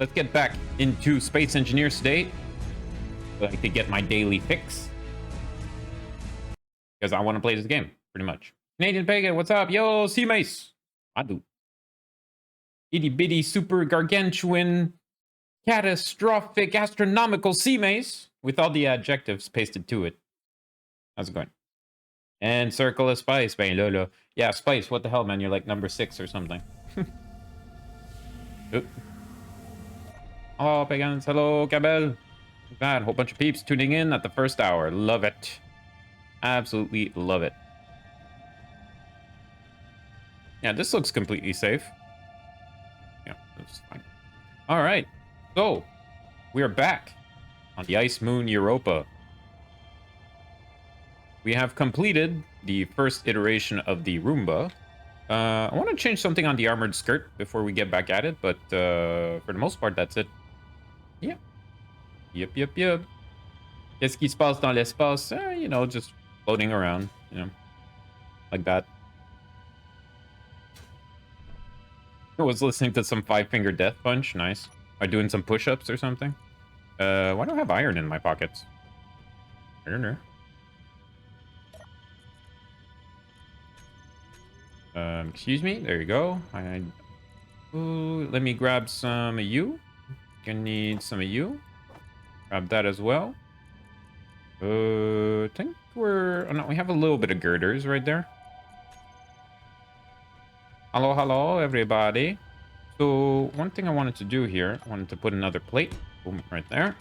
let's get back into Space Engineers today. So I could get my daily fix. Because I want to play this game, pretty much. Canadian Pagan, what's up? Yo, Sea Mace. I do. Itty bitty super gargantuan catastrophic astronomical Sea Mace with all the adjectives pasted to it. How's it going? And Circle of Spice, man, Lolo. Yeah, Spice, what the hell, man? You're like number 6 or something. Oop. Oh, Pagans, hello, Cabell. God, a whole bunch of peeps tuning in at the first hour. Love it. Absolutely love it. Yeah, this looks completely safe. Yeah, that's fine. All right, so we are back on the Ice Moon Europa. We have completed the first iteration of the Roomba. I want to change something on the armored skirt before we get back at it, but for the most part, that's it. Yeah. Yep. Qu'est-ce qui se passe dans l'espace? You know, just floating around, you know, like that. I was listening to some 5-finger death punch. Nice. Am I doing some push-ups or something? Why do I have iron in my pockets? I don't know. Excuse me. There you go. Ooh, let me grab some of you. Gonna need some of you. Grab that as well. I think we're... Oh, no, we have a little bit of girders right there. Hello, everybody. So, one thing I wanted to do here, I wanted to put another plate. Boom, right there.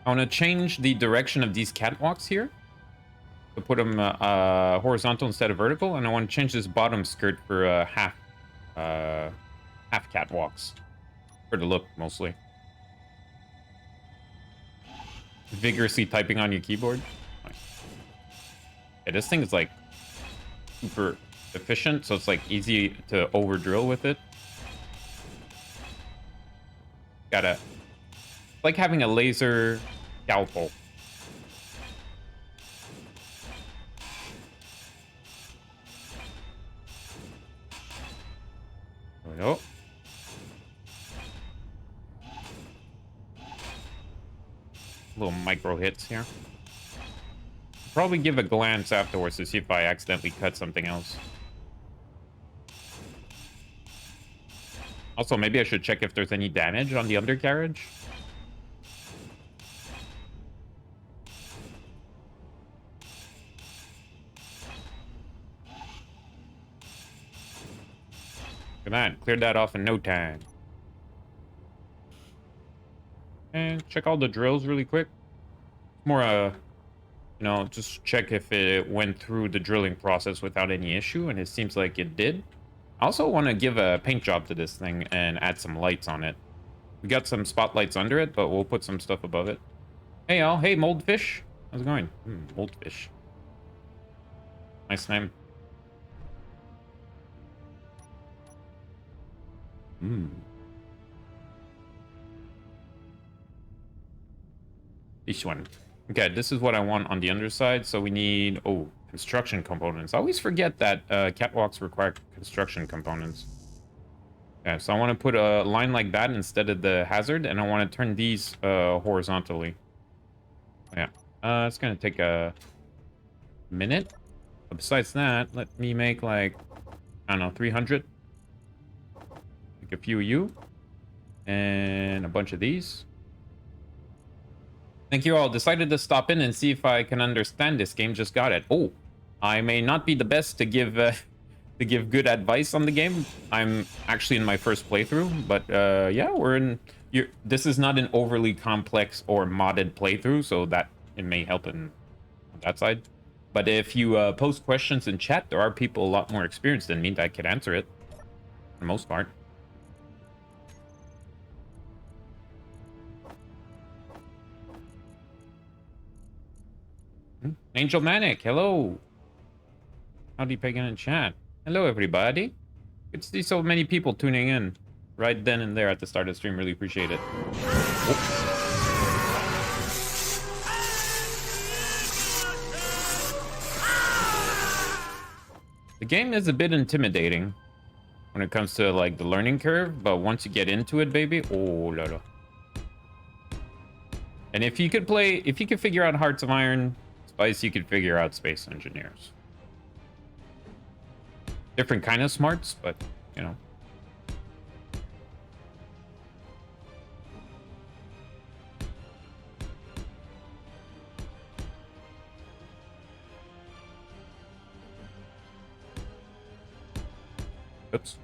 I want to change the direction of these catwalks here. To put them horizontal instead of vertical. And I want to change this bottom skirt for half catwalks. For the look, mostly. Vigorously typing on your keyboard. Yeah, this thing is like super efficient, so it's like easy to over drill with it. Gotta like having a laser scalpel. There we go. Little micro hits here. Probably give a glance afterwards to see if I accidentally cut something else. Also, maybe I should check if there's any damage on the undercarriage. Come on, cleared that off in no time. And check all the drills really quick. More, you know, just check if it went through the drilling process without any issue, and it seems like it did. I also want to give a paint job to this thing and add some lights on it. We got some spotlights under it, but we'll put some stuff above it. Hey, y'all. Hey, Moldfish. How's it going? Moldfish. Nice name. This one. Okay, this is what I want on the underside. So we need, construction components. I always forget that catwalks require construction components. Yeah, so I want to put a line like that instead of the hazard, and I want to turn these horizontally. Yeah, it's going to take a minute. But besides that, let me make like, I don't know, 300. Make a few of you. And a bunch of these. Thank you all. Decided to stop in and see if I can understand this game. Just got it. Oh, I may not be the best to give good advice on the game. I'm actually in my first playthrough, but yeah, we're in. This is not an overly complex or modded playthrough, so that it may help on that side. But if you post questions in chat, there are people a lot more experienced than me that could answer it, for the most part. Angel Manic, hello. Howdy, Pagan in chat. Hello, everybody. Good to see so many people tuning in right then and there at the start of the stream. Really appreciate it. Oh. The game is a bit intimidating. when it comes to like the learning curve, but once you get into it, baby, oh la la. And if you could figure out Hearts of Iron, Spice, you could figure out Space Engineers. Different kind of smarts, but you know. Oops.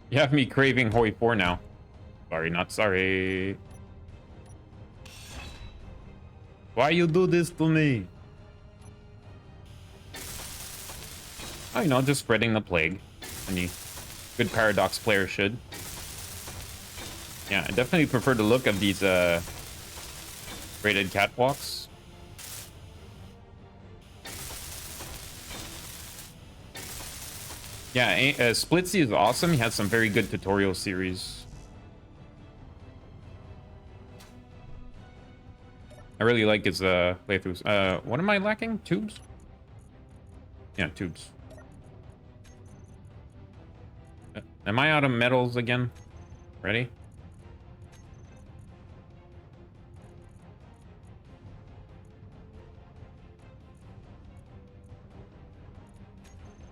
You have me craving Hoi 4 now. Sorry, not sorry. Why you do this to me? Oh, you know, just spreading the plague. Any good Paradox player should. Yeah, I definitely prefer the look of these rated catwalks. Yeah, Splitsy is awesome. He has some very good tutorial series. I really like his playthroughs. What am I lacking? Tubes? Yeah, tubes. Am I out of metals again? Ready?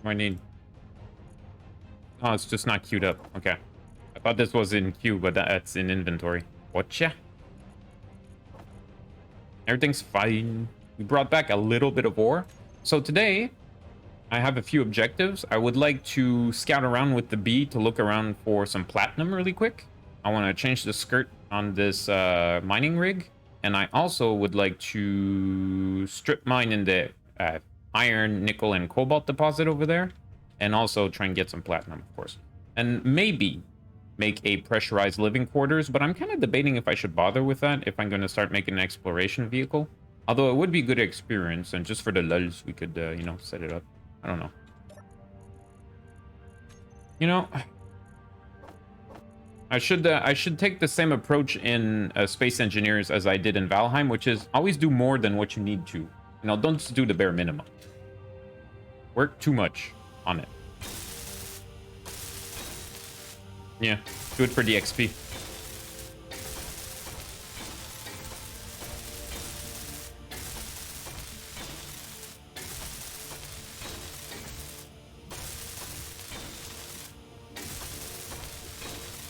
What do I need? Oh, it's just not queued up. Okay. I thought this was in queue, but that's in inventory. Whatcha? Everything's fine. We brought back a little bit of ore. So today, I have a few objectives. I would like to scout around with the bee to look around for some platinum really quick. I want to change the skirt on this mining rig. And I also would like to strip mine in the iron, nickel, and cobalt deposit over there. And also try and get some platinum, of course. And maybe make a pressurized living quarters, but I'm kind of debating if I should bother with that if I'm going to start making an exploration vehicle. Although it would be good experience, and just for the lulz, we could, you know, set it up. I don't know. You know, I should take the same approach in Space Engineers as I did in Valheim, which is always do more than what you need to. You know, don't just do the bare minimum. Work too much on it. Yeah, do it for the XP.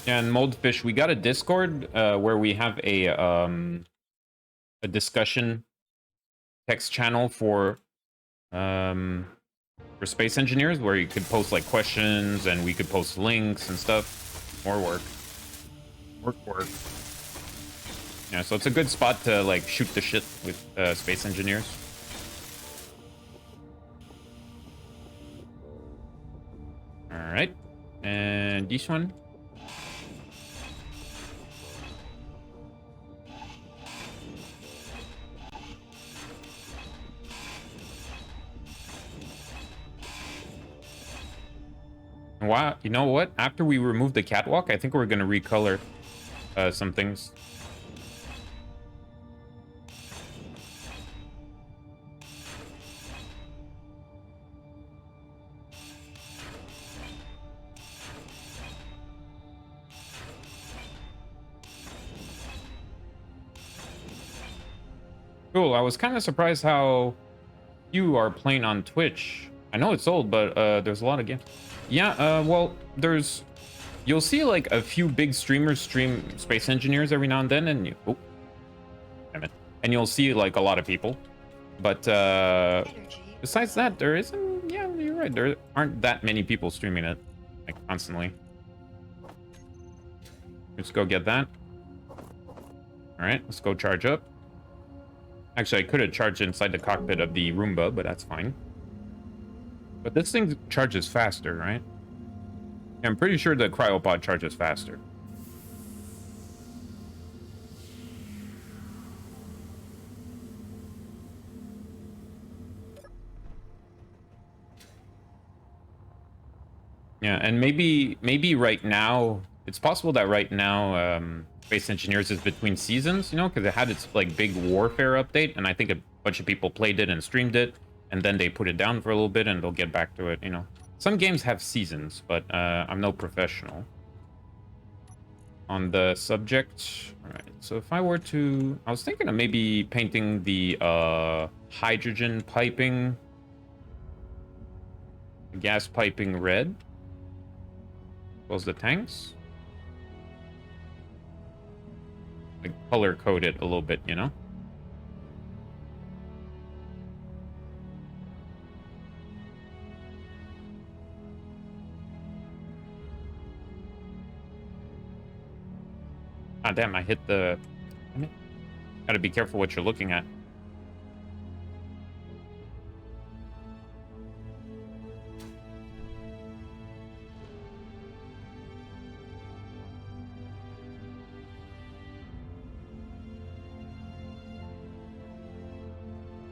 Yeah, and Moldfish, we got a Discord where we have a discussion text channel for Space Engineers where you could post like questions and we could post links and stuff. More work. Work. Yeah, so it's a good spot to like shoot the shit with Space Engineers. Alright. And this one. Wow, you know what? After we remove the catwalk, I think we're gonna recolor some things. Cool, I was kind of surprised how few are playing on Twitch. I know it's old, but there's a lot of games. Yeah, well, you'll see like a few big streamers stream Space Engineers every now and then, and and you'll see like a lot of people. But besides that, there isn't. Yeah, you're right. There aren't that many people streaming it like constantly. Let's go get that. All right, let's go charge up. Actually, I could have charged inside the cockpit of the Roomba, but that's fine. But this thing charges faster, right? I'm pretty sure the cryopod charges faster. Yeah, and maybe right now, it's possible that right now, Space Engineers is between seasons, you know, because it had its like big warfare update, and I think a bunch of people played it and streamed it. And then they put it down for a little bit and they'll get back to it, you know. Some games have seasons, but I'm no professional on the subject. All right, so if I were to... I was thinking of maybe painting the hydrogen piping, gas piping red. As the tanks. Like color code it a little bit, you know? Ah, damn, I hit the... Gotta be careful what you're looking at.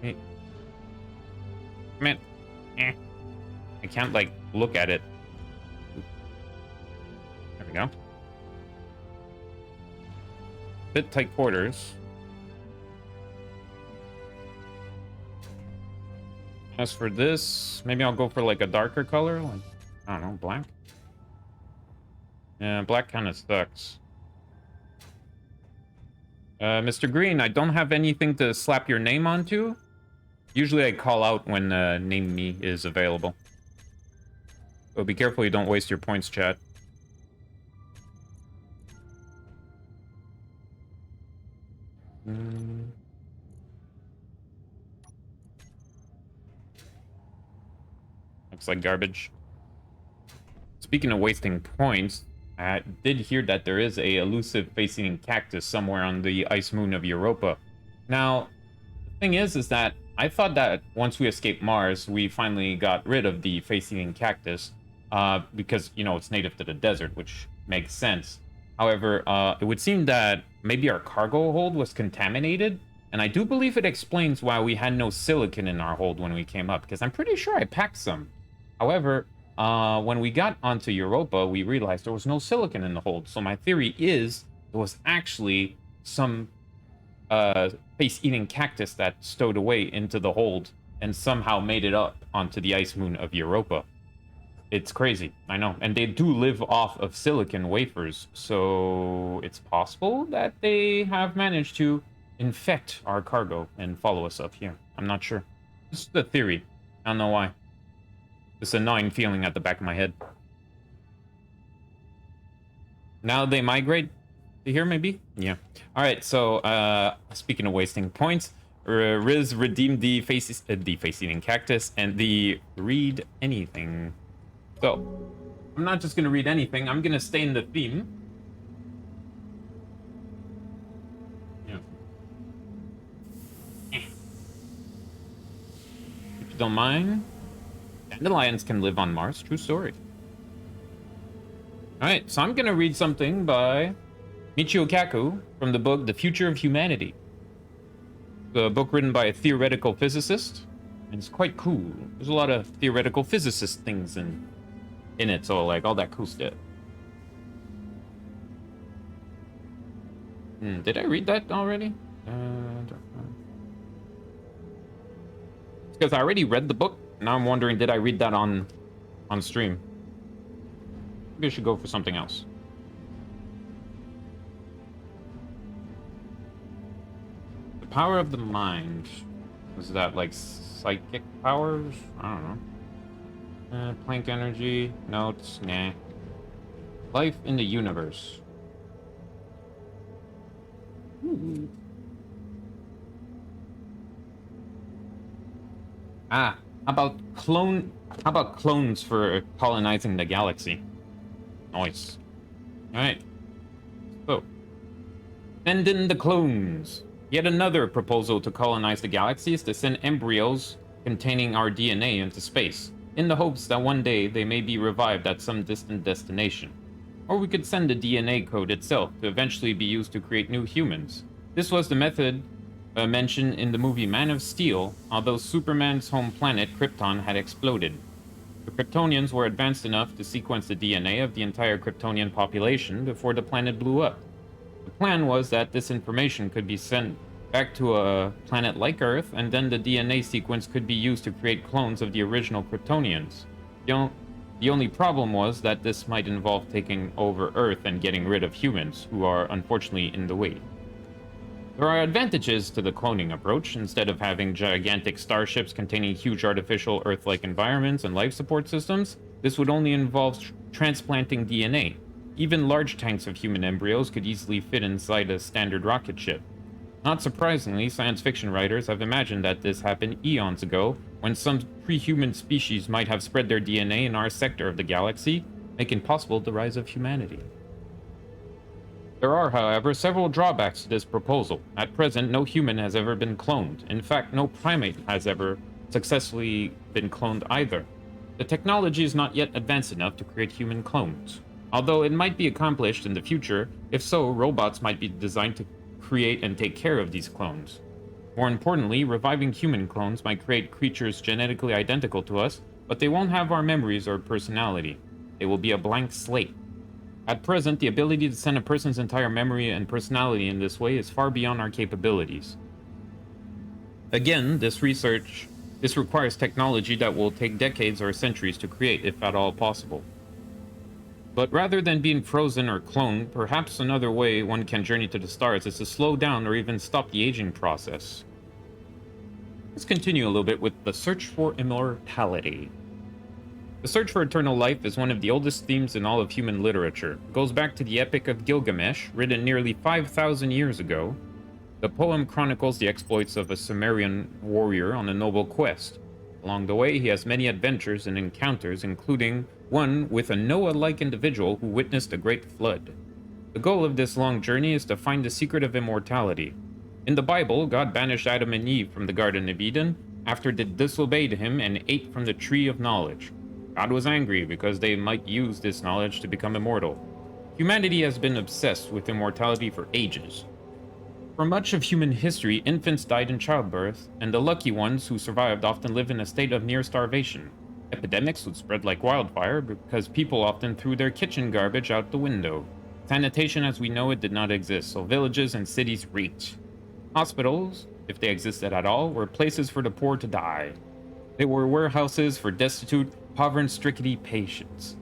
Hey. Man. I can't, like, look at it. There we go. Bit tight quarters. As for this, maybe I'll go for like a darker color, like, I don't know, black. Yeah, black kind of sucks. Mr. Green, I don't have anything to slap your name onto. Usually I call out when name me is available. So be careful you don't waste your points, chat. Looks like garbage. Speaking of wasting points, I did hear that there is a elusive face-eating cactus somewhere on the ice moon of Europa. Now, the thing is that I thought that once we escaped Mars, we finally got rid of the face-eating cactus because, you know, it's native to the desert, which makes sense. However, it would seem that maybe our cargo hold was contaminated, and I do believe it explains why we had no silicon in our hold when we came up, because I'm pretty sure I packed some. However, when we got onto Europa, we realized there was no silicon in the hold. So my theory is it was actually some face-eating cactus that stowed away into the hold and somehow made it up onto the ice moon of Europa. It's crazy, I know. And they do live off of silicon wafers, so it's possible that they have managed to infect our cargo and follow us up here. I'm not sure. This is the theory. I don't know why. This annoying feeling at the back of my head. Now they migrate to here, maybe? Yeah. Alright, so, speaking of wasting points, Riz redeemed the face-eating cactus and the read anything. So, I'm not just gonna read anything, I'm gonna stay in the theme. Yeah. If you don't mind. Dandelions can live on Mars. True story. Alright, so I'm gonna read something by Michio Kaku from the book The Future of Humanity. The book written by a theoretical physicist. And it's quite cool. There's a lot of theoretical physicist things in it, so like all that cool stuff. Did I read that already? It's because I already read the book. Now I'm wondering, did I read that on stream? Maybe I should go for something else. The power of the mind. Is that like psychic powers? I don't know. Planck energy. Notes. Nah. Life in the universe. Ooh. Ah. How about clones for colonizing the galaxy? Nice. Alright. So. Send in the clones. Yet another proposal to colonize the galaxy is to send embryos containing our DNA into space, in the hopes that one day they may be revived at some distant destination. Or we could send the DNA code itself to eventually be used to create new humans. This was the method mentioned in the movie Man of Steel, although Superman's home planet, Krypton, had exploded. The Kryptonians were advanced enough to sequence the DNA of the entire Kryptonian population before the planet blew up. The plan was that this information could be sent back to a planet like Earth, and then the DNA sequence could be used to create clones of the original Kryptonians. The only problem was that this might involve taking over Earth and getting rid of humans, who are unfortunately in the way. There are advantages to the cloning approach. Instead of having gigantic starships containing huge artificial Earth-like environments and life support systems, this would only involve transplanting DNA. Even large tanks of human embryos could easily fit inside a standard rocket ship. Not surprisingly, science fiction writers have imagined that this happened eons ago, when some pre-human species might have spread their DNA in our sector of the galaxy, making possible the rise of humanity. There are, however, several drawbacks to this proposal. At present, no human has ever been cloned. In fact, no primate has ever successfully been cloned either. The technology is not yet advanced enough to create human clones. Although it might be accomplished in the future, if so, robots might be designed to create and take care of these clones. More importantly, reviving human clones might create creatures genetically identical to us, but they won't have our memories or personality. They will be a blank slate. At present, the ability to send a person's entire memory and personality in this way is far beyond our capabilities. Again, this requires technology that will take decades or centuries to create, if at all possible. But rather than being frozen or cloned, perhaps another way one can journey to the stars is to slow down or even stop the aging process. Let's continue a little bit with the search for immortality. The search for eternal life is one of the oldest themes in all of human literature. It goes back to the Epic of Gilgamesh, written nearly 5,000 years ago. The poem chronicles the exploits of a Sumerian warrior on a noble quest. Along the way, he has many adventures and encounters, including one with a Noah-like individual who witnessed a great flood. The goal of this long journey is to find the secret of immortality. In the Bible, God banished Adam and Eve from the Garden of Eden after they disobeyed him and ate from the tree of knowledge. God was angry because they might use this knowledge to become immortal. Humanity has been obsessed with immortality for ages. For much of human history, infants died in childbirth, and the lucky ones who survived often live in a state of near starvation. Epidemics would spread like wildfire because people often threw their kitchen garbage out the window. Sanitation as we know it did not exist, so villages and cities reeked. Hospitals, if they existed at all, were places for the poor to die. They were warehouses for destitute, poverty-stricken patients.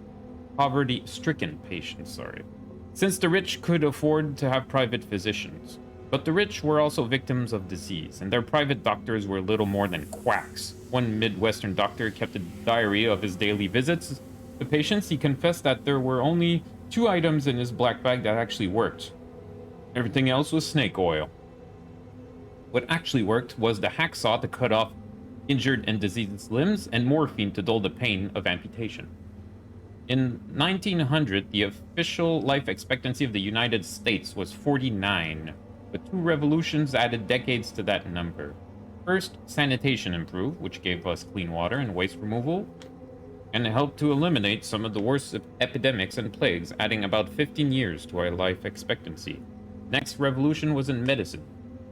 Since the rich could afford to have private physicians. But the rich were also victims of disease, and their private doctors were little more than quacks. One Midwestern doctor kept a diary of his daily visits to patients. He confessed that there were only 2 items in his black bag that actually worked. Everything else was snake oil. What actually worked was the hacksaw to cut off injured and diseased limbs, and morphine to dull the pain of amputation. In 1900, the official life expectancy of the United States was 49, but 2 revolutions added decades to that number. First, sanitation improved, which gave us clean water and waste removal, and helped to eliminate some of the worst epidemics and plagues, adding about 15 years to our life expectancy. Next revolution was in medicine.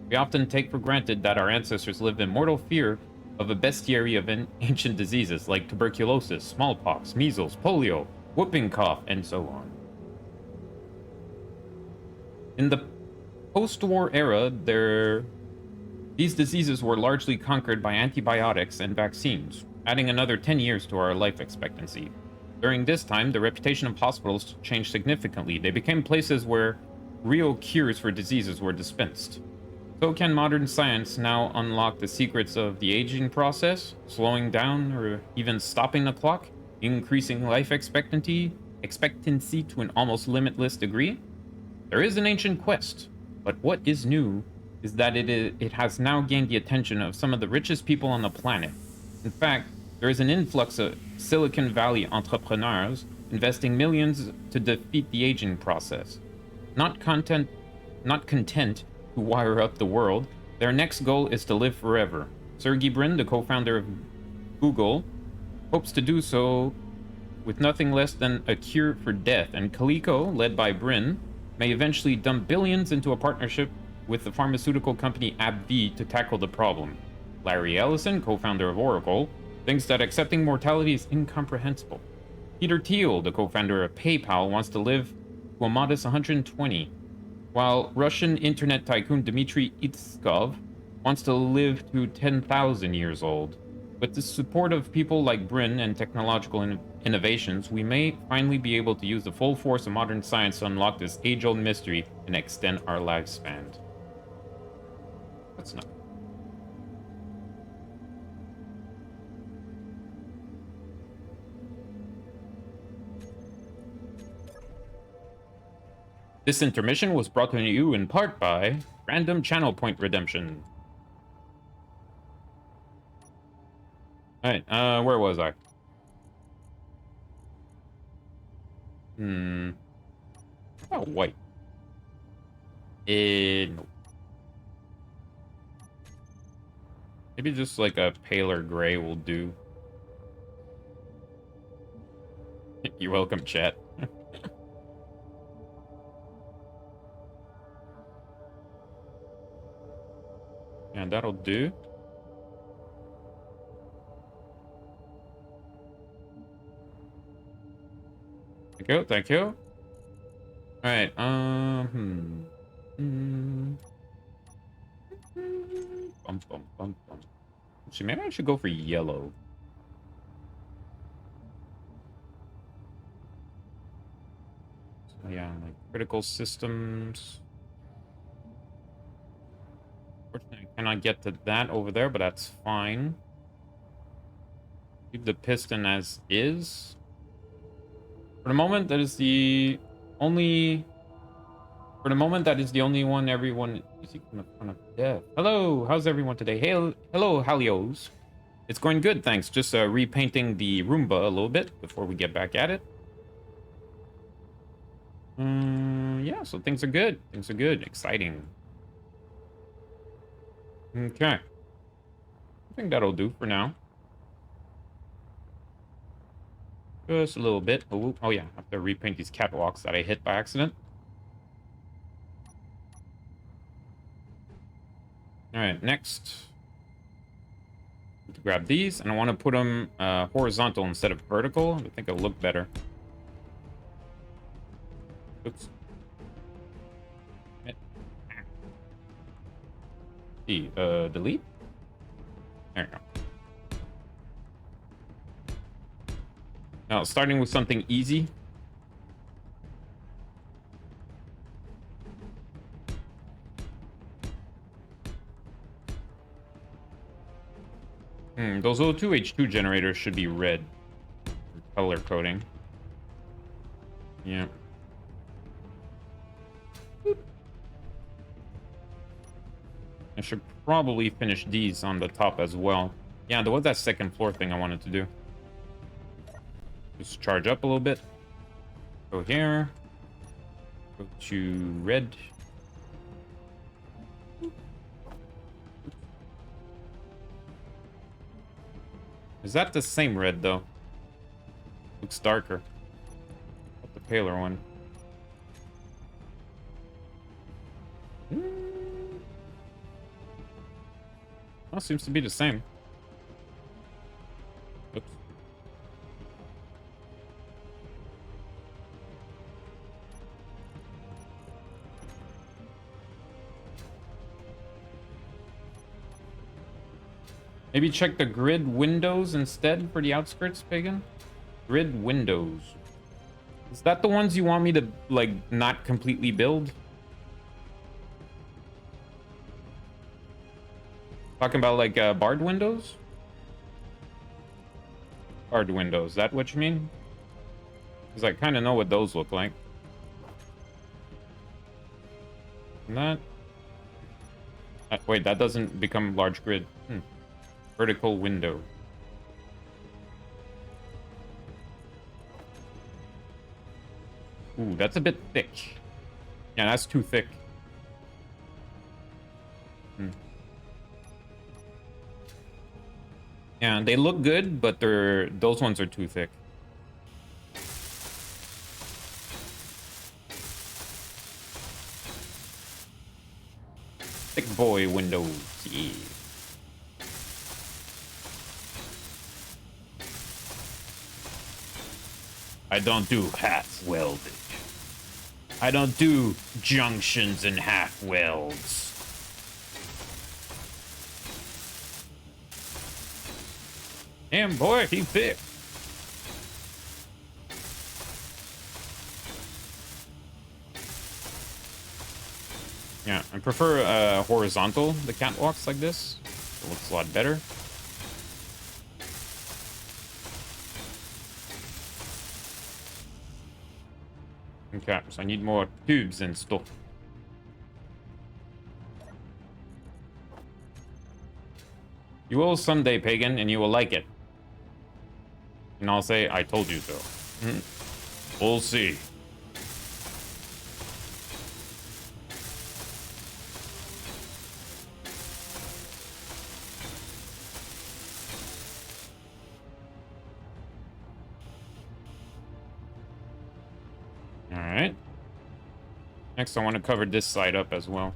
We often take for granted that our ancestors lived in mortal fear of a bestiary of ancient diseases like tuberculosis, smallpox, measles, polio, whooping cough, and so on. In the post-war era, these diseases were largely conquered by antibiotics and vaccines, adding another 10 years to our life expectancy. During this time, the reputation of hospitals changed significantly. They became places where real cures for diseases were dispensed. So can modern science now unlock the secrets of the aging process, slowing down or even stopping the clock, increasing life expectancy to an almost limitless degree? There is an ancient quest, but what is new is that it has now gained the attention of some of the richest people on the planet. In fact, there is an influx of Silicon Valley entrepreneurs investing millions to defeat the aging process. Not content to wire up the world, their next goal is to live forever. Sergey Brin, the co-founder of Google, hopes to do so with nothing less than a cure for death, and Coleco, led by Brin, may eventually dump billions into a partnership with the pharmaceutical company AbbVie to tackle the problem. Larry Ellison, co-founder of Oracle, thinks that accepting mortality is incomprehensible. Peter Thiel, the co-founder of PayPal, wants to live to a modest 120, while Russian internet tycoon Dmitry Itskov wants to live to 10,000 years old. With the support of people like Bryn and technological innovations, we may finally be able to use the full force of modern science to unlock this age-old mystery and extend our lifespan. That's not. This intermission was brought to you in part by Random Channel Point Redemption. Alright, where was I? Oh, white. No. Maybe just like a paler gray will do. You're welcome, chat. Yeah, that'll do. Thank you, thank you. Alright, Actually, maybe I should go for yellow. So yeah, like critical systems. Unfortunately, I cannot get to that over there, but that's fine. Keep the piston as is. For the moment, that is the only... For the moment, that is the only one everyone is in front of death. Hello, how's everyone today? Hey, hello, Halios. It's going good, thanks. Just repainting the Roomba a little bit before we get back at it. Yeah, so things are good. Things are good. Exciting. Okay. I think that'll do for now. Just a little bit. Oh yeah, I have to repaint these catwalks that I hit by accident. All right, next. Grab these, and I want to put them horizontal instead of vertical. I think it'll look better. Oops. Delete. There you go. Now, starting with something easy. Those O2H2 generators should be red. Color coding. Yeah. I should probably finish these on the top as well. Yeah, there was that second floor thing I wanted to do. Just charge up a little bit. Go here. Go to red. Is that the same red, though? Looks darker. Not the paler one. Well, seems to be the same. Oops. Maybe check the grid windows instead for the outskirts, Pagan? Grid windows. Is that the ones you want me to, like, not completely build? Talking about, like, barred windows? Barred windows, is that what you mean? Because I kind of know what those look like. And that... wait, that doesn't become large grid. Vertical window. Ooh, that's a bit thick. Yeah, that's too thick. Yeah, they look good, but those ones are too thick. Thick boy windows. Yeah. I don't do half welding. I don't do junctions and half welds. Damn, boy, he's big. Yeah, I prefer horizontal, the catwalks like this. It looks a lot better. Okay, so I need more tubes and stuff. You will someday, Pagan, and you will like it. And I'll say, I told you so. We'll see. Alright. Next, I want to cover this side up as well.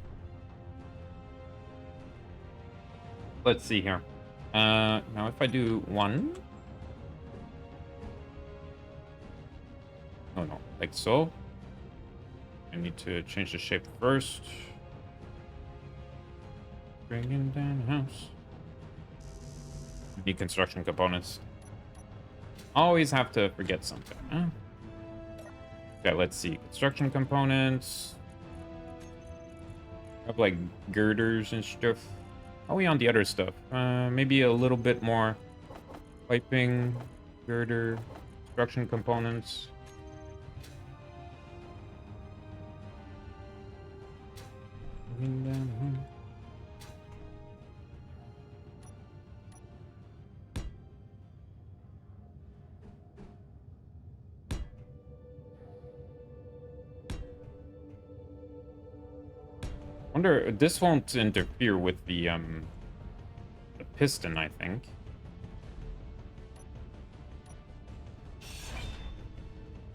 Let's see here. Now if I do one... Oh no, like so. I need to change the shape first. Bringing down the house. Need construction components. Always have to forget something. Huh? Okay, let's see. Construction components. Have like girders and stuff. How are we on the other stuff? Maybe a little bit more piping, girder, construction components. Wonder this won't interfere with the piston, I think.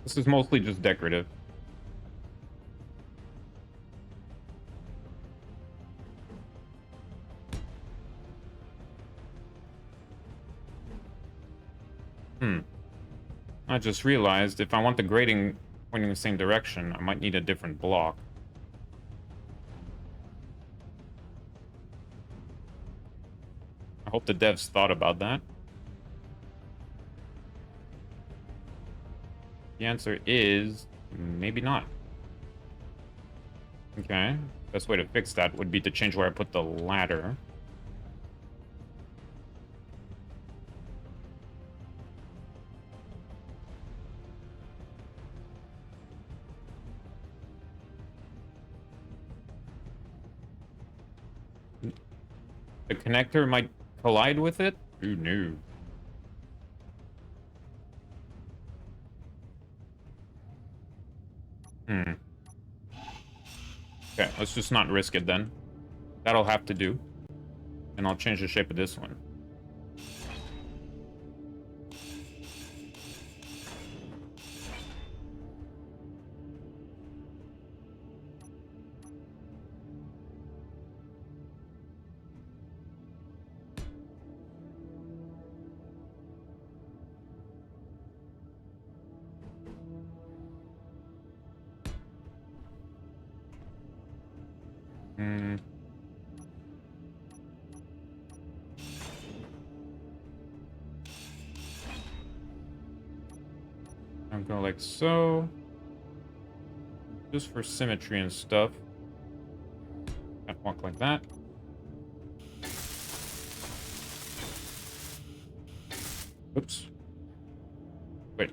This is mostly just decorative. I just realized if I want the grating pointing in the same direction, I might need a different block. I hope the devs thought about that. The answer is maybe not. Okay. Best way to fix that would be to change where I put the ladder. The connector might collide with it? Who knew? Okay, let's just not risk it then. That'll have to do. And I'll change the shape of this one. I'll go like so. Just for symmetry and stuff. Can't walk like that. Oops. Wait.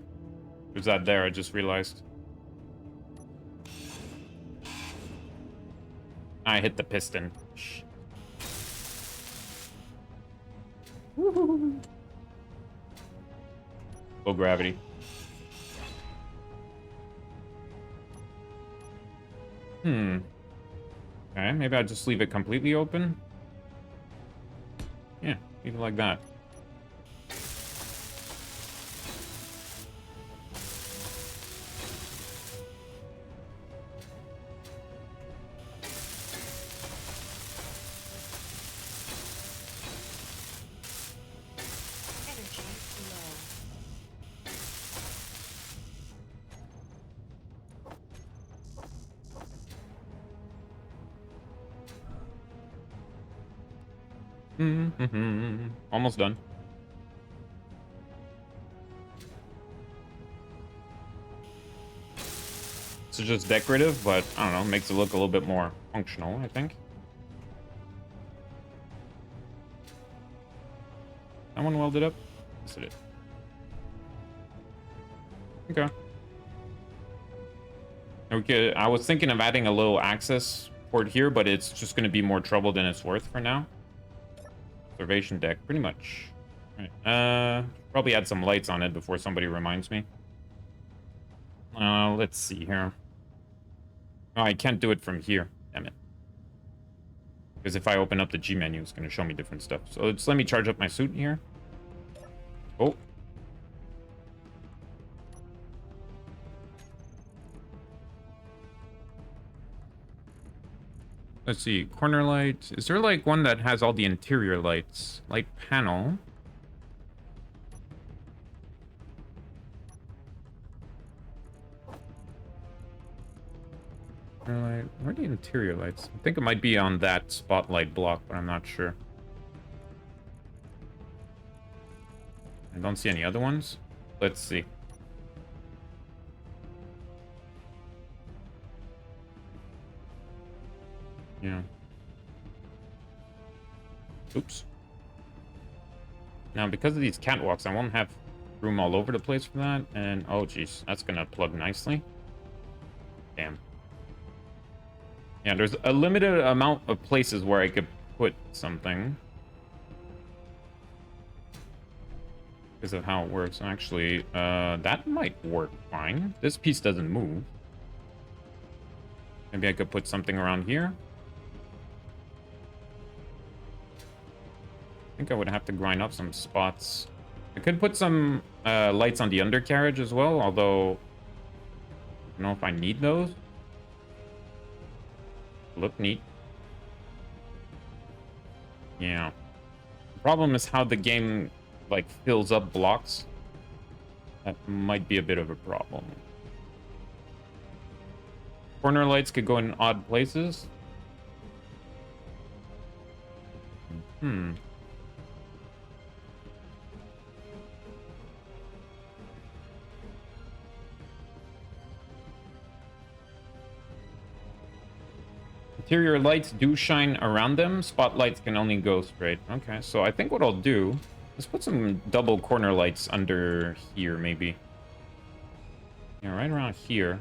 Was that there? I just realized. I hit the piston. Shh. Low gravity. Okay, maybe I'll just leave it completely open. Yeah, leave it like that. Almost done. This is just decorative, but I don't know, makes it look a little bit more functional, I think. That one welded up? Yes, it is. Okay. Okay, I was thinking of adding a little access port here, but it's just going to be more trouble than it's worth for now. Observation deck, pretty much. All right. Probably add some lights on it before somebody reminds me. Let's see here. Oh, I can't do it from here. Damn it. Because if I open up the G menu, it's going to show me different stuff. So just let me charge up my suit here. Oh. Let's see. Corner light. Is there like one that has all the interior lights? Light panel. Where are the interior lights? I think it might be on that spotlight block, but I'm not sure. I don't see any other ones. Let's see. Yeah. Oops. Now, because of these catwalks, I won't have room all over the place for that. And, oh, geez, that's going to plug nicely. Damn. Yeah, there's a limited amount of places where I could put something. Because of how it works. Actually, that might work fine. This piece doesn't move. Maybe I could put something around here. I think I would have to grind up some spots. I could put some lights on the undercarriage as well, although I don't know if I need those. Look neat. Yeah. The problem is how the game like fills up blocks. That might be a bit of a problem. Corner lights could go in odd places. Interior lights do shine around them. Spotlights can only go straight. Okay, so I think what I'll do is put some double corner lights under here, maybe. Yeah, right around here.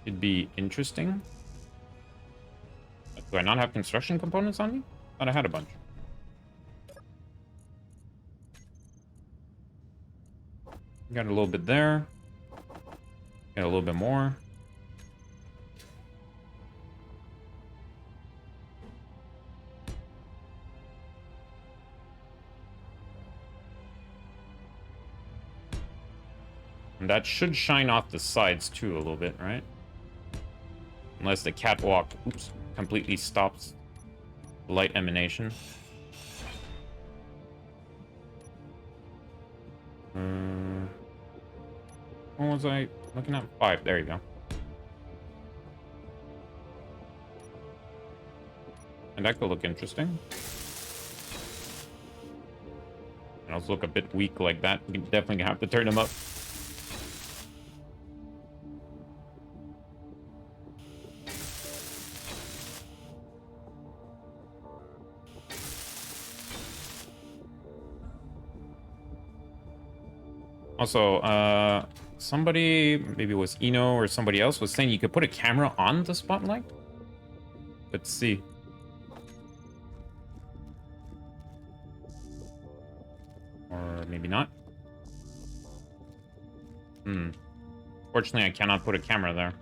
It'd be interesting. Do I not have construction components on me? Thought I had a bunch. Got a little bit there. Got a little bit more. And that should shine off the sides too a little bit, right? Unless the catwalk, oops, completely stops light emanation. What was I looking at? 5. There you go. And that could look interesting. And also look a bit weak like that. We definitely have to turn them up. Also, somebody, maybe it was Eno or somebody else, was saying you could put a camera on the spotlight. Let's see. Or maybe not. Fortunately, I cannot put a camera there.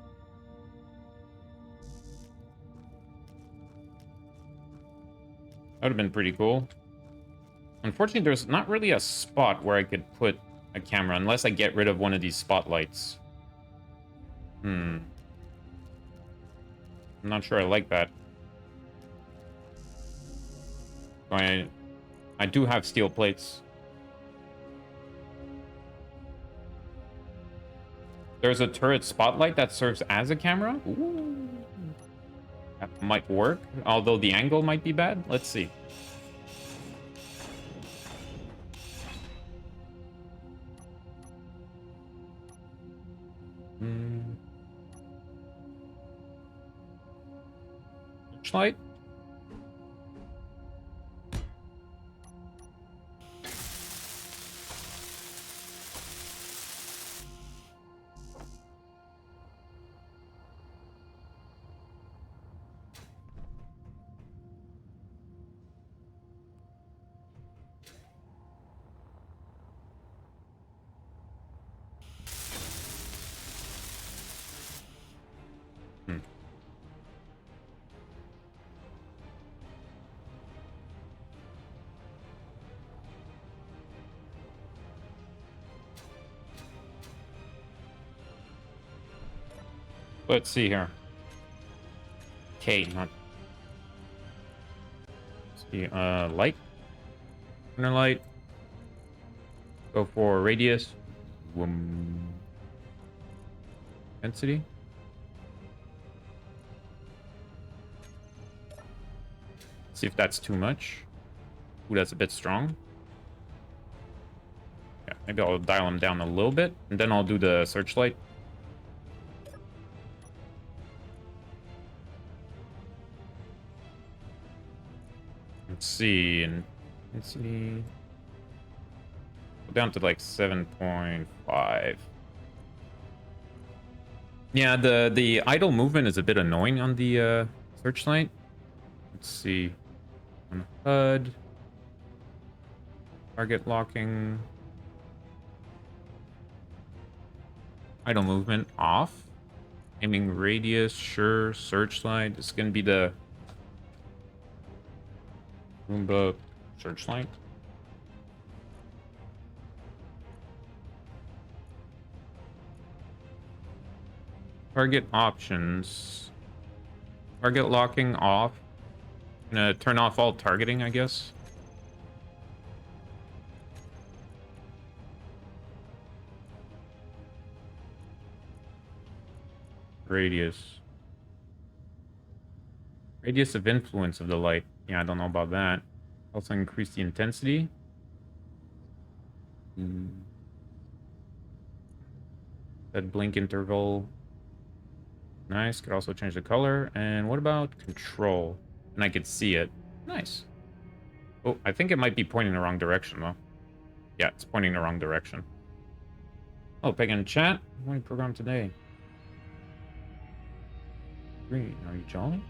That would have been pretty cool. Unfortunately, there's not really a spot where I could put a camera unless I get rid of one of these spotlights. I'm not sure I like that. I do have steel plates. There's a turret spotlight that serves as a camera. Ooh. That might work, although the angle might be bad. Let's see. searchlight. Let's see here. Okay, not. Let's see, light. Inner light. Go for radius. Intensity. See if that's too much. Ooh, that's a bit strong. Yeah, maybe I'll dial them down a little bit, and then I'll do the searchlight. Let's see, and intensity. Go down to like 7.5. Yeah, the idle movement is a bit annoying on the searchlight. Let's see. On HUD. Target locking. Idle movement off. Aiming radius, sure. Searchlight. This is gonna be the Roomba searchlight. Target options. Target locking off. Gonna turn off all targeting, I guess. Radius. Radius of influence of the light. Yeah, I don't know about that. Also increase the intensity. That blink interval. Nice. Could also change the color. And what about control? And I could see it. Nice. Oh, I think it might be pointing the wrong direction, though. Yeah, it's pointing the wrong direction. Oh, Peg in chat. What program today? Green, are you jolly?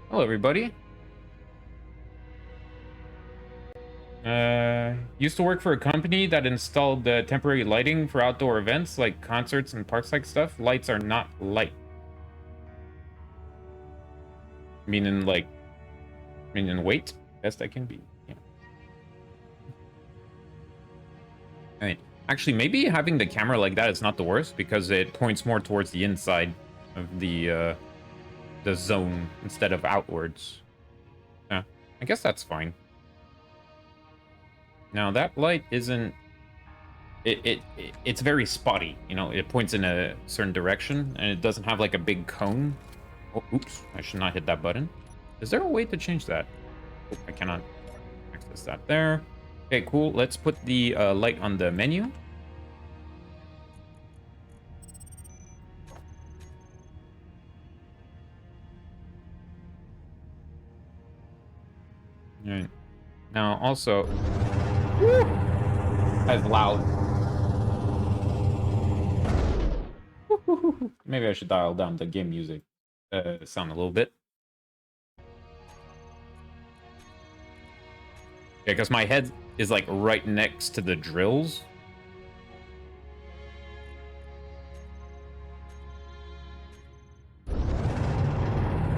Hello, everybody. Used to work for a company that installed temporary lighting for outdoor events like concerts and parks-like stuff. Lights are not light. Meaning weight? Best I can be. Yeah. Alright. Actually, maybe having the camera like that is not the worst because it points more towards the inside of the zone instead of outwards. Yeah, I guess that's fine. Now that light isn't. It's very spotty. You know, it points in a certain direction and it doesn't have like a big cone. Oh, oops! I should not hit that button. Is there a way to change that? Oh, I cannot access that there. Okay, cool. Let's put the light on the menu. All right. Now, also, that's loud. Maybe I should dial down the game music sound a little bit. Yeah, because my head is like right next to the drills.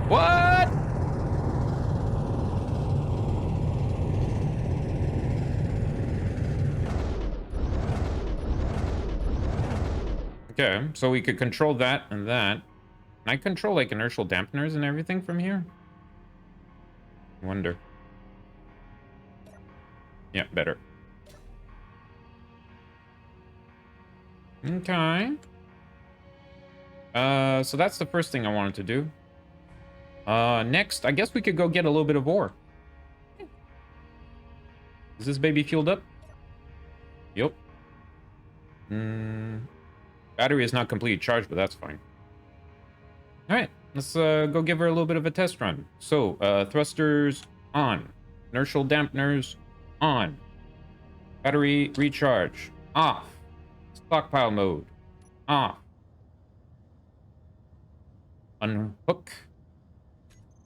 What? Okay, so we could control that and that. Can I control like inertial dampeners and everything from here? I wonder. Yeah, better. Okay. So that's the first thing I wanted to do. Next, I guess we could go get a little bit of ore. Is this baby fueled up? Yep. Battery is not completely charged, but that's fine. All right, let's go give her a little bit of a test run. So, thrusters on, inertial dampeners on, battery recharge off, stockpile mode off, unhook,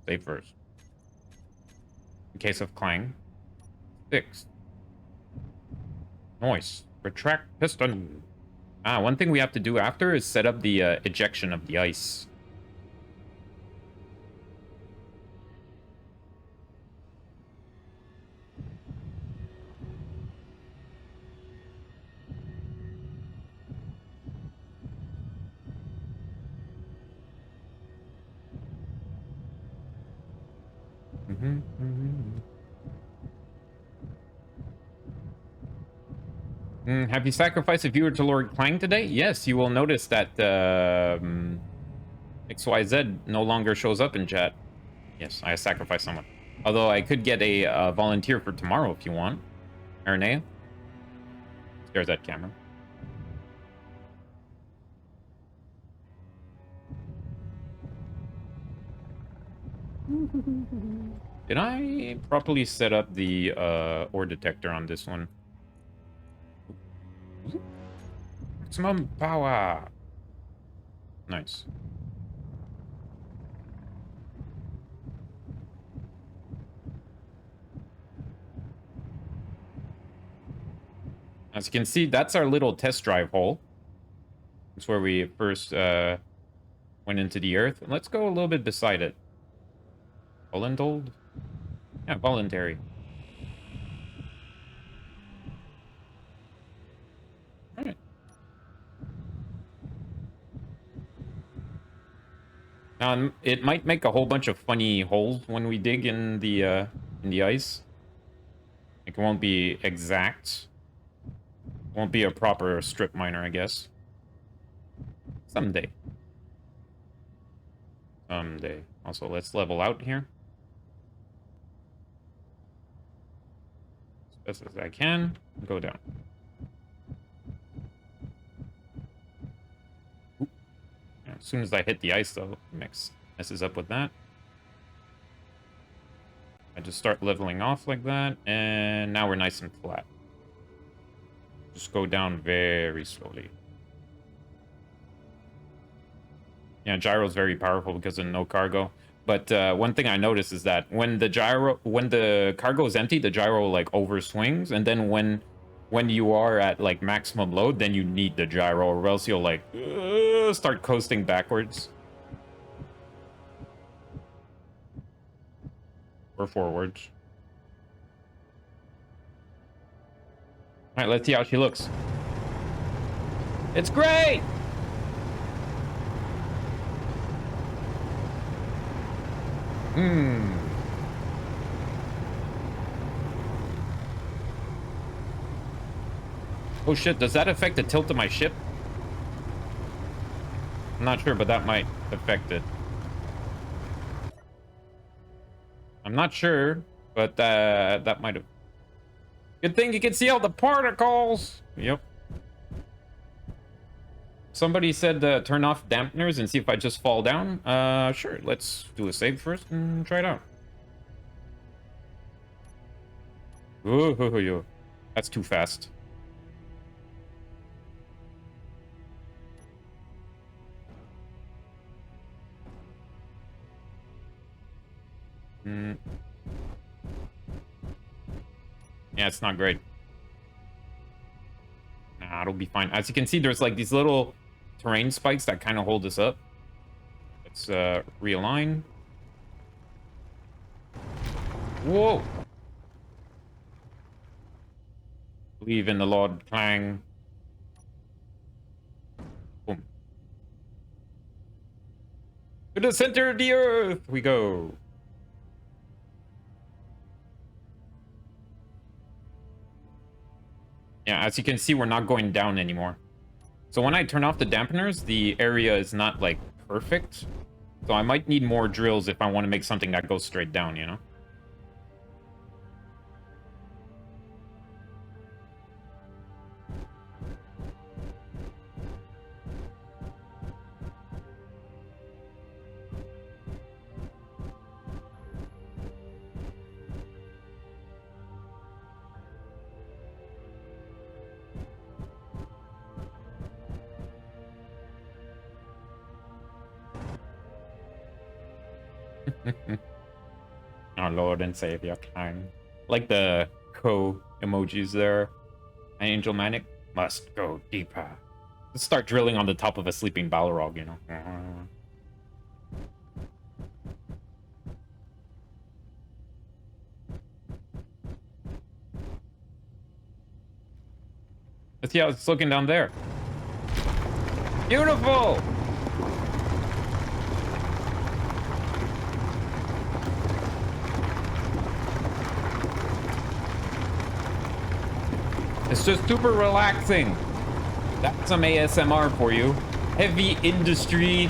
save first. In case of clang, fixed. Noise, retract piston. One thing we have to do after is set up the ejection of the ice. Have you sacrificed a viewer to Lord Clang today? Yes, you will notice that XYZ no longer shows up in chat. Yes, I sacrificed someone. Although I could get a volunteer for tomorrow if you want. Aranea? There's that camera. Did I properly set up the ore detector on this one? Maximum power. Nice. As you can see, that's our little test drive hole. That's where we first went into the earth. Let's go a little bit beside it. Voluntold? Yeah, voluntary. Alright. It might make a whole bunch of funny holes when we dig in the ice. It won't be exact. Won't be a proper strip miner, I guess. Someday. Someday. Also, let's level out here. As best as I can. Go down. Oop. Yeah, as soon as I hit the ice, though, it messes up with that. I just start leveling off like that, and now we're nice and flat. Just go down very slowly. Yeah, gyro's very powerful because of no cargo. But one thing I noticed is that when the cargo is empty, the gyro like overswings, and then when you are at like maximum load, then you need the gyro, or else you'll like start coasting backwards or forwards. All right, let's see how she looks. It's great. Oh shit, does that affect the tilt of my ship? I'm not sure, but that might affect it. I'm not sure, but that might have... Good thing you can see all the particles! Yep. Somebody said turn off dampeners and see if I just fall down. Sure, let's do a save first and try it out. Ooh, that's too fast. Yeah, it's not great. Nah, it'll be fine. As you can see, there's like these little terrain spikes that kind of hold us up. Let's realign. Whoa! Believe in the Lord Clang. Boom. To the center of the earth we go. Yeah, as you can see, we're not going down anymore. So when I turn off the dampeners, the area is not, like, perfect. So I might need more drills if I want to make something that goes straight down, you know? Our Lord and Savior time. Like the emojis there. Angel Manic must go deeper. Let's start drilling on the top of a sleeping Balrog, you know. Let's see how it's looking down there. Beautiful! It's just super relaxing. That's some ASMR for you. Heavy industry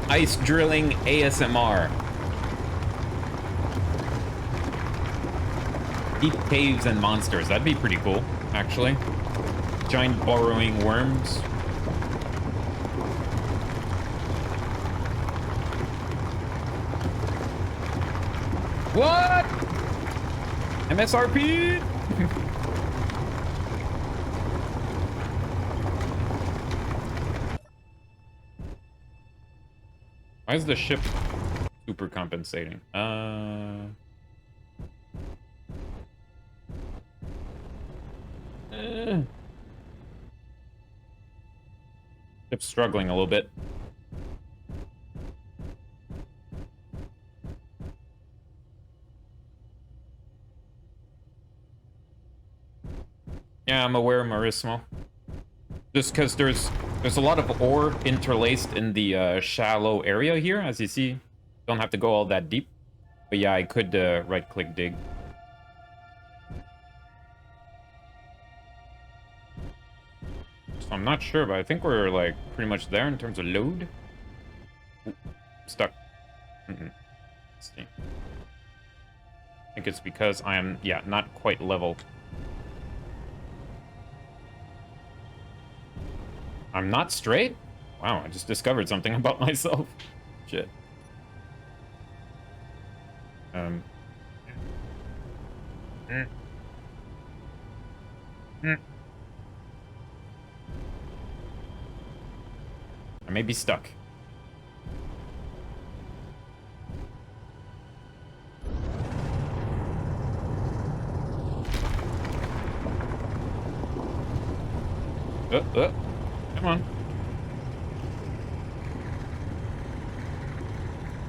ice drilling ASMR. Deep caves and monsters. That'd be pretty cool, actually. Giant burrowing worms. What? MSRP? Why is the ship super compensating? Ship's struggling a little bit. Yeah, I'm aware, Marismo. Just because there's a lot of ore interlaced in the shallow area here, as you see. Don't have to go all that deep. But yeah, I could right-click dig. So I'm not sure, but I think we're like pretty much there in terms of load. Ooh, stuck. Let's see. I think it's because I am, yeah, not quite level. I'm not straight? Wow, I just discovered something about myself. Shit. I may be stuck. Come on.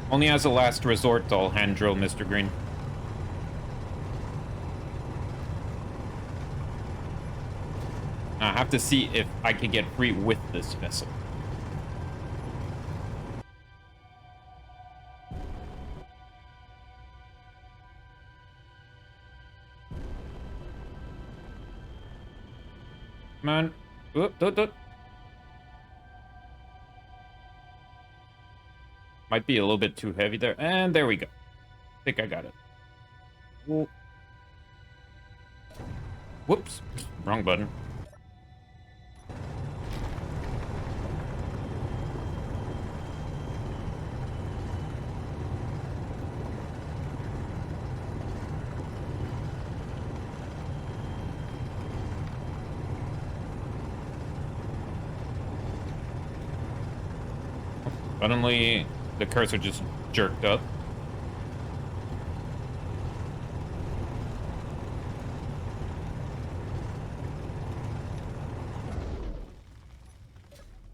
Only as a last resort, I'll hand drill Mr. Green. I have to see if I can get free with this vessel. Come on. Might be a little bit too heavy there. And there we go. I think I got it. Whoa. Whoops. Wrong button. Suddenly, the cursor just jerked up.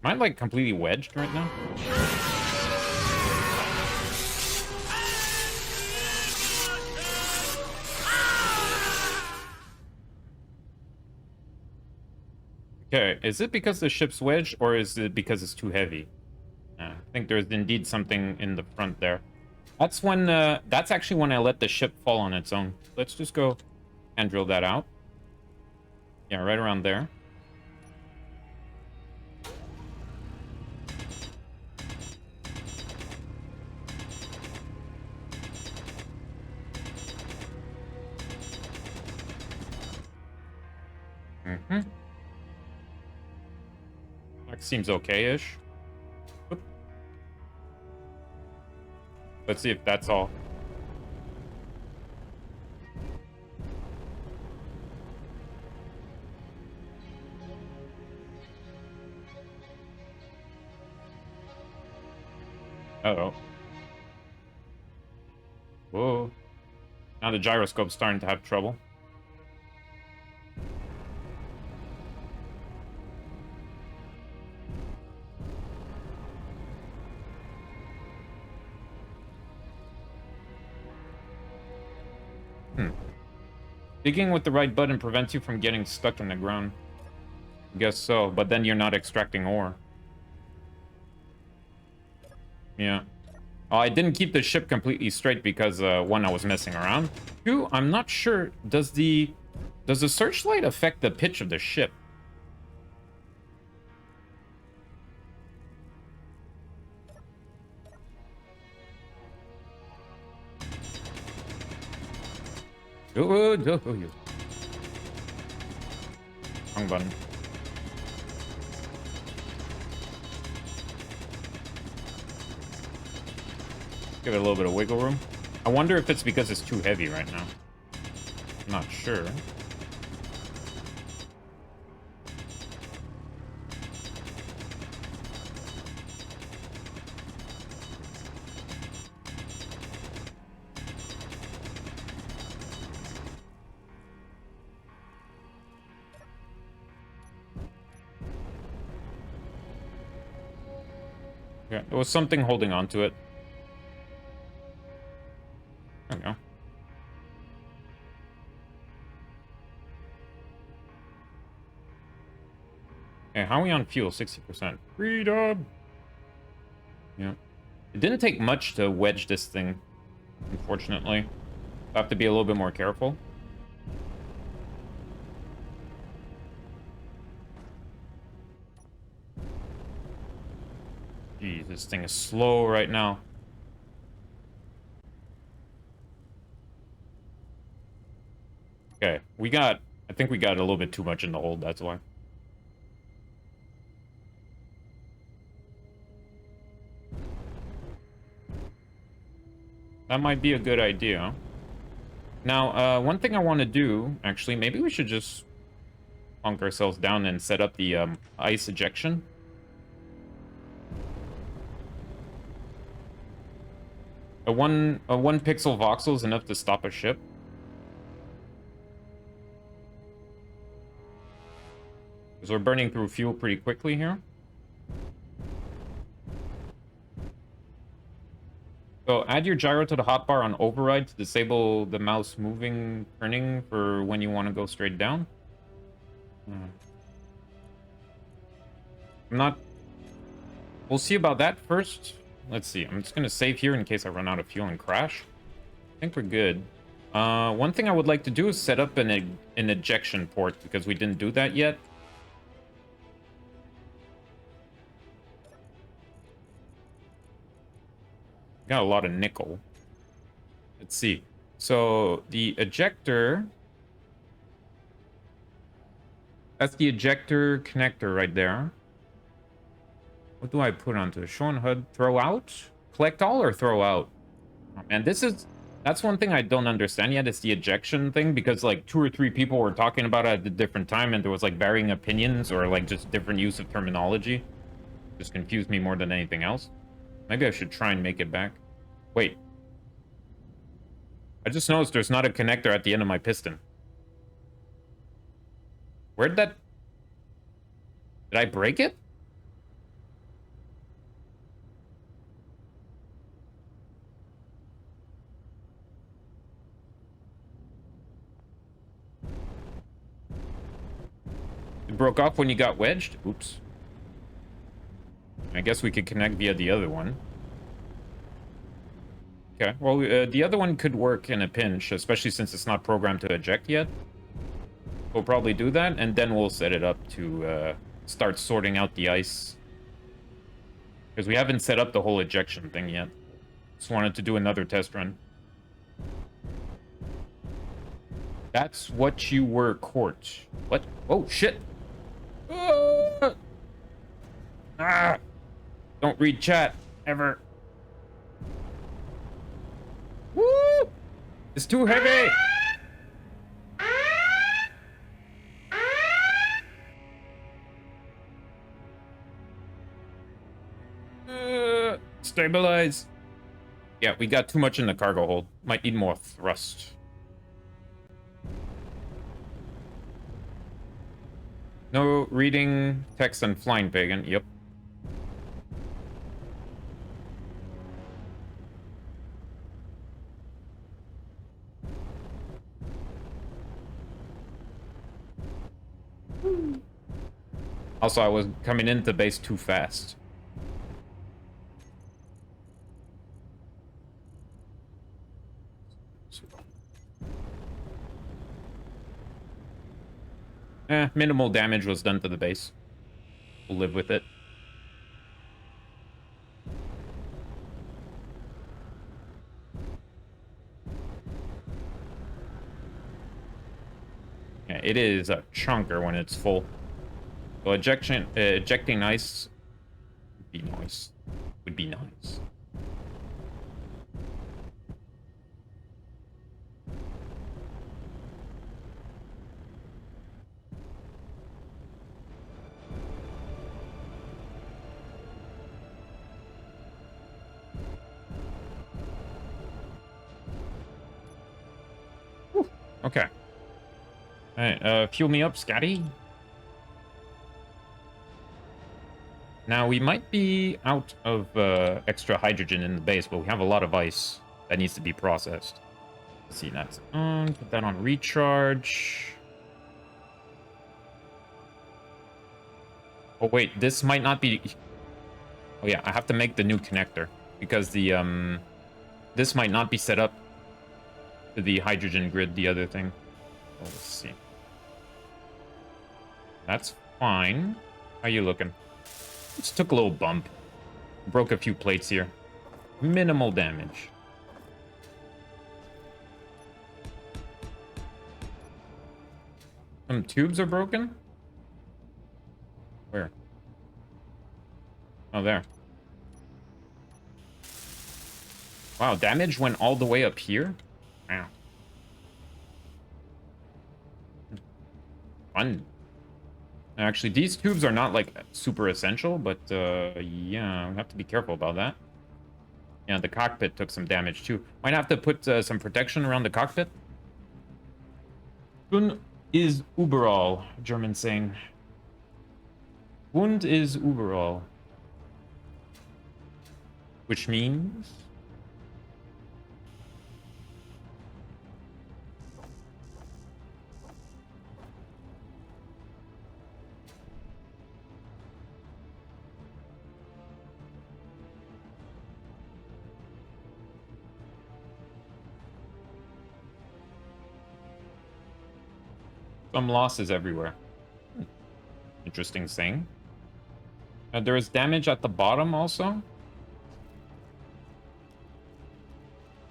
Am I, like, completely wedged right now? Okay, is it because the ship's wedged, or is it because it's too heavy? I think there's indeed something in the front there. That's when, that's actually when I let the ship fall on its own. Let's just go and drill that out. Yeah, right around there. That seems okay-ish. Let's see if that's all. Uh-oh. Whoa. Now the gyroscope's starting to have trouble. Digging with the right button prevents you from getting stuck in the ground. I guess so, but then you're not extracting ore. Yeah. Oh, I didn't keep the ship completely straight because, one, I was messing around. Two, I'm not sure, does the searchlight affect the pitch of the ship? Wrong button. Give it a little bit of wiggle room. I wonder if it's because it's too heavy right now. I'm not sure. Yeah, there was something holding on to it. There we go. Okay, how are we on fuel? 60%. Freedom! Yeah. It didn't take much to wedge this thing, unfortunately. I have to be a little bit more careful. Jeez, this thing is slow right now. Okay, I think we got a little bit too much in the hold, that's why. That might be a good idea. Now, one thing I want to do, actually, maybe we should just plunk ourselves down and set up the ice ejection. A one pixel voxel is enough to stop a ship. Because we're burning through fuel pretty quickly here. So add your gyro to the hotbar on override to disable the mouse moving, turning for when you want to go straight down. I'm not... We'll see about that first. Let's see. I'm just going to save here in case I run out of fuel and crash. I think we're good. One thing I would like to do is set up an ejection port because we didn't do that yet. Got a lot of nickel. Let's see. So the ejector... That's the ejector connector right there. What do I put onto the show on HUD? Throw out? Collect all or throw out? Oh, man, that's one thing I don't understand yet. It's the ejection thing because like 2 or 3 people were talking about it at a different time and there was like varying opinions or like just different use of terminology. Just confused me more than anything else. Maybe I should try and make it back. Wait. I just noticed there's not a connector at the end of my piston. Where'd that... Did I break it? It broke off when you got wedged? Oops. I guess we could connect via the other one. Okay, well, the other one could work in a pinch, especially since it's not programmed to eject yet. We'll probably do that, and then we'll set it up to start sorting out the ice. Because we haven't set up the whole ejection thing yet. Just wanted to do another test run. That's what you were, Court. What? Oh, shit! Ah! Don't read chat, ever. Woo! It's too heavy! Stabilize. Yeah, we got too much in the cargo hold. Might need more thrust. No reading text and flying pagan. Yep. Also, I was coming into base too fast. Minimal damage was done to the base. We'll live with it. Yeah, it is a chunker when it's full. So ejecting ice would be nice. Would be nice. Whew. Okay. All right, fuel me up, Scotty. Now, we might be out of extra hydrogen in the base, but we have a lot of ice that needs to be processed. Let's see, that's on. Put that on recharge. Oh, wait, this might not be... Oh, yeah, I have to make the new connector because the, this might not be set up to the hydrogen grid, the other thing. Oh, let's see. That's fine. How you looking? Just took a little bump. Broke a few plates here. Minimal damage. Some tubes are broken? Where? Oh, there. Wow, damage went all the way up here? Wow. Fun. Actually, these tubes are not, like, super essential, but, yeah, we have to be careful about that. Yeah, the cockpit took some damage, too. Might have to put some protection around the cockpit. Wund is überall, German saying. Wund is überall. Which means... some losses everywhere. Interesting thing. There is damage at the bottom also.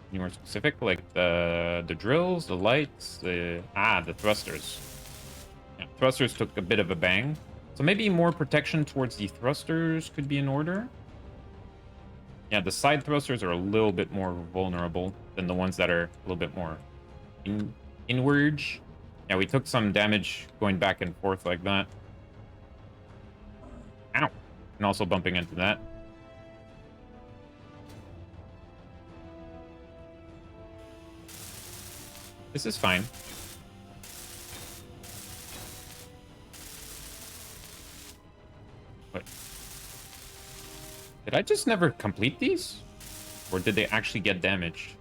Any more specific? Like the drills, the lights, the thrusters. Yeah, thrusters took a bit of a bang. So maybe more protection towards the thrusters could be in order. Yeah, the side thrusters are a little bit more vulnerable than the ones that are a little bit more inward. Yeah, we took some damage going back and forth like that. Ow! And also bumping into that. This is fine. What? Did I just never complete these? Or did they actually get damaged?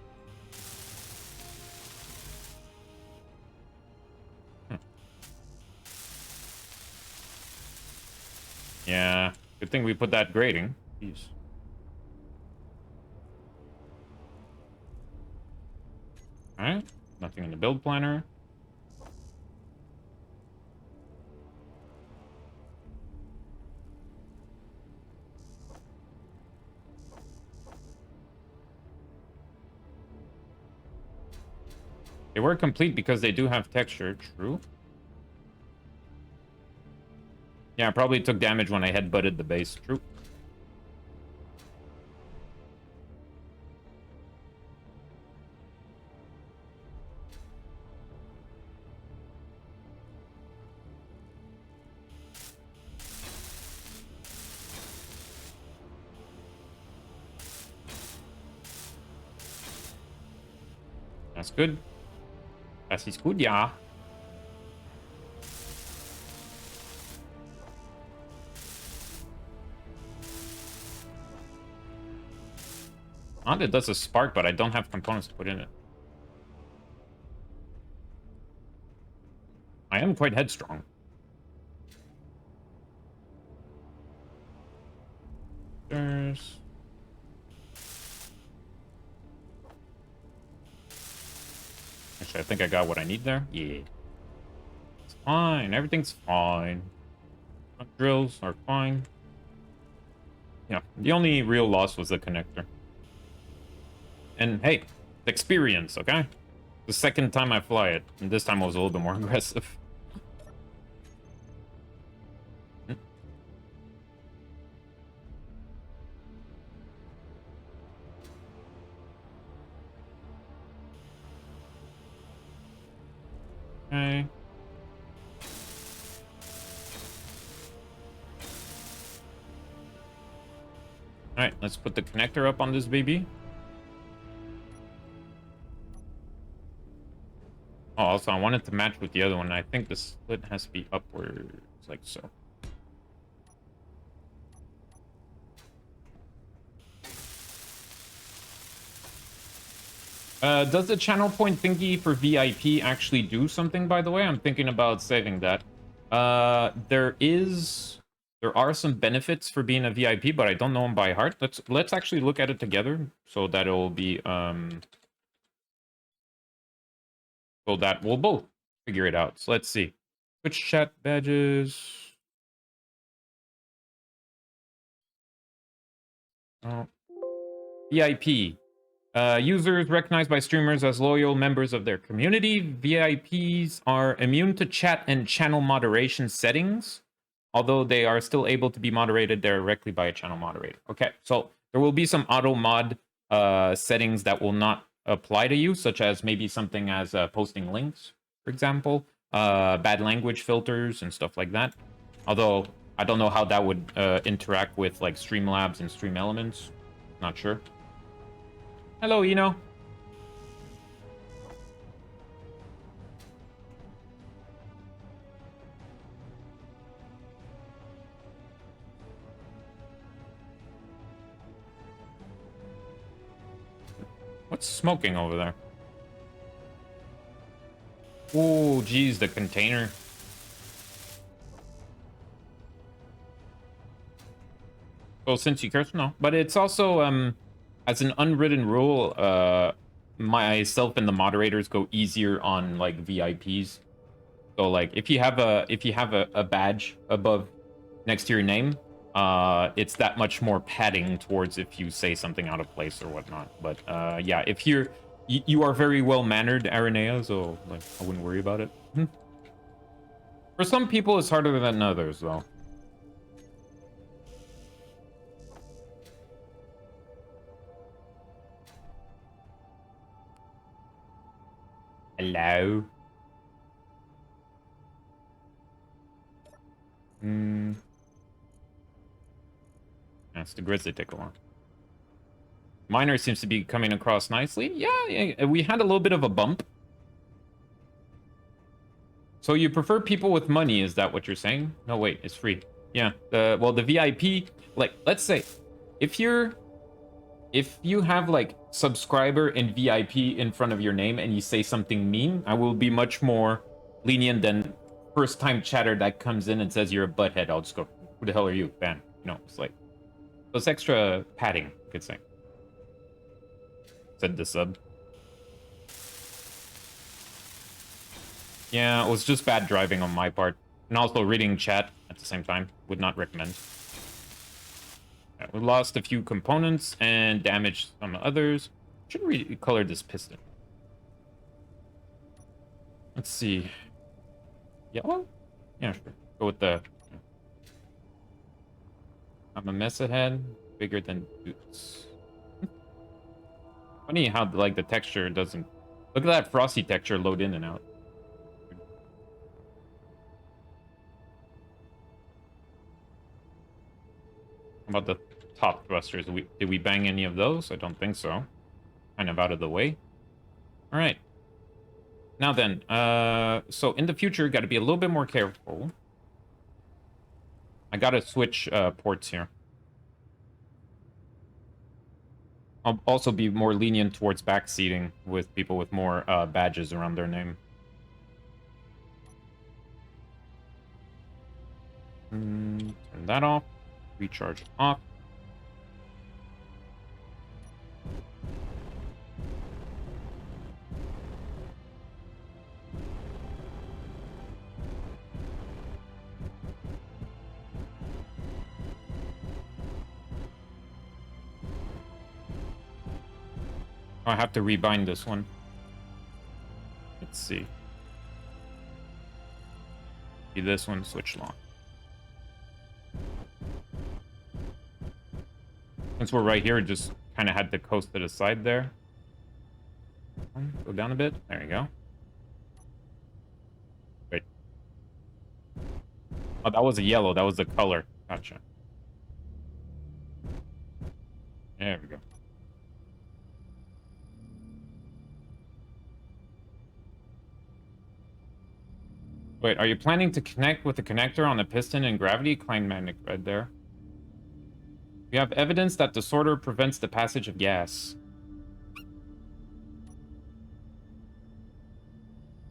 Yeah, good thing we put that grading. Jeez. Alright, nothing in the build planner. They were complete because they do have texture, true. Yeah, I probably took damage when I headbutted the base, true. That's good. Das ist gut, ja. It does a spark, but I don't have components to put in it. I am quite headstrong. There's... Actually, I think I got what I need there. Yeah. It's fine. Everything's fine. Drills are fine. Yeah, the only real loss was the connector. And hey, experience, okay? The second time I fly it, and this time I was a little bit more aggressive. Okay. Alright, let's put the connector up on this baby. Oh, also, I want it to match with the other one. I think the split has to be upwards, like so. Does the channel point thingy for VIP actually do something, by the way? I'm thinking about saving that. There are some benefits for being a VIP, but I don't know them by heart. Let's actually look at it together so that it will be so that we'll both figure it out. So let's see. Twitch chat badges. Oh. VIP. Users recognized by streamers as loyal members of their community. VIPs are immune to chat and channel moderation settings, although they are still able to be moderated directly by a channel moderator. Okay, so there will be some auto mod settings that will not apply to you, such as maybe something as posting links, for example, bad language filters and stuff like that. Although I don't know how that would interact with like Streamlabs and Stream Elements. Not sure. Hello, Eno. What's smoking over there? Oh, geez, the container. Well, since you care to know. But it's also, as an unwritten rule, myself and the moderators go easier on, like, VIPs. So, like, if you have a badge above next to your name, it's that much more padding towards if you say something out of place or whatnot. But yeah, if you are very well mannered, Aranea, so like I wouldn't worry about it. For some people, it's harder than others, though. Hello. That's the grizzly tickle one. Miner seems to be coming across nicely. Yeah, we had a little bit of a bump. So you prefer people with money, is that what you're saying? No, wait, it's free. Yeah, well, the VIP, like, let's say, if you have, like, subscriber and VIP in front of your name and you say something mean, I will be much more lenient than first-time chatter that comes in and says you're a butthead. I'll just go, who the hell are you? Bam. You know, it's like, so it's extra padding, you could say. Said the sub. Yeah, it was just bad driving on my part. And also reading chat at the same time. Would not recommend. Yeah, we lost a few components and damaged some others. Should recolor this piston. Let's see. Yellow? Yeah, sure. Go with the... I'm a mess ahead. Bigger than boots. Funny how, like, the texture doesn't... Look at that frosty texture load in and out. How about the top thrusters? Did we bang any of those? I don't think so. Kind of out of the way. All right. Now then, so in the future, got to be a little bit more careful. I got to switch ports here. I'll also be more lenient towards backseating with people with more badges around their name. Turn that off. Recharge off. I have to rebind this one. Let's see. See this one, switch lock. Since we're right here, it just kind of had to coast to the side there. Go down a bit. There you go. Wait. Oh, that was a yellow. That was the color. Gotcha. There we go. Wait, are you planning to connect with the connector on the piston and gravity? Klein magnet right there. You have evidence that the sorter prevents the passage of gas.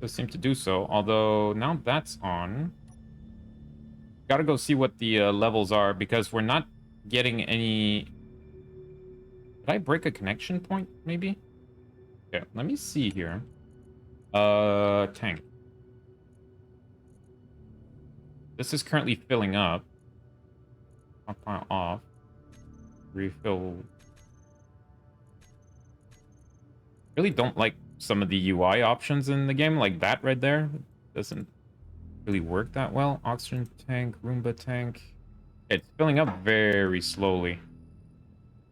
Does seem to do so, although now that's on. Gotta go see what the levels are, because we're not getting any... Did I break a connection point, maybe? Okay, let me see here. Tank. This is currently filling up. Stockpile off. Refill. Really don't like some of the UI options in the game, like that right there. Doesn't really work that well. Oxygen tank, Roomba tank. It's filling up very slowly.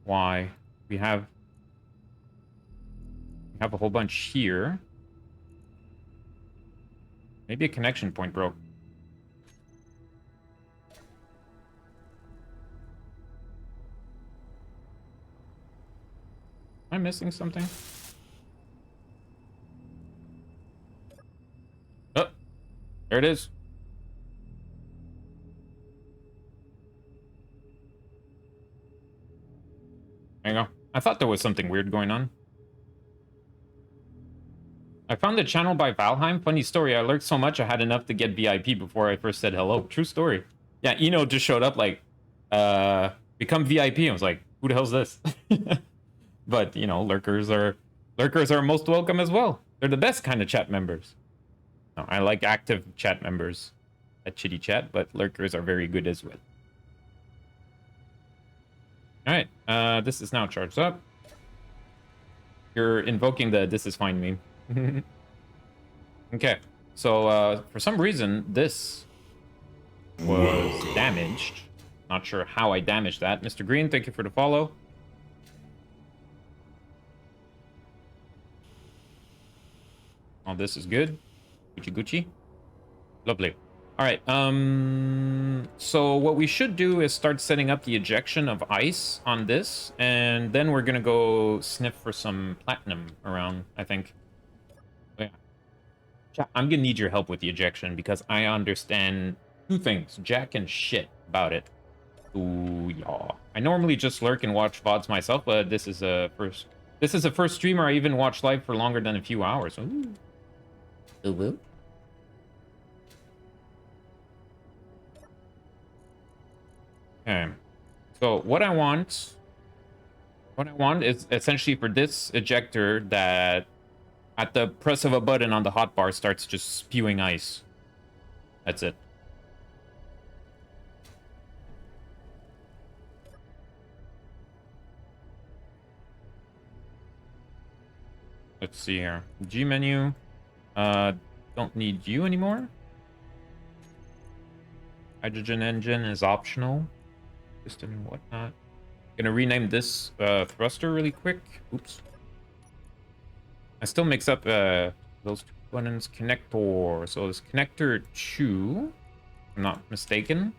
Why? We have a whole bunch here. Maybe a connection point broke. Am I missing something? Oh, there it is. There you go. I thought there was something weird going on. I found the channel by Valheim. Funny story, I lurked so much I had enough to get VIP before I first said hello. True story. Yeah, Eno just showed up like, become VIP. I was like, who the hell's this? But, you know, lurkers are most welcome as well. They're the best kind of chat members. No, I like active chat members at Chitty Chat, but lurkers are very good as well. All right, this is now charged up. You're invoking the "this is fine" meme. Okay, so for some reason this was damaged. Not sure how I damaged that. Mr. Green, thank you for the follow. Oh, this is good. Gucci Gucci. Lovely. All right. So what we should do is start setting up the ejection of ice on this, and then we're gonna go sniff for some platinum around, I think. Yeah. I'm gonna need your help with the ejection because I understand two things, jack and shit about it. Ooh, yeah. I normally just lurk and watch VODs myself, but this is a first streamer I even watched live for longer than a few hours. Ooh. Ooh. Okay. So what I want is essentially for this ejector that at the press of a button on the hotbar starts just spewing ice. That's it. Let's see here. G menu. Don't need you anymore. Hydrogen engine is optional. Piston and whatnot. Gonna rename this thruster really quick. Oops. I still mix up those two buttons. Connector. So it's connector 2. If I'm not mistaken.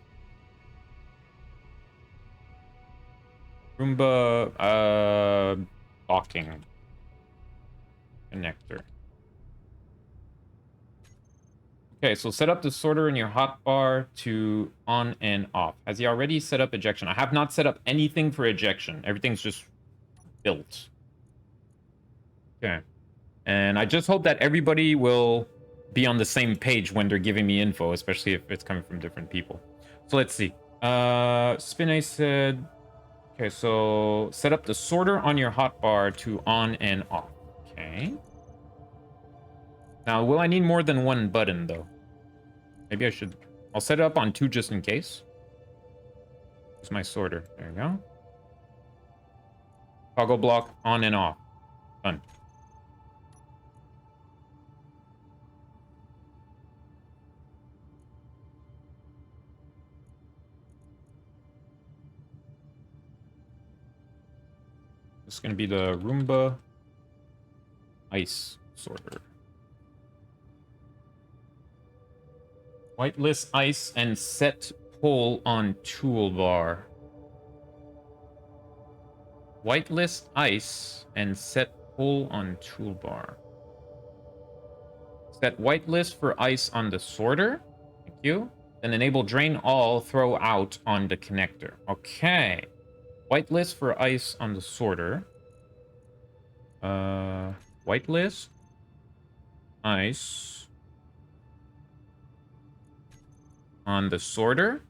Roomba docking connector. Okay, so set up the sorter in your hotbar to on and off. Has he already set up ejection? I have not set up anything for ejection. Everything's just built. Okay. And I just hope that everybody will be on the same page when they're giving me info, especially if it's coming from different people. So let's see. Spinay said, okay, so set up the sorter on your hotbar to on and off. Okay. Now, will I need more than one button, though? Maybe I should... I'll set it up on 2 just in case. Here's my sorter. There we go. Toggle block on and off. Done. This is going to be the Roomba ice sorter. Whitelist ice and set pull on toolbar. Whitelist ice and set pull on toolbar. Set whitelist for ice on the sorter. Thank you. Then enable drain all, throw out on the connector. Okay. Whitelist for ice on the sorter. Whitelist. Ice. On the sorter.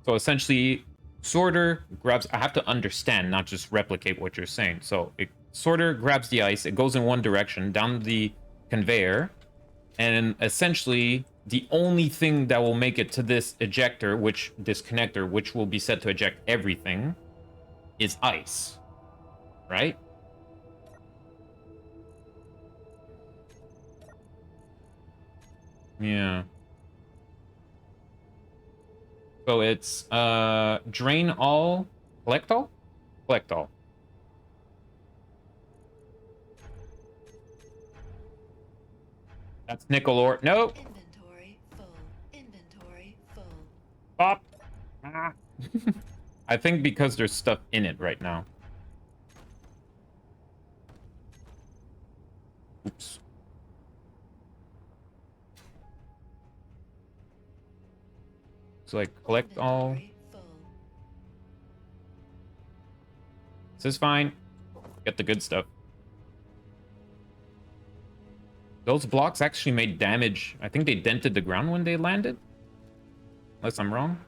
So essentially, sorter grabs... I have to understand, not just replicate what you're saying. So sorter grabs the ice. It goes in one direction, down the conveyor. And essentially, the only thing that will make it to this ejector, this connector, which will be set to eject everything, is ice. Right? Yeah. So it's drain all, collect all? Collect all. That's nickel ore. Nope. Inventory full. Inventory full. Pop. Ah. I think because there's stuff in it right now. Oops. So like collect all. This is fine. Get the good stuff. Those blocks actually made damage. I think they dented the ground when they landed. Unless I'm wrong.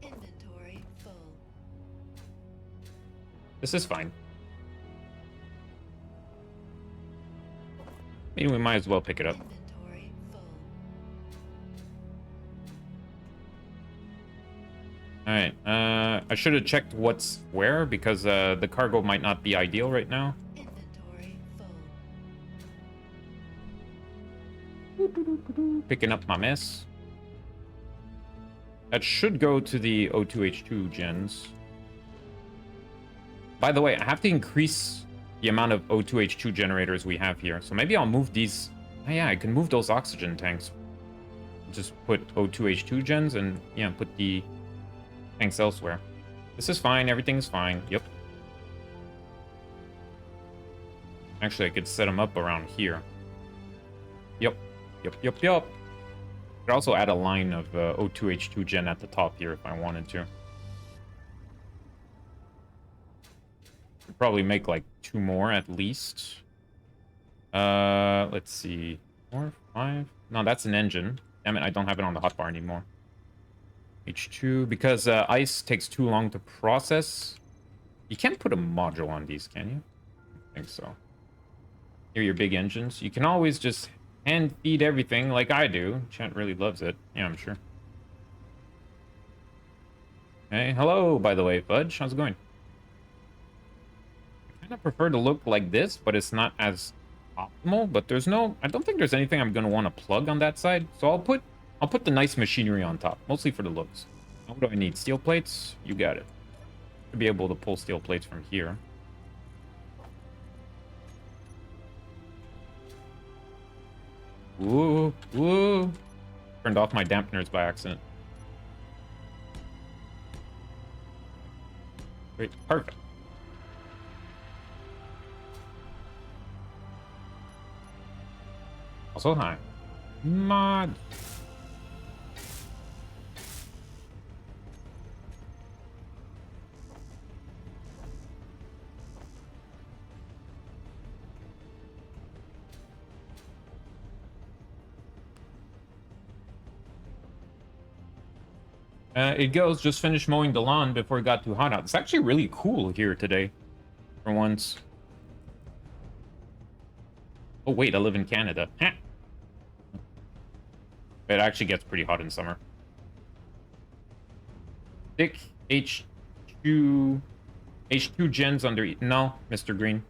Inventory full. This is fine. Maybe we might as well pick it up. Inventory full. Alright, I should have checked what's where, because the cargo might not be ideal right now. Inventory full. Picking up my mess. That should go to the O2H2 gens. By the way, I have to increase the amount of O2H2 generators we have here. So maybe I'll move these... Oh yeah, I can move those oxygen tanks. Just put O2H2 gens and, yeah, put the tanks elsewhere. This is fine. Everything's fine. Yep. Actually, I could set them up around here. Yep. Yep, yep, yep. Could also add a line of O2H2 gen at the top here if I wanted to. Could probably make like 2 more at least. Let's see. 4, 5. No, that's an engine. Damn it, I don't have it on the hotbar anymore. H2, because ice takes too long to process. You can't put a module on these, can you? I think so. Here are your big engines. You can always just hand feed everything like I do. Chat really loves it. Yeah, I'm sure. Hey, hello, by the way, Fudge. How's it going? I kind of prefer to look like this, but it's not as optimal. But there's no... I don't think there's anything I'm going to want to plug on that side. So I'll put the nice machinery on top, mostly for the looks. What do I need? Steel plates? You got it. Should be able to pull steel plates from here. Woo, woo. Turned off my dampeners by accident. Great, perfect. Also high. Mod. It goes, just finished mowing the lawn before it got too hot out. It's actually really cool here today, for once. Oh, wait, I live in Canada. Huh. It actually gets pretty hot in summer. Thick H2 gens under... No, Mr. Green.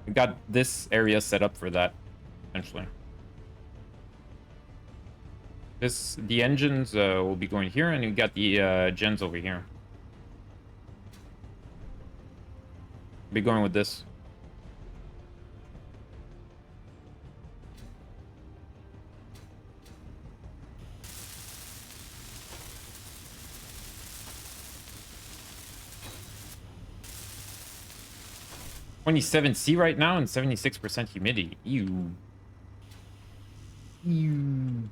We got this area set up for that, essentially. The engines will be going here, and we got the gens over here. Be going with this. $27C right now and 76% humidity. Ew. Ew.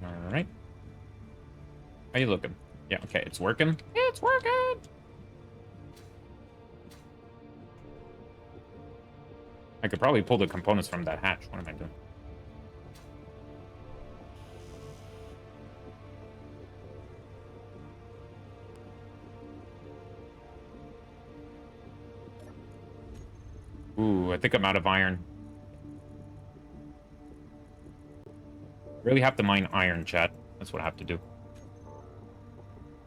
All right. How you looking? Yeah, okay, it's working. It's working. I could probably pull the components from that hatch. What am I doing? Ooh, I think I'm out of iron. Really have to mine iron, chat. That's what I have to do.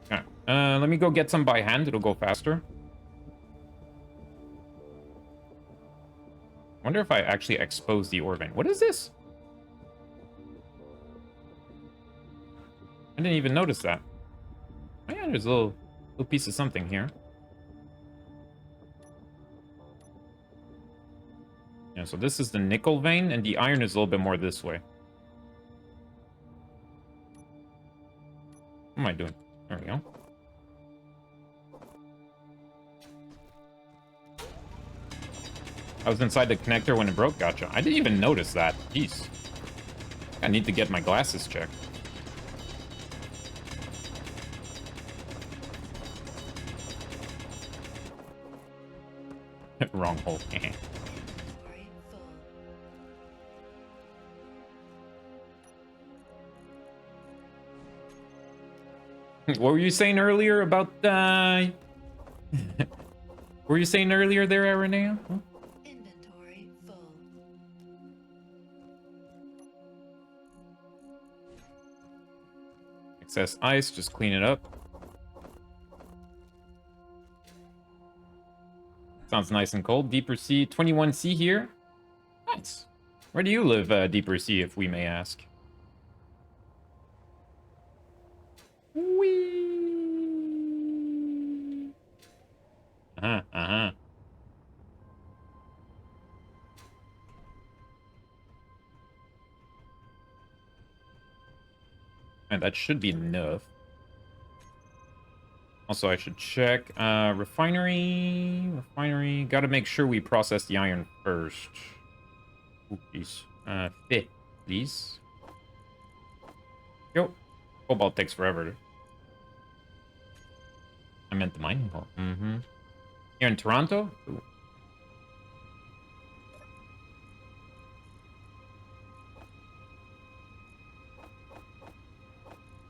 Okay. Let me go get some by hand. It'll go faster. Wonder if I actually expose the ore vein. What is this? I didn't even notice that. Oh yeah, there's a little piece of something here. Yeah, so this is the nickel vein, and the iron is a little bit more this way. What am I doing? There we go. I was inside the connector when it broke. Gotcha. I didn't even notice that. Jeez. I need to get my glasses checked. Wrong hole. Inventory full. What were you saying earlier about what were you saying earlier there, Aranea? Huh? Inventory full. Excess ice, just clean it up. Sounds nice and cold. Deeper Sea, 21C here. Nice. Where do you live, Deeper Sea, if we may ask? Whee! Uh-huh, uh-huh. And that should be enough. Also, I should check. Refinery. Gotta make sure we process the iron first. Ooh, please. Fit, please. Yo. Cobalt takes forever. I meant the mining vault. Mm-hmm. Here in Toronto? Ooh.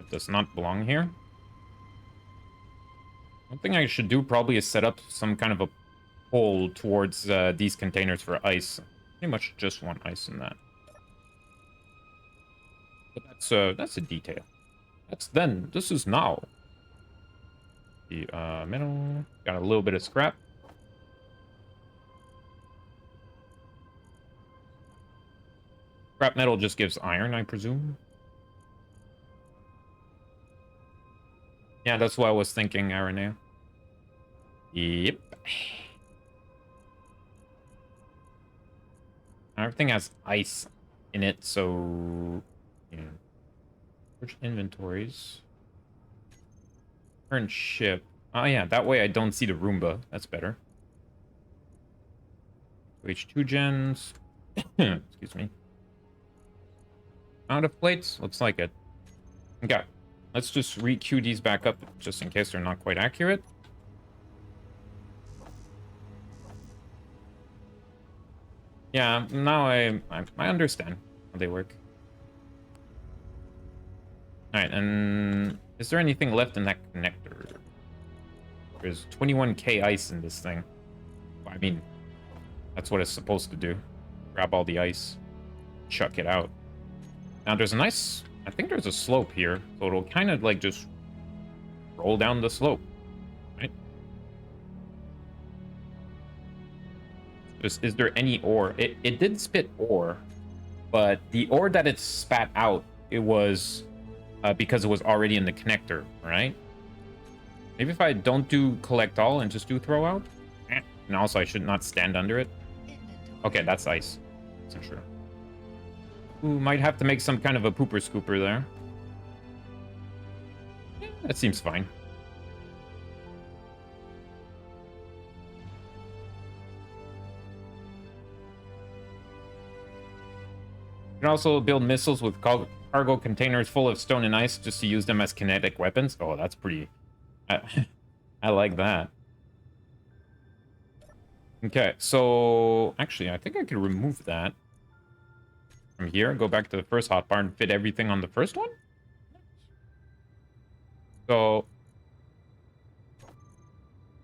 It does not belong here. One thing I should do probably is set up some kind of a hole towards these containers for ice. Pretty much just want ice in that. But that's a detail. That's then. This is now. The metal. Got a little bit of scrap. Scrap metal just gives iron, I presume. Yeah, that's what I was thinking, Aranea. Yep. Everything has ice in it, so... Yeah. Search inventories. Current ship. Oh, yeah, that way I don't see the Roomba. That's better. H2 gens. Excuse me. Out of plates? Looks like it. Okay. Let's just re-queue these back up just in case they're not quite accurate. Yeah, now I understand how they work. Alright, and is there anything left in that connector? There's 21k ice in this thing. I mean, that's what it's supposed to do. Grab all the ice, chuck it out. Now there's a nice, I think there's a slope here, so it'll kind of like just roll down the slope, right? Just, is there any ore? It did spit ore, but the ore that it spat out, it was because it was already in the connector, right? Maybe if I don't do collect all and just do throw out? And also I should not stand under it. Okay, that's ice. I'm sure. Ooh, might have to make some kind of a pooper scooper there. Yeah, that seems fine. You can also build missiles with cargo containers full of stone and ice just to use them as kinetic weapons. Oh, that's pretty... I like that. Okay, so... Actually, I think I could remove that from here. Go back to the first hotbar and fit everything on the first one? So...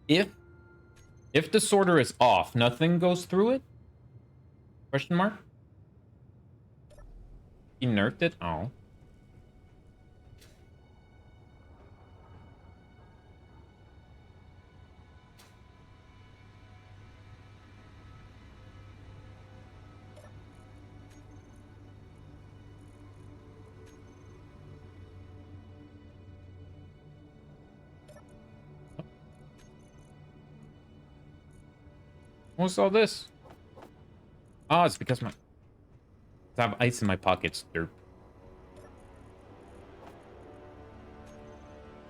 If the sorter is off, nothing goes through it? Question mark? He nerfed it? Oh. What's all this? Oh, it's because I have ice in my pockets. Derp.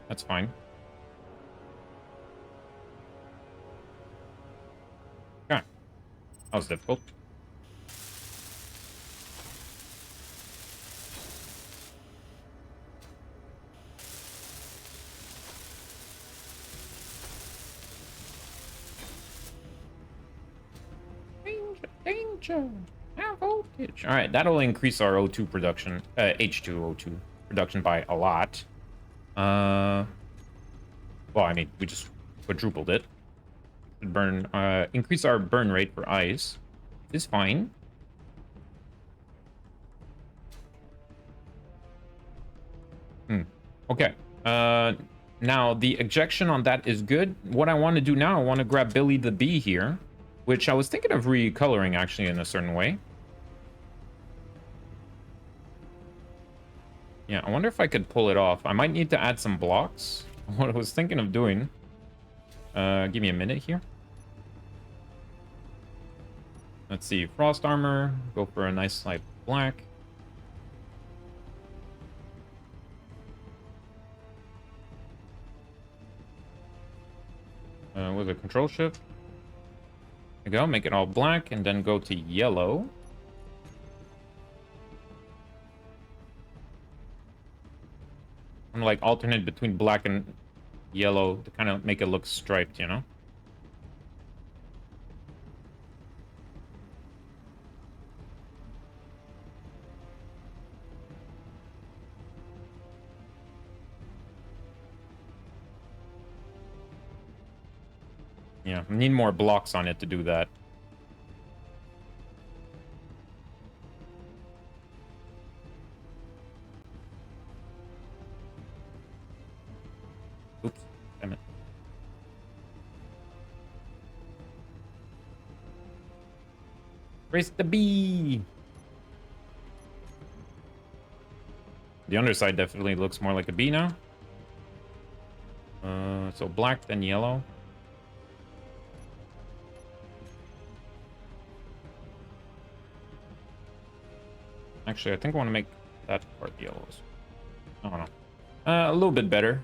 That's fine. Okay. That was difficult. Danger, danger. High voltage. All right, that'll increase our O2 production, H2O2 production by a lot. Well, I mean, we just quadrupled it. Burn, increase our burn rate for ice. Is fine. Okay. Now the ejection on that is good. What I want to do now, I want to grab Billy the Bee here, which I was thinking of recoloring actually in a certain way. Yeah, I wonder if I could pull it off. I might need to add some blocks. What I was thinking of doing. Give me a minute here. Let's see, frost armor. Go for a nice light black. With a control shift. There you go, make it all black, and then go to yellow. I'm like alternate between black and yellow to kind of make it look striped, you know? Yeah, I need more blocks on it to do that. Oops, damn it. Race the bee! The underside definitely looks more like a bee now. So black, then yellow. Actually, I think I want to make that part yellows. I don't know. A little bit better.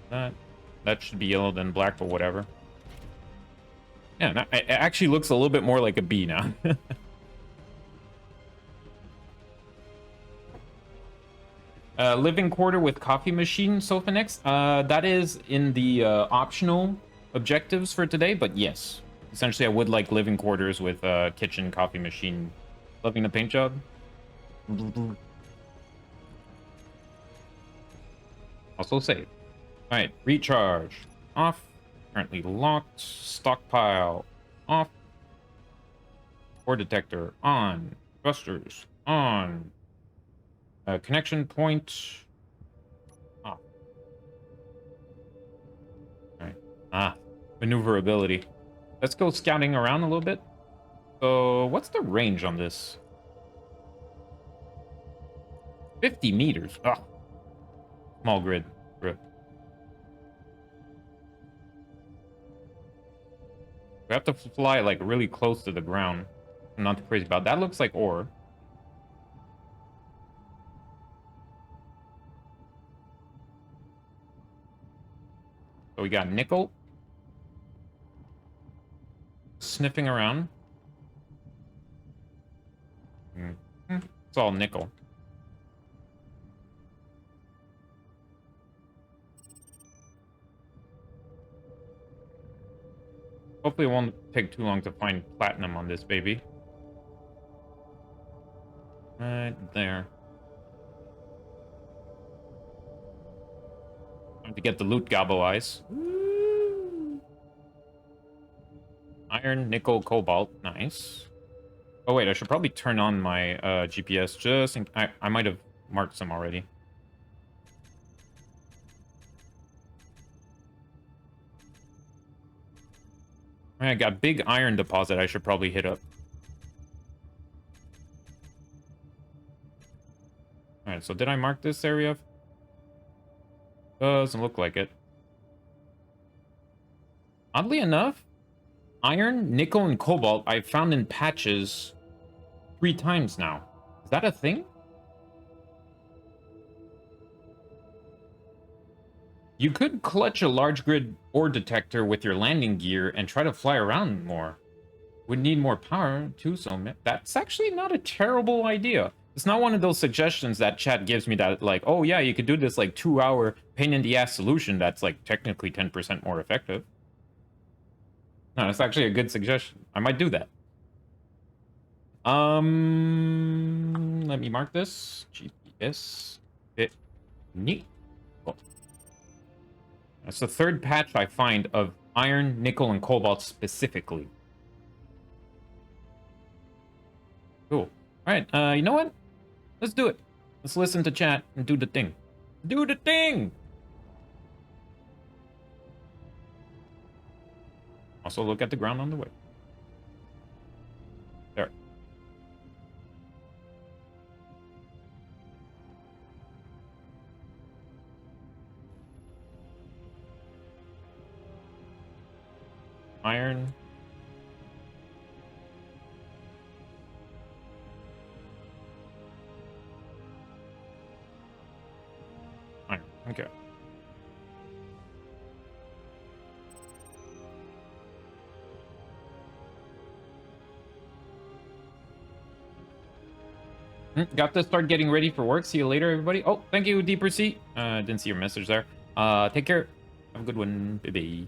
That. That should be yellow than black, but whatever. Yeah, no, it actually looks a little bit more like a B now. Living quarter with coffee machine, Sofanex. That is in the optional objectives for today, but yes. Essentially, I would like living quarters with kitchen, coffee machine. Loving the paint job. Also save. Alright, recharge. Off. Currently locked. Stockpile. Off. Ore detector. On. Thrusters. On. Connection point. Off. Alright. Maneuverability. Let's go scouting around a little bit. So, what's the range on this? 50 meters. Ugh. Small grid. Rip. We have to fly like really close to the ground. I'm not too crazy about that. Looks like ore. So we got nickel. Sniffing around. It's all nickel. Hopefully it won't take too long to find platinum on this baby. Right there. Time to get the loot gobble eyes. Iron, nickel, cobalt. Nice. Oh wait, I should probably turn on my GPS just in... I might have marked some already. I got big iron deposit I should probably hit up. Alright, so did I mark this area? Doesn't look like it. Oddly enough, iron, nickel, and cobalt I've found in patches 3 times now. Is that a thing? You could clutch a large grid ore detector with your landing gear and try to fly around more. Would need more power too, so that's actually not a terrible idea. It's not one of those suggestions that chat gives me that like, oh yeah, you could do this like 2-hour pain in the ass solution that's like technically 10% more effective. No, it's actually a good suggestion. I might do that. Let me mark this. GPS. Neat. Cool. That's the 3rd patch I find of iron, nickel, and cobalt specifically. Cool. Alright, you know what? Let's do it. Let's listen to chat and do the thing. Do the thing! Also look at the ground on the way. There. Iron. Iron. Okay. Got to start getting ready for work. See you later, everybody. Oh, thank you, Deeper Sea. Didn't see your message there. Take care. Have a good one, baby.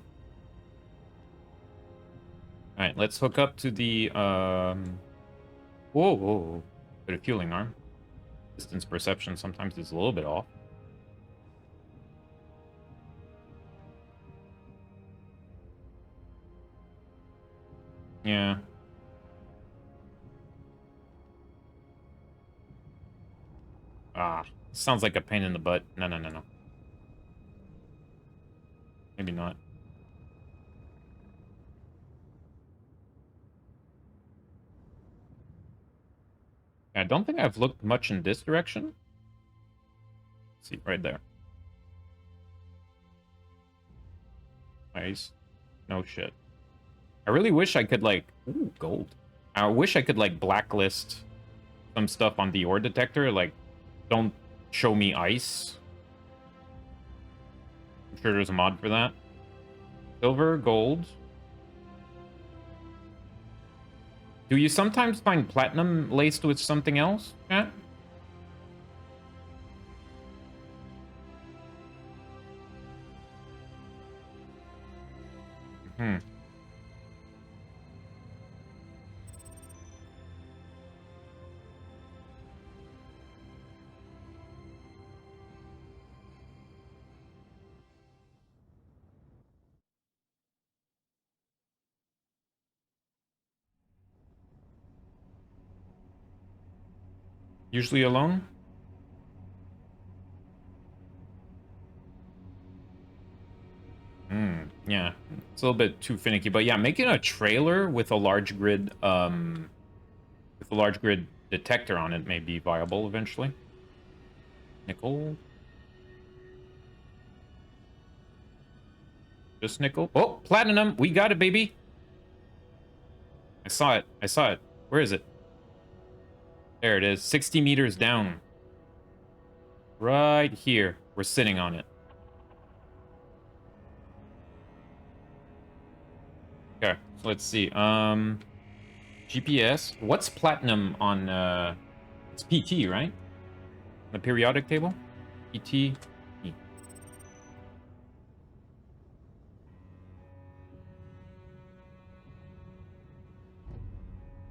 All right, let's hook up to the whoa, bit of fueling arm. Distance perception sometimes is a little bit off. Yeah. Sounds like a pain in the butt. No. Maybe not. I don't think I've looked much in this direction. Let's see, right there. Nice. No shit. I really wish I could, like... Ooh, gold. I wish I could, like, blacklist some stuff on the ore detector. Like, don't show me ice. I'm sure there's a mod for that. Silver, gold. Do you sometimes find platinum laced with something else, chat? Hmm. Usually alone? Yeah, it's a little bit too finicky, but yeah, making a trailer with a large grid, detector on it may be viable eventually. Nickel. Just nickel. Oh, platinum. We got it, baby. I saw it. I saw it. Where is it? There it is. 60 meters down. Right here. We're sitting on it. Okay, so let's see. GPS. What's platinum on it's PT, right? The periodic table? PT.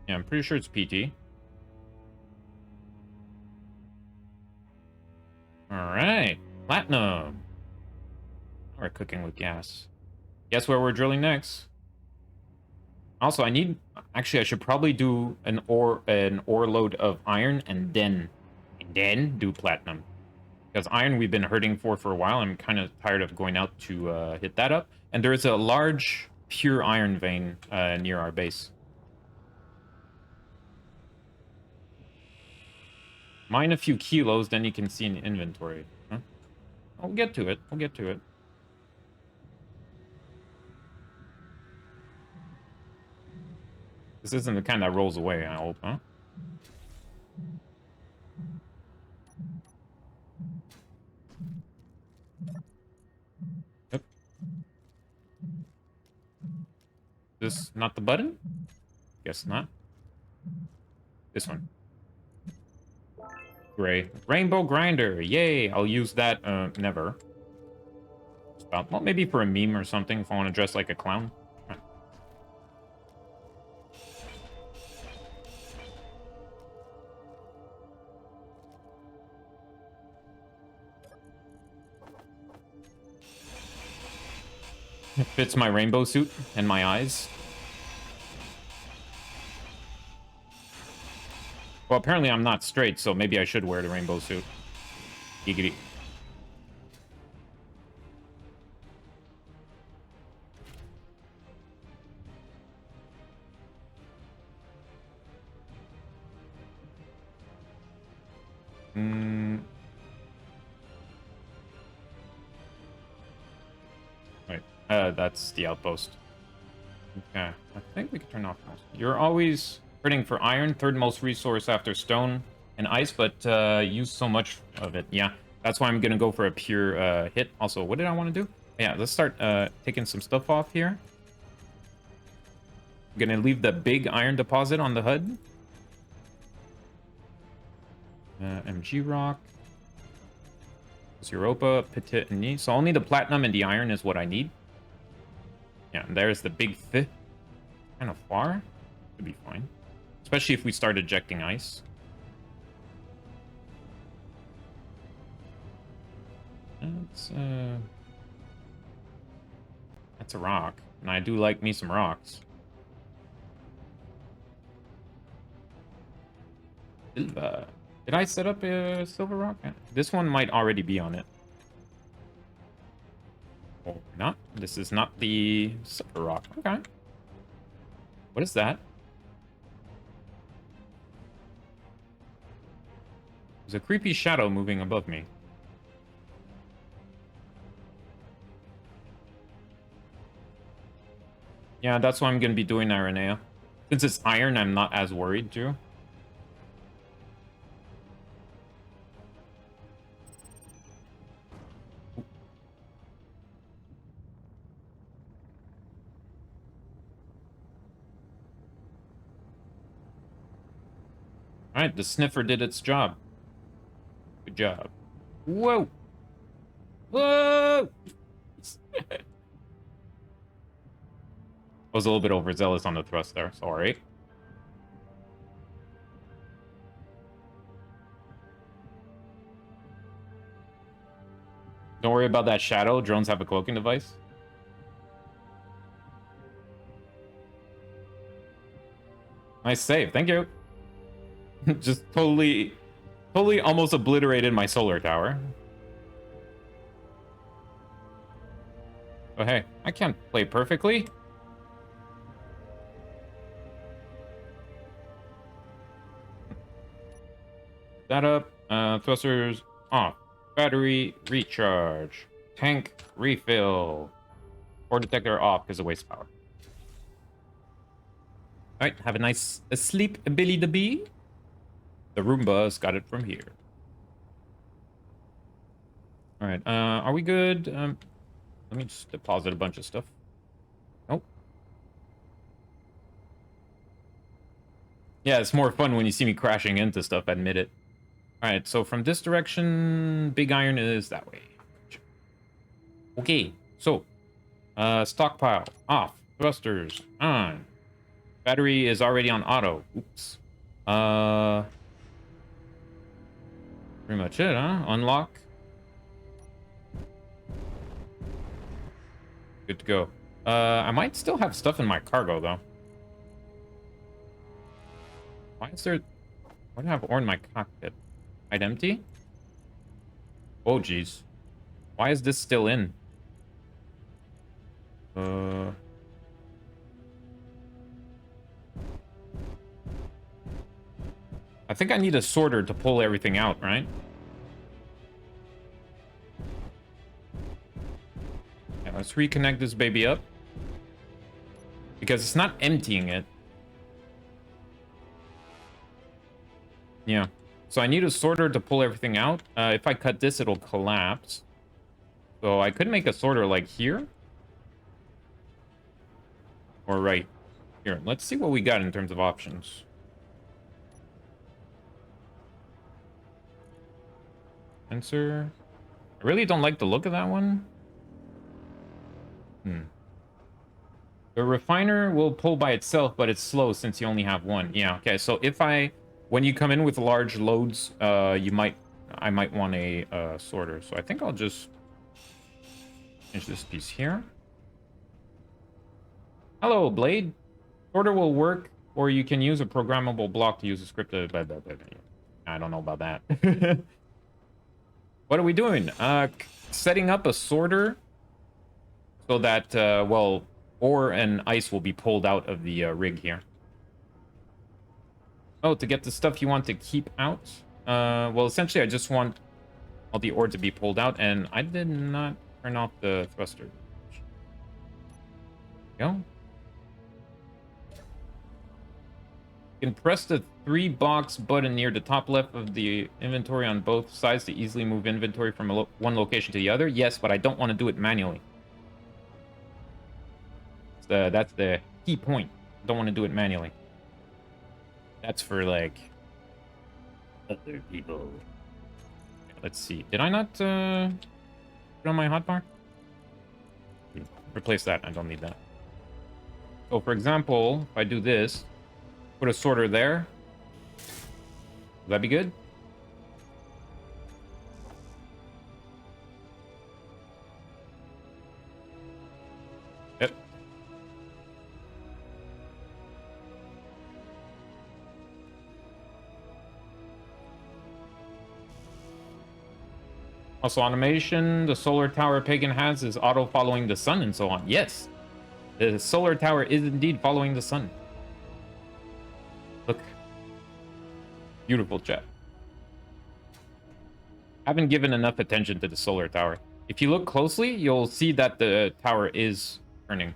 Yeah, I'm pretty sure it's PT. Alright. Platinum. We're cooking with gas. Guess where we're drilling next? Also, actually I should probably do an ore load of iron and then do platinum. Because iron we've been hurting for a while. I'm kind of tired of going out to hit that up. And there is a large pure iron vein near our base. Mine a few kilos, then you can see an inventory. Huh? I'll get to it. We'll get to it. This isn't the kind that rolls away, I hope, huh? Yep. This not the button? Guess not. This one. Gray. Rainbow grinder. Yay. I'll use that. Never. Stop. Well, maybe for a meme or something if I want to dress like a clown. Huh. It fits my rainbow suit and my eyes. Well, apparently I'm not straight, so maybe I should wear the rainbow suit. Giggity. Wait, that's the outpost. Okay, I think we can turn off most. You're always hurting for iron, third most resource after stone and ice, but use so much of it. Yeah, that's why I'm gonna go for a pure hit. Also, what did I want to do? Yeah, let's start taking some stuff off here. I'm gonna leave the big iron deposit on the HUD. MG rock. Europa, Petit, and knee. So only the platinum and the iron is what I need. Yeah, and there's the big th. Kind of far. Should be fine. Especially if we start ejecting ice. That's a rock. And I do like me some rocks. Silver. Did I set up a silver rock? This one might already be on it. Or not. This is not the silver rock. Okay. What is that? There's a creepy shadow moving above me. Yeah, that's what I'm going to be doing, Ironea. Since it's iron, I'm not as worried, too. Alright, the sniffer did its job. Good job. Whoa! Whoa! I was a little bit overzealous on the thrust there, sorry. Don't worry about that shadow. Drones have a cloaking device. Nice save. Thank you. Just totally almost obliterated my solar tower. Oh, hey. I can't play perfectly. That up. Thrusters off. Battery recharge. Tank refill. Core detector off because of waste power. Alright, have a nice sleep, Billy the Bee. The Roomba's got it from here. Alright, are we good? Let me just deposit a bunch of stuff. Nope. Yeah, it's more fun when you see me crashing into stuff, admit it. Alright, so from this direction, big iron is that way. Okay, so stockpile off, thrusters on. Battery is already on auto. Oops. Pretty much it, huh? Unlock. Good to go. I might still have stuff in my cargo though. Why is there? Why do I have ore in my cockpit? Quite empty? Oh geez. Why is this still in? I think I need a sorter to pull everything out, right? Yeah, let's reconnect this baby up. Because it's not emptying it. Yeah. So I need a sorter to pull everything out. If I cut this, it'll collapse. So I could make a sorter like here. Or right here. Let's see what we got in terms of options. Sensor. I really don't like the look of that one. The refiner will pull by itself, but it's slow since you only have one. Yeah, okay. So when you come in with large loads, I might want a sorter. So I think I'll just change this piece here. Hello, Blade. Sorter will work, or you can use a programmable block to use a scripted. I don't know about that. What are we doing? Setting up a sorter so that, well, ore and ice will be pulled out of the rig here. Oh, to get the stuff you want to keep out? Well, essentially, I just want all the ore to be pulled out, and I did not turn off the thruster. Go. You can press the 3-box button near the top left of the inventory on both sides to easily move inventory from one location to the other. Yes, but I don't want to do it manually. That's the key point. I don't want to do it manually. That's for, like, other people. Let's see. Did I not put on my hotbar? Replace that. I don't need that. So, for example, if I do this, put a sorter there. Would that be good? Yep. Also, automation, the solar tower Pagan has is auto following the sun and so on. Yes, the solar tower is indeed following the sun. Look. Beautiful, chat. Haven't given enough attention to the solar tower. If you look closely, you'll see that the tower is turning.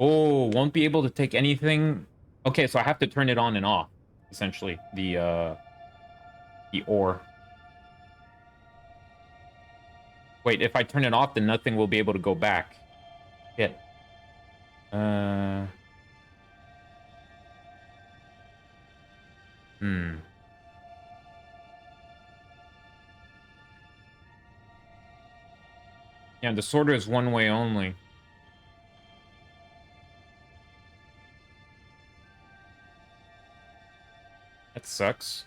Oh, won't be able to take anything. Okay, so I have to turn it on and off, essentially. The ore. Wait, if I turn it off, then nothing will be able to go back. Hit. Uh... Hmm. Yeah, the sorter is one way only. That sucks.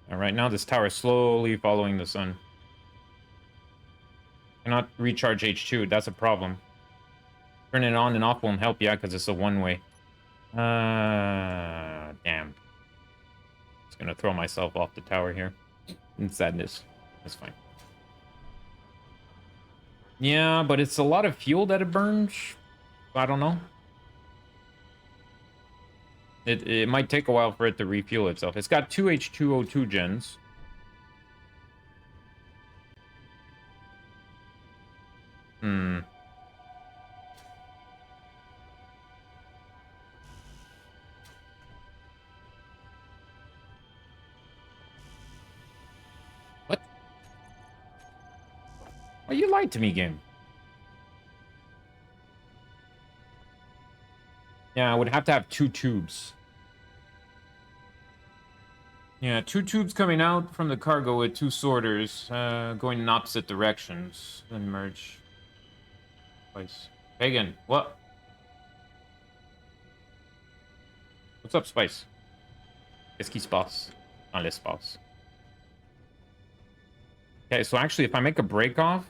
All right, now this tower is slowly following the sun. Cannot recharge H2. That's a problem. Turning it on and off won't help, yeah, because it's a one-way. Damn. Just gonna throw myself off the tower here. In sadness. That's fine. Yeah, but it's a lot of fuel that it burns. I don't know. It might take a while for it to refuel itself. It's got 2 H2O2 gens. Hmm. What? Why you lied to me, game? Yeah, I would have to have 2 tubes. Yeah, 2 tubes coming out from the cargo with 2 sorters, going in opposite directions. Then merge. Twice. Pagan, what? What's up, Spice? Qu'est-ce qui se passe dans l'espace? Okay, so actually, if I make a break off,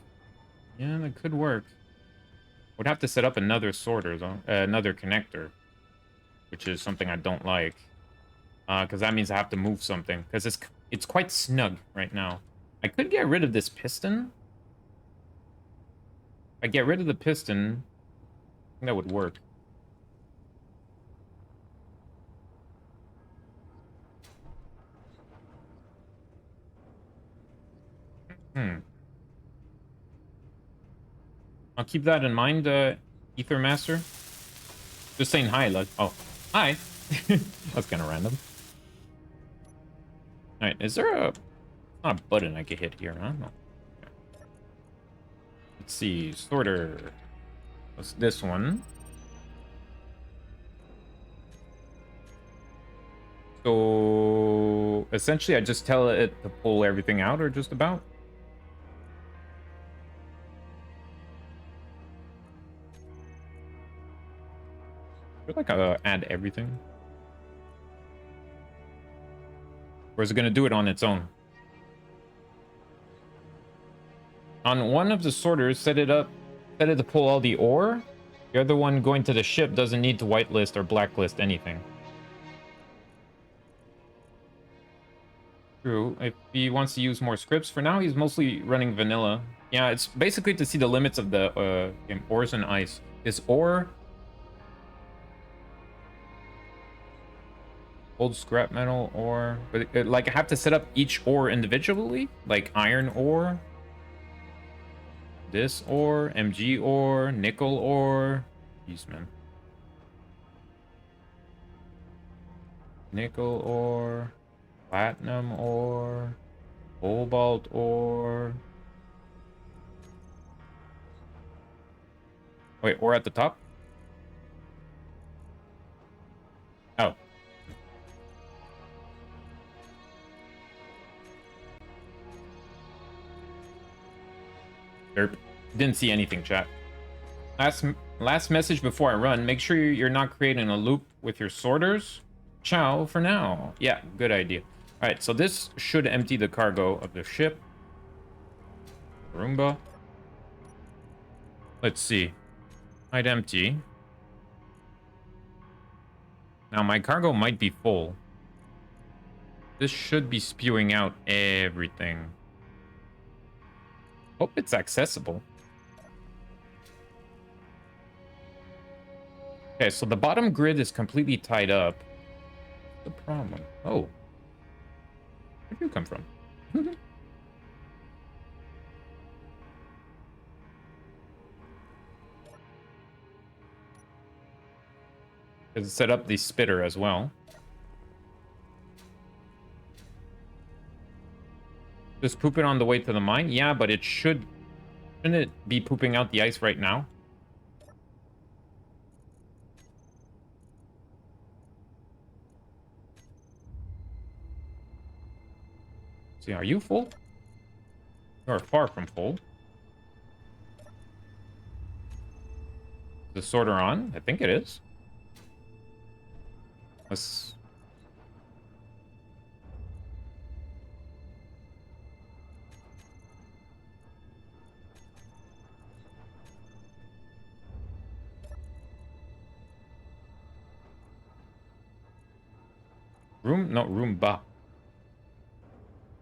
yeah, that could work. Would have to set up another sorter, though. Another connector. Which is something I don't like. Because that means I have to move something. Because it's quite snug right now. I could get rid of this piston. If I get rid of the piston, I think that would work. I'll keep that in mind, Ether Master. Just saying hi, like, oh, hi. That's kind of random. All right, is there not a button I could hit here, huh? No. Okay. Let's see, sorter. What's this one? So essentially, I just tell it to pull everything out, or just about. I feel like I add everything. Or is it going to do it on its own? On one of the sorters, set it to pull all the ore. The other one going to the ship doesn't need to whitelist or blacklist anything. True. If he wants to use more scripts, for now he's mostly running vanilla. Yeah, it's basically to see the limits of the ores and ice. Is ore... Old scrap metal ore... But like, I have to set up each ore individually? Like iron ore? This ore, MG ore, nickel ore. Jeez, man. Nickel ore, platinum ore, cobalt ore. Wait, ore at the top? Oh. Derp. Didn't see anything, chat. Last message before I run. Make sure you're not creating a loop with your sorters. Ciao for now. Yeah, good idea. All right, so this should empty the cargo of the ship. Roomba. Let's see. Might empty. Now, my cargo might be full. This should be spewing out everything. Hope it's accessible. Okay, so the bottom grid is completely tied up. What's the problem? Oh. Where'd you come from? Because it set up the spitter as well. Just poop it on the way to the mine? Yeah, but it should Shouldn't it be pooping out the ice right now? See, are you full? You are far from full. Is the sorter on? I think it is. Let's... Room? No, Roomba.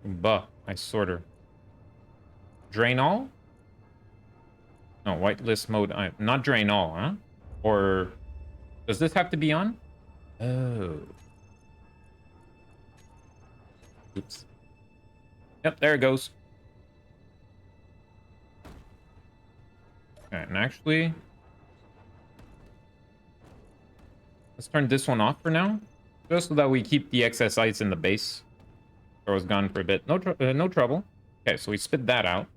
Roomba. Nice sorter. Drain all? No, whitelist mode. Not drain all, huh? Or does this have to be on? Oh. Oops. Yep, there it goes. Okay, and actually, let's turn this one off for now. Just so that we keep the excess ice in the base. Or was gone for a bit. No trouble. Okay, so we spit that out.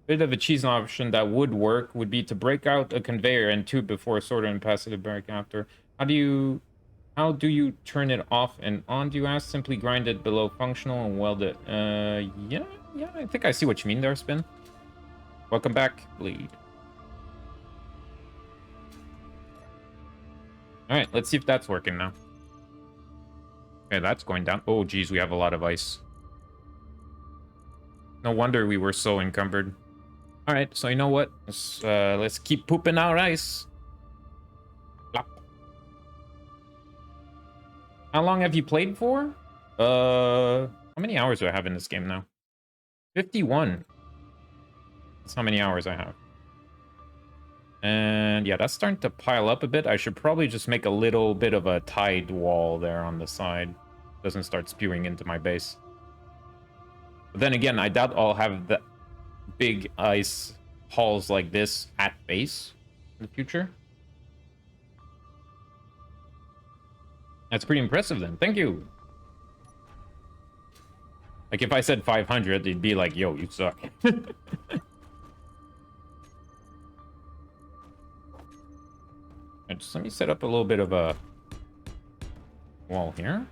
Bit of a cheese option that would work would be to break out a conveyor and tube before a sorter and pass it to break after. How do you turn it off and on, do you ask? Simply grind it below functional and weld it. Yeah, I think I see what you mean there, Spin. Welcome back, Bleed. Alright, let's see if that's working now. Okay, that's going down. Oh, geez, we have a lot of ice. No wonder we were so encumbered. Alright, so you know what? Let's keep pooping out ice. Plop. How long have you played for? How many hours do I have in this game now? 51. That's how many hours I have. And yeah, that's starting to pile up a bit. I should probably just make a little bit of a tide wall there on the side. Doesn't start spewing into my base. But then again, I doubt I'll have the big ice halls like this at base in the future. That's pretty impressive then. Thank you. Like if I said 500, they'd be like, yo, you suck. Just let me set up a little bit of a wall here.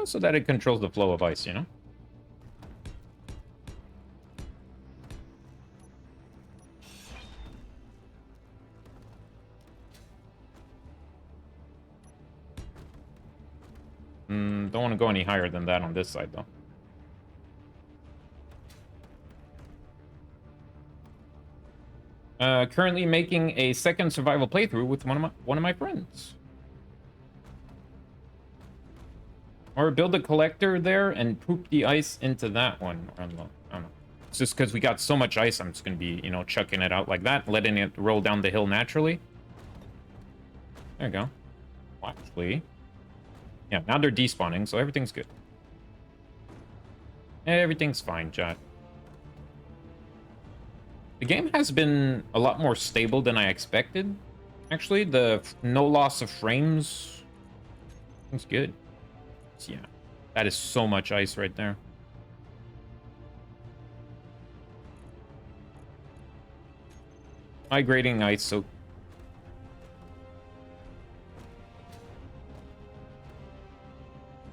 So that it controls the flow of ice, you know? Don't want to go any higher than that on this side, though. Currently making a second survival playthrough with one of my friends. Or build a collector there and poop the ice into that one. I don't know. It's just because we got so much ice, I'm just going to be, you know, chucking it out like that, letting it roll down the hill naturally. There you go. Well, actually, yeah, now they're despawning, so everything's good. Everything's fine, chat. The game has been a lot more stable than I expected. Actually, the no loss of frames is good. So, yeah, that is so much ice right there. Migrating ice, so...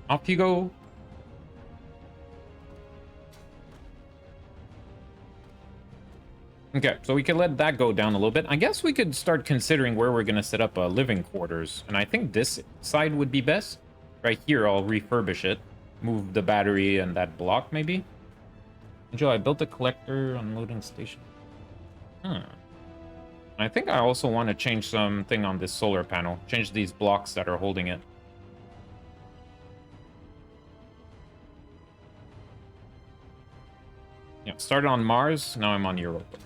Off you go. Okay, so we could let that go down a little bit. I guess we could start considering where we're going to set up living quarters. And I think this side would be best. Right here, I'll refurbish it. Move the battery and that block, maybe. Joe, I built a collector unloading station. I think I also want to change something on this solar panel. Change these blocks that are holding it. Yeah, started on Mars, now I'm on Europa.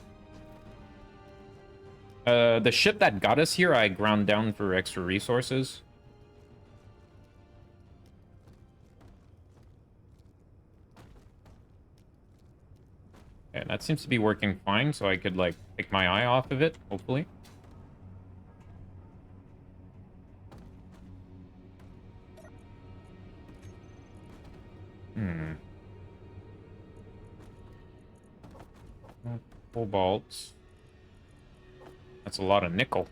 The ship that got us here, I ground down for extra resources. Okay, that seems to be working fine, so I could, like, take my eye off of it, hopefully. Cobalt. That's a lot of nickel.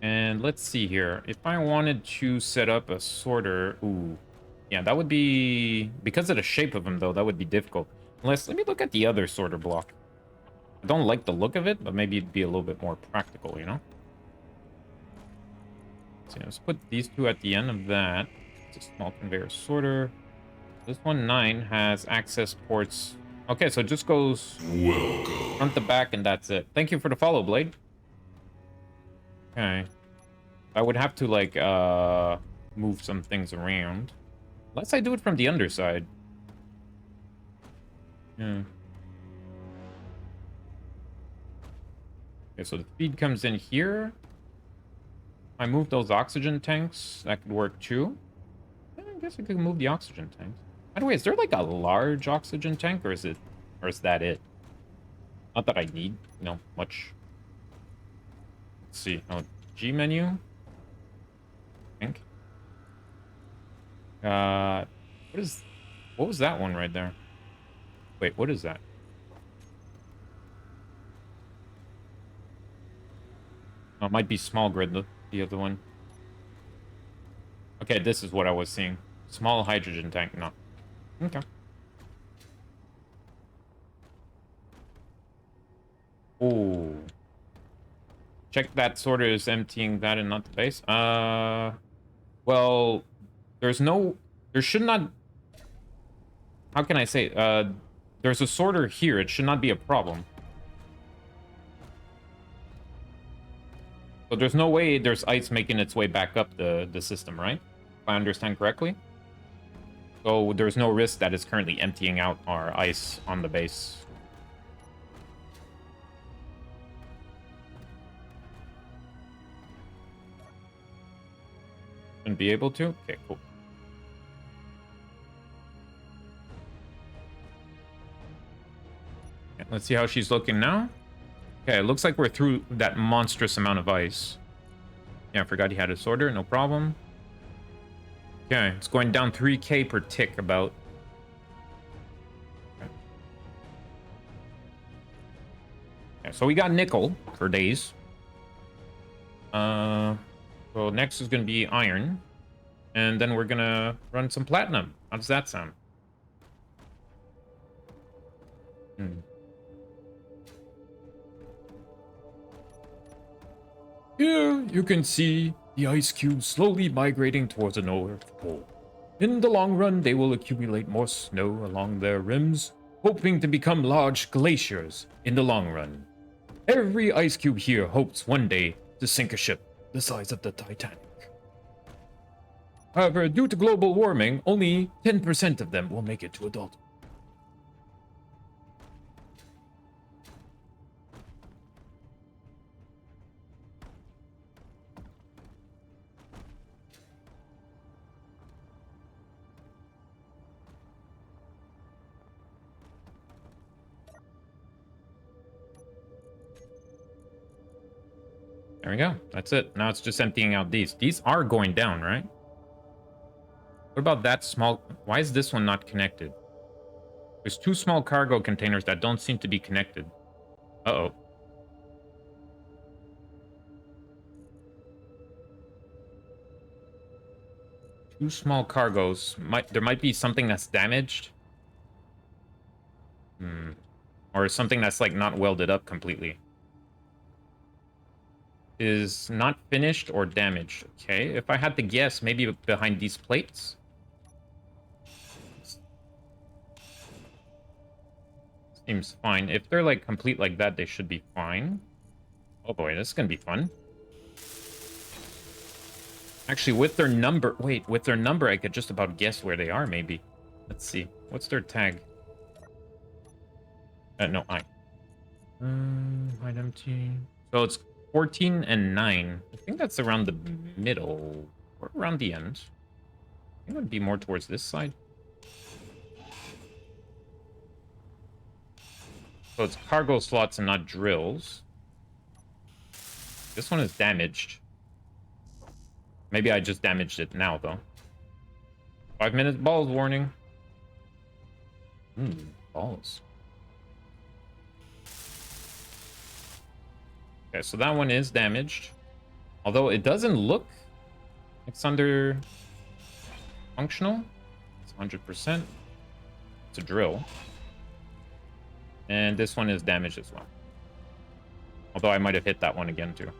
And let's see here. If I wanted to set up a sorter... Ooh. Yeah, that would be... Because of the shape of them, though, that would be difficult. Unless, let me look at the other sorter block. I don't like the look of it, but maybe it'd be a little bit more practical, you know? So let's put these two at the end of that. It's a small conveyor sorter. This one, 9, has access ports. Okay, so it just goes front to back, and that's it. Thank you for the follow, Blade. Okay. I would have to, like, move some things around. Unless I do it from the underside. Yeah. Okay, so the feed comes in here. I move those oxygen tanks. That could work, too. I guess I could move the oxygen tanks. By the way, is there, like, a large oxygen tank, or is that it? Not that I need, you know, much. Let's see. Oh, G menu. I think. What was that one right there? Wait, what is that? Oh, it might be small grid, the other one. Okay, this is what I was seeing. Small hydrogen tank, no. Okay. Oh. Check that sorter is emptying that and not the base. Well, there should not... How can I say? There's a sorter here. It should not be a problem. So there's no way there's ice making its way back up the system, right? If I understand correctly. So there's no risk that it's currently emptying out our ice on the base. Shouldn't be able to? Okay, cool. Okay, let's see how she's looking now. Okay, it looks like we're through that monstrous amount of ice. Yeah, I forgot he had a sorter, no problem. Okay, it's going down 3k per tick about. Okay. Okay, so we got nickel for days. So next is going to be iron. And then we're going to run some platinum. How does that sound? Here you can see the ice cubes slowly migrating towards the North Pole. In the long run, they will accumulate more snow along their rims, hoping to become large glaciers in the long run. Every ice cube here hopes one day to sink a ship the size of the Titanic. However, due to global warming, only 10% of them will make it to adulthood. There we go. That's it. Now it's just emptying out these. These are going down, right? What about that small... Why is this one not connected? There's 2 small cargo containers that don't seem to be connected. Uh-oh. Two small cargos. There might be something that's damaged. Or something that's, like, not welded up completely. Is not finished or damaged. Okay, if I had to guess, maybe behind these plates? Seems fine. If they're, like, complete like that, they should be fine. Oh boy, this is gonna be fun. Actually, with their number... Wait, with their number, I could just about guess where they are, maybe. Let's see. What's their tag? No, I. Hide empty. So it's 14 and 9. I think that's around the middle. Or around the end. I think it would be more towards this side. So it's cargo slots and not drills. This one is damaged. Maybe I just damaged it now, though. 5-minute balls warning. Balls. Okay, so that one is damaged. Although it doesn't look like it's under functional. It's 100%. It's a drill. And this one is damaged as well. Although I might have hit that one again too.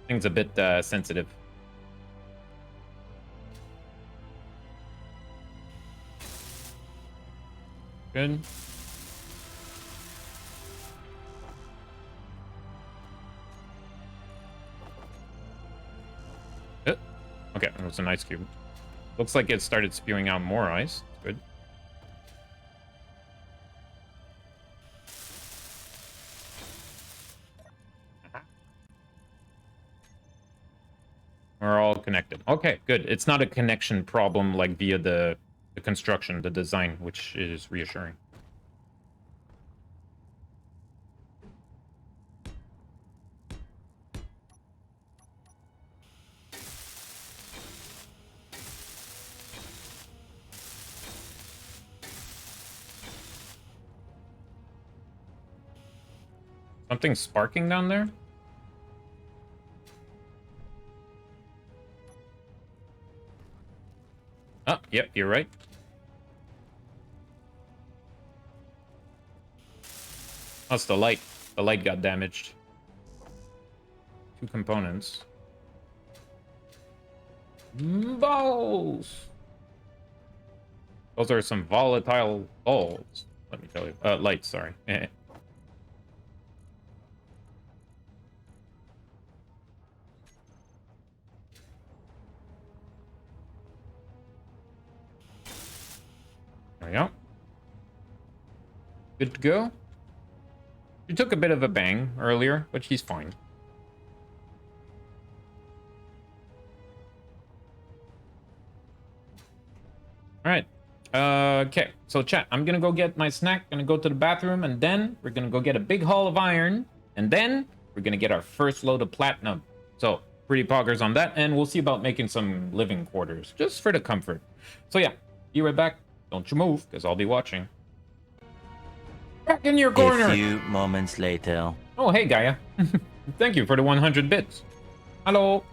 Thing's a bit sensitive. Good. Okay, it was an ice cube. Looks like it started spewing out more ice. Good. We're all connected. Okay, good. It's not a connection problem like via the construction, the design, which is reassuring. Something sparking down there? Oh, yep, you're right. That's the light. The light got damaged. 2 components. Balls! Those are some volatile balls. Let me tell you. Lights, sorry. There we go. Good to go. She took a bit of a bang earlier, but she's fine. Alright. Okay. So chat, I'm gonna go get my snack, gonna go to the bathroom, and then we're gonna go get a big haul of iron, and then we're gonna get our first load of platinum. So, pretty poggers on that, and we'll see about making some living quarters, just for the comfort. So yeah, be right back. Don't you move, because I'll be watching. Back in your corner! A few moments later. Oh, hey, Gaia. Thank you for the 100 bits. Hello.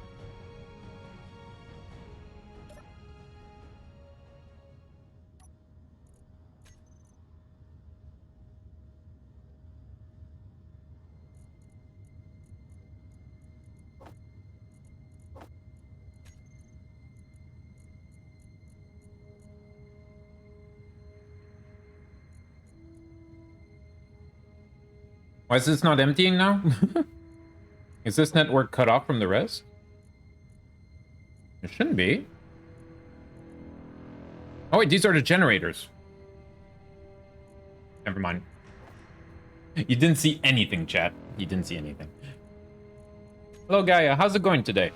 Why is this not emptying now? Is this network cut off from the rest? It shouldn't be. Oh wait, these are the generators. Never mind. You didn't see anything, chat. You didn't see anything. Hello, Gaia. How's it going today?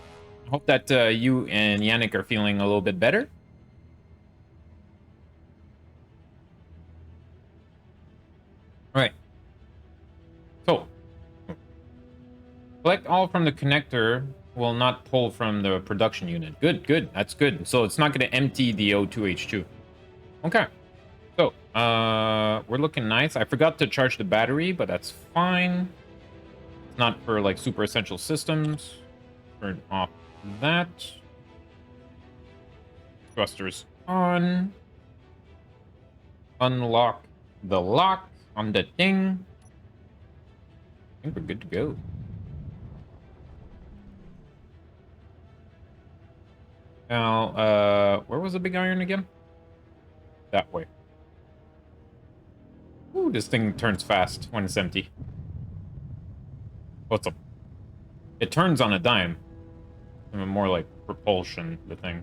I hope that you and Yannick are feeling a little bit better. All right. So, collect all from the connector will not pull from the production unit. Good, good. That's good. So it's not going to empty the O2H2. Okay. So, we're looking nice. I forgot to charge the battery, but that's fine. It's not for, like, super essential systems. Turn off that. Thrusters on. Unlock the lock on the thing. I think we're good to go. Now, where was the big iron again? That way. Ooh, this thing turns fast when it's empty. What's up? It turns on a dime. More like propulsion, the thing.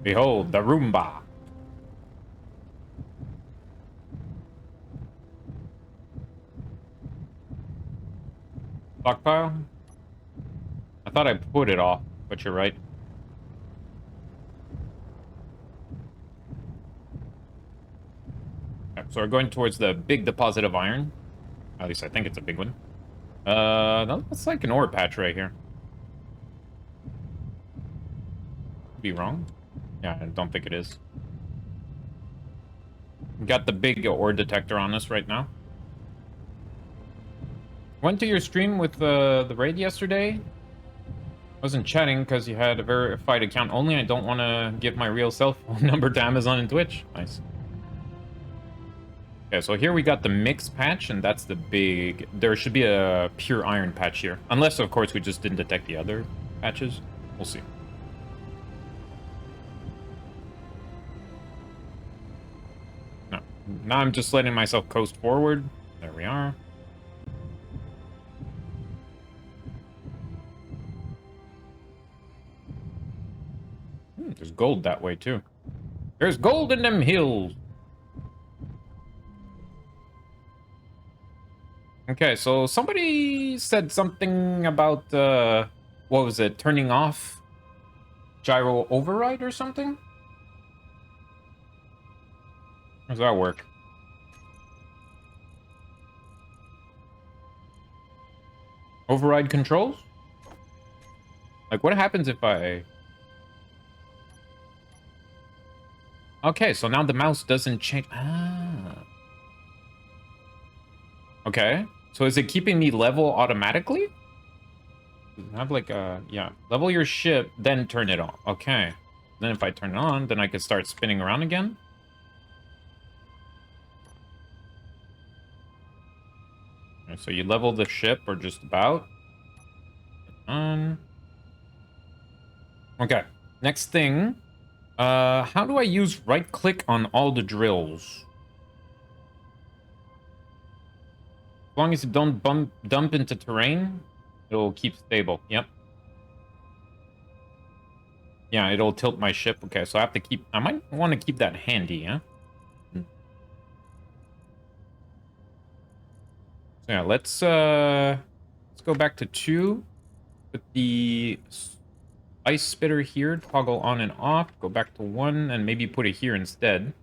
Behold, the Roomba. Stockpile? I thought I put it off, but you're right. Okay, so we're going towards the big deposit of iron. At least I think it's a big one. That's like an ore patch right here. be wrong. Yeah, I don't think it is. We got the big ore detector on us right now. Went to your stream with the raid yesterday. Wasn't chatting because you had a verified account only. I don't want to give my real cell phone number to Amazon and Twitch. Nice. Okay, so here we got the mix patch, and that's the big... There should be a pure iron patch here. Unless, of course, we just didn't detect the other patches. We'll see. No. Now I'm just letting myself coast forward. There we are. There's gold that way, too. There's gold in them hills! Okay, so somebody said something about, what was it? Turning off gyro override or something? How does that work? Override controls? Like, what happens if I... Okay, so now the mouse doesn't change... Ah. Okay. So is it keeping me level automatically? Does it have like a... Yeah. Level your ship, then turn it on. Okay. Then if I turn it on, then I can start spinning around again? Okay, so you level the ship, or just about. Okay. Next thing. How do I use right-click on all the drills? As long as you don't dump into terrain, it'll keep stable. Yep. Yeah, it'll tilt my ship. Okay, so I have to keep... I might want to keep that handy, yeah? So yeah, let's go back to 2. Put the ice spitter here, toggle on and off. Go back to 1, and maybe put it here instead.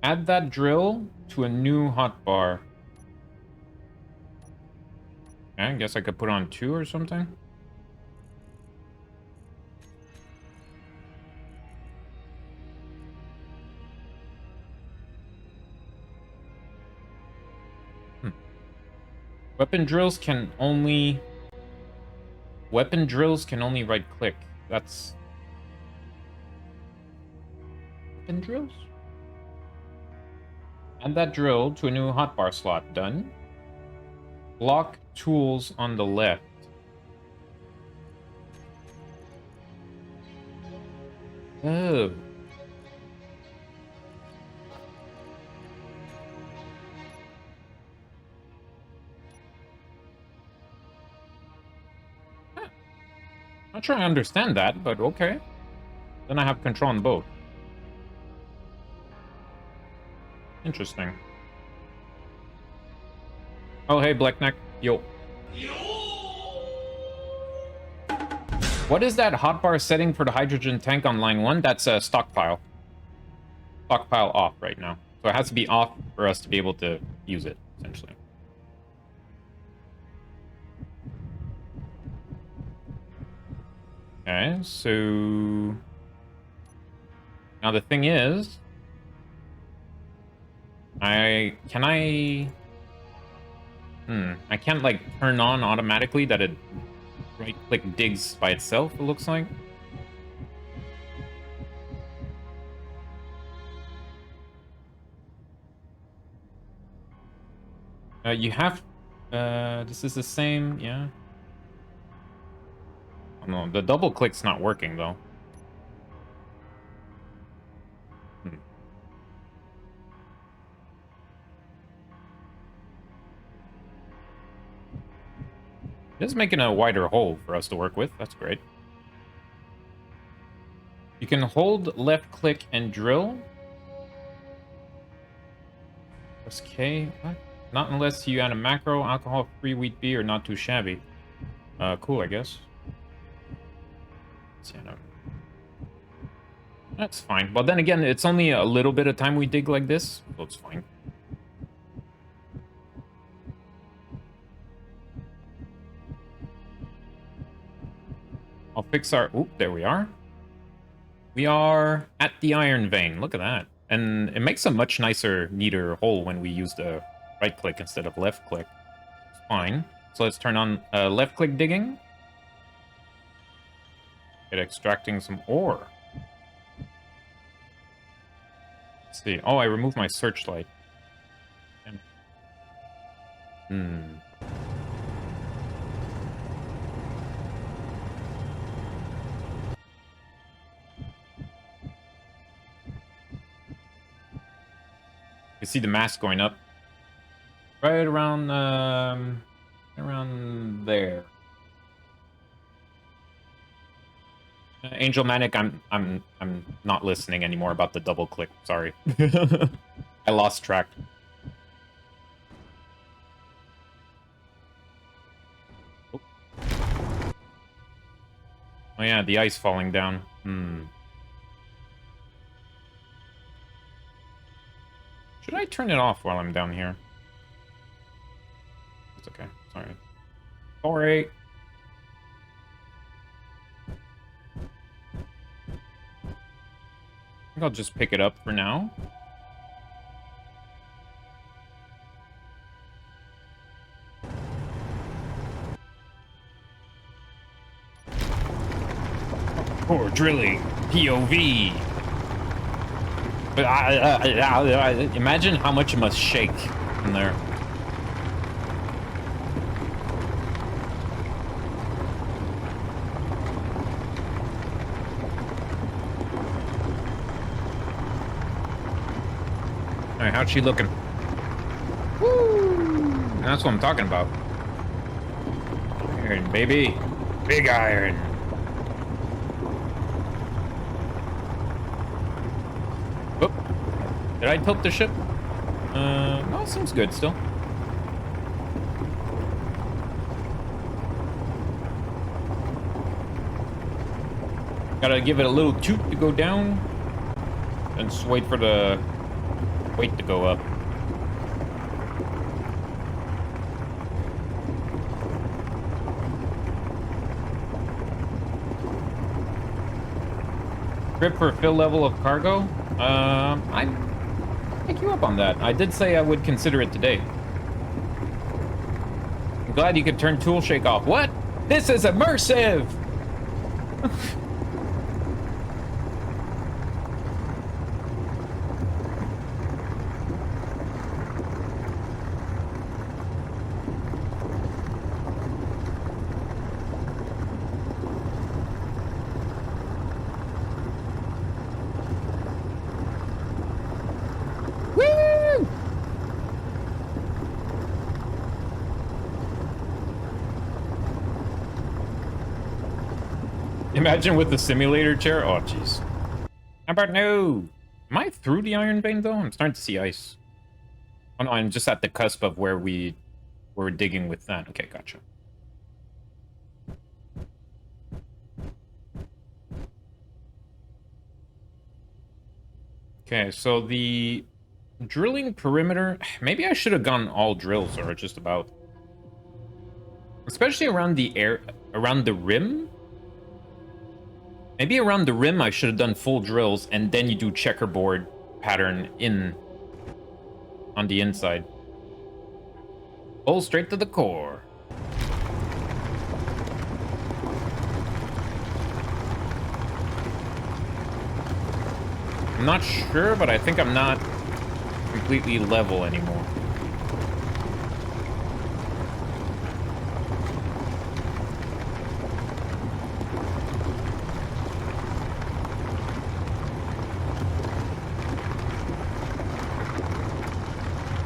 Add that drill to a new hotbar. Okay, I guess I could put on 2 or something. Weapon drills can only right click. That's weapon drills? Add that drill to a new hotbar slot. Done. Block tools on the left. Oh. Not sure I understand that, but okay. Then I have control on both. Interesting. Oh, hey, Blackneck. Yo. What is that hotbar setting for the hydrogen tank on line 1? That's a stockpile. Stockpile off right now. So it has to be off for us to be able to use it, essentially. Okay, so... Now the thing is... I can't, like, turn on automatically that it right-click digs by itself, it looks like. You have... this is the same, yeah. Oh, no, the double-click's not working, though. It is making a wider hole for us to work with. That's great. You can hold left click and drill. Press K. What? Not unless you add a macro, alcohol-free wheat beer, not too shabby. Cool, I guess. That's fine. But then again, it's only a little bit of time we dig like this, so it's fine. I'll fix our... Oop, there we are. We are at the iron vein. Look at that. And it makes a much nicer, neater hole when we use the right click instead of left click. It's fine. So let's turn on left click digging. Get extracting some ore. Let's see. Oh, I removed my searchlight. You see the mass going up. Right around around there. Angel Manic, I'm not listening anymore about the double click. Sorry. I lost track. Oh. Oh yeah, the ice falling down. Should I turn it off while I'm down here? It's okay. Sorry. Sorry. I think I'll just pick it up for now. Core drilling. POV. But imagine how much it must shake in there. Alright, how's she looking? Woo! That's what I'm talking about. Iron, baby. Big iron. Oh, did I tilt the ship? No, it seems good still. Gotta give it a little toot to go down. And just wait for the weight to go up. Grip for fill level of cargo? I'd pick you up on that. I did say I would consider it today. I'm glad you could turn tool shake off. What? This is immersive! Imagine with the simulator chair. Oh, jeez. How about no? Am I through the iron vein, though? I'm starting to see ice. Oh, no, I'm just at the cusp of where we're digging with that. Okay, gotcha. Okay, so the drilling perimeter... Maybe I should have gone all drills, or just about. Especially around the around the rim. Maybe around the rim I should have done full drills, and then you do checkerboard pattern on the inside. Pull straight to the core. I'm not sure, but I think I'm not completely level anymore.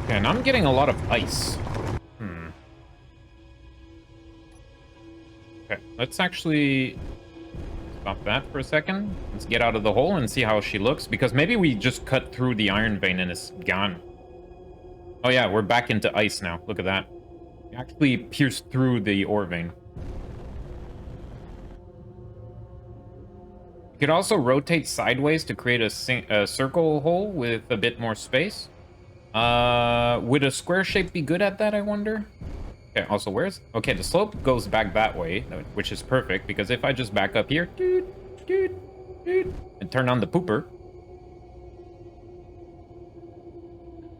And I'm getting a lot of ice. Okay, let's actually stop that for a second. Let's get out of the hole and see how she looks, because maybe we just cut through the iron vein and it's gone. Oh yeah, we're back into ice now. Look at that. We actually pierced through the ore vein. You could also rotate sideways to create a circle hole with a bit more space. Would a square shape be good at that, I wonder? Okay, also, where's... Okay, the slope goes back that way, which is perfect, because if I just back up here, and turn on the pooper,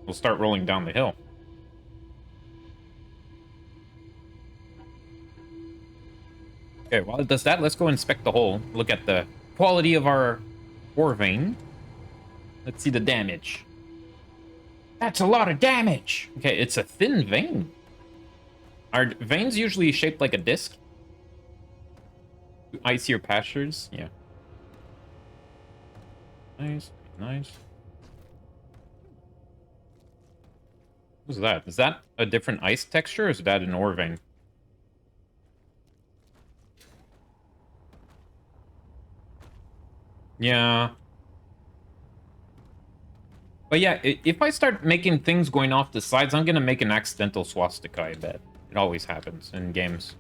we'll start rolling down the hill. Okay, while it does that, let's go inspect the hole. Look at the quality of our ore vein. Let's see the damage. That's a lot of damage! Okay, it's a thin vein. Are veins usually shaped like a disc? Icier pastures? Yeah. Nice, nice. What's that? Is that a different ice texture, or is that an ore vein? Yeah. But yeah, if I start making things going off the sides, I'm gonna make an accidental swastika, I bet. It always happens in games.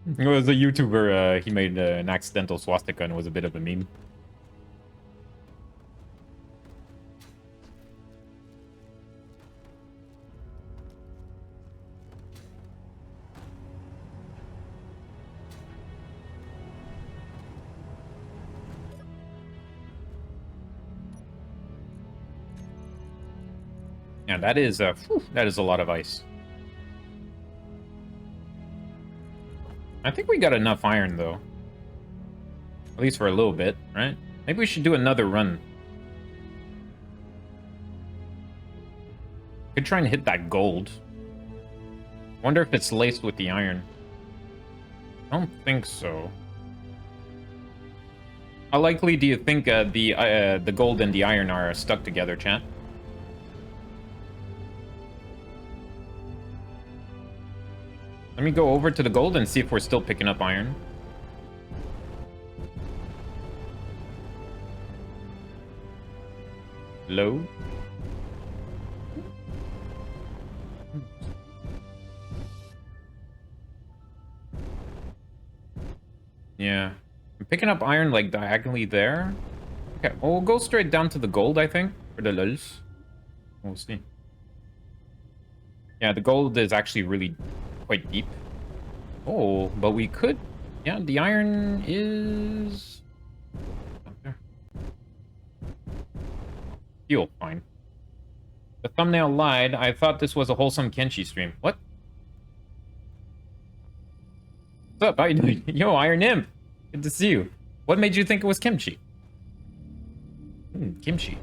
There was a YouTuber, he made an accidental swastika and it was a bit of a meme. Yeah, that is a lot of ice. I think we got enough iron, though. At least for a little bit, right? Maybe we should do another run. Could try and hit that gold. Wonder if it's laced with the iron. I don't think so. How likely do you think the gold and the iron are stuck together, chat? Let me go over to the gold and see if we're still picking up iron. Low. Yeah. I'm picking up iron, like, diagonally there. Okay, well, we'll go straight down to the gold, I think. For the lulz. We'll see. Yeah, the gold is actually really quite deep. Oh, but we could... Yeah, the iron is... Up there. Fuel, fine. The thumbnail lied. I thought this was a wholesome Kenshi stream. What? What's up? How you doing? Yo, Iron Imp. Good to see you. What made you think it was kimchi? Kimchi.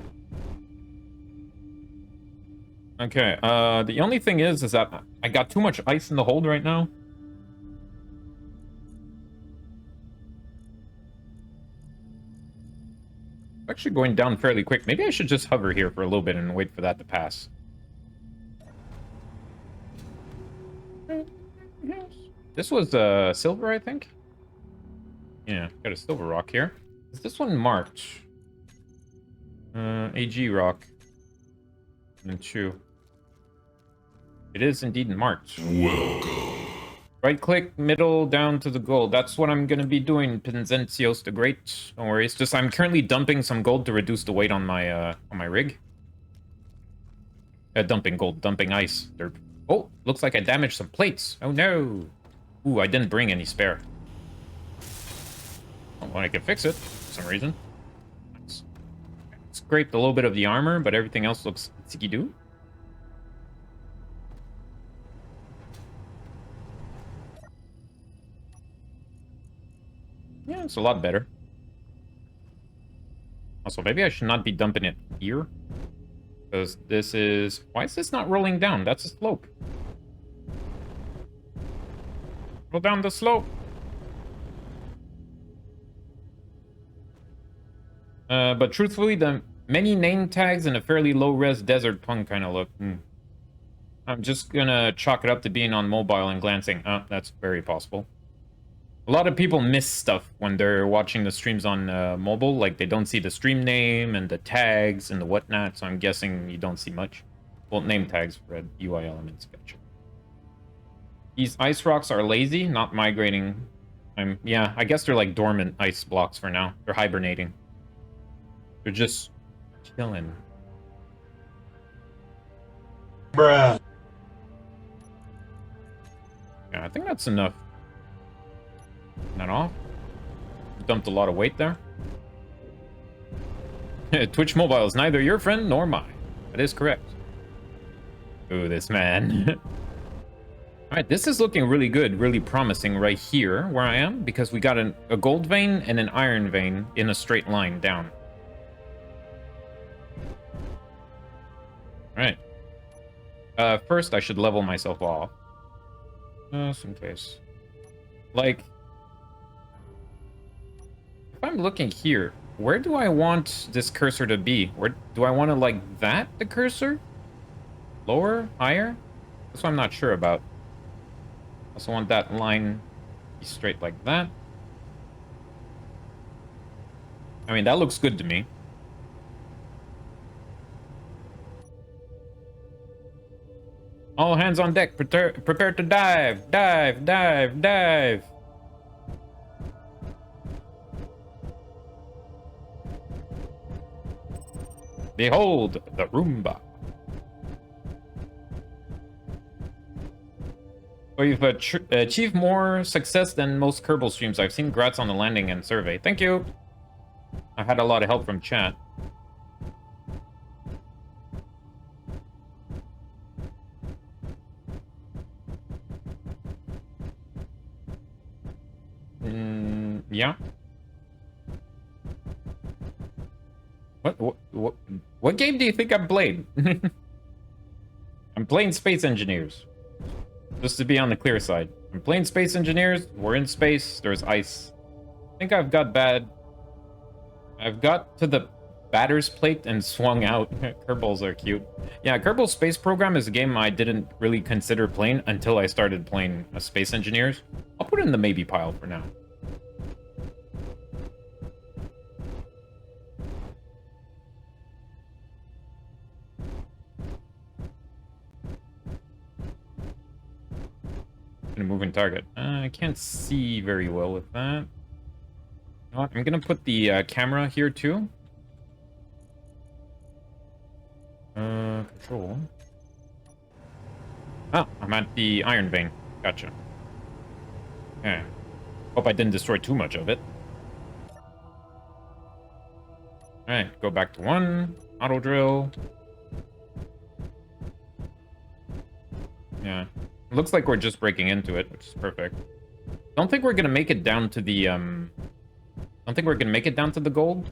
Okay, the only thing is that I got too much ice in the hold right now. Actually going down fairly quick. Maybe I should just hover here for a little bit and wait for that to pass. This was silver, I think. Yeah, got a silver rock here. Is this one marked? AG rock. And chew. It is indeed marked. Welcome. Right click, middle, down to the gold. That's what I'm gonna be doing, Pinzentios the Great. Don't worry, it's just I'm currently dumping some gold to reduce the weight on my rig. Dumping gold, dumping ice. Oh, looks like I damaged some plates. Oh no. Ooh, I didn't bring any spare. Oh, well, I can fix it for some reason. Nice. Scraped a little bit of the armor, but everything else looks sticky-doo. Yeah, it's a lot better. Also, maybe I should not be dumping it here. Because this is... Why is this not rolling down? That's a slope. Roll down the slope. But truthfully, the many name tags and a fairly low-res desert punk kind of look. I'm just gonna chalk it up to being on mobile and glancing. Oh, that's very possible. A lot of people miss stuff when they're watching the streams on mobile. Like, they don't see the stream name and the tags and the whatnot, so I'm guessing you don't see much. Well, name tags, red, UI elements, gotcha. These ice rocks are lazy, not migrating. Yeah, I guess they're like dormant ice blocks for now. They're hibernating. They're just chilling. Bruh. Yeah, I think that's enough. Not off. Dumped a lot of weight there. Twitch Mobile is neither your friend nor mine. That is correct. Ooh, this man. Alright, this is looking really good, really promising right here where I am, because we got a gold vein and an iron vein in a straight line down. Alright. First, I should level myself off. Just in case. Like, if I'm looking here, where do I want this cursor to be? Where do I want to, like, that, the cursor? Lower? Higher? That's what I'm not sure about. Also want that line to be straight like that. I mean, that looks good to me. All hands on deck. Prepare to dive. Dive, dive, dive. Behold, the Roomba. We've achieved more success than most Kerbal streams I've seen. Congrats on the landing and survey. Thank you. I had a lot of help from chat. Yeah. What game do you think I'm playing? I'm playing Space Engineers. Just to be on the clear side. I'm playing Space Engineers. We're in space. There's ice. I think I've got to the batter's plate and swung out. Kerbals are cute. Yeah, Kerbal Space Program is a game I didn't really consider playing until I started playing Space Engineers. I'll put it in the maybe pile for now. A moving target. I can't see very well with that. You know what? I'm gonna put the camera here too. Control. Oh, I'm at the iron vein. Gotcha. Okay. Hope I didn't destroy too much of it. Alright, go back to 1. Auto drill. Yeah. It looks like we're just breaking into it, which is perfect. Don't think we're gonna make it down to the don't think we're gonna make it down to the gold.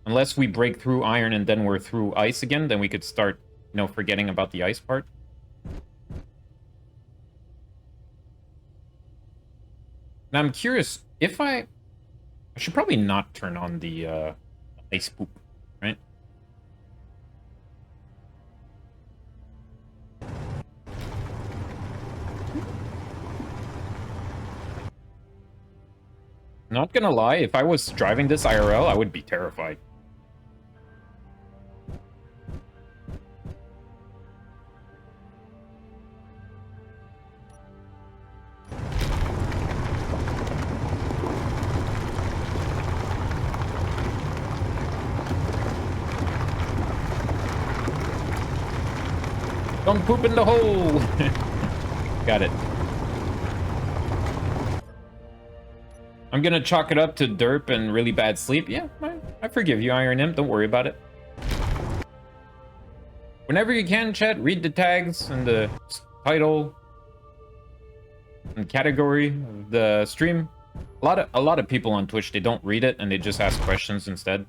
Unless we break through iron and then we're through ice again, then we could start, you know, forgetting about the ice part. Now I'm curious, if I should probably not turn on the ice poop, right? Not gonna lie, if I was driving this IRL, I would be terrified. Don't poop in the hole! Got it. I'm gonna chalk it up to derp and really bad sleep. Yeah, I forgive you, Iron Imp. Don't worry about it. Whenever you can, chat, read the tags and the title and category of the stream. A lot of people on Twitch, they don't read it and they just ask questions instead.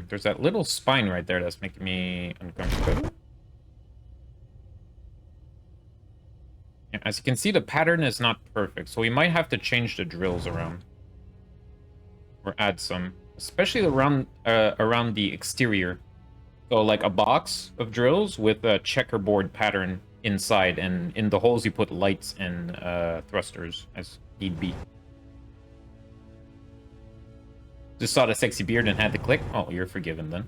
There's that little spine right there that's making me uncomfortable. Yeah, as you can see, the pattern is not perfect, so we might have to change the drills around. Or add some. Especially around the exterior. So like a box of drills with a checkerboard pattern inside, and in the holes you put lights and thrusters as need be. Just saw the sexy beard and had to click. Oh, you're forgiven then.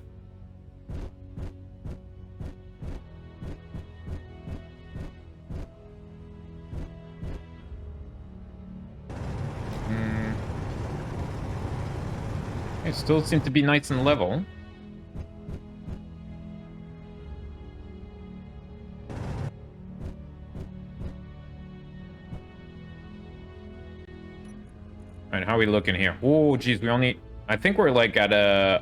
It still seems to be nice and level. Alright, how are we looking here? Oh, geez, we only... I think we're like at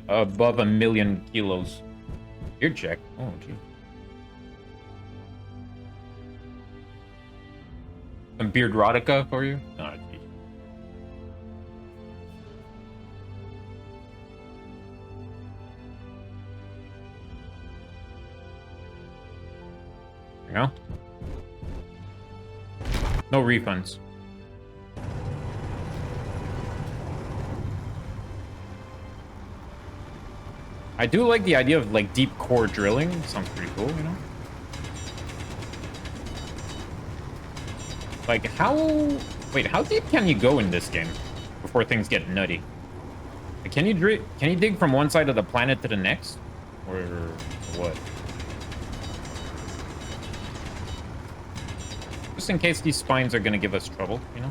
above 1,000,000 kilos. Beard check. Oh, gee. Some beard erotica for you? Oh, gee. There you go. No refunds. I do like the idea of like deep core drilling. Sounds pretty cool, you know? Like how... Wait, how deep can you go in this game before things get nutty? Like, can you dig from one side of the planet to the next? Or what? Just in case these spines are gonna give us trouble, you know?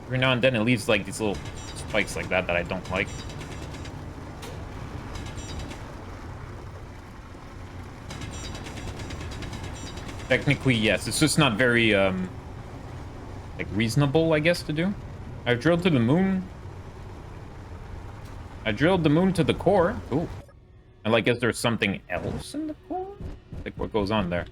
Every now and then it leaves like these little spikes like that I don't like. Technically, yes. It's just not very, like, reasonable, I guess, to do. I've drilled to the moon. I drilled the moon to the core. Ooh. And, like, is there something else in the core? Like, what goes on there?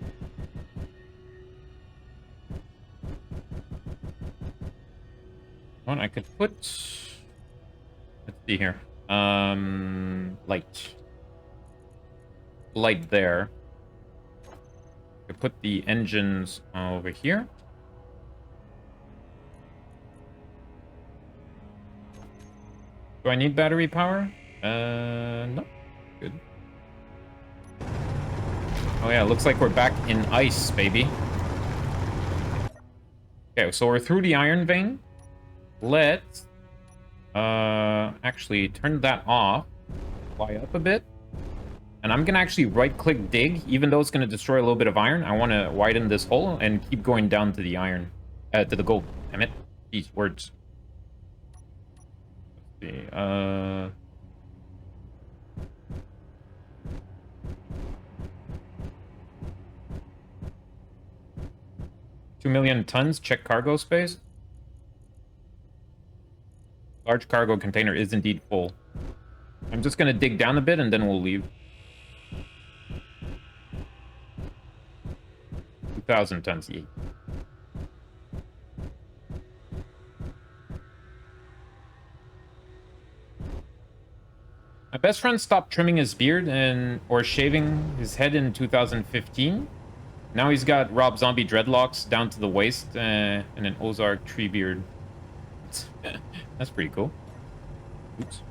Well, I could put... Let's see here. Light. Light there. I put the engines over here. Do I need battery power? No. Good. Oh yeah, looks like we're back in ice, baby. Okay, so we're through the iron vein. Let's actually turn that off. Fly up a bit. And I'm going to actually right-click dig, even though it's going to destroy a little bit of iron. I want to widen this hole and keep going down to the iron. To the gold. Damn it. These words. Let's see. 2,000,000 tons. Check cargo space. Large cargo container is indeed full. I'm just going to dig down a bit and then we'll leave. 2,000 tons. Yeah. My best friend stopped trimming his beard or shaving his head in 2015. Now he's got Rob Zombie dreadlocks down to the waist and an Ozark tree beard. That's pretty cool. Oops.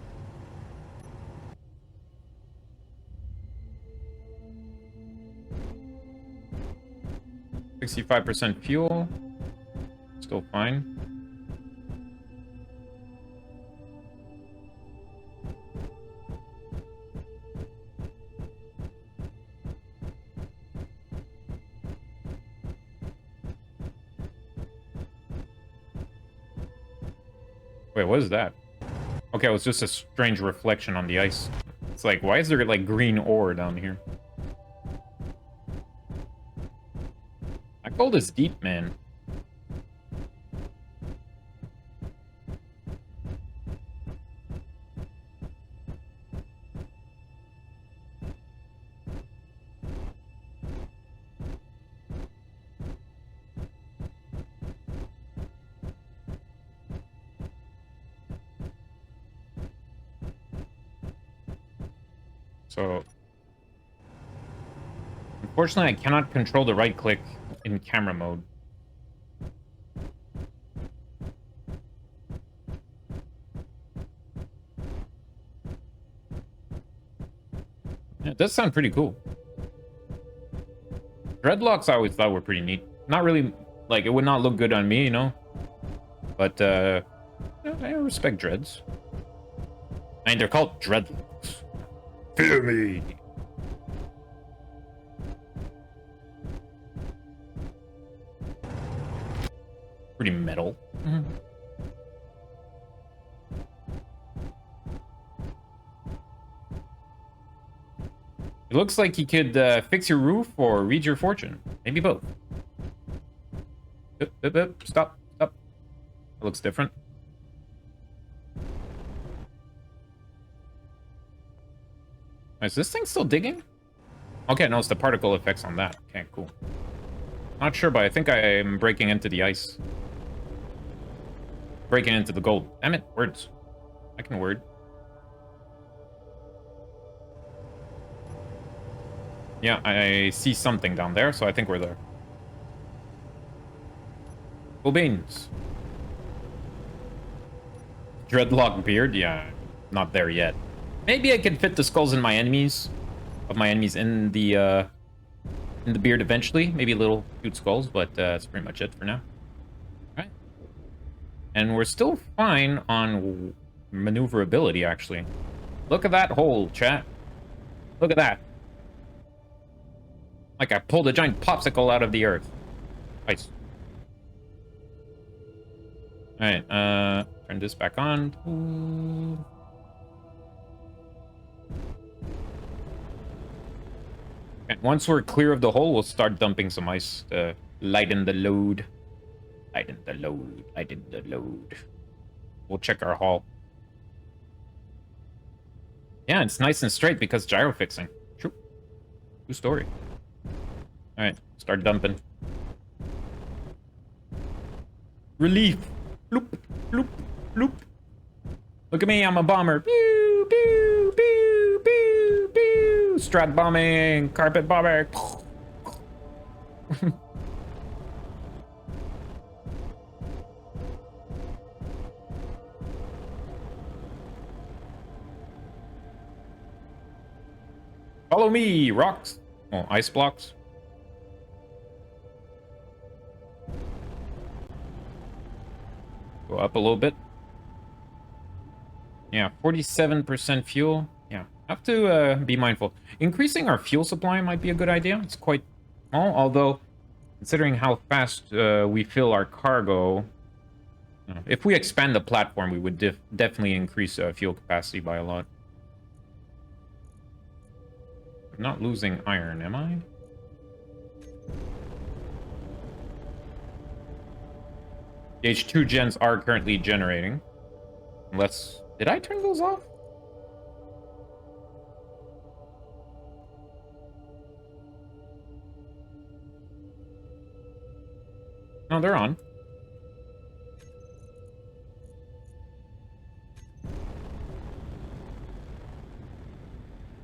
%65% fuel. Still fine. Wait, what is that? Okay, it was just a strange reflection on the ice. It's like, why is there like green ore down here? That gold is deep, man. So, unfortunately, I cannot control the right click in camera mode. Yeah, it does sound pretty cool. Dreadlocks I always thought were pretty neat. Not really, like, it would not look good on me, you know? But, yeah, I respect dreads. I mean, they're called dreadlocks. Fear me! Pretty metal. It looks like he could fix your roof or read your fortune. Maybe both. Stop. Stop. That looks different. Is this thing still digging? Okay, no, it's the particle effects on that. Okay, cool. Not sure, but I think I'm breaking into the ice. Breaking into the gold. Damn it, words. I can word. Yeah, I see something down there, so I think we're there. Cool beans. Dreadlock beard? Yeah, not there yet. Maybe I can fit the skulls in my enemies. Of my enemies in the beard eventually. Maybe little cute skulls, but that's pretty much it for now. Alright. And we're still fine on maneuverability, actually. Look at that hole, chat. Look at that. Like I pulled a giant popsicle out of the earth. Nice. Alright, turn this back on. Ooh. And once we're clear of the hole, we'll start dumping some ice to lighten the load. Lighten the load. Lighten the load. We'll check our hull. Yeah, it's nice and straight because gyro fixing. True. True story. Alright, start dumping. Relief. Bloop, bloop, bloop. Look at me, I'm a bomber. Pew, pew, pew, pew, pew. Strat bombing, carpet bombing. Follow me, rocks. Oh, ice blocks. Go up a little bit. Yeah, 47% fuel. Yeah, have to be mindful. Increasing our fuel supply might be a good idea. It's quite small, although considering how fast we fill our cargo, if we expand the platform, we would definitely increase fuel capacity by a lot. I'm not losing iron, am I? The H2 gens are currently generating. Did I turn those off? No, they're on.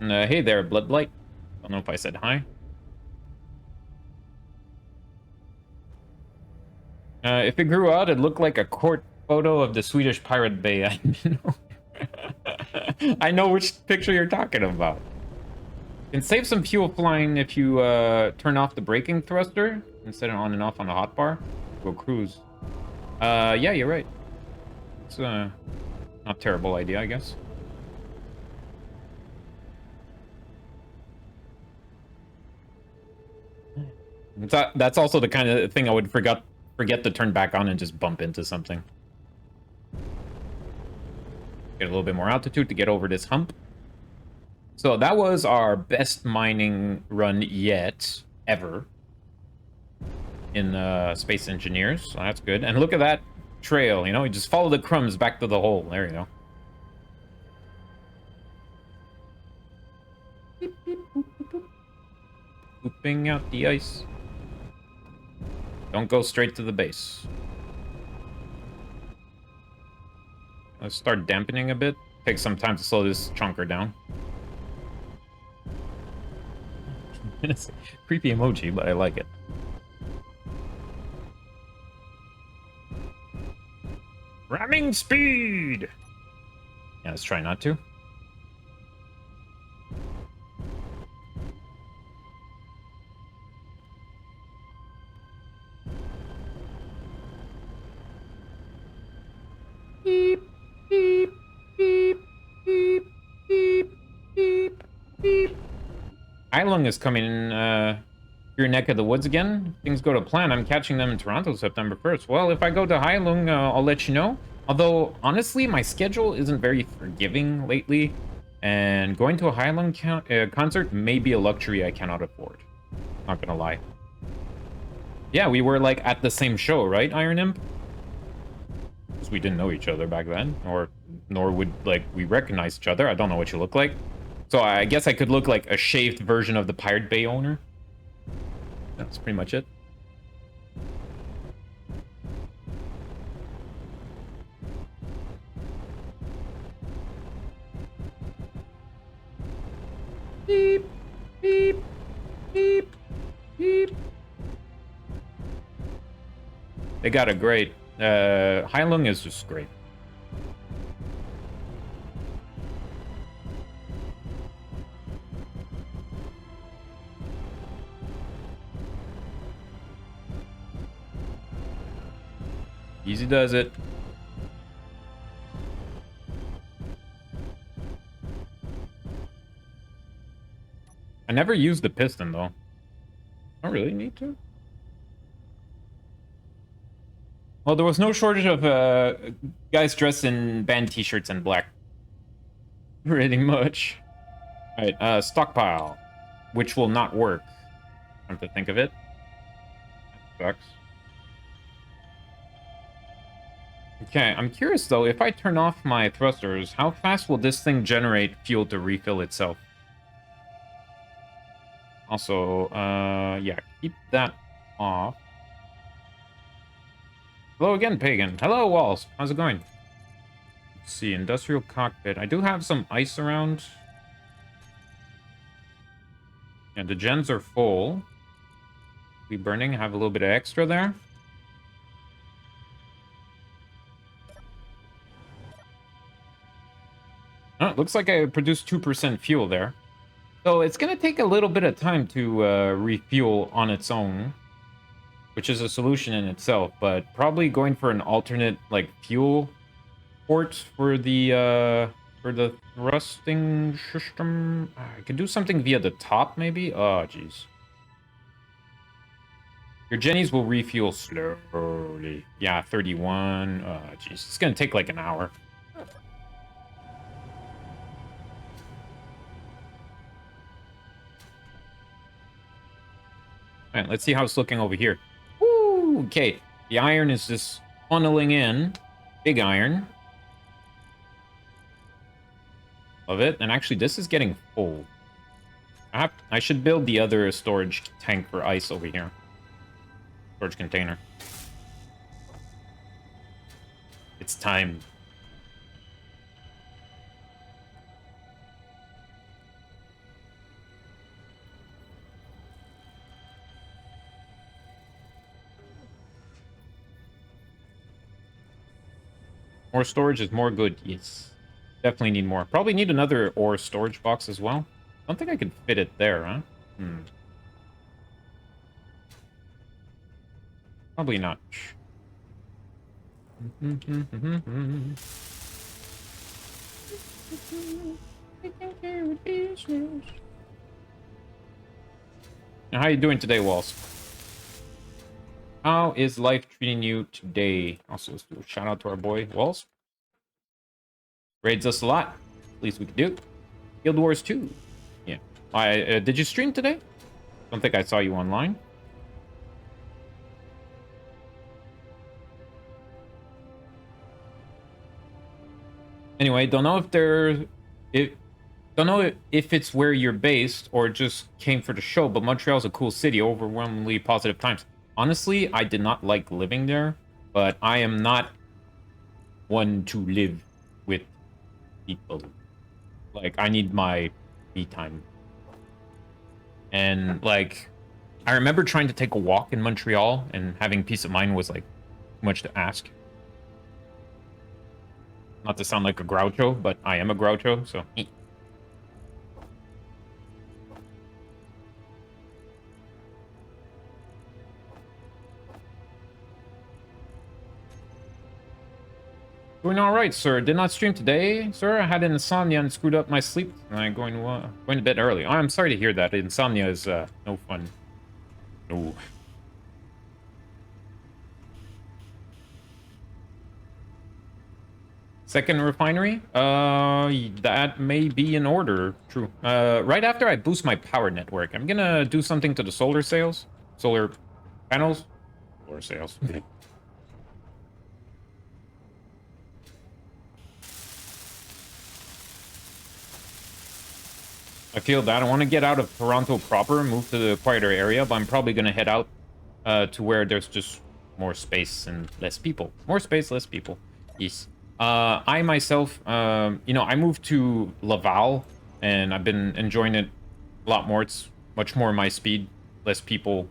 And, hey there, Blood Blight. Don't know if I said hi. If it grew out, it'd look like a court photo of the Swedish Pirate Bay. I know which picture you're talking about. You can save some fuel flying if you turn off the braking thruster instead of on and off on the hotbar. Go cruise. Yeah, you're right. It's not a terrible idea, I guess. That's also the kind of thing I would forget to turn back on and just bump into something. Get a little bit more altitude to get over this hump. So that was our best mining run yet, ever, in Space Engineers. So that's good. And look at that trail, you know, you just follow the crumbs back to the hole. There you go. Beep, beep, boop, boop, boop. Pooping out the ice. Don't go straight to the base. Let's start dampening a bit. Take some time to slow this chunker down. It's a creepy emoji, but I like it. Ramming speed! Yeah, let's try not to. Beep, beep, beep, beep, beep, beep, beep. Eilung is coming in your neck of the woods again. Things go to plan. I'm catching them in Toronto September 1st. Well, if I go to Heilung, I'll let you know. Although, honestly, my schedule isn't very forgiving lately. And going to a Highland concert may be a luxury I cannot afford. Not gonna lie. Yeah, we were like at the same show, right, Iron Imp? Because we didn't know each other back then, or nor would like we recognize each other. I don't know what you look like. So I guess I could look like a shaved version of the Pirate Bay owner. That's pretty much it. Beep, beep, beep, beep. They got a great... Heilung is just great. Easy does it. I never used the piston, though. I don't really need to. Well, there was no shortage of guys dressed in band t-shirts and black. Pretty much. Alright, stockpile. Which will not work. Come to think of it. That sucks. Okay, I'm curious though, if I turn off my thrusters, how fast will this thing generate fuel to refill itself? Also, yeah, keep that off. Hello again, Pagan. Hello, Walls. How's it going? Let's see, industrial cockpit. I do have some ice around. Yeah, the gens are full. Be burning, have a little bit of extra there. Oh, it looks like I produced 2% fuel there. So it's going to take a little bit of time to refuel on its own, which is a solution in itself, but probably going for an alternate like fuel port for the thrusting system. I could do something via the top, maybe? Oh, jeez. Your Jennies will refuel slowly. Yeah, 31. Oh, jeez. It's going to take like an hour. All right, let's see how it's looking over here. Woo! Okay, the iron is just funneling in. Big iron. Love it. And actually, this is getting full. I should build the other storage tank for ice over here. Storage container. It's time. More storage is more good. Yes. Definitely need more. Probably need another ore storage box as well. I don't think I could fit it there, huh? Probably not. Now, how you doing today, Walls? How is life treating you today? Also, let's do a shout out to our boy, Walls. Raids us a lot. Least we can do. Guild Wars 2. Yeah. Did you stream today? Don't think I saw you online. Anyway, don't know if it's where you're based or just came for the show, but Montreal's a cool city, overwhelmingly positive times. Honestly, I did not like living there, but I am not one to live with people. Like, I need my me time. And, like, I remember trying to take a walk in Montreal, and having peace of mind was, like, too much to ask. Not to sound like a Groucho, but I am a Groucho, so... Doing all right, sir. Did not stream today, sir. I had an insomnia and screwed up my sleep. And I'm going to bed early. Oh, I'm sorry to hear that. Insomnia is no fun. No. Second refinery? That may be in order. True. Right after I boost my power network, I'm gonna do something to the solar sails. Solar panels? Solar sails. I feel that. I want to get out of Toronto proper, move to the quieter area, but I'm probably gonna head out to where there's just more space and less people. More space, less people. Yes. I myself, you know, I moved to Laval, and I've been enjoying it a lot more. It's much more my speed, less people,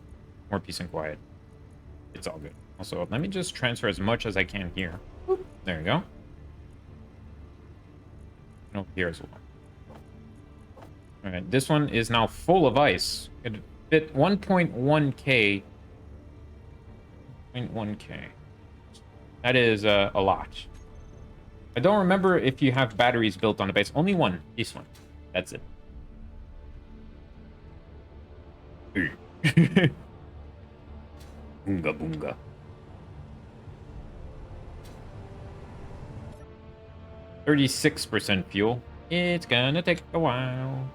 more peace and quiet. It's all good. Also, let me just transfer as much as I can here. Whoop. There you go. And over here as well. All right, this one is now full of ice. It fit 1.1k. 0.1k. That is a lot. I don't remember if you have batteries built on the base. Only one. This one. That's it. Boonga boonga. 36% fuel. It's gonna take a while.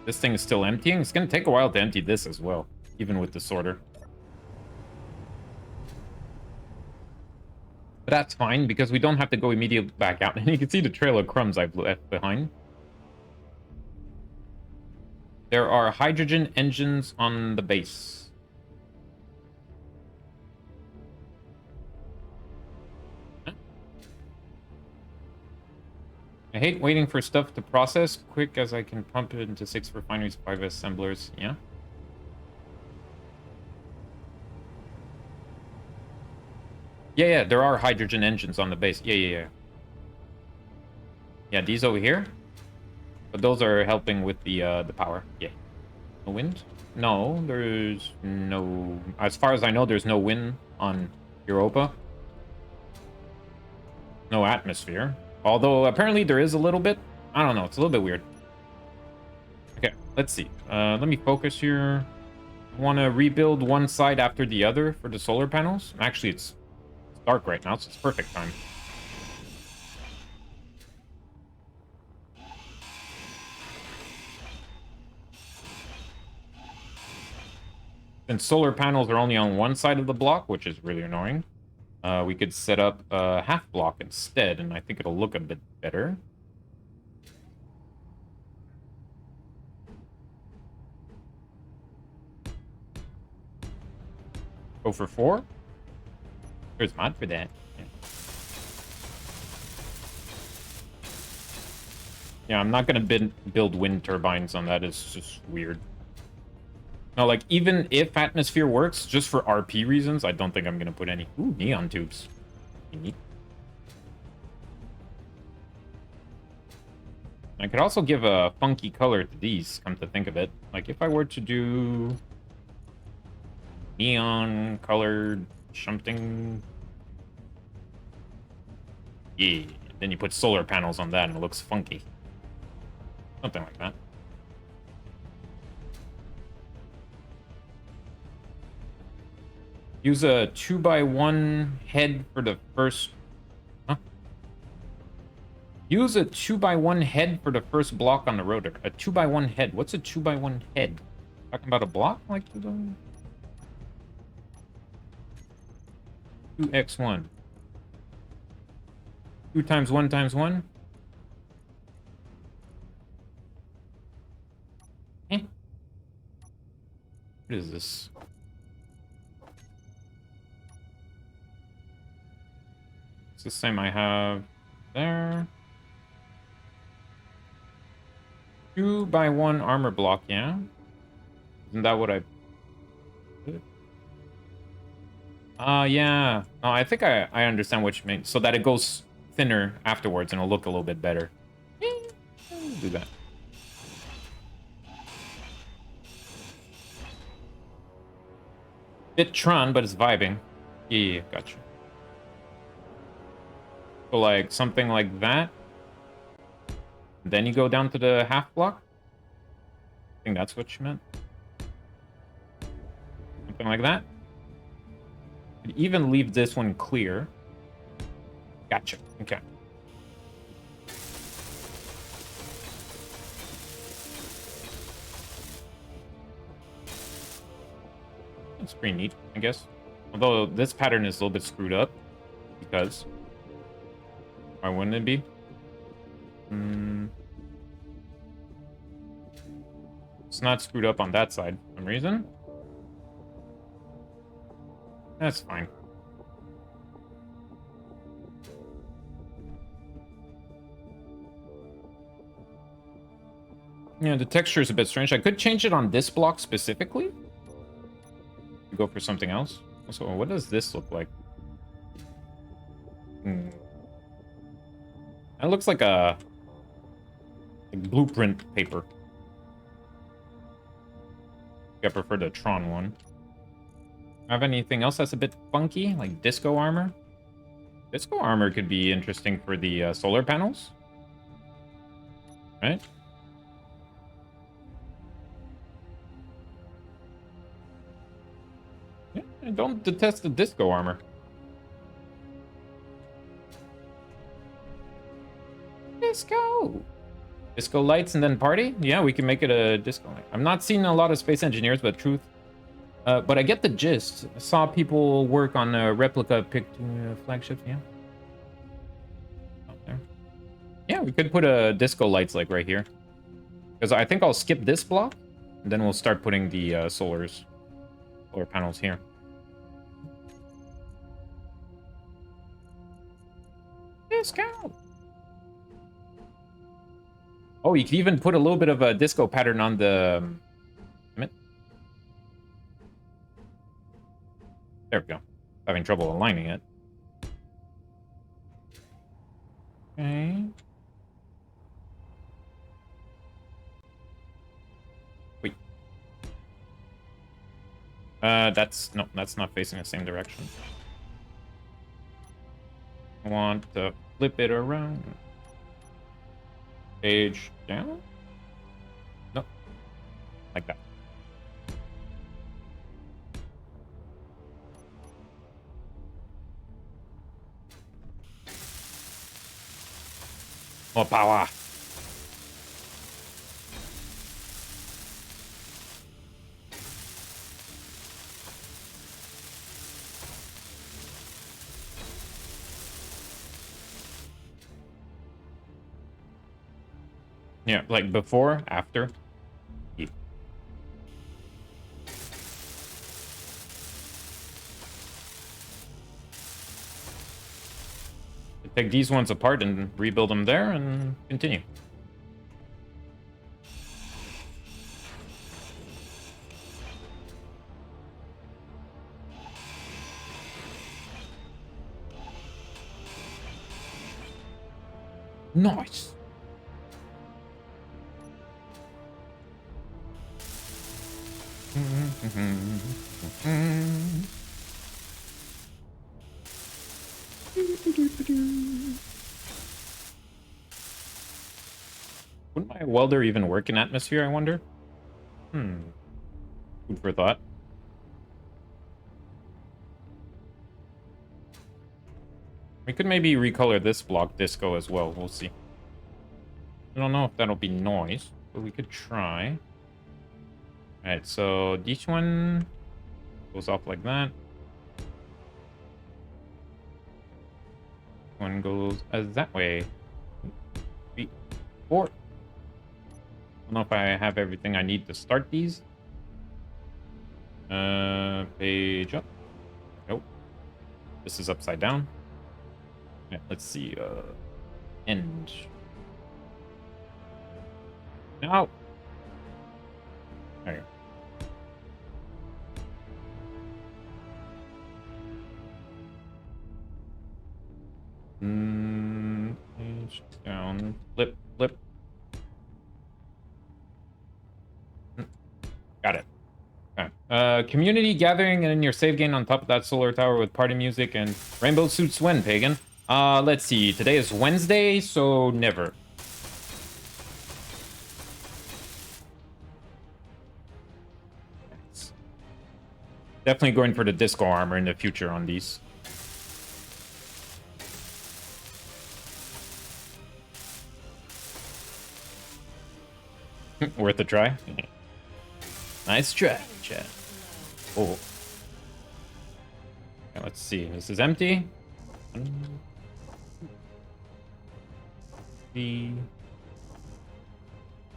This thing is still emptying. It's gonna take a while to empty this as well, even with the sorter. But that's fine, because we don't have to go immediately back out. And you can see the trail of crumbs I've left behind. There are hydrogen engines on the base. I hate waiting for stuff to process quick as I can pump it into 6 refineries, 5 assemblers. Yeah. Yeah, there are hydrogen engines on the base. Yeah. Yeah, these over here. But those are helping with the power. Yeah. No wind? No, there's no... As far as I know, there's no wind on Europa. No atmosphere. Although, apparently there is a little bit. I don't know. It's a little bit weird. Okay, let's see. Let me focus here. I want to rebuild one side after the other for the solar panels. Actually, it's dark right now, so it's perfect time. Since solar panels are only on one side of the block, which is really annoying, we could set up a half block instead, and I think it'll look a bit better. Go for 4? There's mod for that. Yeah, I'm not going to build wind turbines on that. It's just weird. No, like, even if atmosphere works, just for RP reasons, I don't think I'm going to put any... Ooh, neon tubes. Neat. I could also give a funky color to these, come to think of it. Like, if I were to do... neon colored something... Yeah, then you put solar panels on that and it looks funky. Something like that. Use a 2x1 head for the first... Huh? Use a 2x1 head for the first block on the rotor. A 2x1 head. What's a 2x1 head? Talking about a block? Like 2x1. 2 times 1 times 1? Eh? What is this? It's the same I have there. 2x1 armor block, yeah? Isn't that what I... yeah. No, I think I understand what you mean. So that it goes thinner afterwards and it'll look a little bit better. Do that. Bit Tron, but it's vibing. Yeah, gotcha. So like something like that. Then you go down to the half block. I think that's what you meant. Something like that. Could even leave this one clear. Gotcha. Okay. That's pretty neat, I guess. Although this pattern is a little bit screwed up. Because... why wouldn't it be? It's not screwed up on that side for some reason. That's fine. Yeah, the texture is a bit strange. I could change it on this block specifically. Go for something else. Also, what does this look like? That looks like a blueprint paper. I prefer the Tron one. Have anything else that's a bit funky, like disco armor? Disco armor could be interesting for the solar panels, right? Yeah, I don't detest the disco armor. Disco lights and then party? Yeah, we can make it a disco light. I'm not seeing a lot of space engineers, but but I get the gist. I saw people work on a replica flagships, yeah. Out there. Yeah, we could put a disco lights like right here. Because I think I'll skip this block, and then we'll start putting the solar panels here. Disco! Oh, you can even put a little bit of a disco pattern on the... There we go. Having trouble aligning it. Okay. Wait. That's not facing the same direction. I want to flip it around. Page down? Nope. Like that. More power. Yeah, like before, after. Yeah. Take these ones apart and rebuild them there and continue. Nice. Would my welder even work in atmosphere, I wonder? Food for thought. We could maybe recolor this block disco as well. We'll see. I don't know if that'll be noise, but we could try. Alright, so each one goes off like that. One goes that way. 3, 4. I don't know if I have everything I need to start these. Page up. Nope. This is upside down. Yeah, let's see. End. No. There you go. Page down. Flip, flip. Got it. Okay. Community gathering in your save game on top of that solar tower with party music and rainbow suits when, Pagan? Let's see. Today is Wednesday, so never. Definitely going for the disco armor in the future on these. Worth a try. Nice try, chat. Oh. Okay, let's see. This is empty.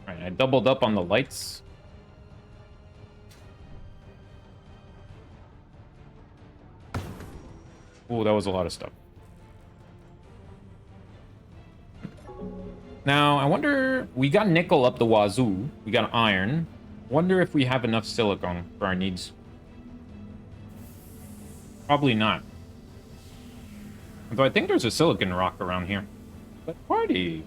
Alright, I doubled up on the lights. Oh, that was a lot of stuff. Now, I wonder... We got nickel up the wazoo. We got iron. Wonder if we have enough silicone for our needs. Probably not. Although I think there's a silicon rock around here. But party!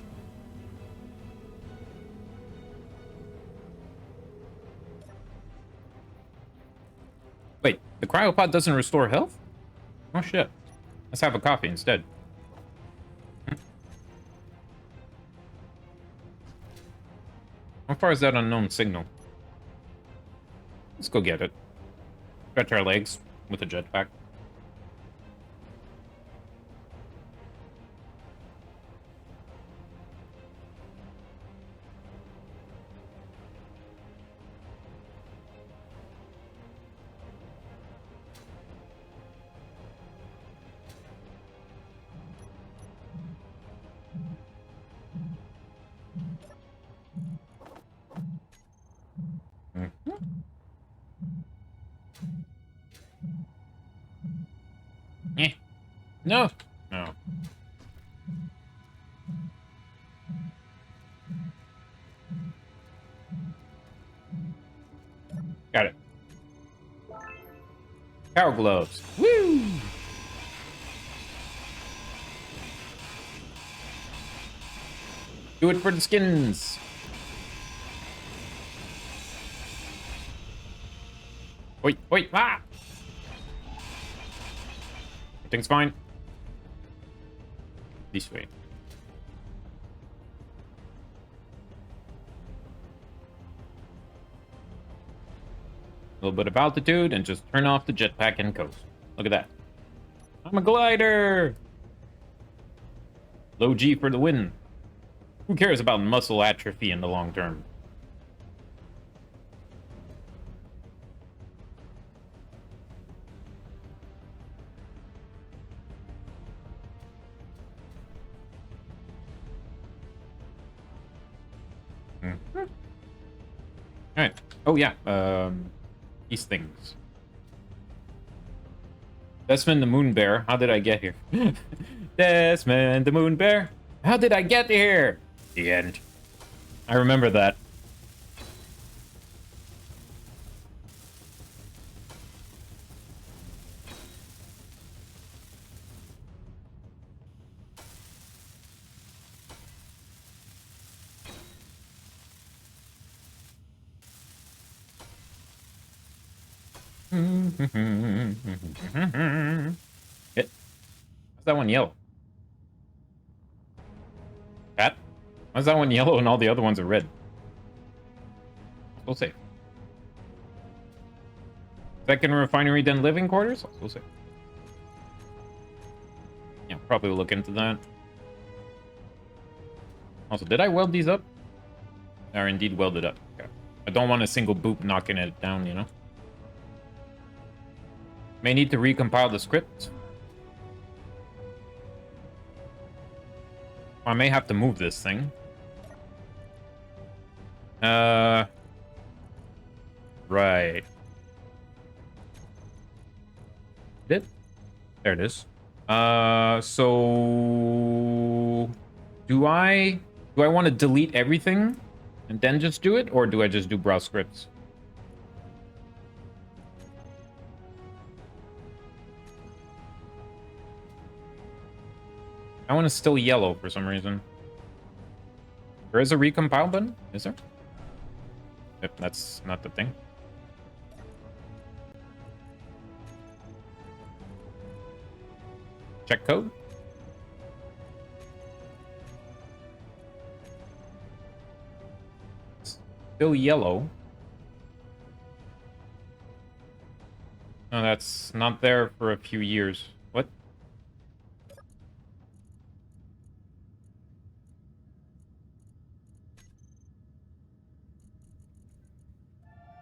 Wait, the cryopod doesn't restore health? Oh shit. Let's have a coffee instead. How far is that unknown signal? Let's go get it. Stretch our legs with a jetpack. No. No. Got it. Power gloves. Woo! Do it for the skins. Wait, wait, ah! Everything's fine. This way. A little bit of altitude and just turn off the jetpack and coast. Look at that. I'm a glider! Low G for the win. Who cares about muscle atrophy in the long term? Alright. Oh, yeah. These things. Desmond the Moon Bear. How did I get here? Desmond the Moon Bear. How did I get here? The end. I remember that. Hit. Why's that one yellow? Cat? Why's that one yellow and all the other ones are red? We'll see. Second refinery, then living quarters? We'll see. Yeah, probably will look into that. Also, did I weld these up? They are indeed welded up. Okay. I don't want a single boop knocking it down, you know? May need to recompile the script. I may have to move this thing. Right. Did? There it is. So do I want to delete everything and then just do it, or do I just do browse scripts? That one is still yellow for some reason. There is a recompile button? Is there? Yep, that's not the thing. Check code. Still yellow. No, that's not there for a few years. What?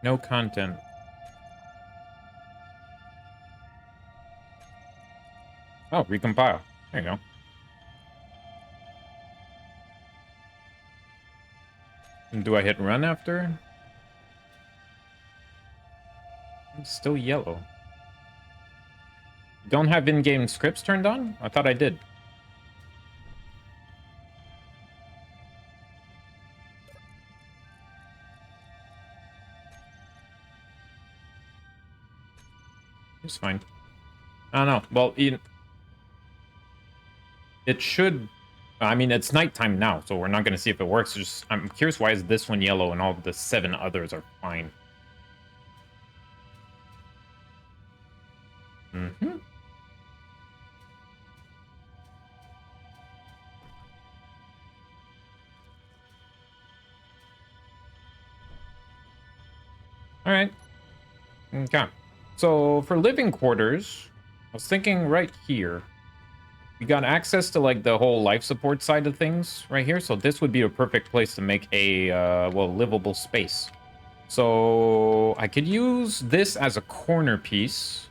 No content. Oh, recompile. There you go. And do I hit run after? It's still yellow. Don't have in-game scripts turned on? I thought I did. It's fine. I don't know. Well, it should... I mean, it's nighttime now, so we're not going to see if it works. Just, I'm curious, why is this one yellow and all the 7 others are fine? Mm-hmm. All right. Okay. So for living quarters, I was thinking right here. We got access to like the whole life support side of things right here. So this would be a perfect place to make a, well, livable space. So I could use this as a corner piece.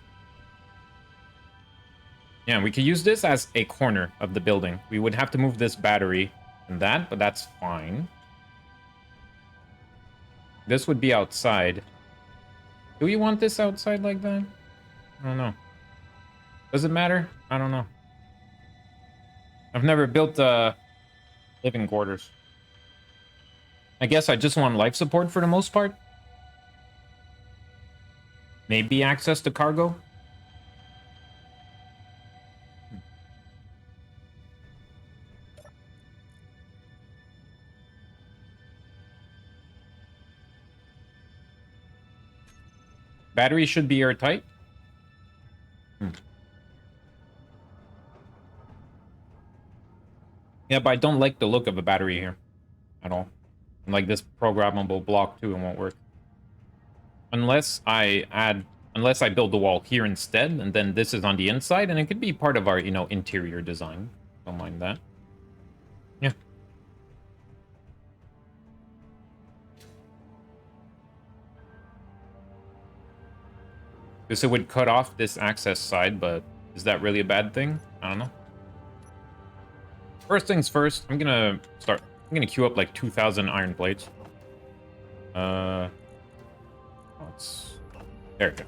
Yeah, we could use this as a corner of the building. We would have to move this battery and that, but that's fine. This would be outside. Do we want this outside like that? I don't know. Does it matter? I don't know. I've never built living quarters. I guess I just want life support for the most part. Maybe access to cargo. Battery should be airtight. Yeah, but I don't like the look of a battery here at all. And like this programmable block too, it won't work. Unless I build the wall here instead, and then this is on the inside, and it could be part of our, you know, interior design. Don't mind that. Yeah. This would cut off this access side, but is that really a bad thing? I don't know. First things first, I'm gonna queue up like 2,000 iron plates. There we go.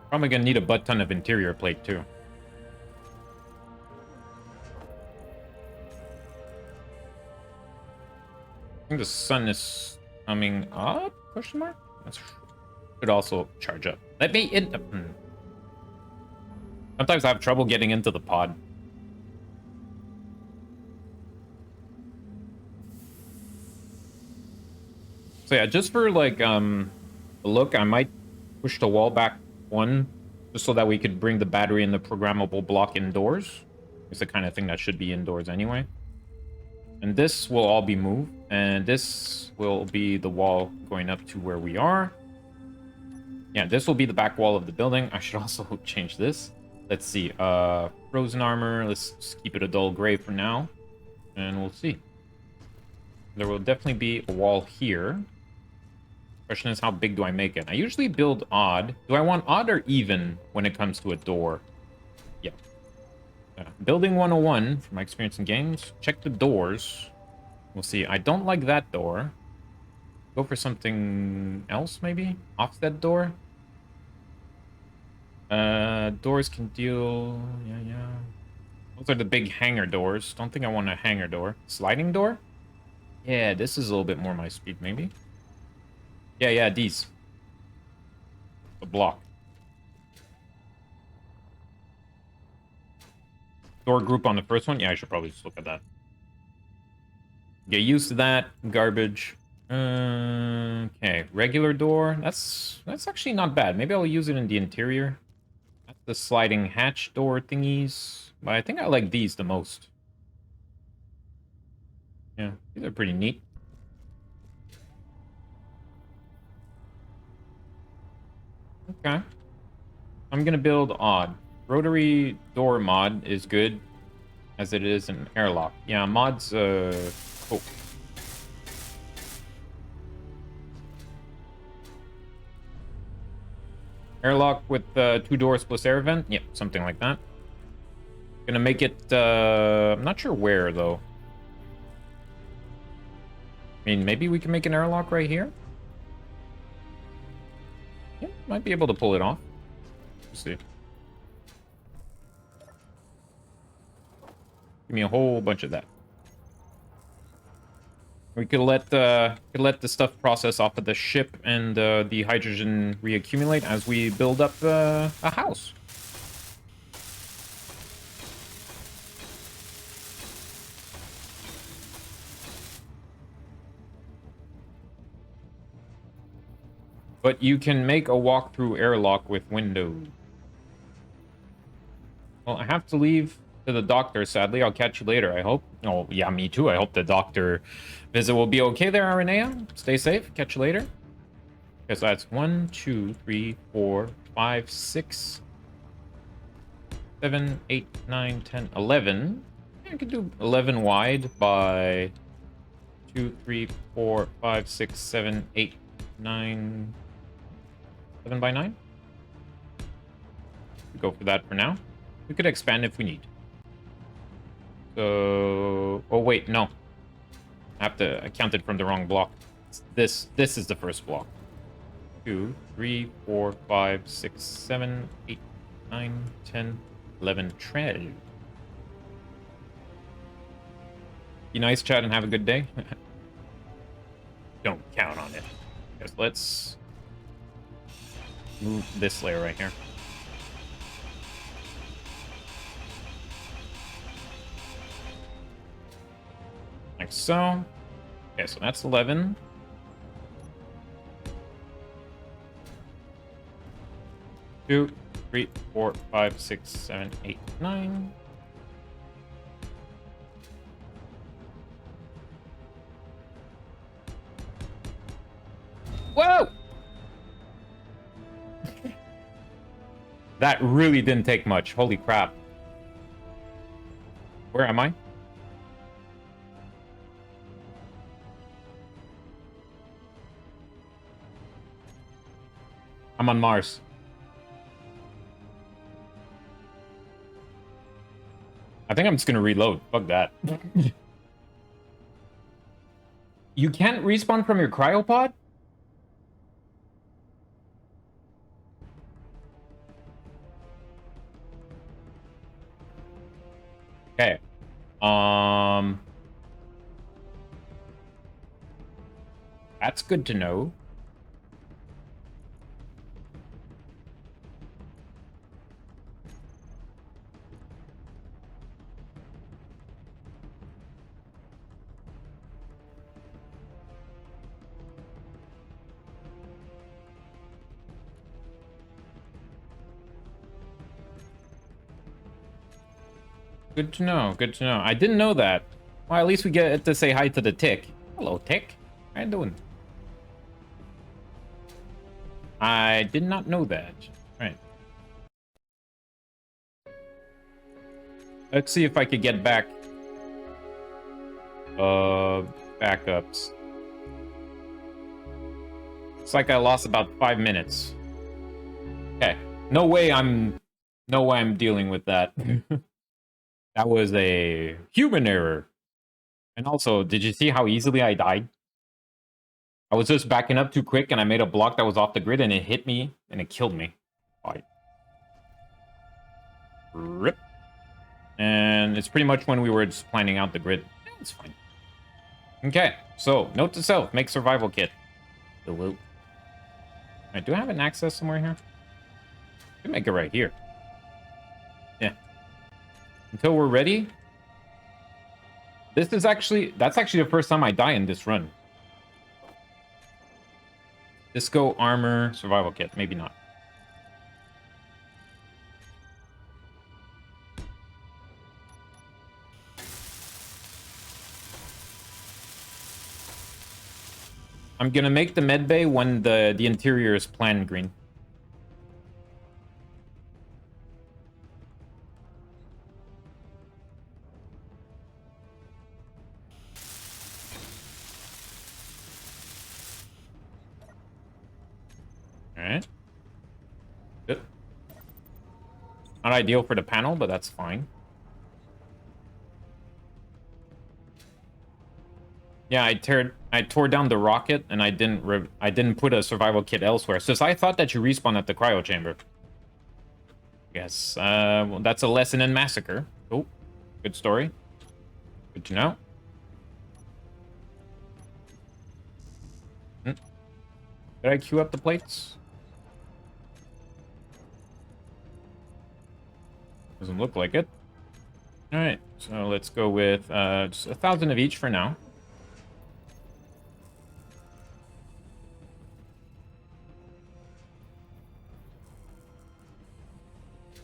Probably gonna need a butt ton of interior plate too. I think the sun is coming up? Question mark? That should also charge up. Let me in. Sometimes I have trouble getting into the pod. So yeah, just for like the look, I might push the wall back one, just so that we could bring the battery and the programmable block indoors. It's the kind of thing that should be indoors anyway. And this will all be moved, and this will be the wall going up to where we are. Yeah, this will be the back wall of the building. I should also change this. Let's see. Frozen armor. Let's just keep it a dull gray for now, and we'll see. There will definitely be a wall here. Question is, how big do I make it? I usually build odd. Do I want odd or even when it comes to a door? Yeah. Building 101, from my experience in games. Check the doors. We'll see. I don't like that door. Go for something else, maybe? Offset door? Doors can deal... Yeah. Those are the big hanger doors. Don't think I want a hanger door. Sliding door? Yeah, this is a little bit more my speed, maybe. Yeah, these. A block. Door group on the first one? Yeah, I should probably just look at that. Get used to that. Garbage. Okay, regular door. That's actually not bad. Maybe I'll use it in the interior. That's the sliding hatch door thingies. But I think I like these the most. Yeah, these are pretty neat. Okay. I'm gonna build odd. Rotary door mod is good, as it is an airlock. Yeah, mods, oh. Airlock with 2 doors plus air vent? Yep, something like that. Gonna make it, I'm not sure where, though. I mean, maybe we can make an airlock right here? Yeah, might be able to pull it off. Let's see. Give me a whole bunch of that. We could let the stuff process off of the ship and the hydrogen reaccumulate as we build up a house. But you can make a walk-through airlock with windows. Well, I have to leave to the doctor, sadly. I'll catch you later, I hope. Oh, yeah, me too. I hope the doctor visit will be okay there, Aranea. Stay safe. Catch you later. Okay, so that's 1, 2, 3, 4, 5, 6, 7, 8, 9, 10, 11. I could do 11 wide by 2, 3, 4, 5, 6, 7, 8, 9, 11 by 9. Go for that for now. We could expand if we need. So, oh wait, no. I counted from the wrong block. This is the first block. 2, 3, 4, 5, 6, 7, 8, 9, 10, 11, 12. Be nice, chat, and have a good day. Don't count on it. Guess let's move this layer right here. Like so. Okay, so that's 11. Two, 3, 4, 5, 6, 7, 8, 9. Whoa! That really didn't take much. Holy crap. Where am I? I'm on Mars. I think I'm just gonna reload. Fuck that. You can't respawn from your cryopod? Okay. That's good to know. Good to know. Good to know. I didn't know that. Well, at least we get to say hi to the tick. Hello, tick. How you doing? I did not know that. Right. Let's see if I could get back. Backups. It's like I lost about 5 minutes. Okay. No way I'm dealing with that. That was a human error. And also, did you see how easily I died? I was just backing up too quick and I made a block that was off the grid and it hit me and it killed me. Right. Rip. And it's pretty much when we were just planning out the grid. Yeah, it's fine. Okay, so note to self, make survival kit. The loot. Alright, do I have an access somewhere here? I can make it right here. Yeah. Until we're ready. That's actually the first time I die in this run. Disco armor survival kit, maybe not. I'm gonna make the med bay when the interior is planned green. Alright. Good. Not ideal for the panel, but that's fine. Yeah, I tore down the rocket and I didn't put a survival kit elsewhere. So I thought that you respawn at the cryo chamber. Yes, well, that's a lesson in massacre. Oh, good story. Good to know. Did I queue up the plates? Doesn't look like it. All right, so let's go with just 1,000 of each for now.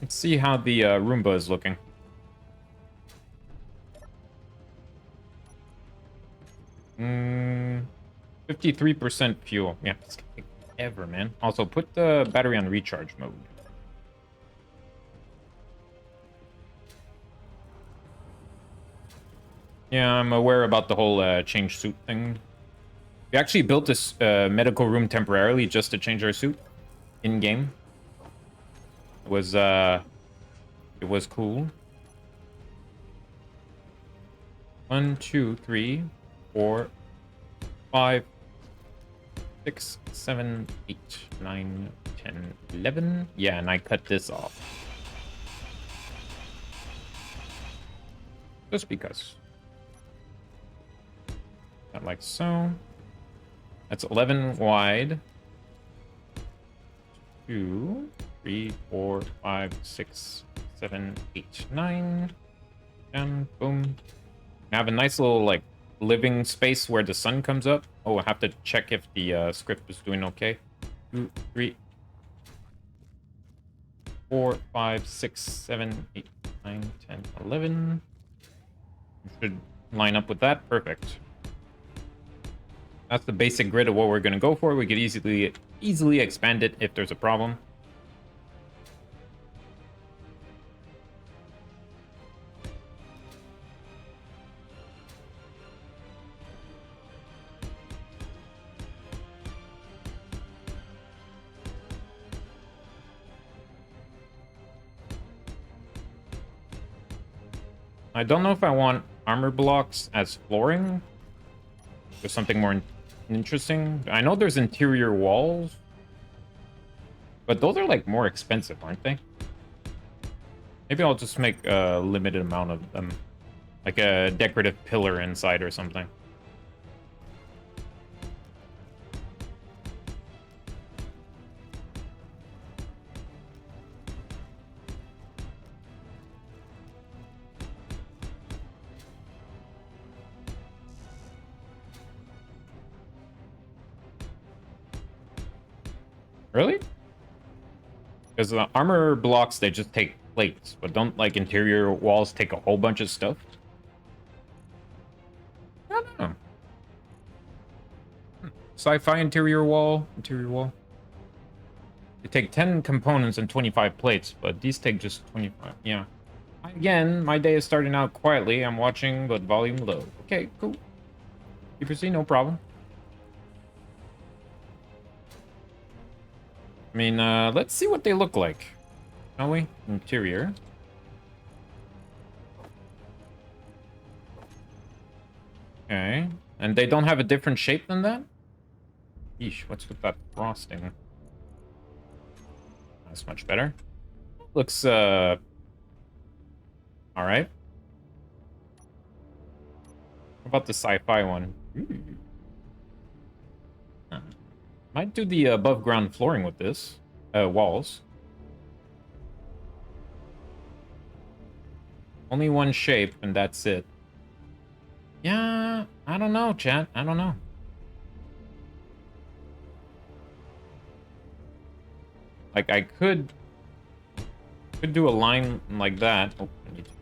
Let's see how the Roomba is looking. Hmm, 53% fuel. Yeah, it's gonna take forever, man. Also, put the battery on recharge mode. Yeah, I'm aware about the whole change suit thing. We actually built this medical room temporarily just to change our suit in-game. It was cool. 1, 2, 3, 4, 5, 6, 7, 8, 9, 10, 11. Yeah, and I cut this off. Just because. Not like so. That's 11 wide. 2, 3, 4, 5, 6, 7, 8, 9. And boom. I have a nice little, like, living space where the sun comes up. Oh, I have to check if the script is doing okay. 2, 3, 4, 5, 6, 7, 8, 9, 10, 11. Should line up with that. Perfect. That's the basic grid of what we're going to go for. We could easily expand it if there's a problem. I don't know if I want armor blocks as flooring. There's something more interesting. I know there's interior walls, but those are like more expensive, aren't they? Maybe I'll just make a limited amount of them, like a decorative pillar inside or something. Really? Because the armor blocks, they just take plates, but don't, like, interior walls take a whole bunch of stuff? I don't know. Sci-fi interior wall. They take 10 components and 25 plates, but these take just 25. Yeah. Again, my day is starting out quietly. I'm watching, but volume low. Okay, cool. You proceed, no problem. I mean, let's see what they look like, shall we? Interior. Okay. And they don't have a different shape than that? Yeesh, what's with that frosting? That's much better. Looks, alright. What about the sci-fi one? Ooh. Might do the above ground flooring with this. Walls. Only one shape, and that's it. Yeah, I don't know, chat. I don't know. Like, I could do a line like that. Oh, I need to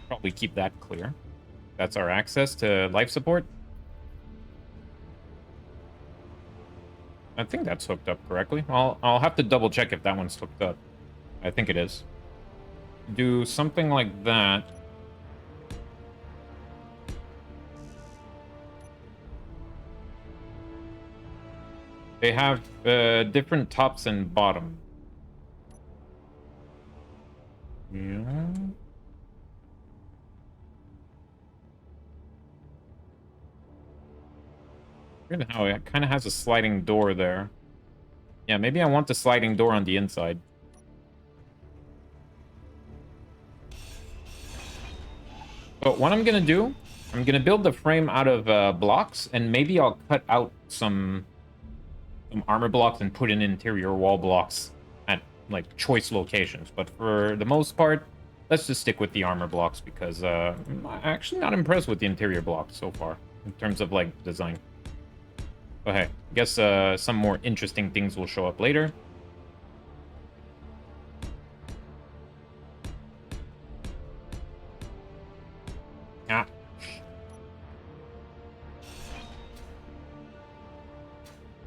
probably keep that clear. That's our access to life support. I think that's hooked up correctly. I'll have to double check if that one's hooked up. I think it is. Do something like that. They have different tops and bottom. Yeah. Weird how it kind of has a sliding door there. Yeah, maybe I want the sliding door on the inside. But what I'm gonna do, I'm gonna build the frame out of blocks, and maybe I'll cut out some armor blocks and put in interior wall blocks at like choice locations. But for the most part, let's just stick with the armor blocks because I'm actually not impressed with the interior blocks so far in terms of like design. But hey, I guess some more interesting things will show up later. Ah.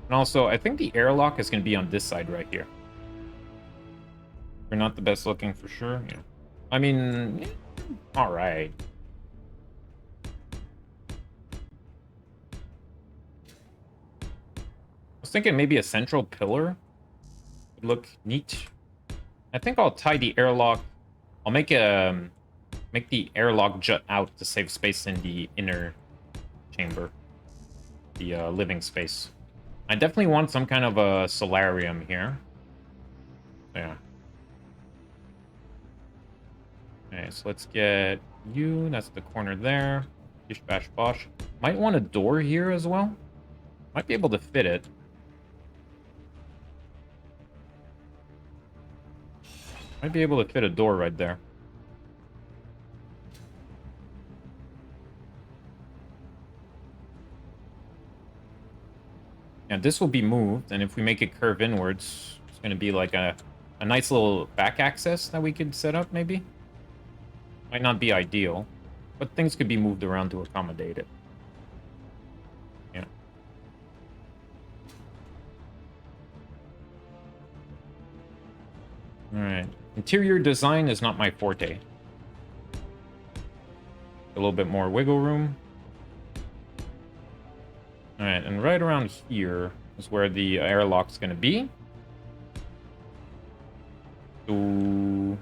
And also, I think the airlock is going to be on this side right here. They're not the best looking for sure. Yeah. I mean, all right. I was thinking maybe a central pillar would look neat. I think I'll tie the airlock. I'll make the airlock jut out to save space in the inner chamber, the living space. I definitely want some kind of a solarium here. Yeah. Okay, so let's get you. That's the corner there. Bish bash bosh. Might want a door here as well. Might be able to fit it. Might be able to fit a door right there. And this will be moved, and if we make it curve inwards, it's going to be like a nice little back access that we could set up, maybe. Might not be ideal, but things could be moved around to accommodate it. Yeah. Alright. Interior design is not my forte. A little bit more wiggle room. Alright, and right around here is where the airlock's gonna be. So...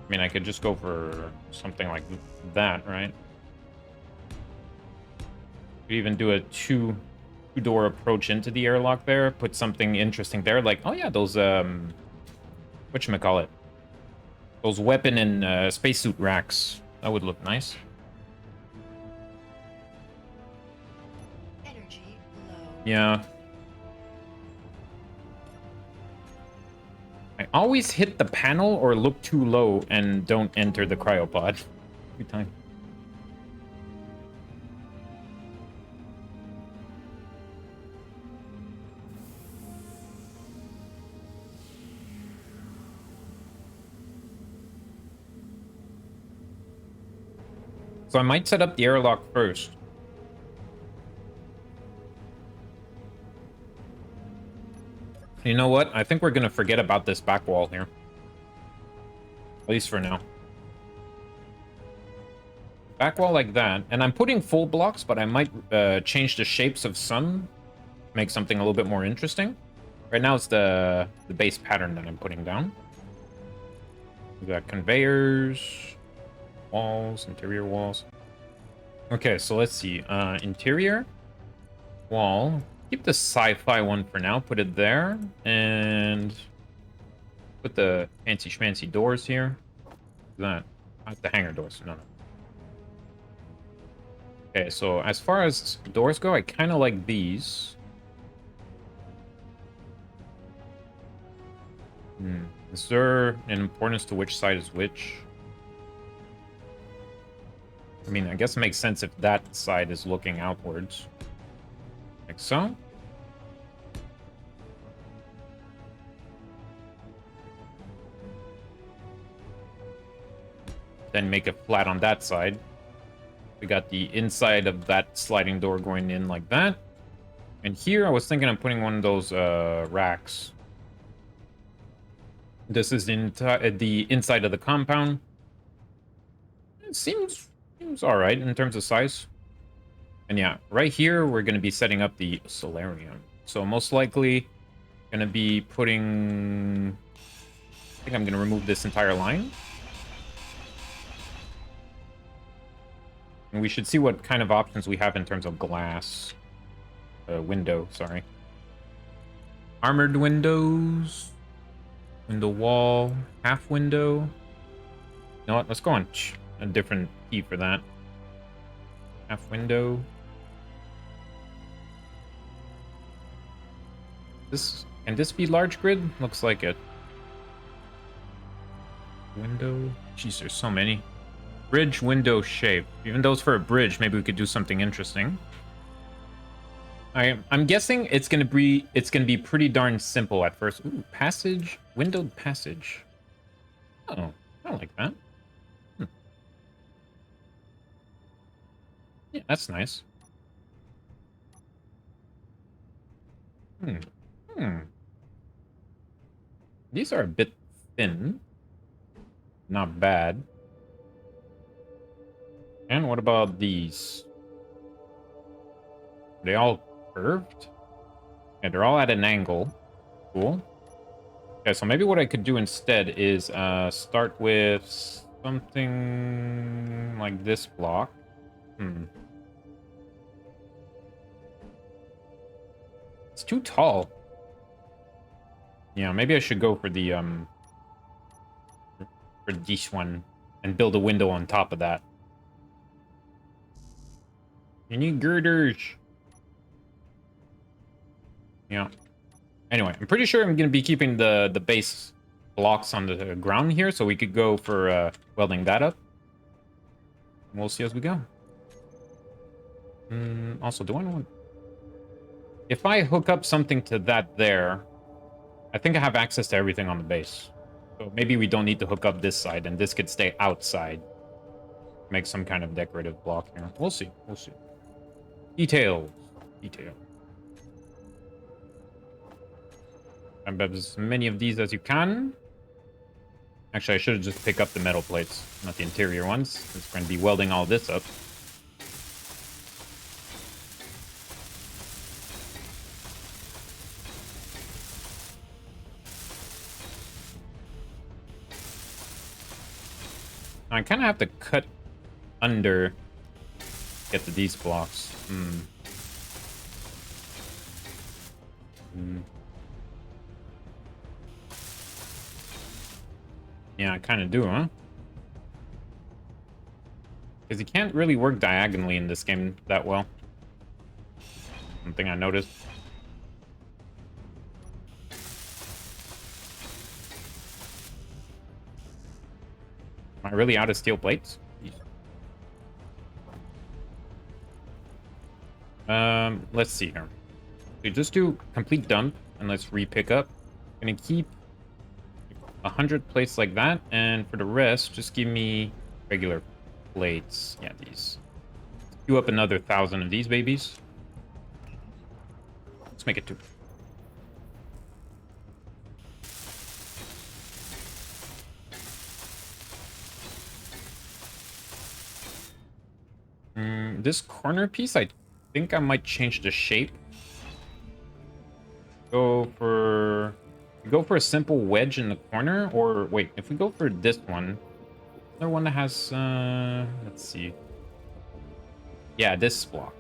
I mean, I could just go for something like that, right? Could even do a two-door approach into the airlock there. Put something interesting there, like, oh yeah, those, whatchamacallit? Those weapon and spacesuit racks. That would look nice. Energy low. Yeah. I always hit the panel or look too low and don't enter the cryopod. Every time. So I might set up the airlock first. You know what? I think we're going to forget about this back wall here. At least for now. Back wall like that. And I'm putting full blocks, but I might change the shapes of some. Make something a little bit more interesting. Right now it's the base pattern that I'm putting down. We got conveyors. Walls, interior walls. Okay, so let's see. Interior wall. Keep the sci-fi one for now. Put it there. And put the fancy schmancy doors here. That. Not the hangar doors. No. Okay, so as far as doors go, I kind of like these. Is there an importance to which side is which? I mean, I guess it makes sense if that side is looking outwards. Like so. Then make it flat on that side. We got the inside of that sliding door going in like that. And here I was thinking of putting one of those racks. This is the inside of the compound. It seems all right in terms of size. And yeah, right here we're going to be setting up the solarium. So most likely going to be putting... I think I'm going to remove this entire line. And we should see what kind of options we have in terms of glass. Window, sorry. Armored windows. Window wall. Half window. You know what? Let's go on a different key for that. Half window. Can this be large grid? Looks like it. Window. Jeez, there's so many. Bridge window shape. Even though it's for a bridge, maybe we could do something interesting. I'm guessing it's gonna be pretty darn simple at first. Ooh, passage, windowed passage. Oh, I like that. Yeah, that's nice. These are a bit thin. Not bad. And what about these? Are they all curved? Yeah, they're all at an angle. Cool. Okay, so maybe what I could do instead is start with something like this block. It's too tall. Yeah, maybe I should go for the for this one and build a window on top of that. You need girders. Yeah. Anyway, I'm pretty sure I'm going to be keeping the base blocks on the ground here, so we could go for welding that up. We'll see as we go. Also, do I want... If I hook up something to that there, I think I have access to everything on the base. So maybe we don't need to hook up this side, and this could stay outside. Make some kind of decorative block here. We'll see. We'll see. Details. Detail. Grab as many of these as you can. Actually, I should just pick up the metal plates, not the interior ones. It's going to be welding all this up. I kind of have to cut under to get to these blocks. Yeah, I kind of do, huh? Because you can't really work diagonally in this game that well. Something I noticed. Am I really out of steel plates? Let's see here. We just do complete dump and let's re-pick up. I'm gonna keep 100 plates like that, and for the rest, just give me regular plates. Yeah, these. Do up another 1,000 of these babies. Let's make it 2. This corner piece, I think I might change the shape. Go for a simple wedge in the corner, or wait, if we go for this one, another one that has let's see. Yeah, this block.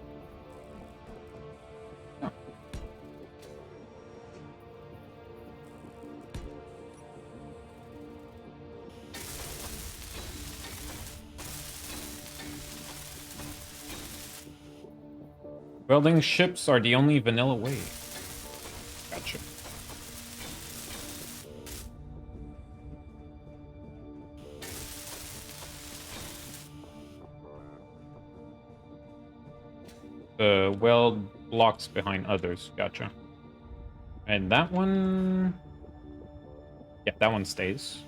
Oh. Welding ships are the only vanilla way. Gotcha. Weld blocks behind others. Gotcha. And that one... Yeah, that one stays.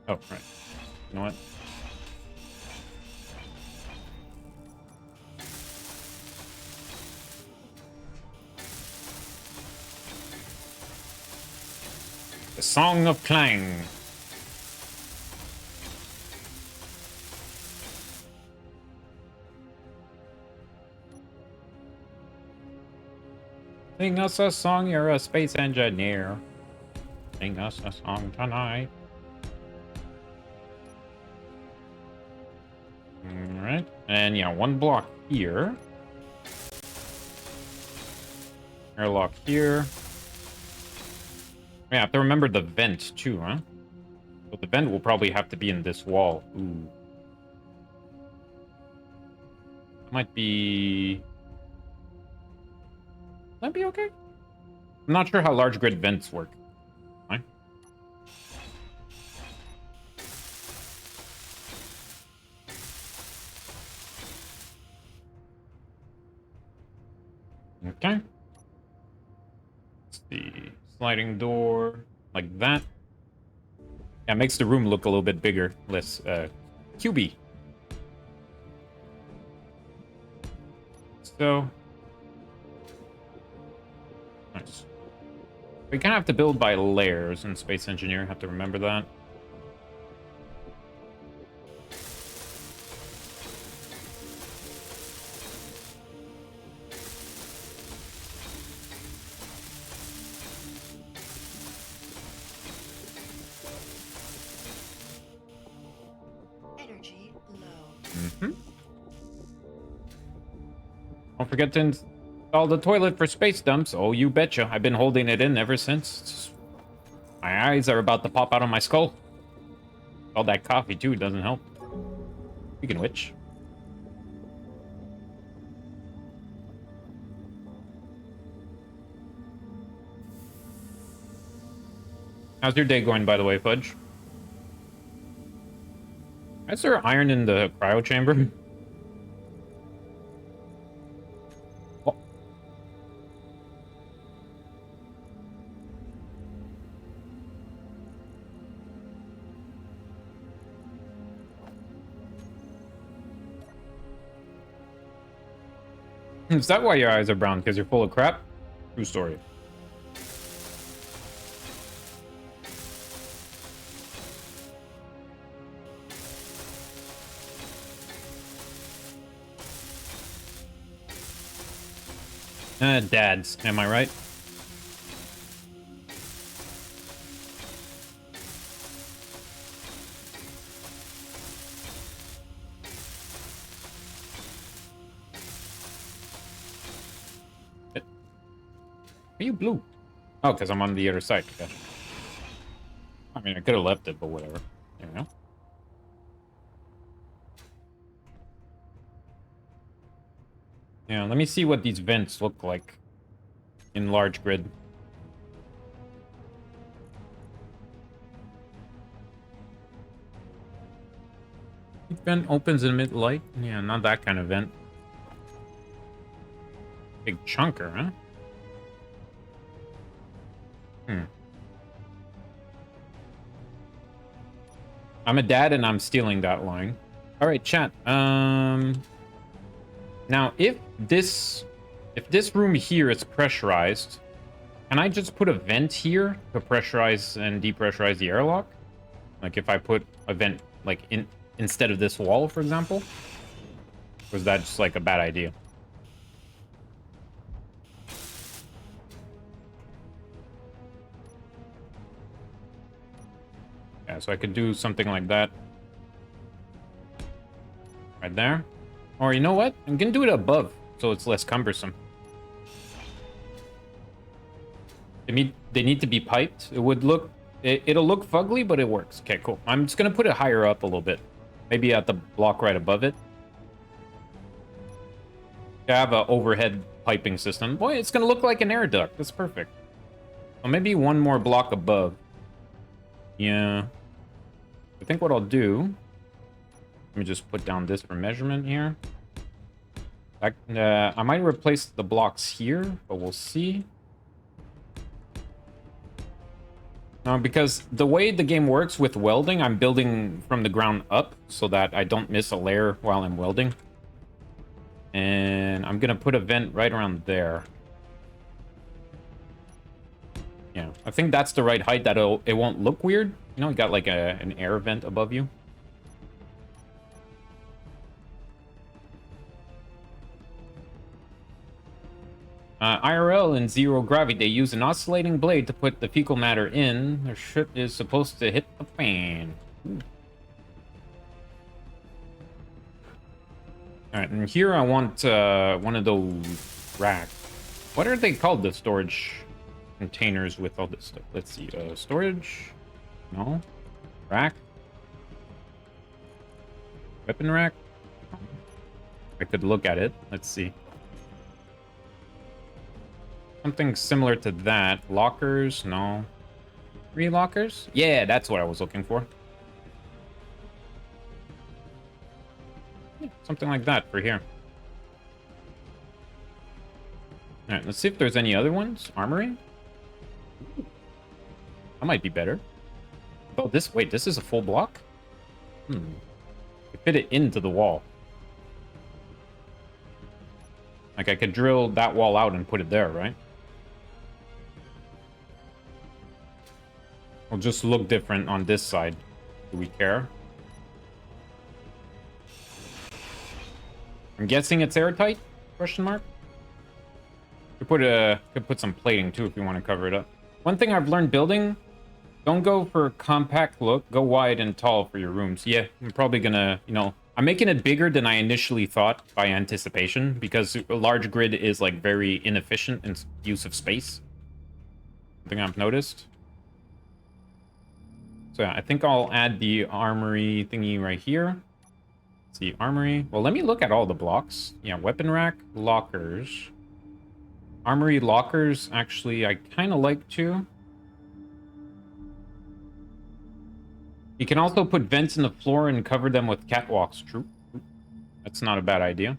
Oh, right. You know what? The Song of Clang. Sing us a song, you're a space engineer. Sing us a song tonight. Alright, and yeah, one block here. Airlock here. Yeah, I have to remember the vent too, huh? So the vent will probably have to be in this wall. Ooh. Might be... That'd be okay. I'm not sure how large grid vents work. Fine. Okay. Let's see. Sliding door. Like that. Yeah, it makes the room look a little bit bigger. Less, cubey. So... Nice. We kind of have to build by layers in Space Engineer. Have to remember that. Energy low. Mm-hmm. Don't forget to install the toilet for space dumps. Oh, you betcha. I've been holding it in ever since. My eyes are about to pop out of my skull. All that coffee, too, doesn't help. Speaking of which. How's your day going, by the way, Fudge? Is there iron in the cryo chamber? Oh. Is that why your eyes are brown? Because you're full of crap? True story. Dads, am I right? Are you blue? Oh, because I'm on the other side. Okay. I mean, I could have left it, but whatever. There we go. Yeah, let me see what these vents look like in large grid. Vent opens in mid-light? Yeah, not that kind of vent. Big chunker, huh? I'm a dad and I'm stealing that line. All right, chat. Now, if this room here is pressurized, can I just put a vent here to pressurize and depressurize the airlock? Like if I put a vent like instead of this wall, for example? Or is that just like a bad idea? Yeah, so I could do something like that. Right there. Or you know what? I'm gonna do it above, so it's less cumbersome. They need to be piped. It'll look fugly, but it works. Okay, cool. I'm just gonna put it higher up a little bit. Maybe at the block right above it. I have an overhead piping system. Boy, it's gonna look like an air duct. That's perfect. Well, maybe one more block above. Yeah. I think what I'll do... Let me just put down this for measurement here. I might replace the blocks here, but we'll see. Because the way the game works with welding, I'm building from the ground up so that I don't miss a layer while I'm welding. And I'm going to put a vent right around there. Yeah, I think that's the right height that it won't look weird. You know, you got like an air vent above you. IRL in zero gravity, they use an oscillating blade to put the fecal matter in. Their shit is supposed to hit the fan. Alright, and here I want one of those racks. What are they called, the storage containers with all this stuff? Let's see. Storage? No. Rack? Weapon rack? I could look at it. Let's see. Something similar to that. Lockers? No. 3 lockers? Yeah, that's what I was looking for. Yeah, something like that for here. Alright, let's see if there's any other ones. Armory? Ooh. That might be better. Oh, this... Wait, this is a full block? You fit it into the wall. Like, I could drill that wall out and put it there, right? It'll just look different on this side. Do we care? I'm guessing it's airtight? Question mark? Could put some plating too if you want to cover it up. One thing I've learned building: don't go for a compact look. Go wide and tall for your rooms. Yeah, I'm probably gonna, you know, I'm making it bigger than I initially thought by anticipation because a large grid is like very inefficient in use of space. Something I've noticed. So yeah, I think I'll add the armory thingy right here. Let's see, armory. Well, let me look at all the blocks. Yeah, weapon rack, lockers. Armory lockers, actually, I kind of like to. You can also put vents in the floor and cover them with catwalks. True. That's not a bad idea.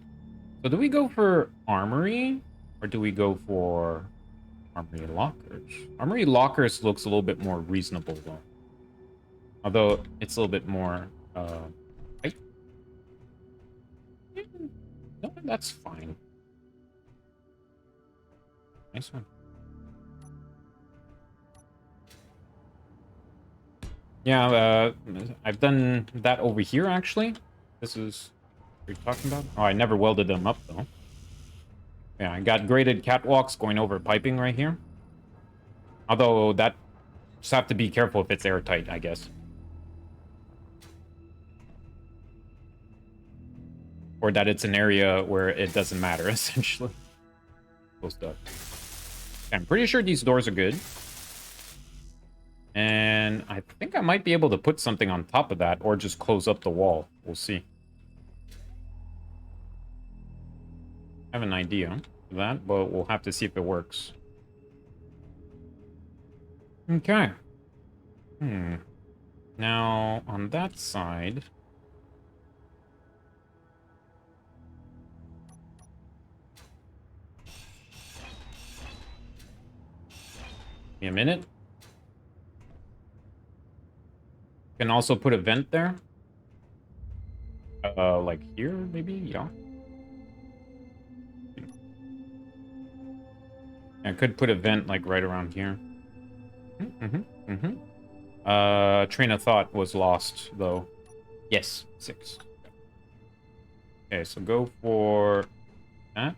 So do we go for armory? Or do we go for armory lockers? Armory lockers looks a little bit more reasonable, though. Although, it's a little bit more, tight. Yeah, no, that's fine. Nice one. Yeah, I've done that over here, actually. This is what you're talking about? Oh, I never welded them up, though. Yeah, I got graded catwalks going over piping right here. Although, that... Just have to be careful if it's airtight, I guess. Or that it's an area where it doesn't matter, essentially. Cool stuff. I'm pretty sure these doors are good. And I think I might be able to put something on top of that or just close up the wall. We'll see. I have an idea for that, but we'll have to see if it works. Okay. Now, on that side... Give me a minute. Can also put a vent there. Like here, maybe? Yeah. I could put a vent, like, right around here. Train of thought was lost, though. Yes, 6. Okay, so go for that.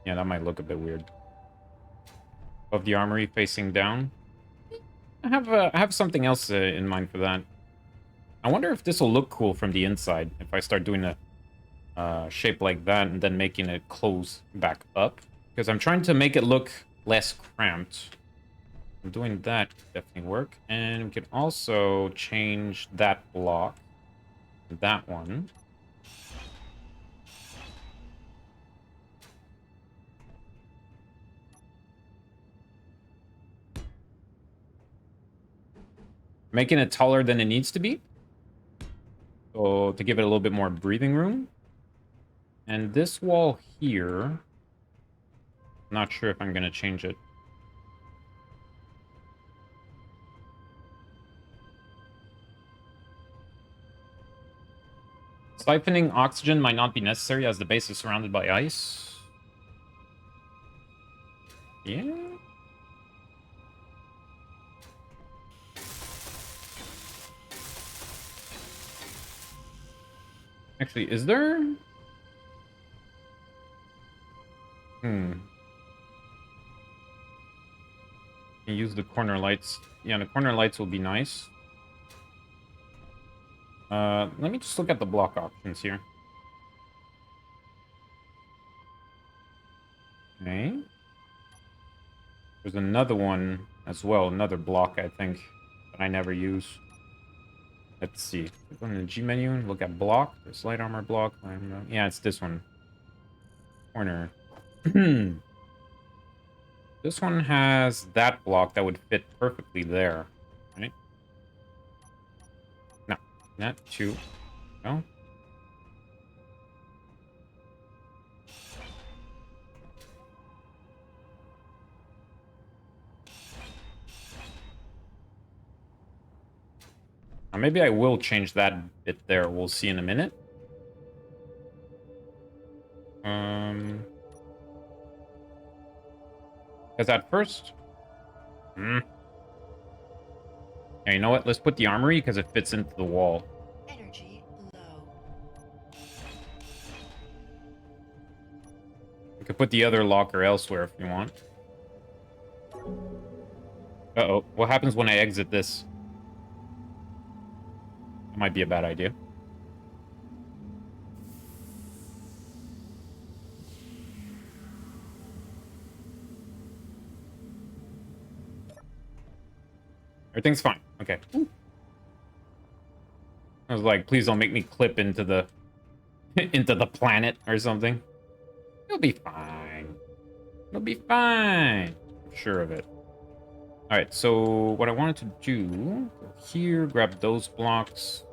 Yeah, that might look a bit weird. Above the armory, facing down. I have something else in mind for that. I wonder if this will look cool from the inside if I start doing a shape like that and then making it close back up. Because I'm trying to make it look less cramped. I'm doing that, definitely work. And we can also change that block. That one. Making it taller than it needs to be. So to give it a little bit more breathing room. And this wall here, not sure if I'm going to change it. Siphoning oxygen might not be necessary as the base is surrounded by ice. Yeah. Actually, is there? Use the corner lights. Yeah, the corner lights will be nice. Let me just look at the block options here. Okay. There's another one as well, another block, I think, that I never use. Let's see. Go in the G menu and look at block. There's light armor block. Yeah, it's this one. Corner. This one has that block that would fit perfectly there, right? No, not two. No. Maybe I will change that bit there. We'll see in a minute. Because at first... Yeah, you know what? Let's put the armory because it fits into the wall. Energy low. You could put the other locker elsewhere if you want. Uh-oh. What happens when I exit this? That might be a bad idea. Everything's fine. Okay. I was like, please don't make me clip into the into the planet or something. You'll be fine. You'll be fine. I'm sure of it. All right, so what I wanted to do, go here, grab those blocks.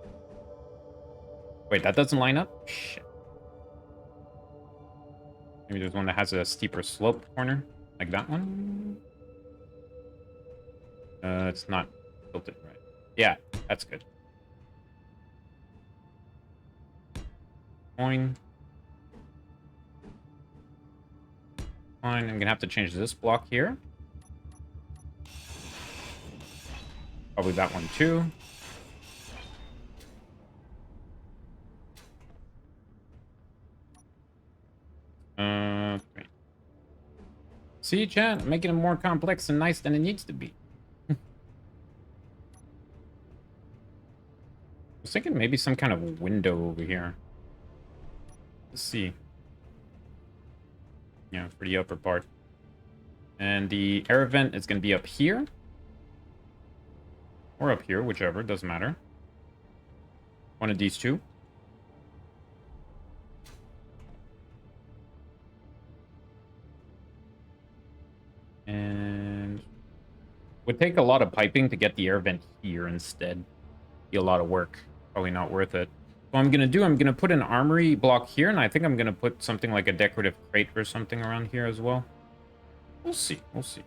Wait, that doesn't line up? Shit. Maybe there's one that has a steeper slope corner, like that one. It's not tilted right. Yeah, that's good. Coin. Fine, I'm gonna have to change this block here. Probably that one too. Great. See, chat? I'm making it more complex and nice than it needs to be. I was thinking maybe some kind of window over here. Let's see. Yeah, for the upper part. And the air vent is going to be up here. Or up here, whichever, doesn't matter. One of these two. And would take a lot of piping to get the air vent here instead. Be a lot of work. Probably not worth it. So I'm going to put an armory block here, and I think I'm going to put something like a decorative crate or something around here as well. We'll see. We'll see.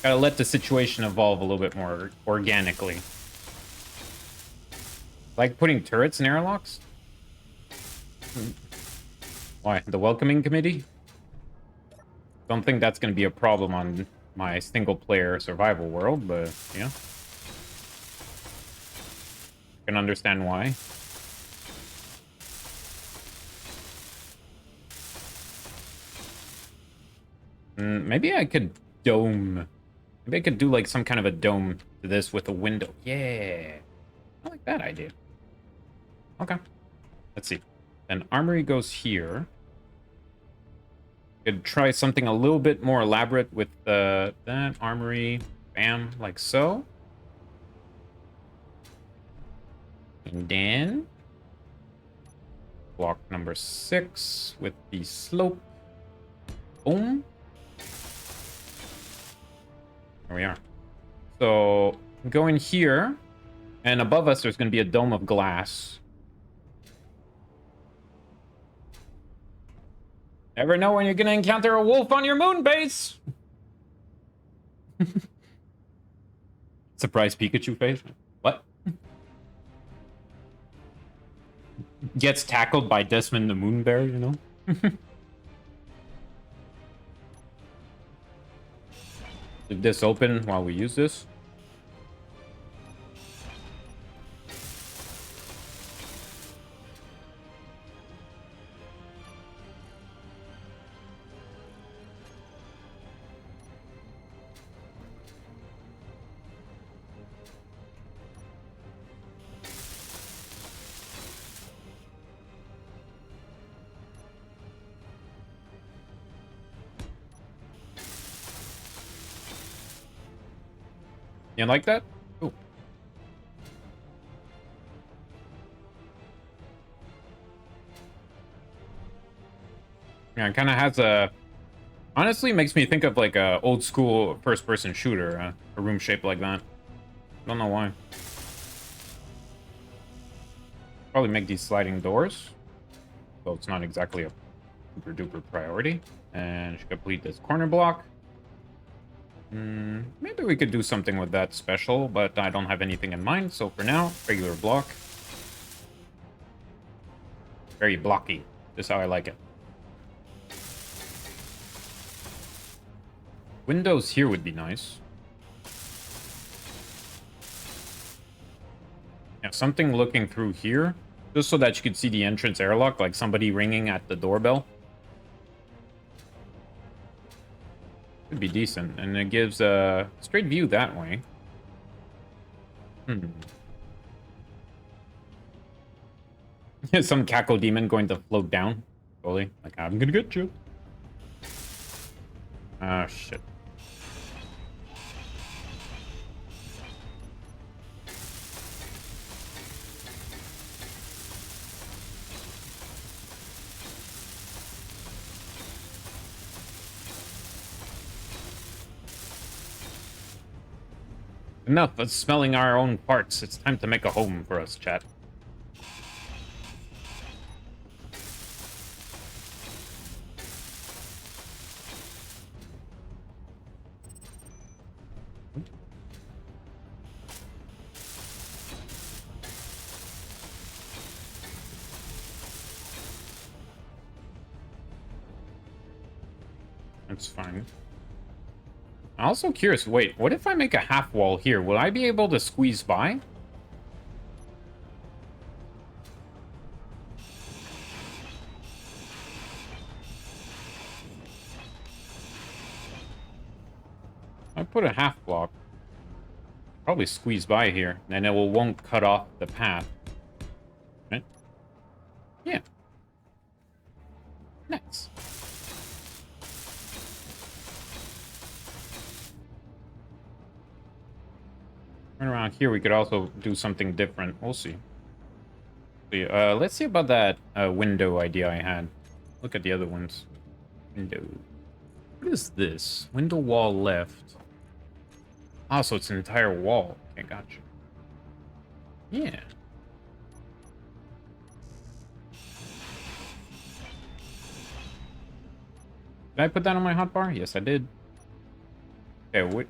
Gotta let the situation evolve a little bit more organically. Like putting turrets in airlocks? Why? The welcoming committee? Don't think that's going to be a problem on my single-player survival world, but, yeah. Can understand why. Maybe I could dome. Maybe I could do like some kind of a dome to this with a window. Yeah. I like that idea. Okay. Let's see. Then armory goes here. Could try something a little bit more elaborate with that armory. Bam, like so. And then block number 6 with the slope. Boom. There we are. So go in here, and above us there's going to be a dome of glass. Never know when you're going to encounter a wolf on your moon base. Surprise Pikachu face. What? Gets tackled by Desmond the Moon Bear, you know? Leave this open while we use this. You like that? Ooh. Yeah, it kind of has a... Honestly, makes me think of like a old school first-person shooter, a room shaped like that. Don't know why. Probably make these sliding doors. So it's not exactly a super duper priority. And should complete this corner block. Maybe we could do something with that special, but I don't have anything in mind. So for now, regular block. Very blocky. Just how I like it. Windows here would be nice. Yeah, something looking through here. Just so that you could see the entrance airlock, like somebody ringing at the doorbell. Could be decent. And it gives a straight view that way. Some cackle demon going to float down. Slowly. Like, I'm gonna get you. Ah, shit. Enough of smelling our own parts. It's time to make a home for us, chat. That's fine. I'm also curious, wait, what if I make a half wall here? Will I be able to squeeze by? I put a half block. Probably squeeze by here, and it won't cut off the path. Right? Yeah. Nice. Turn around here, we could also do something different. We'll see. Let's see about that window idea I had. Look at the other ones. Window. What is this? Window wall left. Oh, so it's an entire wall. Okay, gotcha. Yeah. Did I put that on my hotbar? Yes, I did. Okay, what?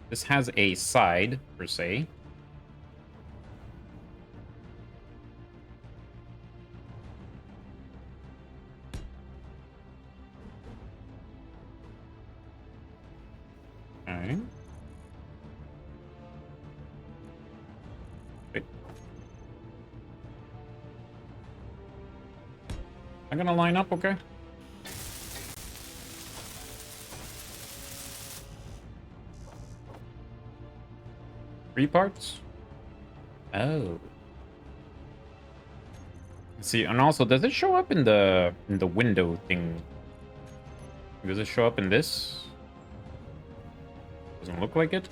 This has a side, per se. Okay. Wait. I'm gonna line up, okay? Three parts? Oh. Let's see, and also, does it show up in the window thing? Does it show up in this? Doesn't look like it.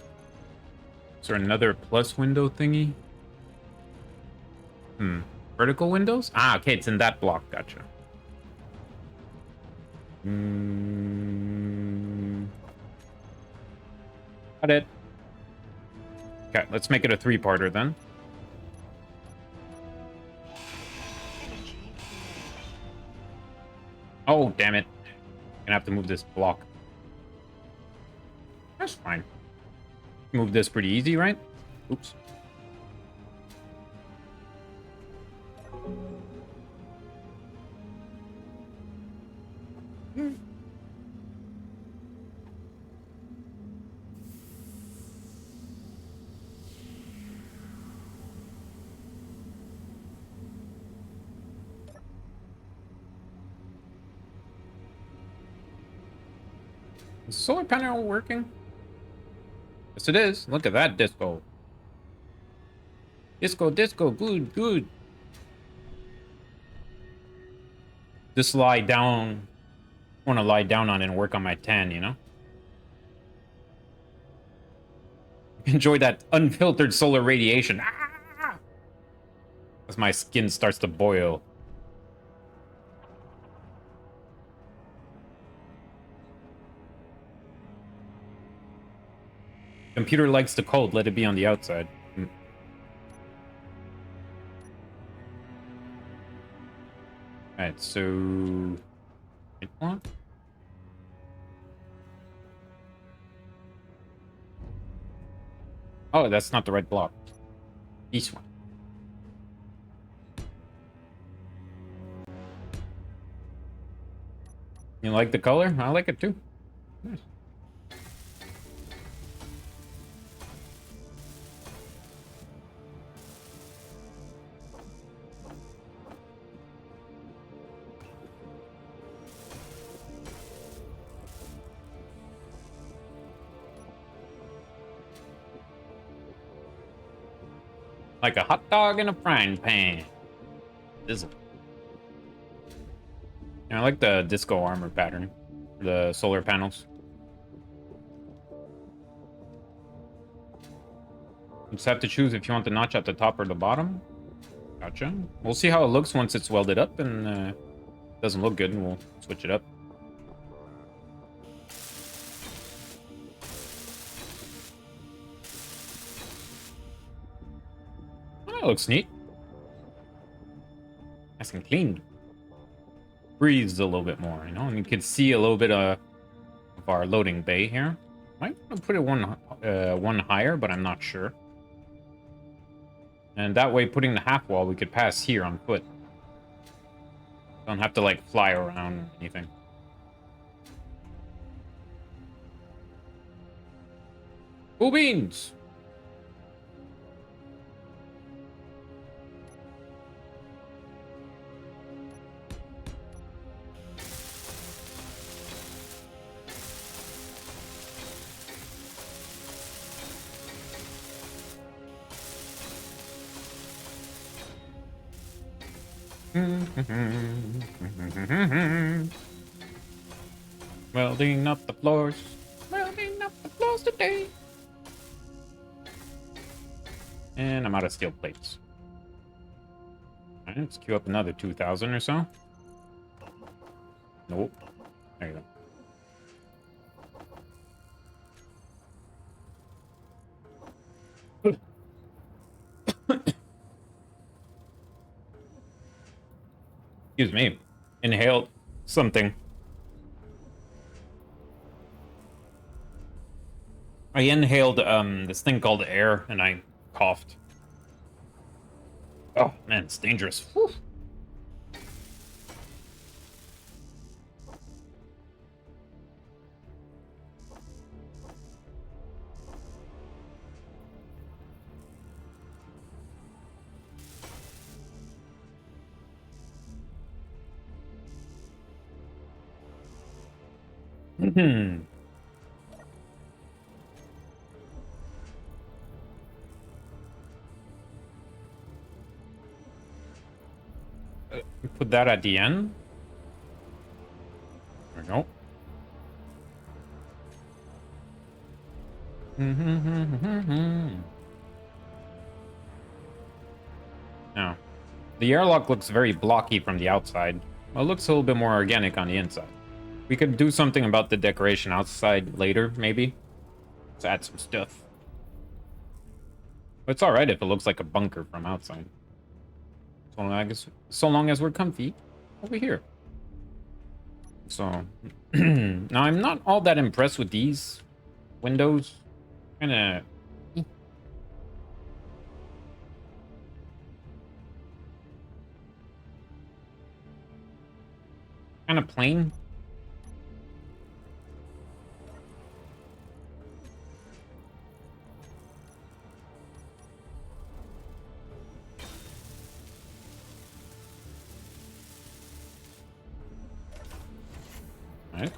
Is there another plus window thingy? Vertical windows? Ah, okay, it's in that block. Gotcha. Got it. Okay, let's make it a three-parter then. Oh, damn it. Gonna have to move this block. That's fine. Move this pretty easy, right? Oops. Is solar panel working? Yes, it is. Look at that disco. Disco, disco, good, good. Just lie down. Want to lie down on it and work on my tan, you know? Enjoy that unfiltered solar radiation. Ah! As my skin starts to boil. Computer likes the cold, let it be on the outside. Alright, so... Oh, that's not the right block. This one. You like the color? I like it too. Nice. Like a hot dog in a frying pan. Sizzle. Yeah, I like the disco armor pattern. The solar panels. You just have to choose if you want the notch at the top or the bottom. Gotcha. We'll see how it looks once it's welded up, and it doesn't look good, and we'll switch it up. Oh, that looks neat. Nice and clean. Breathes a little bit more, you know, and you can see a little bit of our loading bay here. Might want to put it one higher, but I'm not sure. And that way, putting the half wall, we could pass here on foot. Don't have to, like, fly around or anything. Cool beans! Welding up the floors. Welding up the floors today. And I'm out of steel plates. Alright, let's queue up another 2,000 or so. Nope. There you go. Excuse me. Inhaled something. I inhaled this thing called air and I coughed. Oh man, it's dangerous. Whew. Put that at the end. There we go. Now, the airlock looks very blocky from the outside. Well, it looks a little bit more organic on the inside. We could do something about the decoration outside later, maybe. Let's add some stuff. But it's alright if it looks like a bunker from outside. So long as we're comfy over here. So, now I'm not all that impressed with these windows. Kind of plain. Right.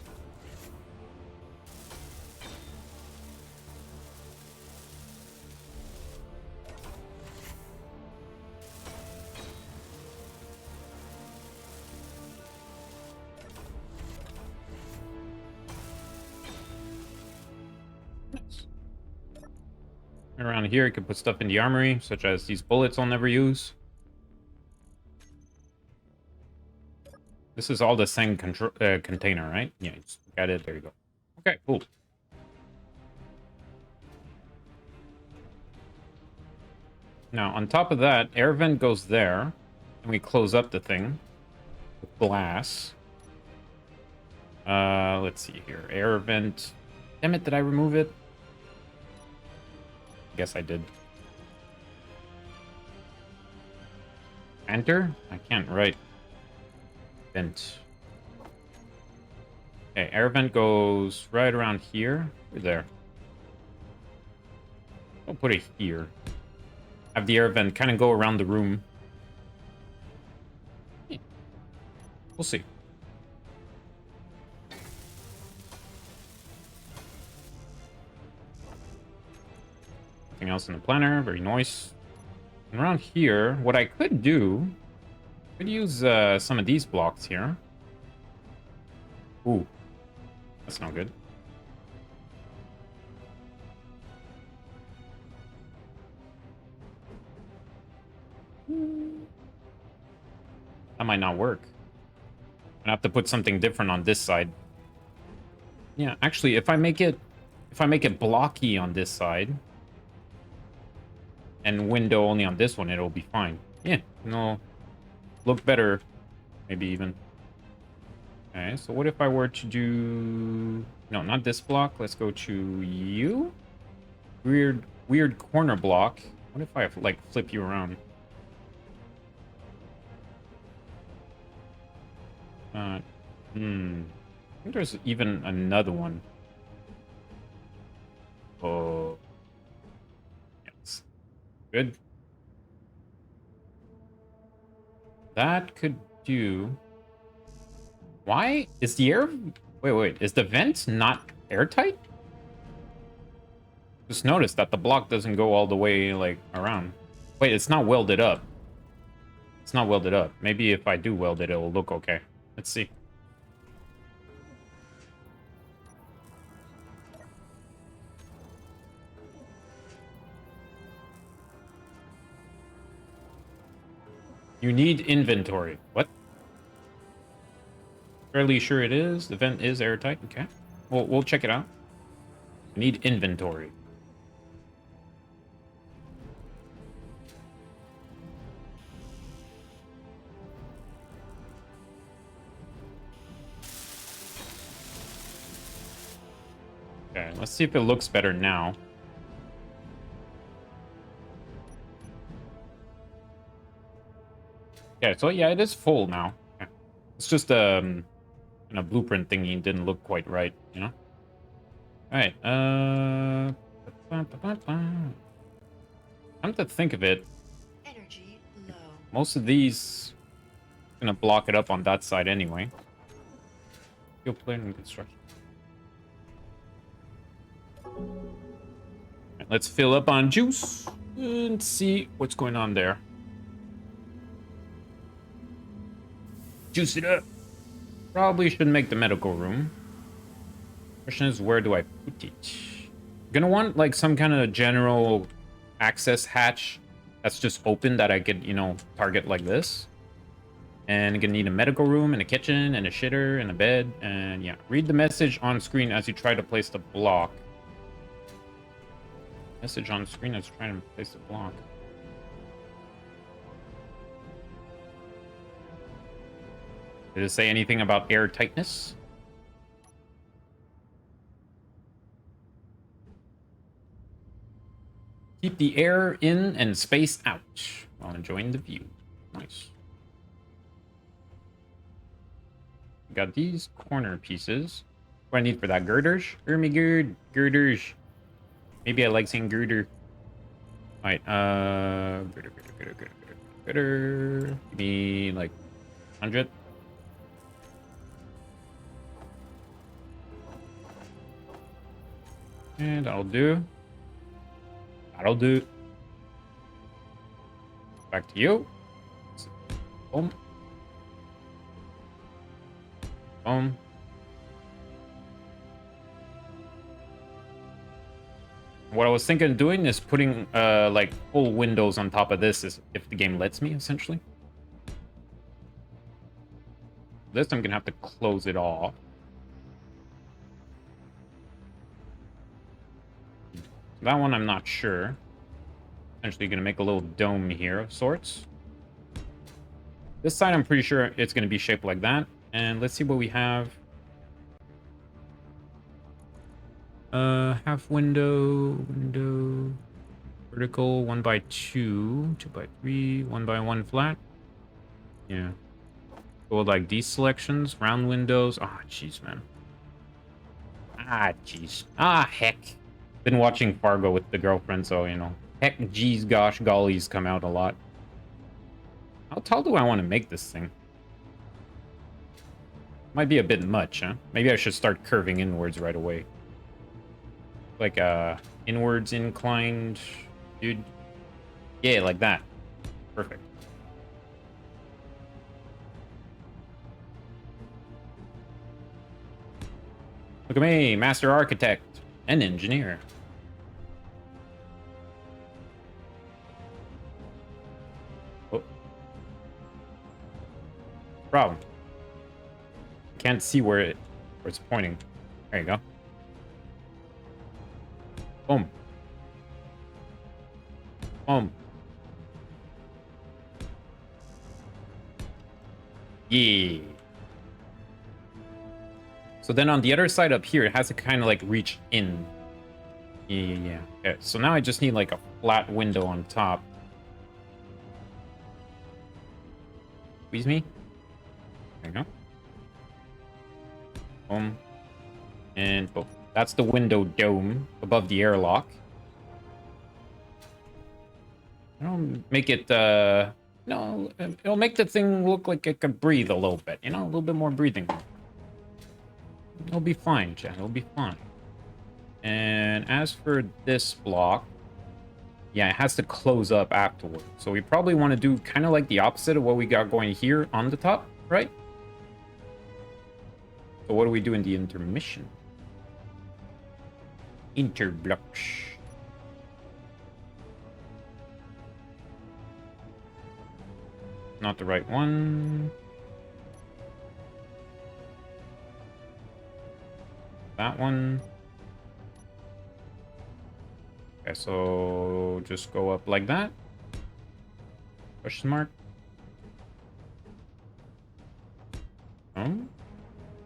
Nice. Around here, you can put stuff in the armory, such as these bullets I'll never use. This is all the same container, right? Yeah, just got it. There you go. Okay, cool. Now, on top of that, air vent goes there, and we close up the thing with glass. Let's see here. Air vent. Damn it, did I remove it? Guess I did. Enter? I can't write. Vent. Okay, air vent goes right around here. Right there. I'll put it here. Have the air vent kind of go around the room. Yeah. We'll see. Nothing else in the planner. Very nice. And around here, what I could do, could use some of these blocks here. Ooh, that's not good. That might not work. I have to put something different on this side. Yeah, actually, if I make it blocky on this side and window only on this one, it'll be fine. Yeah, no, look better, maybe even. Okay, so what if I were to do... No, not this block. Let's go to you. Weird corner block. What if I, like, flip you around? I think there's even another one. Oh. Yes. Good. That could do... Why is the air... Wait. Is the vent not airtight? Just notice that the block doesn't go all the way, like, around. Wait, it's not welded up. It's not welded up. Maybe if I do weld it, it'll look okay. Let's see. You need inventory. What? Fairly sure it is. The vent is airtight. Okay. We'll check it out. We need inventory. Okay, let's see if it looks better now. Okay, so yeah, it is full now. Okay. It's just in a blueprint thingy didn't look quite right, you know? Alright, come to think of it, Energy low. most of these gonna block it up on that side anyway. Steel plate and construction. Right, let's fill up on juice and see what's going on there. Juice it up. Probably should make the medical room. Question is, where do I put it? Gonna want like some kind of general access hatch that's just open that I could, you know, target like this. And gonna need a medical room and a kitchen and a shitter and a bed. And yeah, read the message on screen as you try to place the block. Message on screen as trying to place the block. Did it say anything about air tightness? Keep the air in and space out while enjoying the view. Nice. Got these corner pieces. What do I need for that? Girders? Hear me, girders. Maybe I like saying girder. Alright, girder. Give me like 100. And that'll do. That'll do. Back to you. Boom. Boom. What I was thinking of doing is putting like full windows on top of this, if the game lets me, essentially. This I'm gonna have to close it off. That one I'm not sure. Essentially gonna make a little dome here of sorts. This side I'm pretty sure it's gonna be shaped like that. And let's see what we have. Half window, vertical, 1x2, 2x3, 1x1 flat. Yeah. Go with like these selections, round windows. Ah, jeez, man. Ah, jeez. Ah, heck. Been watching Fargo with the girlfriend, so, you know. Heck, geez, gosh, gollies come out a lot. How tall do I want to make this thing? Might be a bit much, huh? Maybe I should start curving inwards right away. Like, inwards inclined, dude. Yeah, like that. Perfect. Look at me, master architect and engineer. Oh. Problem. Can't see where it's pointing. There you go. Boom. Boom. Yeah. So then on the other side up here, it has to kind of like reach in. Yeah. Okay, so now I just need like a flat window on top. Squeeze me. There you go. Boom. And boom. That's the window dome above the airlock. It'll make it, no, it'll make the thing look like it could breathe a little bit, you know, a little bit more breathing. It'll be fine, Chad. It'll be fine. And as for this block, yeah, it has to close up afterward. So we probably want to do kind of like the opposite of what we got going here on the top, right? So what do we do in the intermission? Interblocks. Not the right one. That one. Okay, so just go up like that. Question mark.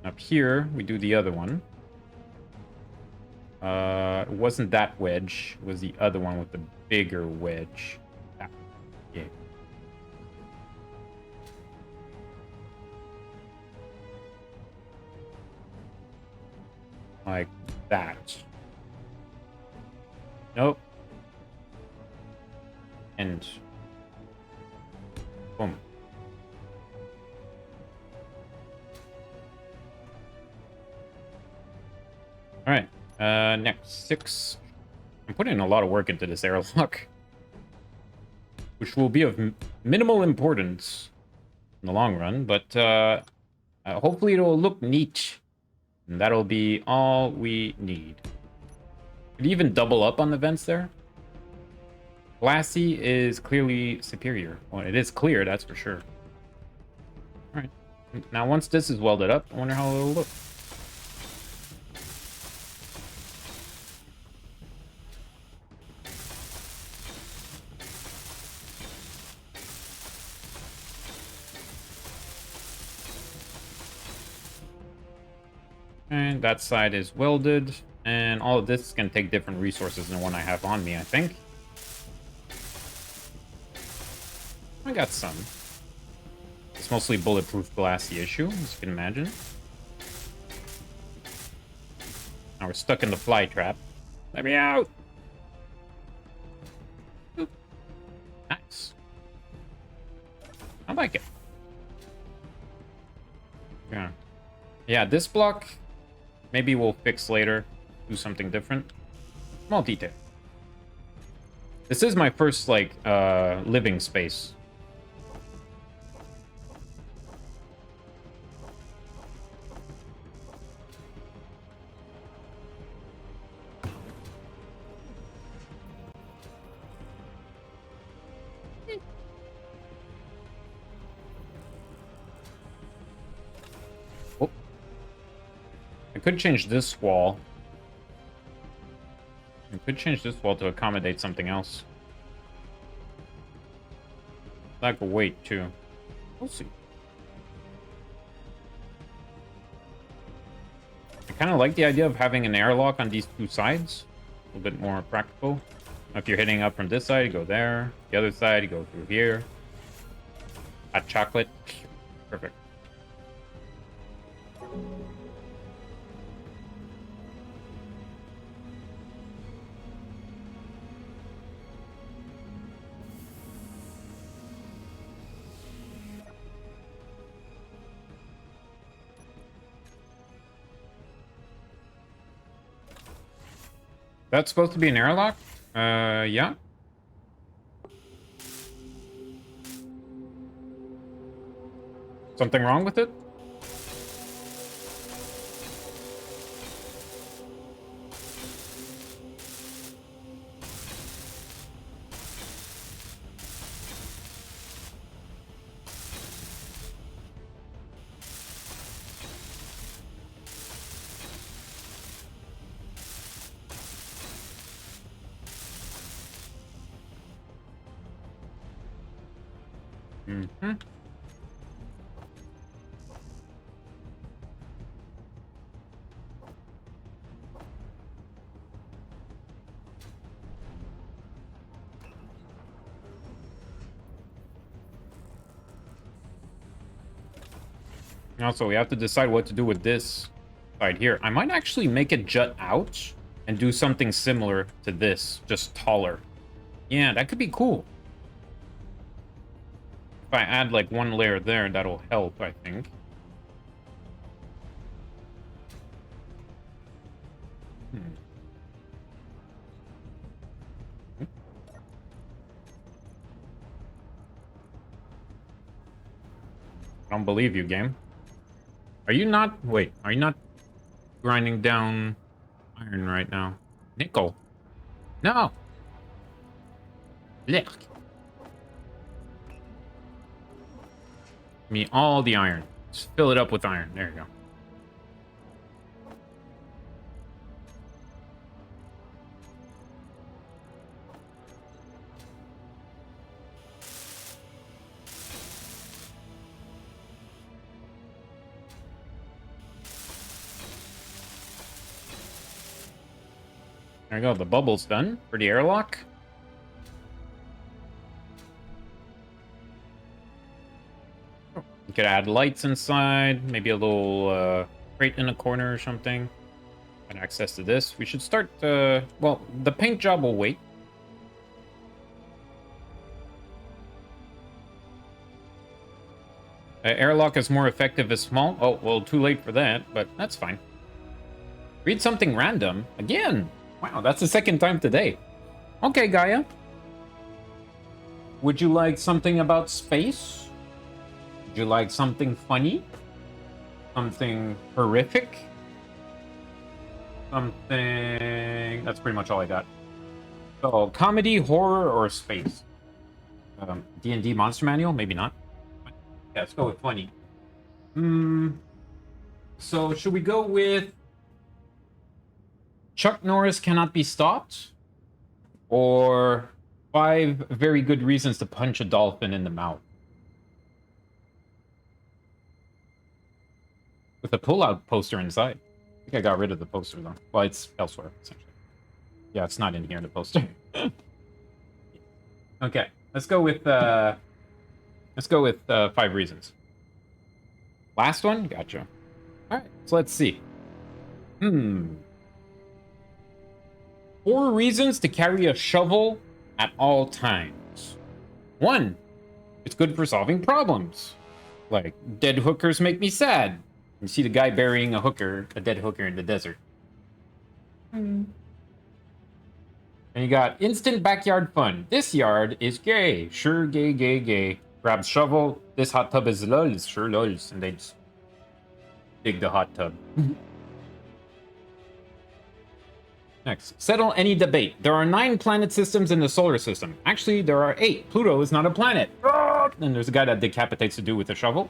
Up here, we do the other one. It wasn't that wedge. It was the other one with the bigger wedge. Ah, yeah. Like that. Nope. And boom. All right. Next 6. I'm putting a lot of work into this airlock, which will be of minimal importance in the long run, but hopefully it'll look neat. And that'll be all we need. Could you even double up on the vents there? Glassy is clearly superior. Well, it is clear, that's for sure. Alright. Now, once this is welded up, I wonder how it'll look. And that side is welded. And all of this is going to take different resources than the one I have on me, I think. I got some. It's mostly bulletproof glassy issue, as you can imagine. Now we're stuck in the fly trap. Let me out! Oop. Nice. I like it. Yeah. Yeah, this block, maybe we'll fix later. Do something different. Small detail. This is my first, like, living space. could change this wall. We could change this wall to accommodate something else. That could wait, too. We'll see. I kind of like the idea of having an airlock on these two sides. A little bit more practical. If you're hitting up from this side, you go there. The other side, you go through here. Hot chocolate. Perfect. That's supposed to be an airlock? Yeah. Something wrong with it? Mm-hmm. Also, we have to decide what to do with this side here. I might actually make it jut out and do something similar to this, just taller. Yeah, that could be cool. If I add like one layer there, that'll help, I think. I don't believe you, game. Are you not... Wait, are you not grinding down iron right now? Nickel. No! Blech. Give me all the iron. Just fill it up with iron. There you go. There you go, the bubble's done for the airlock. You could add lights inside, maybe a little crate in a corner or something. And access to this. We should start, well, the paint job will wait. Airlock is more effective as small. Oh, well, too late for that, but that's fine. Read something random. Again! Wow, that's the second time today. Okay, Gaia. Would you like something about space? Would you like something funny? Something horrific? Something... That's pretty much all I got. So, comedy, horror, or space? D&D Monster Manual? Maybe not. Yeah, let's go with funny. So, should we go with... Chuck Norris cannot be stopped? Or 5 very good reasons to punch a dolphin in the mouth? With a pull-out poster inside. I think I got rid of the poster, though. Well, it's elsewhere, essentially. Yeah, it's not in here, the poster. Okay, let's go with 5 reasons. Last one? Gotcha. Alright, so let's see. 4 reasons to carry a shovel at all times. 1, it's good for solving problems. Like, dead hookers make me sad. You see the guy burying a dead hooker in the desert. And you got instant backyard fun. This yard is gay. Sure, gay, gay, gay. Grabs shovel. This hot tub is lulz. Sure, lulz. And they just dig the hot tub. Next, settle any debate. There are 9 planet systems in the solar system. Actually, there are 8. Pluto is not a planet. And there's a guy that decapitates a dude with a shovel.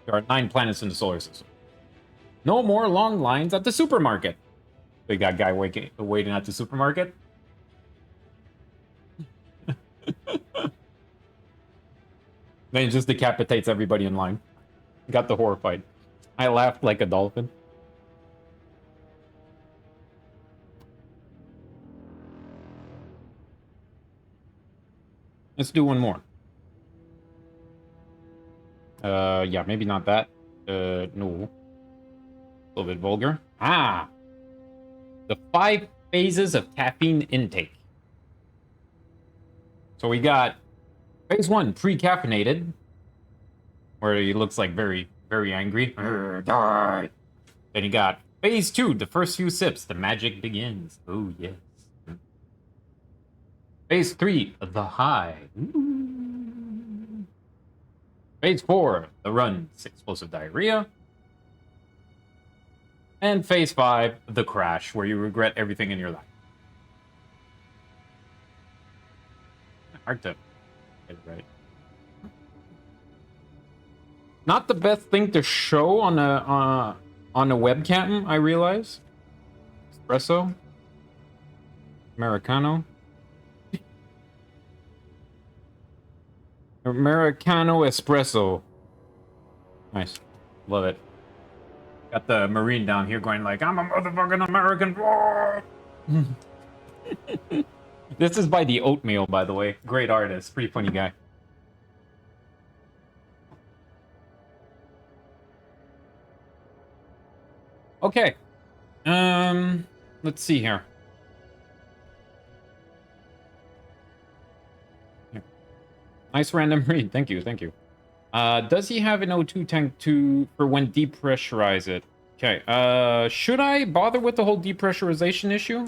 There are 9 planets in the solar system. No more long lines at the supermarket. We got guy waiting at the supermarket. Then he just decapitates everybody in line. Got the horrified. I laughed like a dolphin. Let's do one more. Yeah, maybe not that. No. A little bit vulgar. Ah! The 5 phases of caffeine intake. So we got phase 1, pre-caffeinated, where he looks like very, very angry. Die! Then you got phase 2, the first few sips, the magic begins. Oh, yes. Phase 3, the high. Ooh. Phase 4, the run, explosive diarrhea. And phase 5, the crash, where you regret everything in your life. Hard to get it right. Not the best thing to show on a webcam, I realize. Espresso. Americano. Americano espresso. Nice. Love it. Got the Marine down here going like, I'm a motherfucking American. This is by the Oatmeal, by the way. Great artist. Pretty funny guy. Okay. Let's see here. Nice random read. Thank you, thank you. Does he have an O2 tank for when depressurize it? Okay, should I bother with the whole depressurization issue?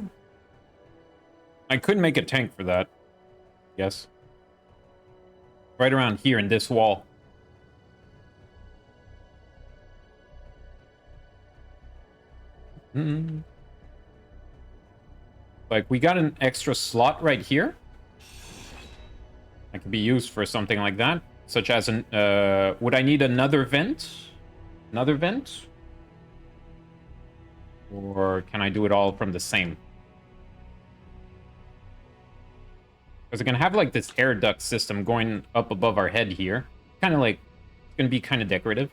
I could make a tank for that. Yes. Right around here in this wall. Like, we got an extra slot right here. That could be used for something like that. Such as an, would I need another vent? Another vent? Or can I do it all from the same? Because we're gonna have like this air duct system going up above our head here. Kind of like, it's gonna be kind of decorative.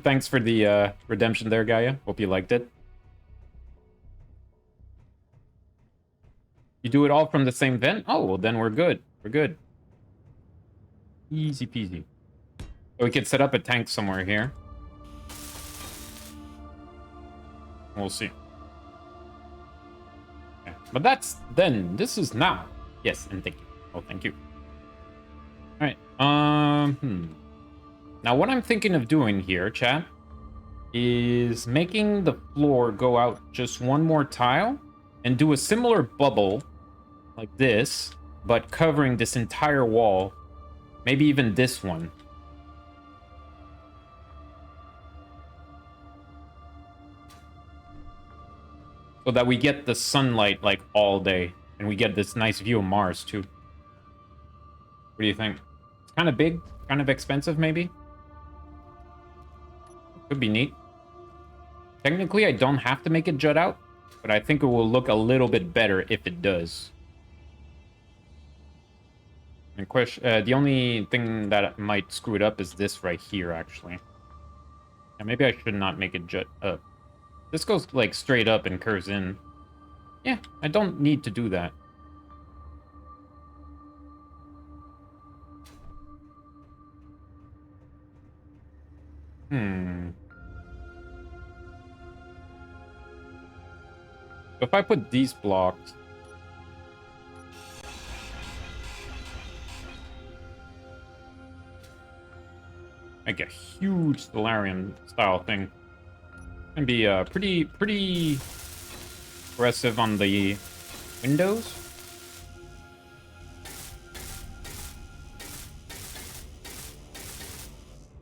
Thanks for the redemption there, Gaia. Hope you liked it. You do it all from the same vent? Oh, well then we're good. We're good. Easy peasy. So we could set up a tank somewhere here. We'll see. Okay. But that's then. This is now. Yes, and thank you. Oh, thank you. All right. Now what I'm thinking of doing here, chat, is making the floor go out just one more tile and do a similar bubble like this, but covering this entire wall. Maybe even this one. So that we get the sunlight like all day. And we get this nice view of Mars too. What do you think? It's kind of big, kind of expensive maybe? Could be neat. Technically, I don't have to make it jut out, but I think it will look a little bit better if it does. And the only thing that might screw it up is this right here, actually. Yeah, maybe I should not make it jut up. This goes, like, straight up and curves in. Yeah, I don't need to do that. If I put these blocks... like a huge Stellarium style thing. Can be pretty aggressive on the windows.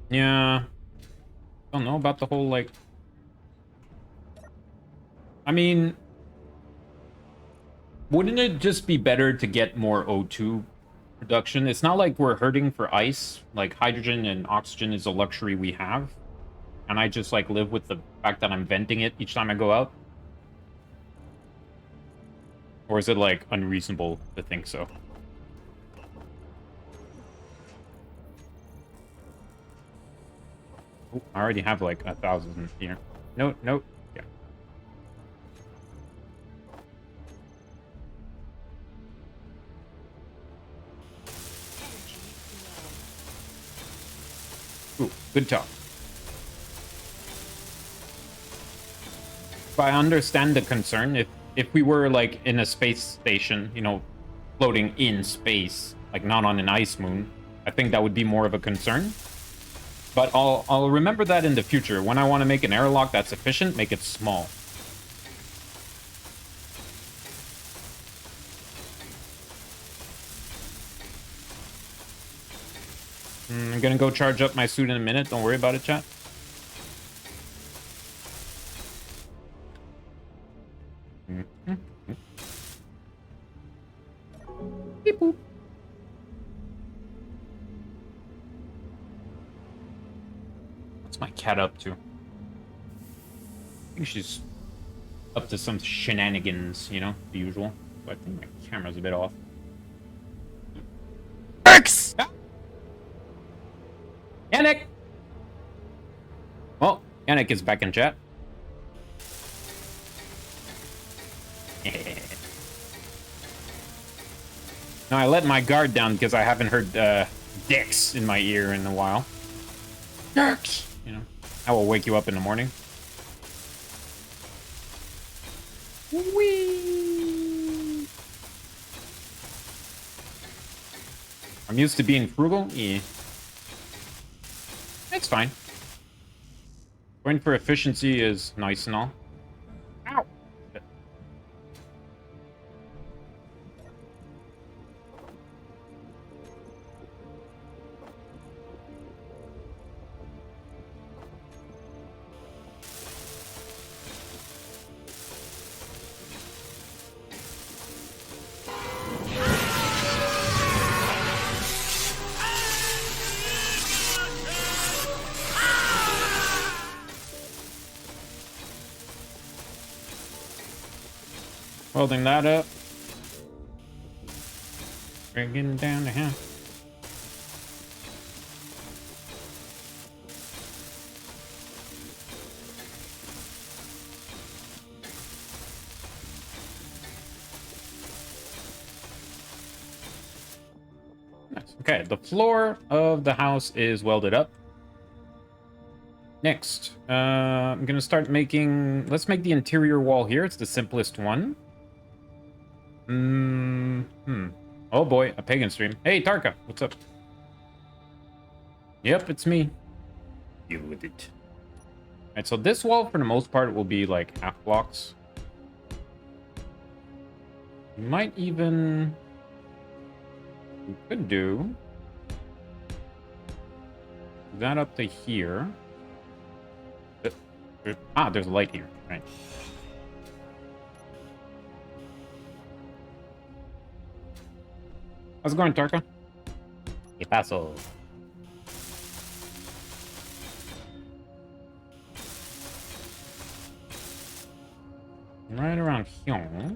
Yeah. Don't know about the whole, like... I mean... wouldn't it just be better to get more O2 production. It's not like we're hurting for ice. Like, hydrogen and oxygen is a luxury we have. And I just, like, live with the fact that I'm venting it each time I go out? Or is it, like, unreasonable to think so? Oh, I already have, like, 1,000 here. No, no. Yeah. Energy low. Ooh, good talk. But I understand the concern. If we were, like, in a space station, you know, floating in space, like, not on an ice moon, I think that would be more of a concern. But I'll remember that in the future. When I want to make an airlock that's efficient, make it small. I'm gonna go charge up my suit in a minute. Don't worry about it, chat. Beep boop. What's my cat up to? I think she's up to some shenanigans, you know, the usual. But I think my camera's a bit off. Works! Yannick! Well, Yannick is back in chat. No, I let my guard down because I haven't heard dicks in my ear in a while. Dicks! You know, I will wake you up in the morning. Whee! I'm used to being frugal. Yeah. It's fine. Going for efficiency is nice and all. Ow! Welding that up. Bringing down the house. Nice. Okay, the floor of the house is welded up. Next, I'm gonna start making. Let's make the interior wall here. It's the simplest one. Oh boy, a pagan stream. Hey, Tarka, what's up? Yep, it's me. Deal with it. Alright, so this wall, for the most part, will be like half blocks. You might even... We could do... that up to here. Ah, there's a light here. Right. How's it going, Tarka? ¿Qué pasó? Right around here.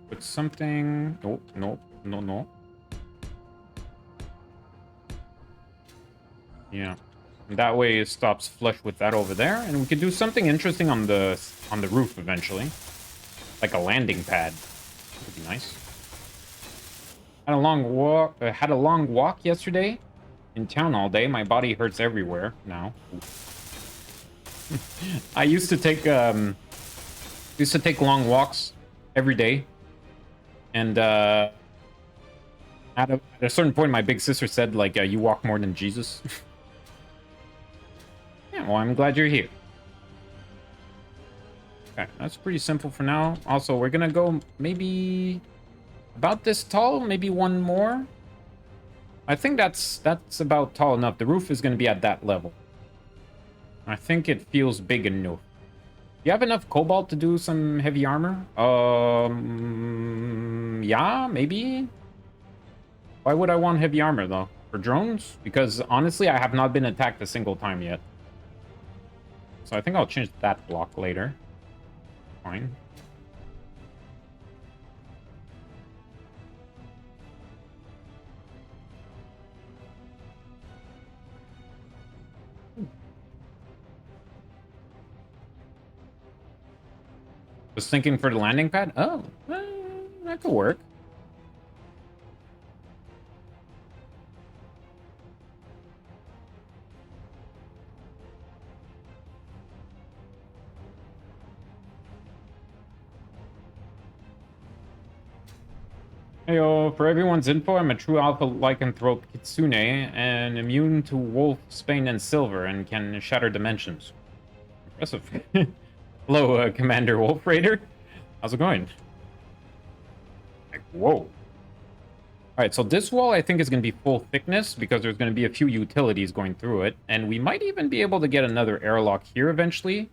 Put something... Nope, nope, no, no. Yeah. That way it stops flush with that over there. And we could do something interesting on the roof eventually. Like a landing pad. That would be nice. Had a long walk yesterday. In town all day. My body hurts everywhere now. I used to take long walks every day. And at a certain point my big sister said, like, you walk more than Jesus. Yeah, well, I'm glad you're here. Okay, that's pretty simple for now. Also, we're gonna go maybe about this tall, maybe one more. I think that's about tall enough. The roof is gonna be at that level. I think it feels big enough. You have enough cobalt to do some heavy armor? Yeah, maybe. Why would I want heavy armor, though? For drones? Because, honestly, I have not been attacked a single time yet. So I think I'll change that block later. Fine. Was thinking for the landing pad? Oh, that could work. Heyo, for everyone's info, I'm a true alpha lycanthrope kitsune and immune to wolf, spain, and silver and can shatter dimensions. Impressive. Hello, Commander Wolf Raider. How's it going? Like, whoa. Alright, so this wall I think is going to be full thickness because there's going to be a few utilities going through it. And we might even be able to get another airlock here eventually.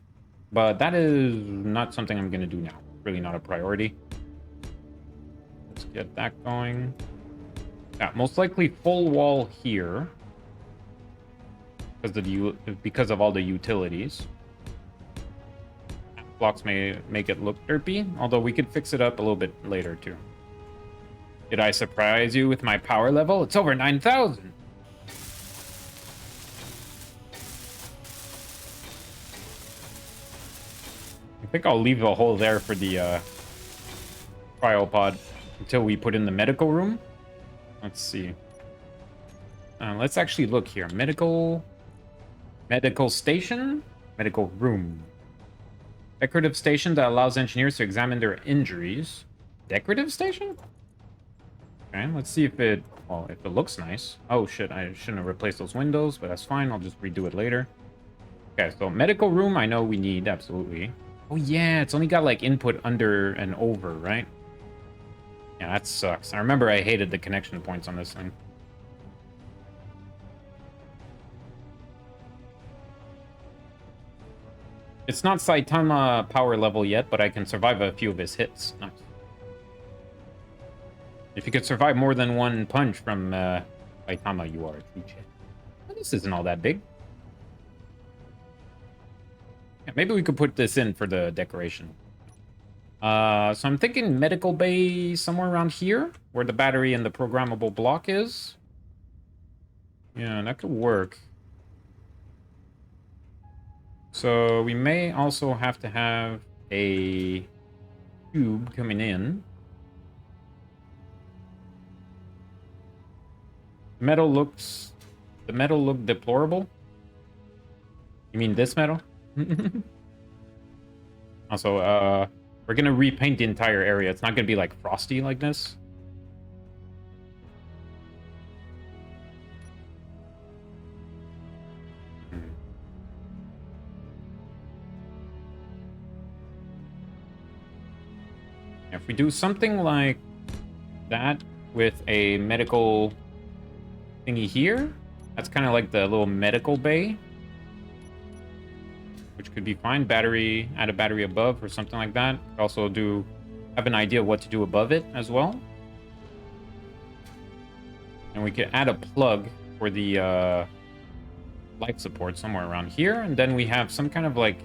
But that is not something I'm going to do now. Really not a priority. Let's get that going. Yeah, most likely full wall here. Because of all the utilities. Blocks may make it look derpy, although we could fix it up a little bit later too. Did I surprise you with my power level? It's over 9,000! I think I'll leave a hole there for the cryopod until we put in the medical room. Let's see. Let's actually look here. Medical station? Medical room. Decorative station that allows engineers to examine their injuries. Decorative station? Okay, let's see if it... Well, if it looks nice. Oh, shit, I shouldn't have replaced those windows, but that's fine. I'll just redo it later. Okay, so medical room I know we need, absolutely. Oh, yeah, it's only got, like, input under and over, right? Yeah, that sucks. I remember I hated the connection points on this thing. It's not Saitama power level yet, but I can survive a few of his hits. Nice. If you could survive more than one punch from Saitama, you are a true champ. Well, this isn't all that big. Yeah, maybe we could put this in for the decoration. So I'm thinking medical bay somewhere around here, where the battery and the programmable block is. Yeah, that could work. So we may also have to have a tube coming in. The metal look deplorable. You mean this metal? Also, we're gonna repaint the entire area. It's not gonna be like frosty like this. If we do something like that with a medical thingy here, that's kind of like the little medical bay, which could be fine. Battery, add a battery above or something like that. Could also have an idea of what to do above it as well. And we could add a plug for the life support somewhere around here. And then we have some kind of like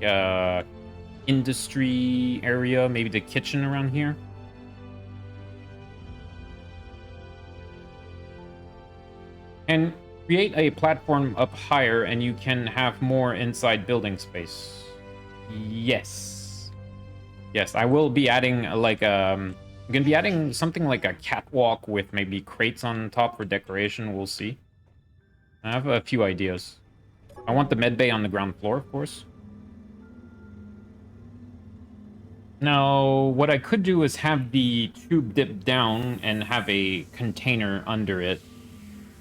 industry area, maybe the kitchen around here. And create a platform up higher and you can have more inside building space. Yes. Yes, I will be adding like I'm gonna be adding something like a catwalk with maybe crates on top for decoration. We'll see. I have a few ideas. I want the med bay on the ground floor, of course. Now, what I could do is have the tube dip down and have a container under it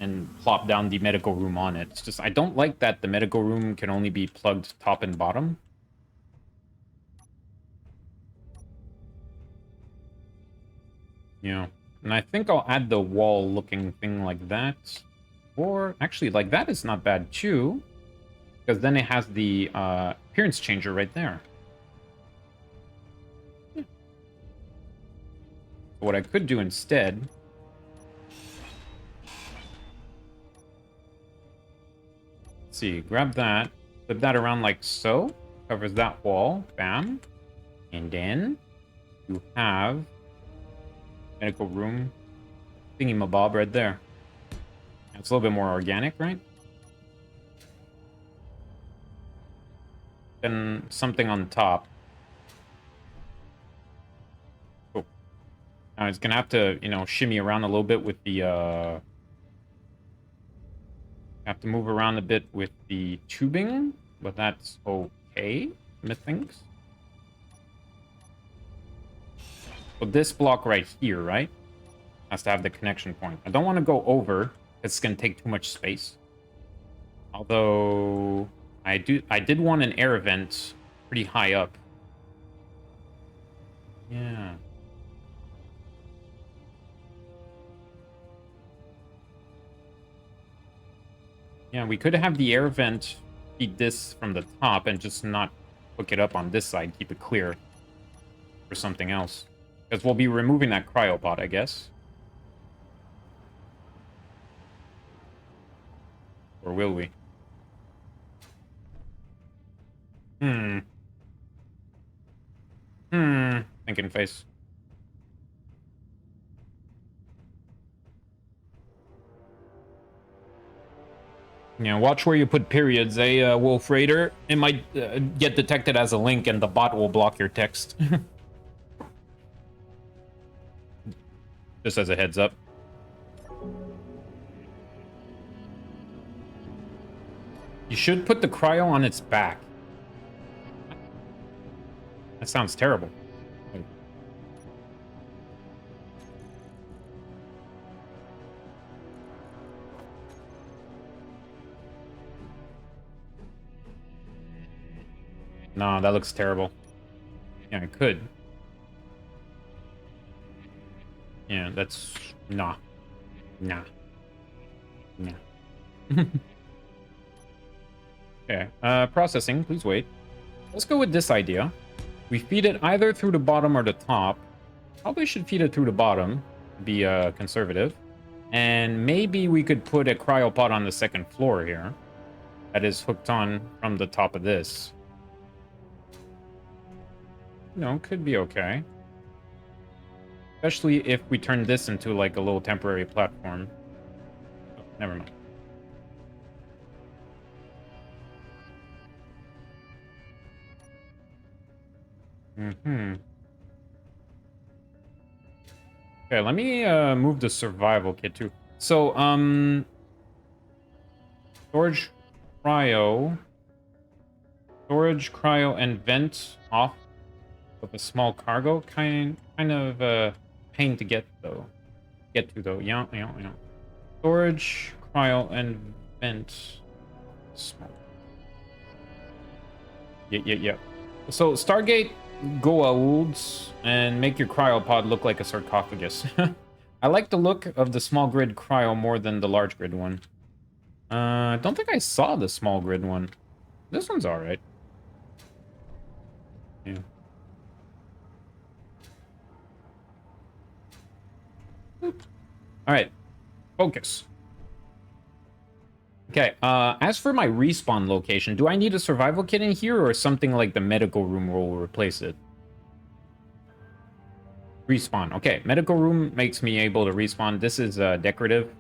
and plop down the medical room on it. It's just, I don't like that the medical room can only be plugged top and bottom. Yeah, and I think I'll add the wall-looking thing like that. Or, actually, like that is not bad too, because then it has the appearance changer right there. What I could do instead Let's see, grab that, flip that around like so, covers that wall, bam. And then you have medical room thingy-mabob right there. It's a little bit more organic, right? Then something on top. Oh. Now it's gonna have to, you know, shimmy around a little bit with the, have to move around a bit with the tubing, but that's okay, methinks. So this block right here, right? Has to have the connection point. I don't want to go over. It's going to take too much space. Although I did want an air vent pretty high up. Yeah. Yeah, we could have the air vent feed this from the top and just not hook it up on this side. Keep it clear for something else. Because we'll be removing that cryopod, I guess. Or will we? Thinking face. Yeah, watch where you put periods, Wolf Raider? It might get detected as a link and the bot will block your text. Just as a heads up. You should put the cryo on its back. That sounds terrible. No, that looks terrible. Yeah, it could. Yeah, that's... Nah. Nah. Nah. Okay, processing, please wait. Let's go with this idea. We feed it either through the bottom or the top. Probably should feed it through the bottom, be conservative. And maybe we could put a cryopod on the second floor here. That is hooked on from the top of this. You know, could be okay. Especially if we turn this into like a little temporary platform. Oh, never mind. Okay, let me move the survival kit too. So, storage, cryo, and vent off of a small cargo. Kind of pain to get though. Get to though. Yeah. Storage, cryo, and vent. Small. Yeah. So Stargate, Goa'ulds, and make your cryopod look like a sarcophagus. I like the look of the small grid cryo more than the large grid one. I don't think I saw the small grid one. This one's alright. Yeah. Alright. Focus. Okay, as for my respawn location, do I need a survival kit in here or something like the medical room will replace it? Respawn. Okay, medical room makes me able to respawn. This is decorative.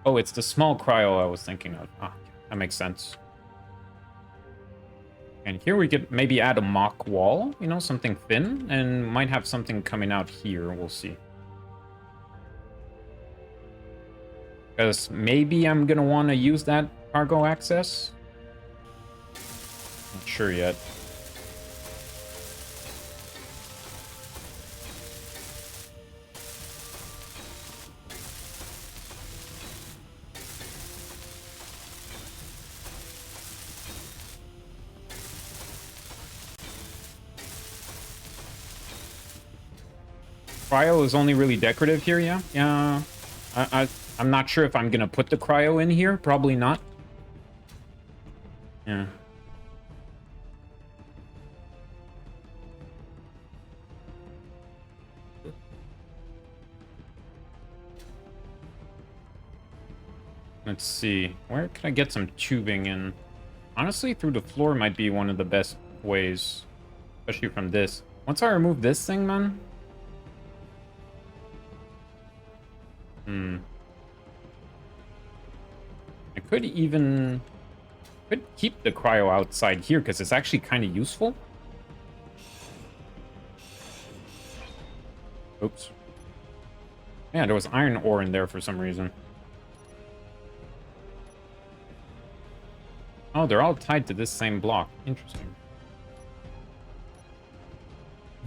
Oh, it's the small cryo I was thinking of. Ah, that makes sense. And here we could maybe add a mock wall, you know, something thin, and might have something coming out here. We'll see. Because maybe I'm going to want to use that cargo access. Not sure yet. Cryo is only really decorative here, yeah? Yeah. I'm not sure if I'm going to put the cryo in here. Probably not. Yeah. Let's see. Where can I get some tubing in? Honestly, through the floor might be one of the best ways. Especially from this. Once I remove this thing, man. I could even... could keep the cryo outside here, because it's actually kind of useful. Oops. Yeah, there was iron ore in there for some reason. Oh, they're all tied to this same block. Interesting.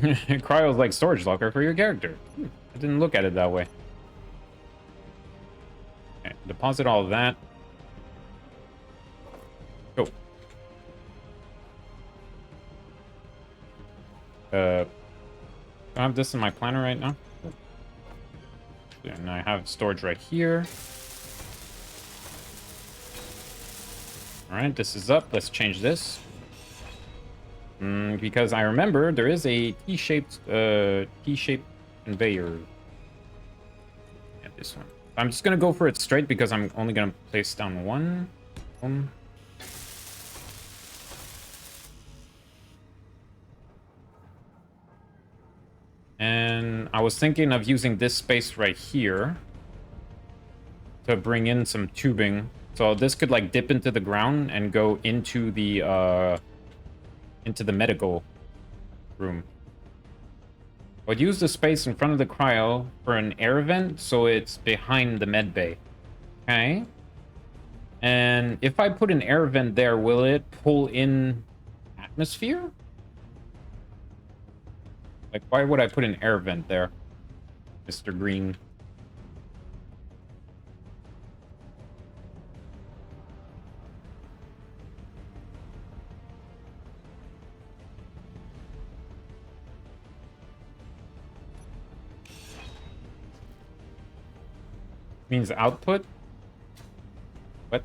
Cryo's like storage locker for your character. I didn't look at it that way. Okay, deposit all of that. Go. I have this in my planner right now. And I have storage right here. Alright, this is up. Let's change this. Because I remember there is a T-shaped conveyor. Yeah, this one. I'm just gonna go for it straight because I'm only gonna place down one. And I was thinking of using this space right here to bring in some tubing. So this could like dip into the ground and go into the medical room. I would use the space in front of the cryo for an air vent, so it's behind the med bay. Okay. And if I put an air vent there, will it pull in atmosphere? Like, why would I put an air vent there, Mr. Green? Means output? What?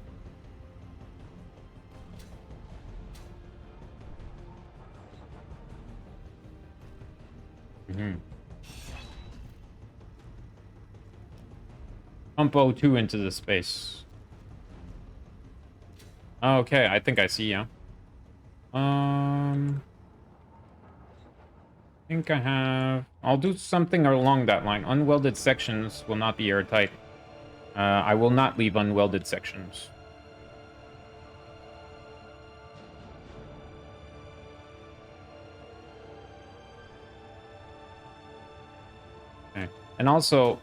Pump O2 into the space. Okay, I think I see, yeah. I think I have... I'll do something along that line. Unwelded sections will not be airtight. I will not leave unwelded sections. Okay. And also,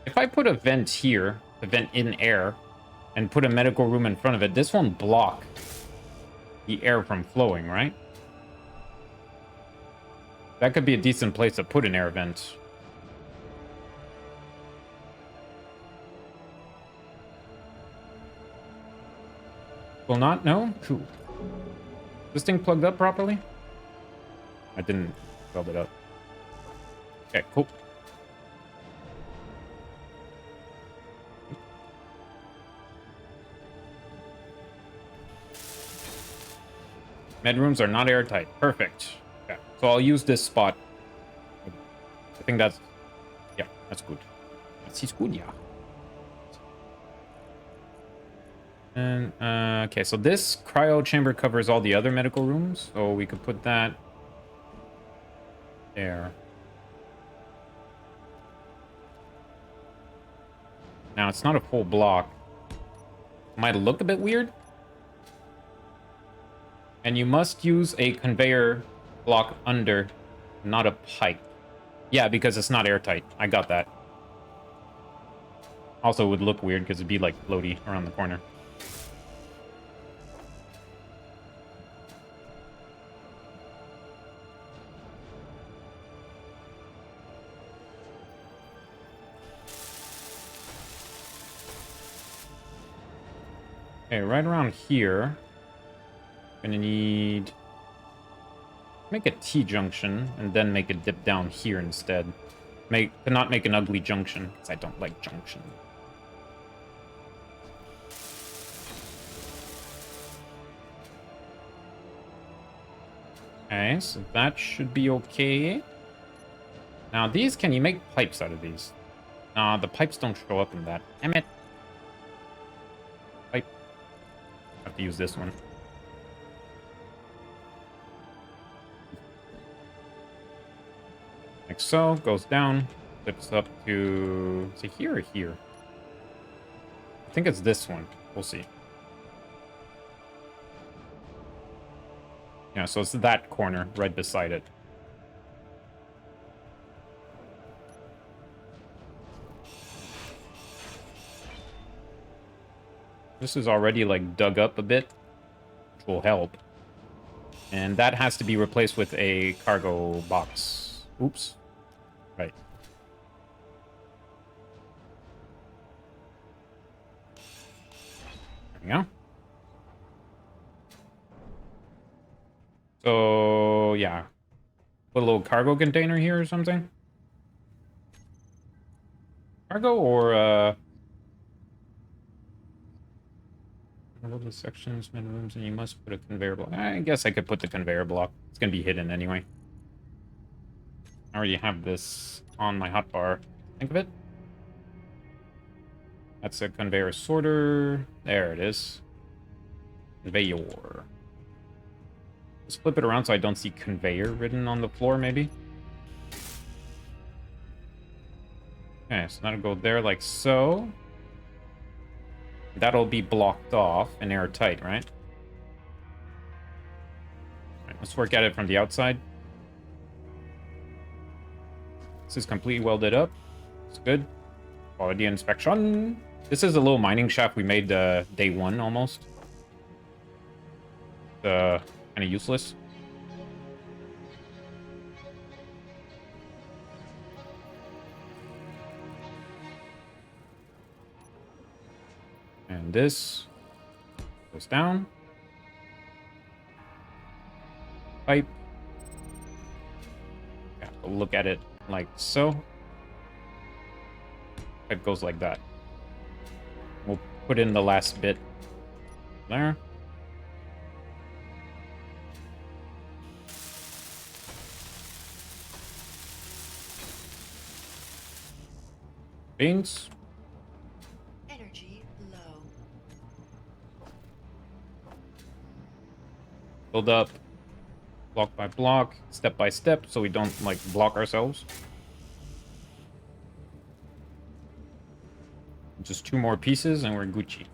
if I put a vent here, a vent in air, and put a medical room in front of it, this won't block the air from flowing, right? That could be a decent place to put an air vent. Will not? No? Cool. This thing plugged up properly? I didn't weld it up. Okay, cool. Med rooms are not airtight. Perfect. Okay, so I'll use this spot. I think that's... yeah, that's good. That's good, yeah. And, okay, so this cryo chamber covers all the other medical rooms, so we could put that there. Now, it's not a full block. Might look a bit weird. And you must use a conveyor block under, not a pipe. Yeah, because it's not airtight. I got that. Also, it would look weird because it'd be like floaty around the corner. Okay, right around here, gonna need... make a T-junction, and then make a dip down here instead. Not make an ugly junction, because I don't like junction. Okay, so that should be okay. Now these, can you make pipes out of these? Nah, the pipes don't show up in that. Damn it. Pipe. I have to use this one. Like so. Goes down. Flips up to... Is it here or here? I think it's this one. We'll see. Yeah, so it's that corner right beside it. This is already, like, dug up a bit, which will help. And that has to be replaced with a cargo box. Oops. Right. There we go. So, yeah. Put a little cargo container here or something. Cargo or, all the sections, many rooms, and you must put a conveyor block. I guess I could put the conveyor block. It's gonna be hidden anyway. I already have this on my hotbar. Think of it. That's a conveyor sorter. There it is. Conveyor. Let's flip it around so I don't see conveyor written on the floor, maybe. Okay, so that'll go there like so. That'll be blocked off and airtight, right? Alright, let's work at it from the outside. This is completely welded up. It's good. Quality inspection. This is a little mining shaft we made day one almost. Kind of useless. And this goes down. Pipe. Yeah, we'll look at it like so. Pipe goes like that. We'll put in the last bit there. Beans. Energy low. Build up block by block, step by step, so we don't, like, block ourselves. Just 2 more pieces and we're Gucci.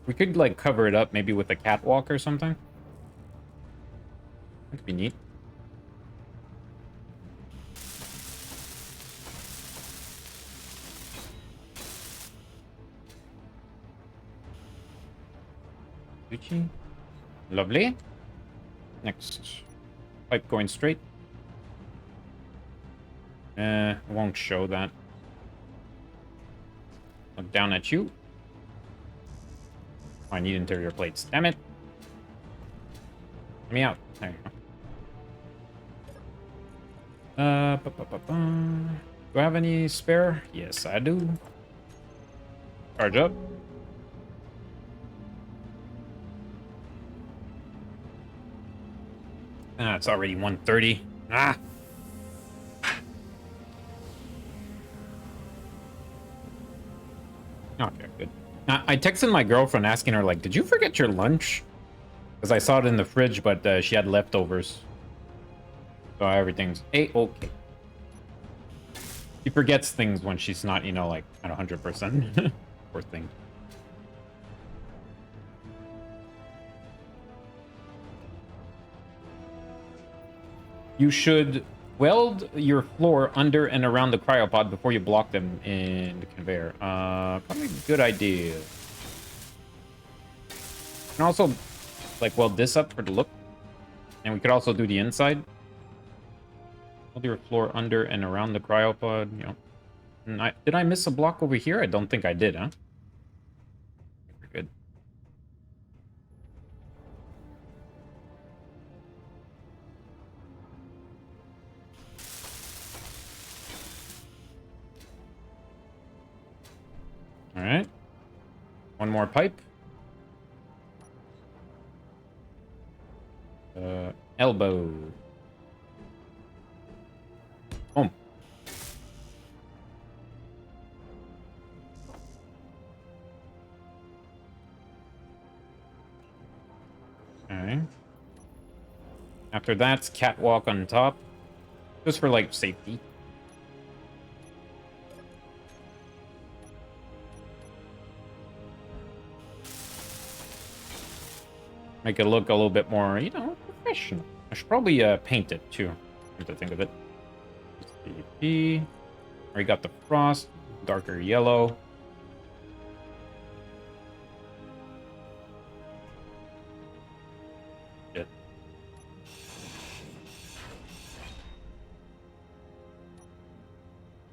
We could, like, cover it up maybe with a catwalk or something. That could be neat. Gucci. Lovely. Next. Pipe going straight. Won't show that. Look down at you. Oh, I need interior plates. Damn it. Let me out. There you go. Do I have any spare? Yes, I do. Charge up. Ah, it's already 1:30. Ah. Okay, good. I texted my girlfriend asking her, like, did you forget your lunch? Because I saw it in the fridge, but she had leftovers. So everything's A-okay. She forgets things when she's not, you know, like, at 100%. Poor thing. You should weld your floor under and around the cryopod before you block them in the conveyor. Probably a good idea. And also, like, weld this up for the look. And we could also do the inside. Weld your floor under and around the cryopod. You know. And did I miss a block over here? I don't think I did, huh? We're good. All right. One more pipe. Elbow. Boom. After that's catwalk on top. Just for, like, safety. Make it look a little bit more, you know, professional. I should probably paint it, too. Come to think of it. Already got the frost. Darker yellow. Shit.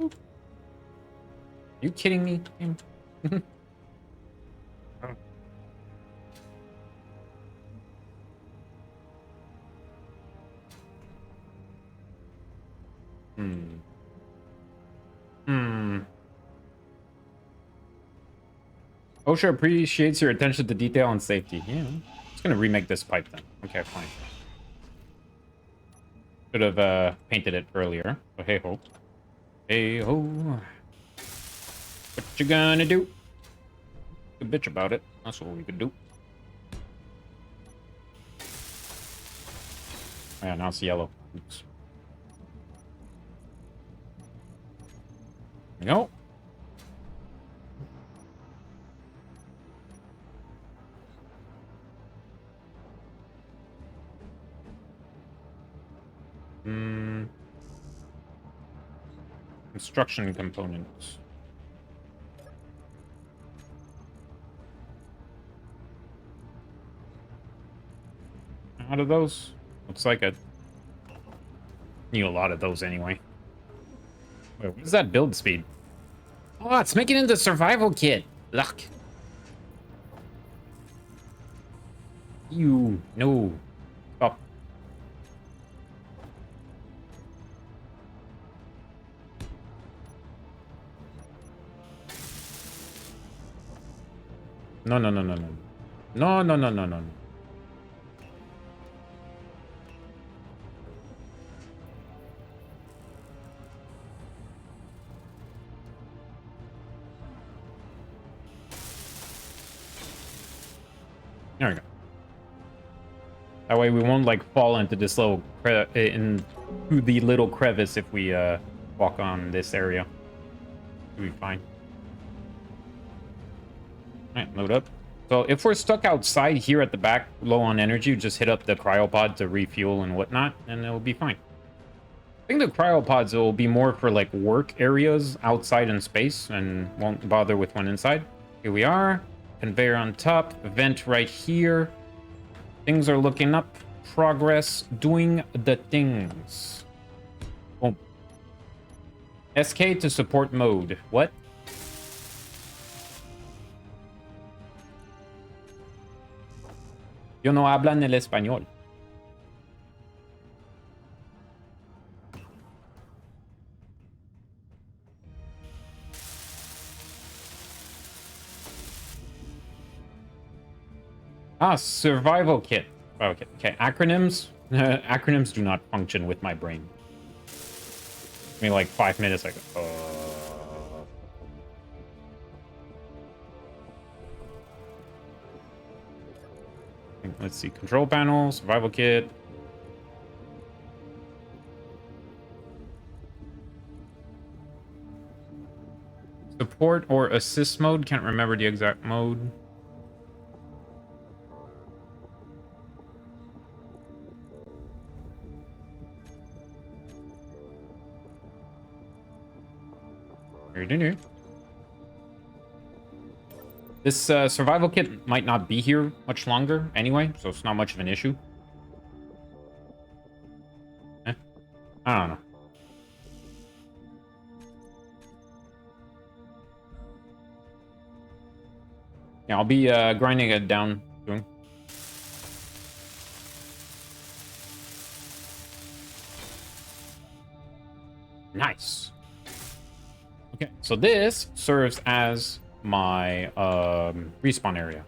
Are you kidding me? OSHA appreciates your attention to detail and safety. Yeah. Just gonna remake this pipe then. Okay, fine. Should have painted it earlier. But hey ho. Hey ho. What you gonna do? A bitch about it. That's what we could do. Yeah, now it's yellow. Oops. No. Construction components. Out of those? Looks like I need a lot of those anyway. Wait, what is that build speed? Oh, it's making it into survival kit. Luck. You no. Stop. No, no, no, no, no. No, no, no, no, no. There we go. That way we won't like fall into this little into the little crevice if we walk on this area. We'll be fine. Alright, load up. So if we're stuck outside here at the back, low on energy, just hit up the cryopod to refuel and whatnot, and it'll be fine. I think the cryopods will be more for like work areas outside in space and won't bother with one inside. Here we are. Conveyor on top. Vent right here. Things are looking up. Progress. Doing the things. Boom. SK to support mode. What? Yo no hablan el español. Ah, survival kit. Okay, okay. Acronyms? Acronyms do not function with my brain. I mean, like 5 minutes, I go, Let's see. Control panel, survival kit. Support or assist mode. Can't remember the exact mode. This survival kit might not be here much longer anyway, so it's not much of an issue. I don't know. Yeah, I'll be grinding it down soon. Nice. Okay, so this serves as my respawn area.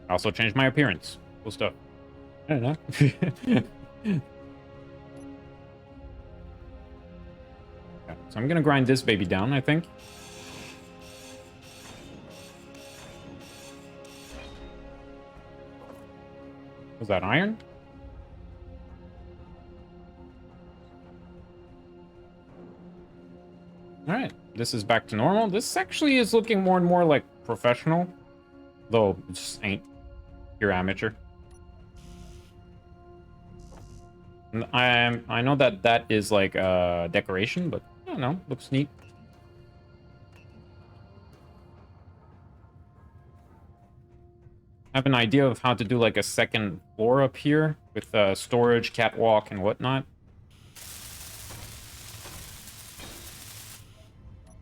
I also changed my appearance. Cool stuff. I don't know. Okay, so I'm gonna grind this baby down, I think. Was that iron? All right, this is back to normal. This actually is looking more and more like professional, though it just ain't. Pure amateur. And I know that is like decoration, but I don't know, looks neat. I have an idea of how to do like a second floor up here with storage, catwalk, and whatnot.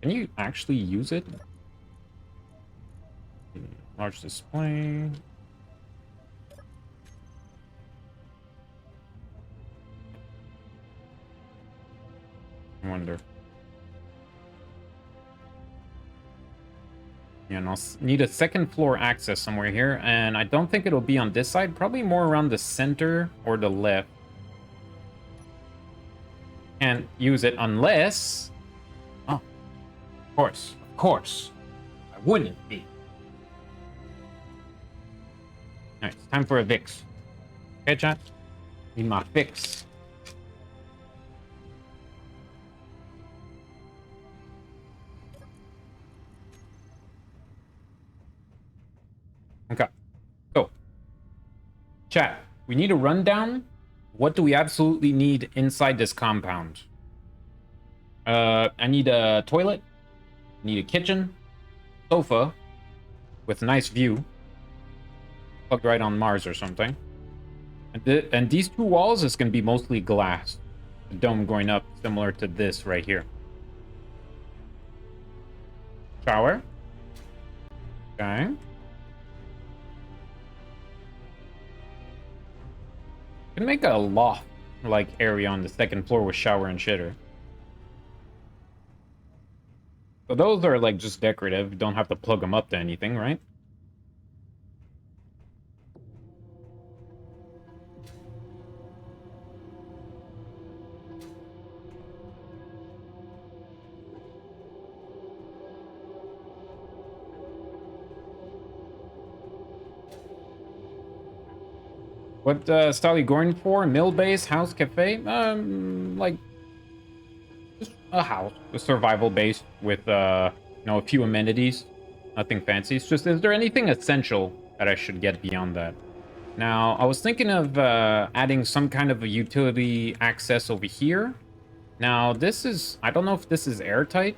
Can you actually use it? Large display. I wonder. Yeah, and I'll need a second floor access somewhere here, and I don't think it'll be on this side. Probably more around the center or the left. Can't use it unless... Oh, of course, of course. I wouldn't be. Alright, it's time for a fix. Okay, chat? Need my fix. Okay. So, chat, we need a rundown. What do we absolutely need inside this compound? I need a toilet. Need a kitchen. Sofa. With a nice view. Plugged right on Mars or something. And these two walls is going to be mostly glass. The dome going up, similar to this right here. Shower. Okay. Can make a loft like area on the second floor with shower and shitter. So those are like just decorative. You don't have to plug them up to anything, right? What style are you going for? Mill base, house, cafe? Like just a house, a survival base with you know, a few amenities. Nothing fancy. It's just, is there anything essential that I should get beyond that? Now, I was thinking of adding some kind of a utility access over here. Now, this is, I don't know if this is airtight.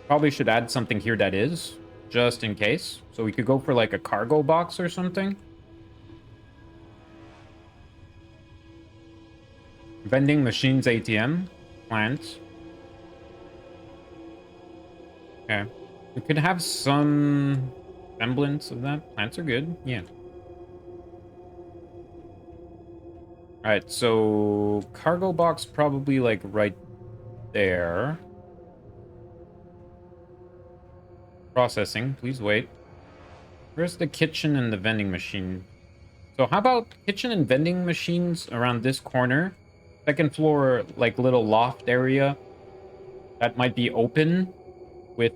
Probably should add something here that is, just in case. So we could go for like a cargo box or something. Vending machines, ATM, plants. Okay. We could have some semblance of that. Plants are good, yeah. Alright, so cargo box probably like right there. Processing, please wait. Where's the kitchen and the vending machine? So how about kitchen and vending machines around this corner? Second floor, like little loft area that might be open with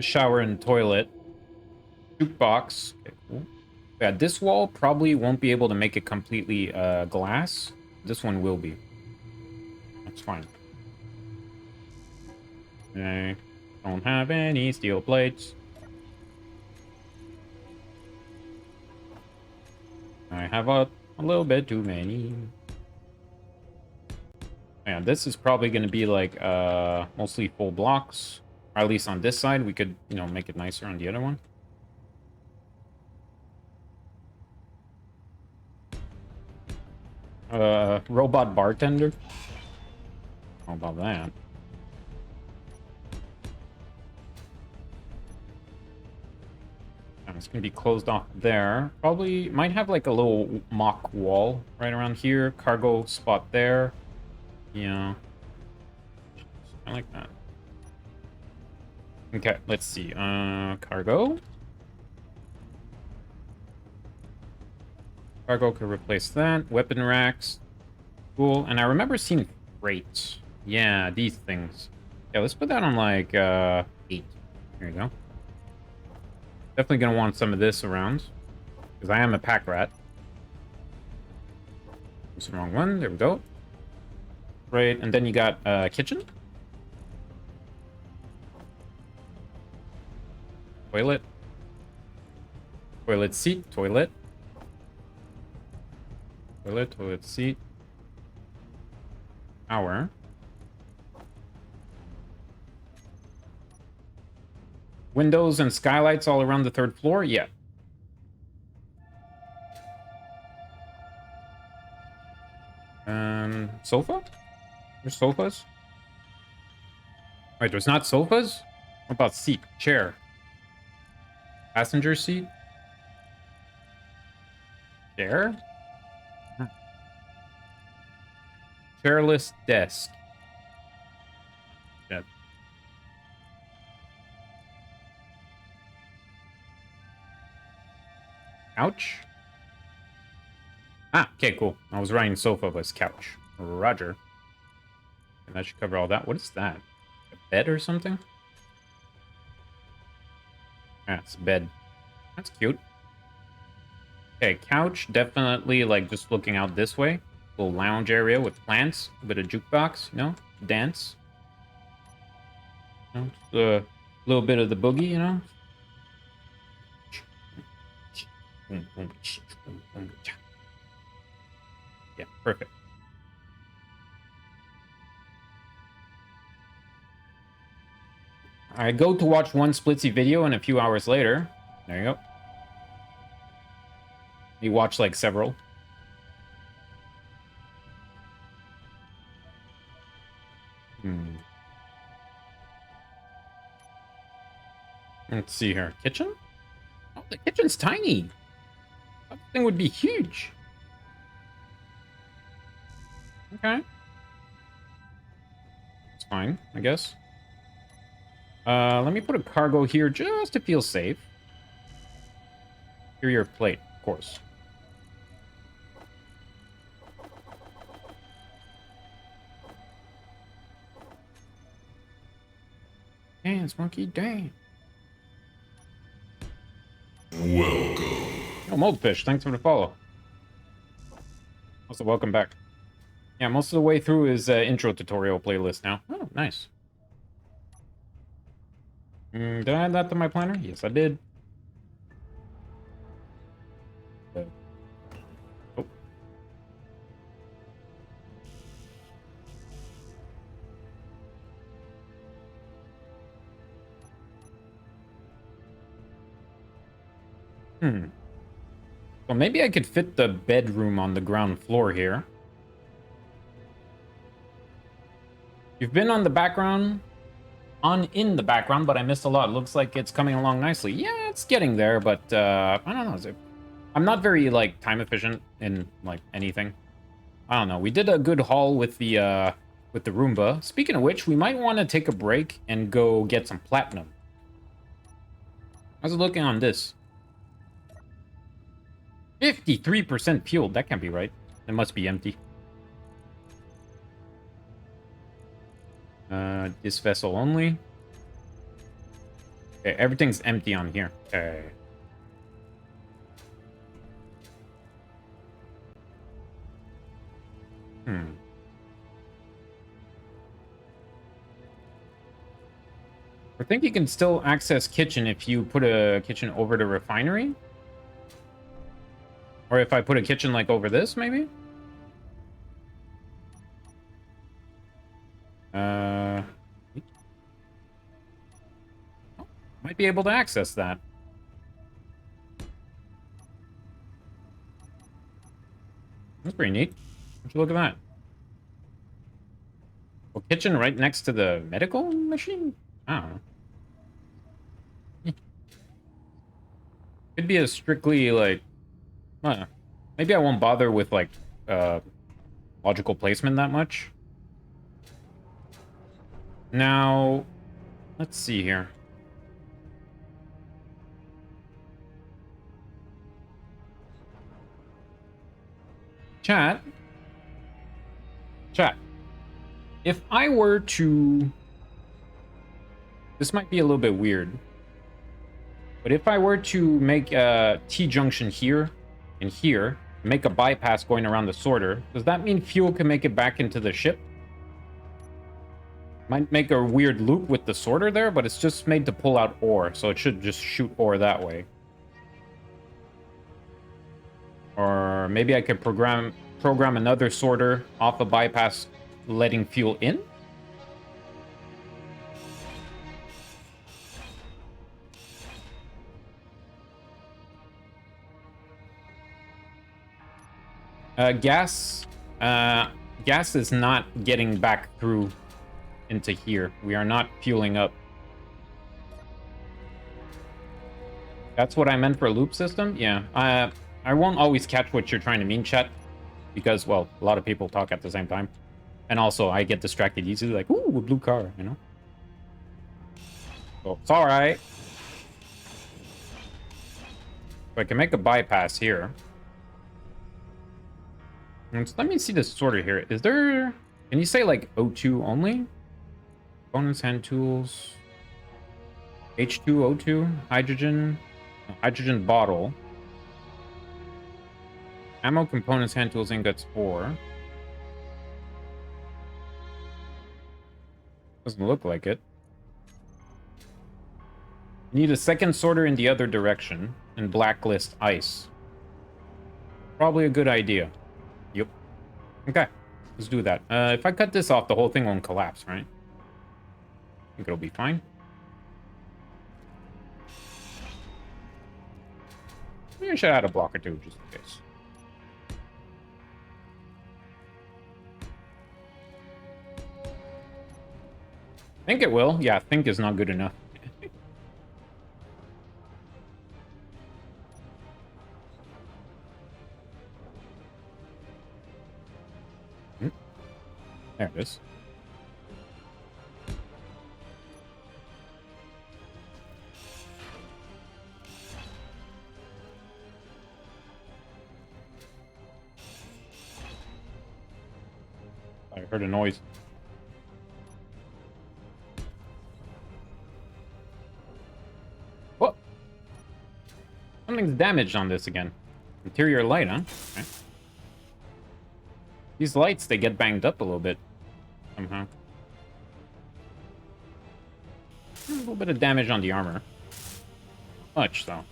shower and toilet. Jukebox. Okay, cool. Yeah, this wall probably won't be able to make it completely glass. This one will be. That's fine. Okay. Don't have any steel plates. I have a little bit too many. Yeah, this is probably going to be like mostly full blocks. Or at least on this side, we could, you know, make it nicer on the other one. Robot bartender. How about that? It's gonna be closed off there. Probably might have like a little mock wall right around here. Cargo spot there. Yeah. I like that. Okay, let's see. Cargo. Cargo could replace that. Weapon racks. Cool. And I remember seeing crates. Yeah, these things. Yeah, let's put that on like 8. Here you go. Definitely gonna want some of this around. Because I am a pack rat. That's the wrong one. There we go. Right, and then you got kitchen. Toilet. Toilet seat. Toilet. Toilet. Toilet seat. Shower. Windows and skylights all around the 3rd floor? Yeah. Sofa? There's sofas? Wait, there's not sofas? What about seat? Chair? Passenger seat? Chair? Chairless desk. Yeah. Couch? Ah, okay, cool. I was writing sofa, but it's couch. Roger. And that should cover all that. What is that? A bed or something? Ah, it's a bed. That's cute. Okay, couch. Definitely, like, just looking out this way. Little lounge area with plants. A bit of jukebox, you know? Dance. You know, just a little bit of the boogie, you know? Yeah, perfect. I go to watch one Splitsy video, and a few hours later, there you go. You watch like several. Let's see here. Kitchen? Oh, the kitchen's tiny. That thing would be huge. Okay. It's fine, I guess. Let me put a cargo here just to feel safe. Interior plate, of course. Dance, monkey, dance. Welcome. Oh, Moldfish, thanks for the follow. Also, welcome back. Yeah, most of the way through his intro tutorial playlist now. Oh, nice. Did I add that to my planner? Yes, I did. Oh. Well, maybe I could fit the bedroom on the ground floor here. You've been on the background, in the background, but I missed a lot. Looks like it's coming along nicely. Yeah, it's getting there, but I don't know. I'm not very like time efficient in like anything. I don't know. We did a good haul with the Roomba. Speaking of which, we might want to take a break and go get some platinum. How's it looking on this? 53% fueled. That can't be right. It must be empty. This vessel only. Okay, everything's empty on here. Okay. I think you can still access kitchen if you put a kitchen over the refinery. Or if I put a kitchen like over this, maybe? Might be able to access that. That's pretty neat. Would you look at that? Well, kitchen right next to the medical machine? I don't know. Could be a strictly, like... maybe I won't bother with, like, logical placement that much. Now, let's see here. Chat. If I were to... This might be a little bit weird. But if I were to make a T-junction here and here, make a bypass going around the sorter, does that mean fuel can make it back into the ship? Might make a weird loop with the sorter there, but it's just made to pull out ore, so it should just shoot ore that way. Or maybe I could program another sorter off a bypass letting fuel in? Gas is not getting back through into here. We are not fueling up. That's what I meant for a loop system? Yeah. I won't always catch what you're trying to mean, chat, because, well, a lot of people talk at the same time. And also, I get distracted easily, like, ooh, a blue car, you know? So, it's alright. So I can make a bypass here. So let me see this sorter here. Is there... Can you say, like, O2 only? Components, hand tools... H2, O2, hydrogen... No, hydrogen bottle. Ammo, components, hand tools, ingots, ore. Doesn't look like it. Need a second sorter in the other direction and blacklist ice. Probably a good idea. Yep. Okay, let's do that. If I cut this off, the whole thing won't collapse, right? I think it'll be fine. Maybe I should add a block or two just in case. Think it will. Yeah, think is not good enough. There it is. I heard a noise. What? Something's damaged on this again. Interior light, huh? Okay. These lights, they get banged up a little bit. Somehow. A little bit of damage on the armor. Much, though.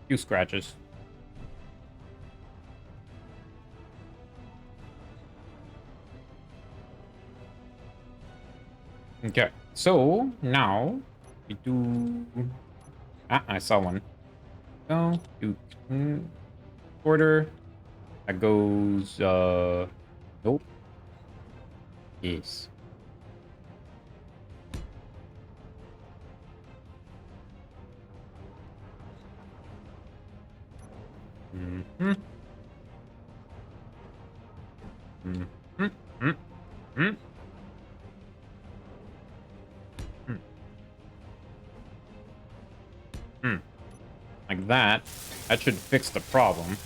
Few scratches. Okay, so now we do... Ah, I saw one. So, do order. That goes, nope. Yes. Mm-hmm. Mm-hmm. Mm-hmm. Like that. That should fix the problem.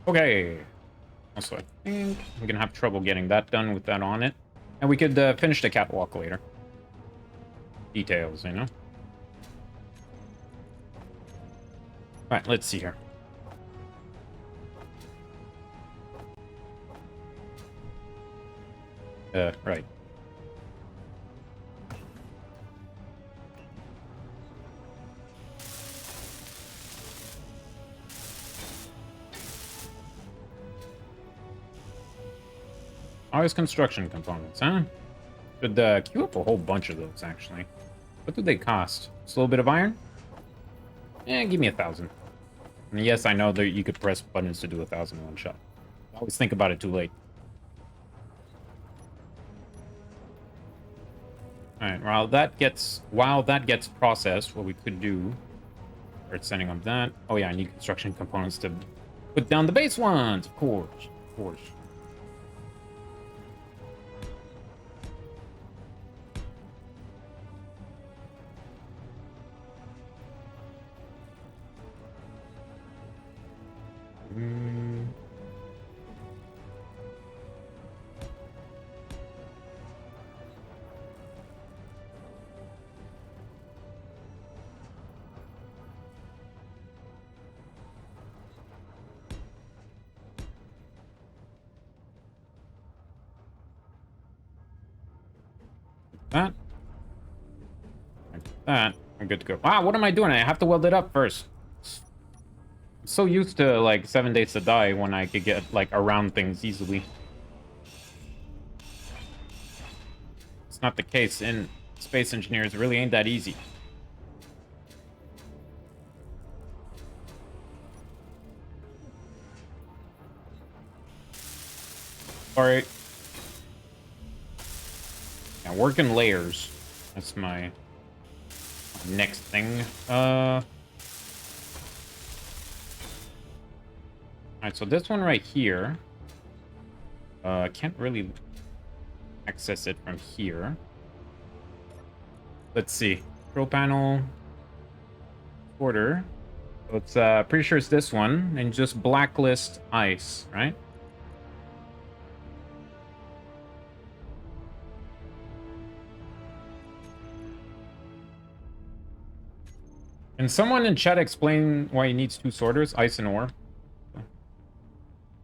Okay. Also, I think I'm gonna have trouble getting that done with that on it. And we could finish the catwalk later. Details, you know? Alright, let's see here. Right. Always construction components, huh? Should queue up a whole bunch of those, actually. What do they cost? Just a little bit of iron? Eh, give me 1,000. And yes, I know that you could press buttons to do 1,000 in one shot. Always think about it too late. Alright, while that gets processed, what we could do... Start sending on that. Oh yeah, I need construction components to put down the base ones, of course. Of course. that. Like that. I'm good to go. Ah, what am I doing? I have to weld it up first. I'm so used to like 7 Days to Die when I could get like around things easily. It's not the case in Space Engineers. It really ain't that easy. Alright. Yeah, work in layers. That's my next thing. Alright, so this one right here. Can't really access it from here. Let's see. Control panel. Order. So it's pretty sure it's this one. And just blacklist ice, right? Can someone in chat explain why he needs 2 sorters? Ice and ore.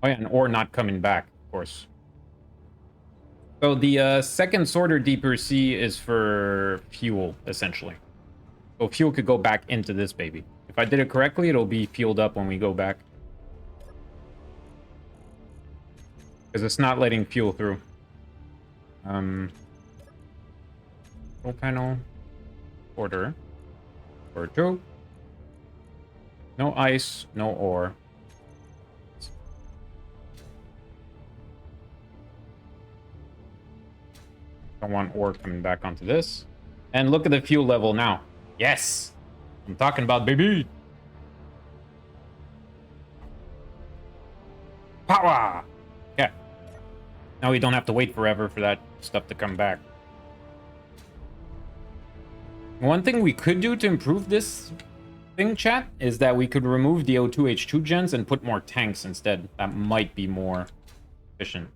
Oh yeah, and ore not coming back, of course. So the second sorter deeper C is for fuel, essentially. So fuel could go back into this baby. If I did it correctly, it'll be fueled up when we go back. Because it's not letting fuel through. Control panel. Order. Or 2. No ice, no ore. Don't want ore coming back onto this. And look at the fuel level now. Yes! I'm talking about, baby! Power! Yeah. Now we don't have to wait forever for that stuff to come back. One thing we could do to improve this thing, chat, is that we could remove the O2H2 gens and put more tanks instead. That might be more efficient.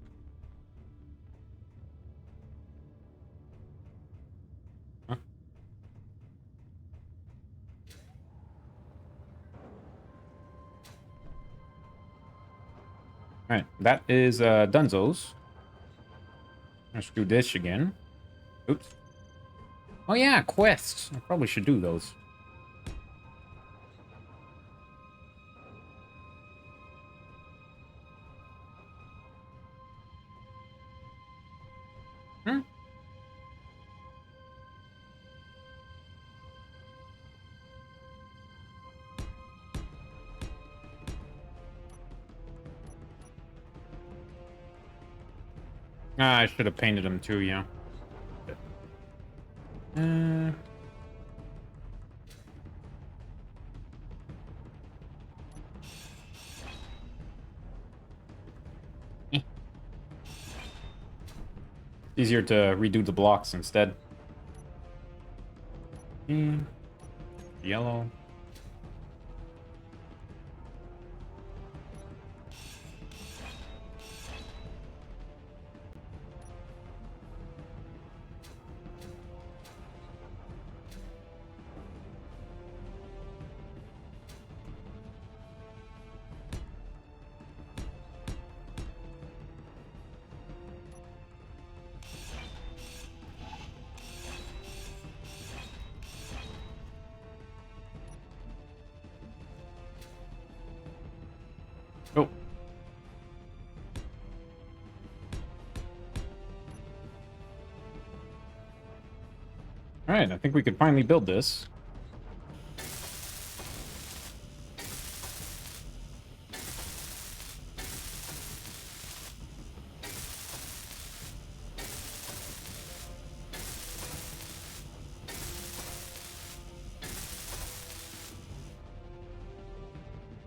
Huh? Alright, that is Dunzo's. Let's do this again. Oops. Oh yeah, quests. I probably should do those. Hmm? Ah, I should have painted them too, yeah. Easier to redo the blocks instead. Yellow. Oh. Alright, I think we could finally build this.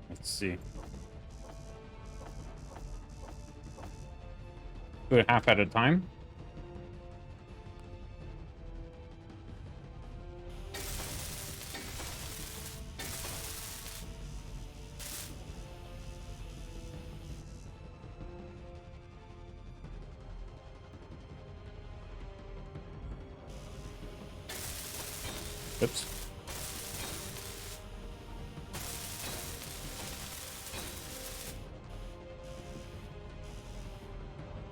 Let's see. Do it half at a time. Oops.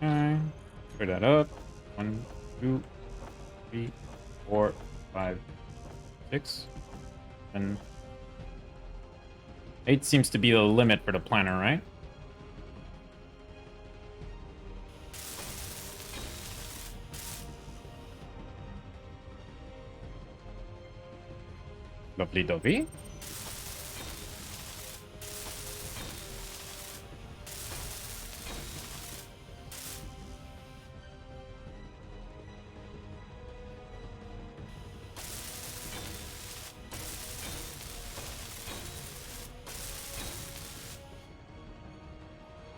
Okay. Clear that up. 1, 2. 3, 4, 5, 6, and 8 seems to be the limit for the planner, right? Lovely dovey.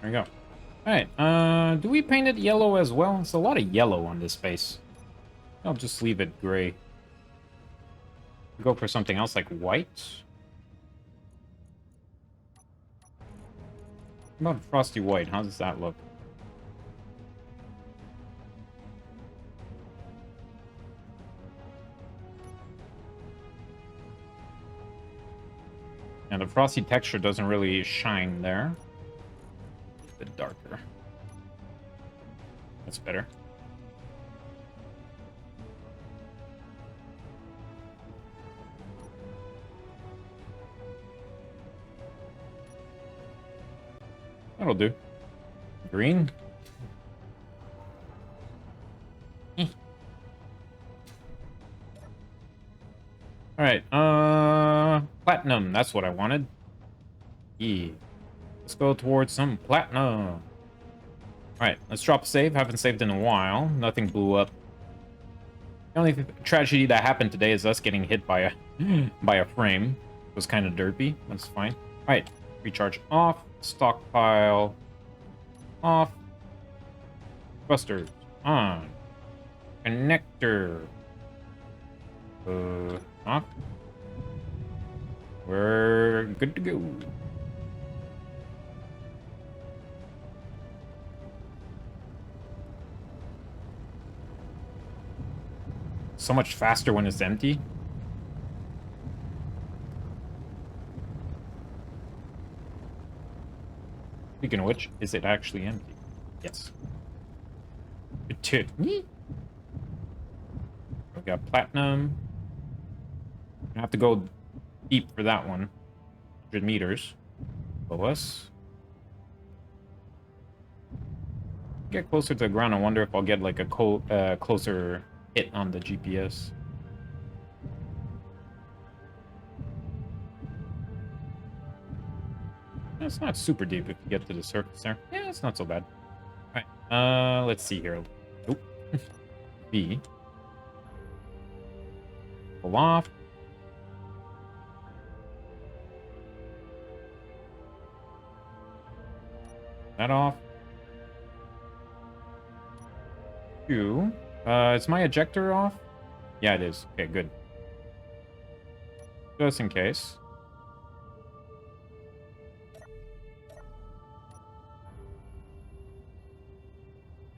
There we go. Alright, do we paint it yellow as well? It's a lot of yellow on this space. I'll just leave it gray. Go for something else like white. How about frosty white? How does that look? And the frosty texture doesn't really shine there. A bit darker. That's better. That'll do. Green. Alright, platinum, that's what I wanted. Yeah. Let's go towards some platinum. Alright, let's drop a save. Haven't saved in a while. Nothing blew up. The only tragedy that happened today is us getting hit by a frame. It was kind of derpy. That's fine. Alright, recharge off. Stockpile off. Thrusters on. Connector. Off. We're good to go. So much faster when it's empty. Speaking of which, is it actually empty? Yes. We got platinum. I have to go deep for that one. 100 meters below us. Get closer to the ground. I wonder if I'll get like a closer hit on the GPS. It's not super deep if you get to the surface there. Yeah, it's not so bad. Alright, let's see here. Nope. B. Pull off. That off. Q. Is my ejector off? Yeah, it is. Okay, good. Just in case.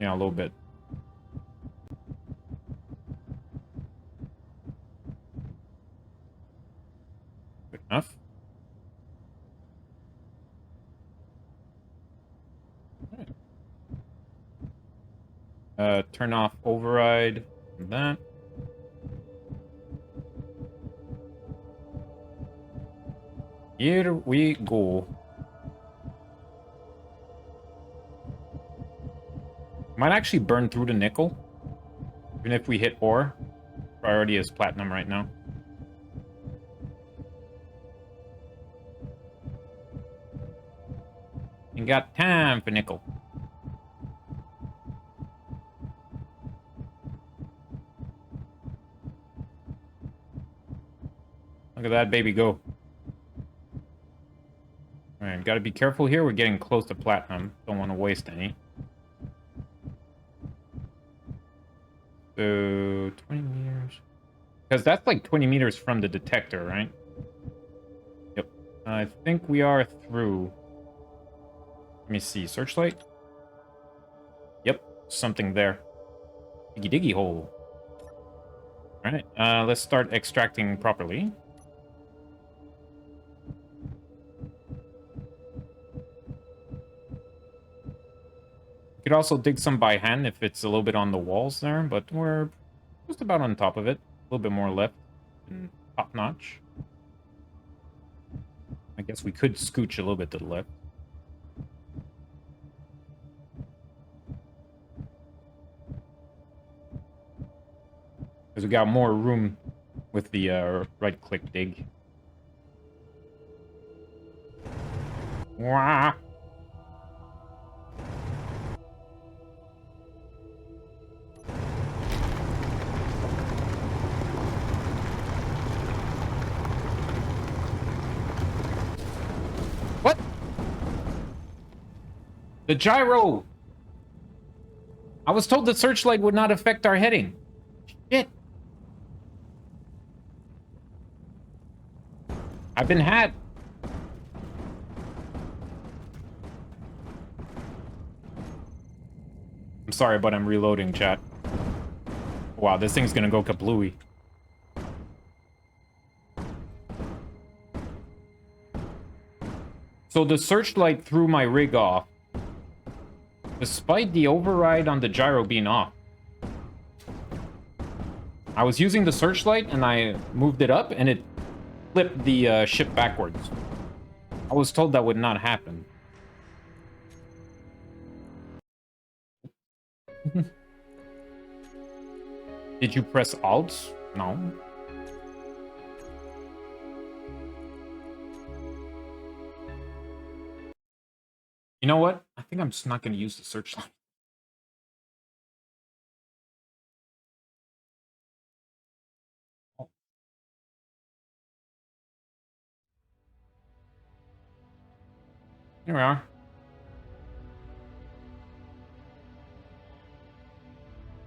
Yeah, a little bit. Good enough. Turn off override. That. Here we go. Might actually burn through the nickel. Even if we hit ore. Priority is platinum right now. Ain't got time for nickel. Look at that baby go. Alright, gotta be careful here. We're getting close to platinum. Don't want to waste any. So, 20 meters. Because that's like 20 meters from the detector, right? Yep. I think we are through. Let me see. Searchlight? Yep. Something there. Diggy diggy hole. Alright. Let's start extracting properly. You could also dig some by hand if it's a little bit on the walls there, but we're Just about on top of it. A little bit more left. And top notch. I guess we could scooch a little bit to the left. Because we got more room with the right-click dig. Wah! What? The gyro! I was told the searchlight would not affect our heading. Shit. I've been had. I'm sorry, but I'm reloading, chat. Wow, this thing's gonna go kablooey. So the searchlight threw my rig off, despite the override on the gyro being off. I was using the searchlight and I moved it up and it flipped the ship backwards. I was told that would not happen. Did you press Alt? No. You know what? I think I'm just not going to use the searchlight. Oh. Here we are.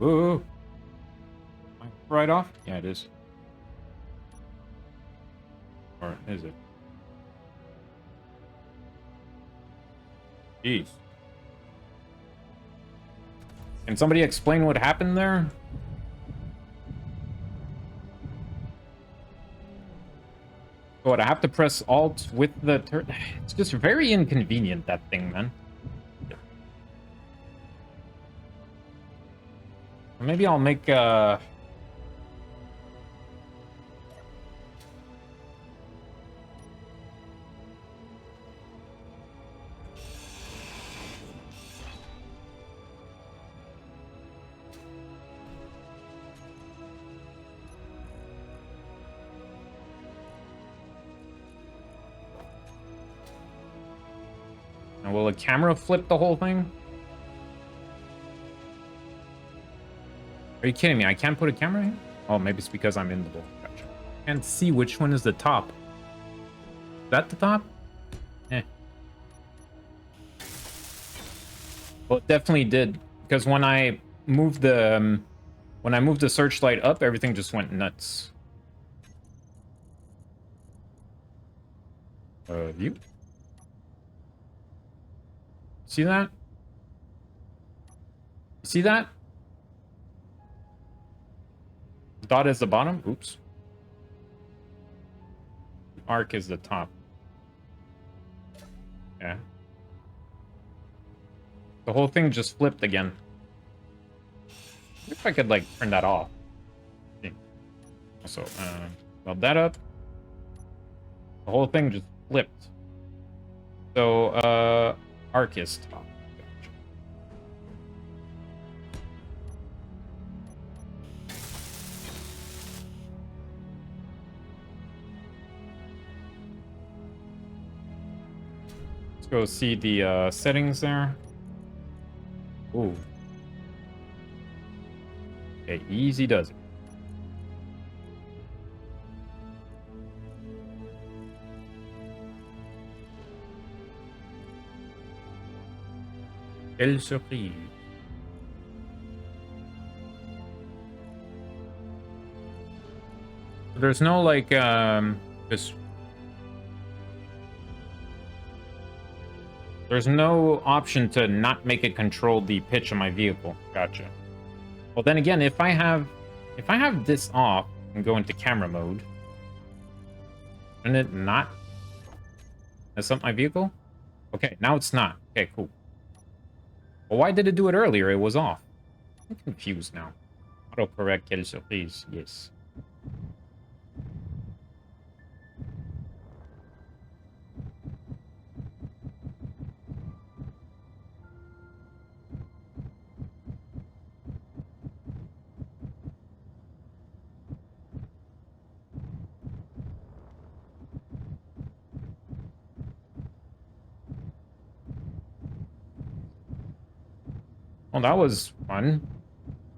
Ooh. Right off? Yeah, it is. Or is it? Jeez. Can somebody explain what happened there? What, I have to press Alt with the turn? It's just very inconvenient, that thing, man. Maybe I'll make and will a camera flip the whole thing? Are you kidding me? I can't put a camera in? Oh, maybe it's because I'm in the bowl. Gotcha. Can't see which one is the top. Is that the top? Eh. Well, it definitely did. Because when I moved the searchlight up, everything just went nuts. View? See that? See that? Dot is the bottom. Oops. Arc is the top. Yeah. The whole thing just flipped again. If I could, like, turn that off. Also, weld that up. The whole thing just flipped. So, arc is top. Let's go see the settings there. Ooh. Okay, easy does it. Quelle surprise. There's no, like, this... There's no option to not make it control the pitch of my vehicle. Gotcha. Well, then again, if I have this off and go into camera mode, shouldn't it not mess up my vehicle? Okay, now it's not. Okay, cool. Well, why did it do it earlier? It was off. I'm confused now. Autocorrect, quelle surprise. Yes. Well, that was fun.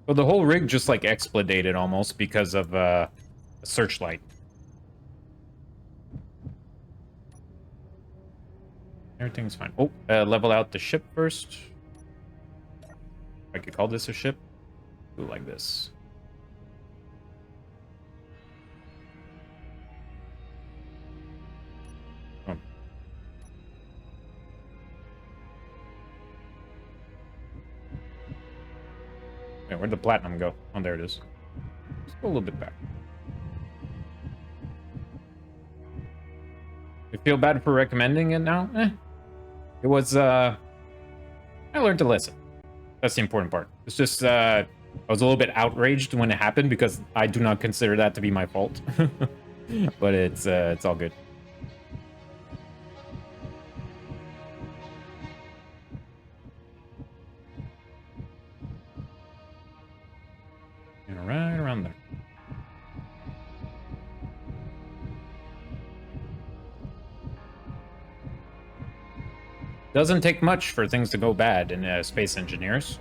Well, the whole rig just like exploded almost because of a searchlight. Everything's fine. Oh, level out the ship first. I could call this a ship. Ooh, like this. Oh. Yeah, where'd the platinum go? Oh, there it is. Let's go a little bit back. I feel bad for recommending it now? It was, I learned a lesson. That's the important part. It's just, I was a little bit outraged when it happened because I do not consider that to be my fault. But it's all good. And right around there. Doesn't take much for things to go bad in Space Engineers.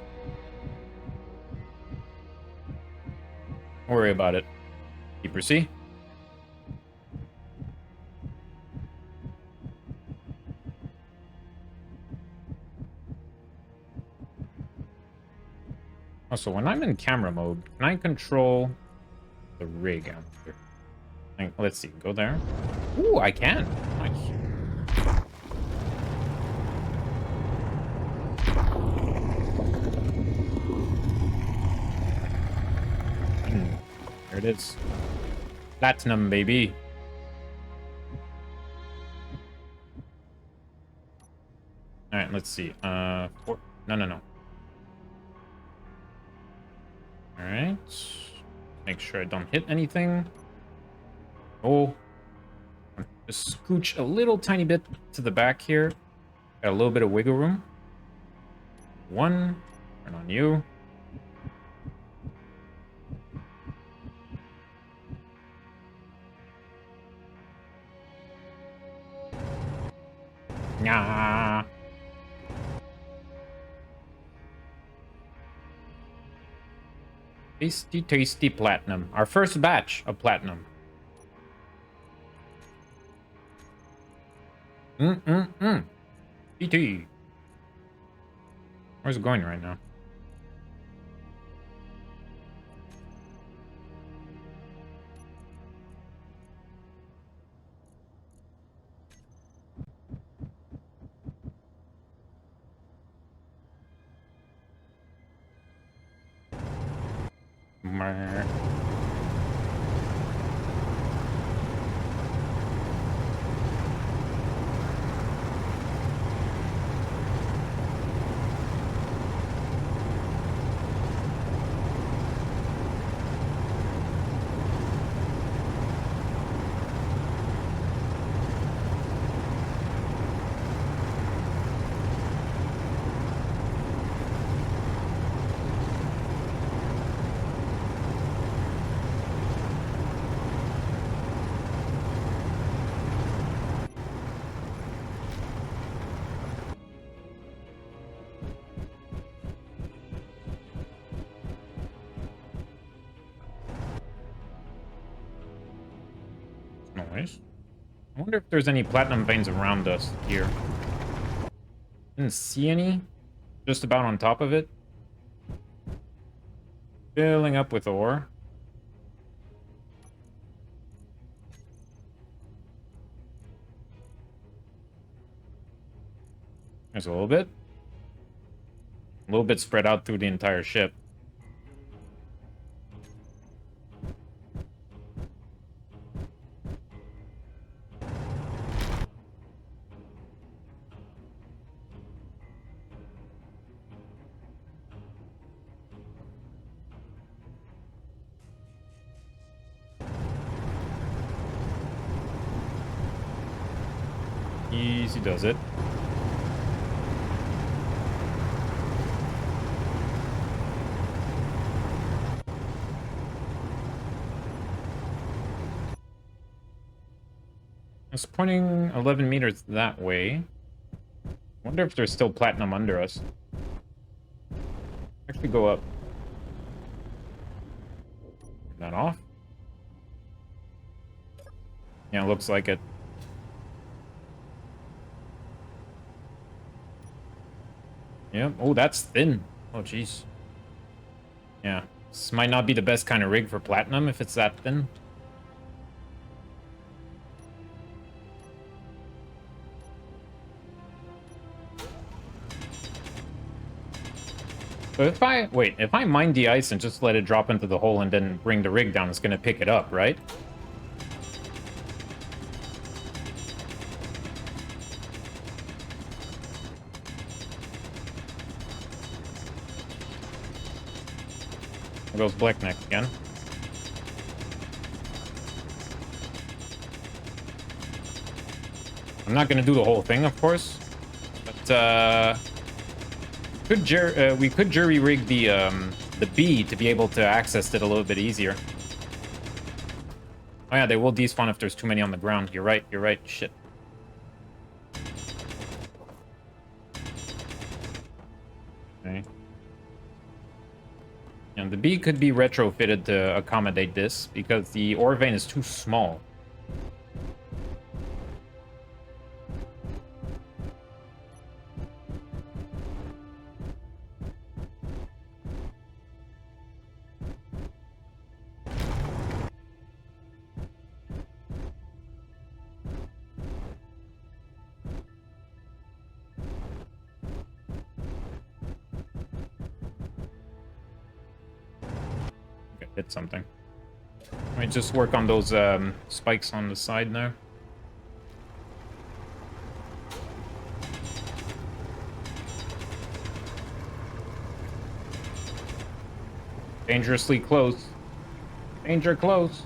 Don't worry about it. Keeper C. Also, when I'm in camera mode, can I control the rig out here? Like, let's see, go there. Ooh, I can. Nice. There it is. Platinum, baby. All right, let's see. No. All right. Make sure I don't hit anything. Oh. Just scooch a little tiny bit to the back here. Got a little bit of wiggle room. One. Turn on you. Nah. Tasty, tasty platinum. Our first batch of platinum. PT. Where's it going right now? Meh. Noise. I wonder if there's any platinum veins around us here. Didn't see any. Just about on top of it. Filling up with ore. There's a little bit. A little bit spread out through the entire ship. Easy does it. It's pointing 11 meters that way. Wonder if there's still platinum under us. Actually go up. Turn that off. Yeah, looks like it. Yep. Oh, that's thin. Oh, jeez. Yeah. This might not be the best kind of rig for platinum if it's that thin. So if I mine the ice and just let it drop into the hole and then bring the rig down, it's gonna pick it up, right? There goes Blackneck again. I'm not gonna do the whole thing, of course, but we could jury rig the bee to be able to access it a little bit easier. Oh yeah, they will despawn if there's too many on the ground. You're right. You're right. Shit. Okay. And the bee could be retrofitted to accommodate this because the ore vein is too small. Hit something. Let me just work on those spikes on the side now. Dangerously close. Danger close.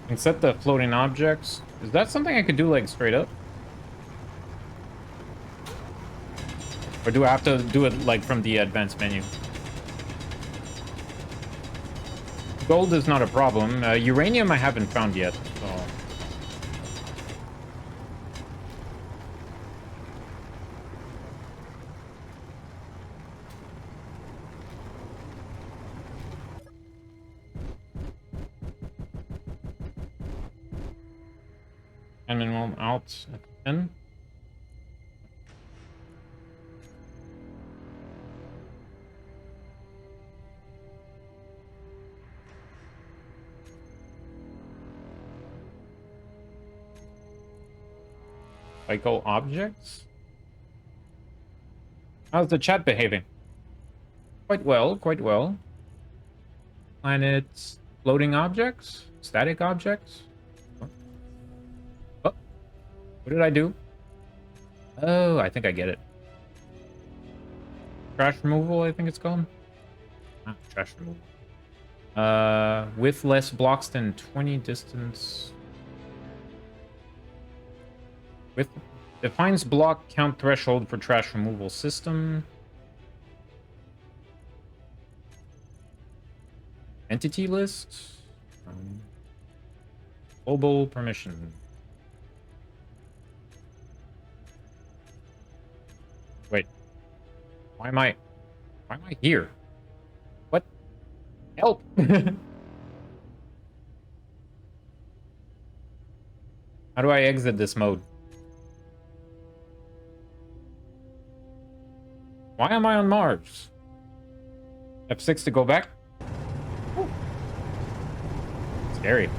And set the floating objects. Is that something I could do like straight up? Or do I have to do it like from the advanced menu? Gold is not a problem. Uranium I haven't found yet. So. And minimum out at 10. Cycle objects? How's the chat behaving? Quite well, quite well. Planets, floating objects, static objects. Oh, what did I do? Oh, I think I get it. Trash removal, I think it's called. Ah, trash removal. With less blocks than 20 distance. With defines block count threshold for trash removal system. Entity list. Global permission. Wait. Why am I here? What? Help! How do I exit this mode? Why am I on Mars? F6 to go back? Ooh. Scary.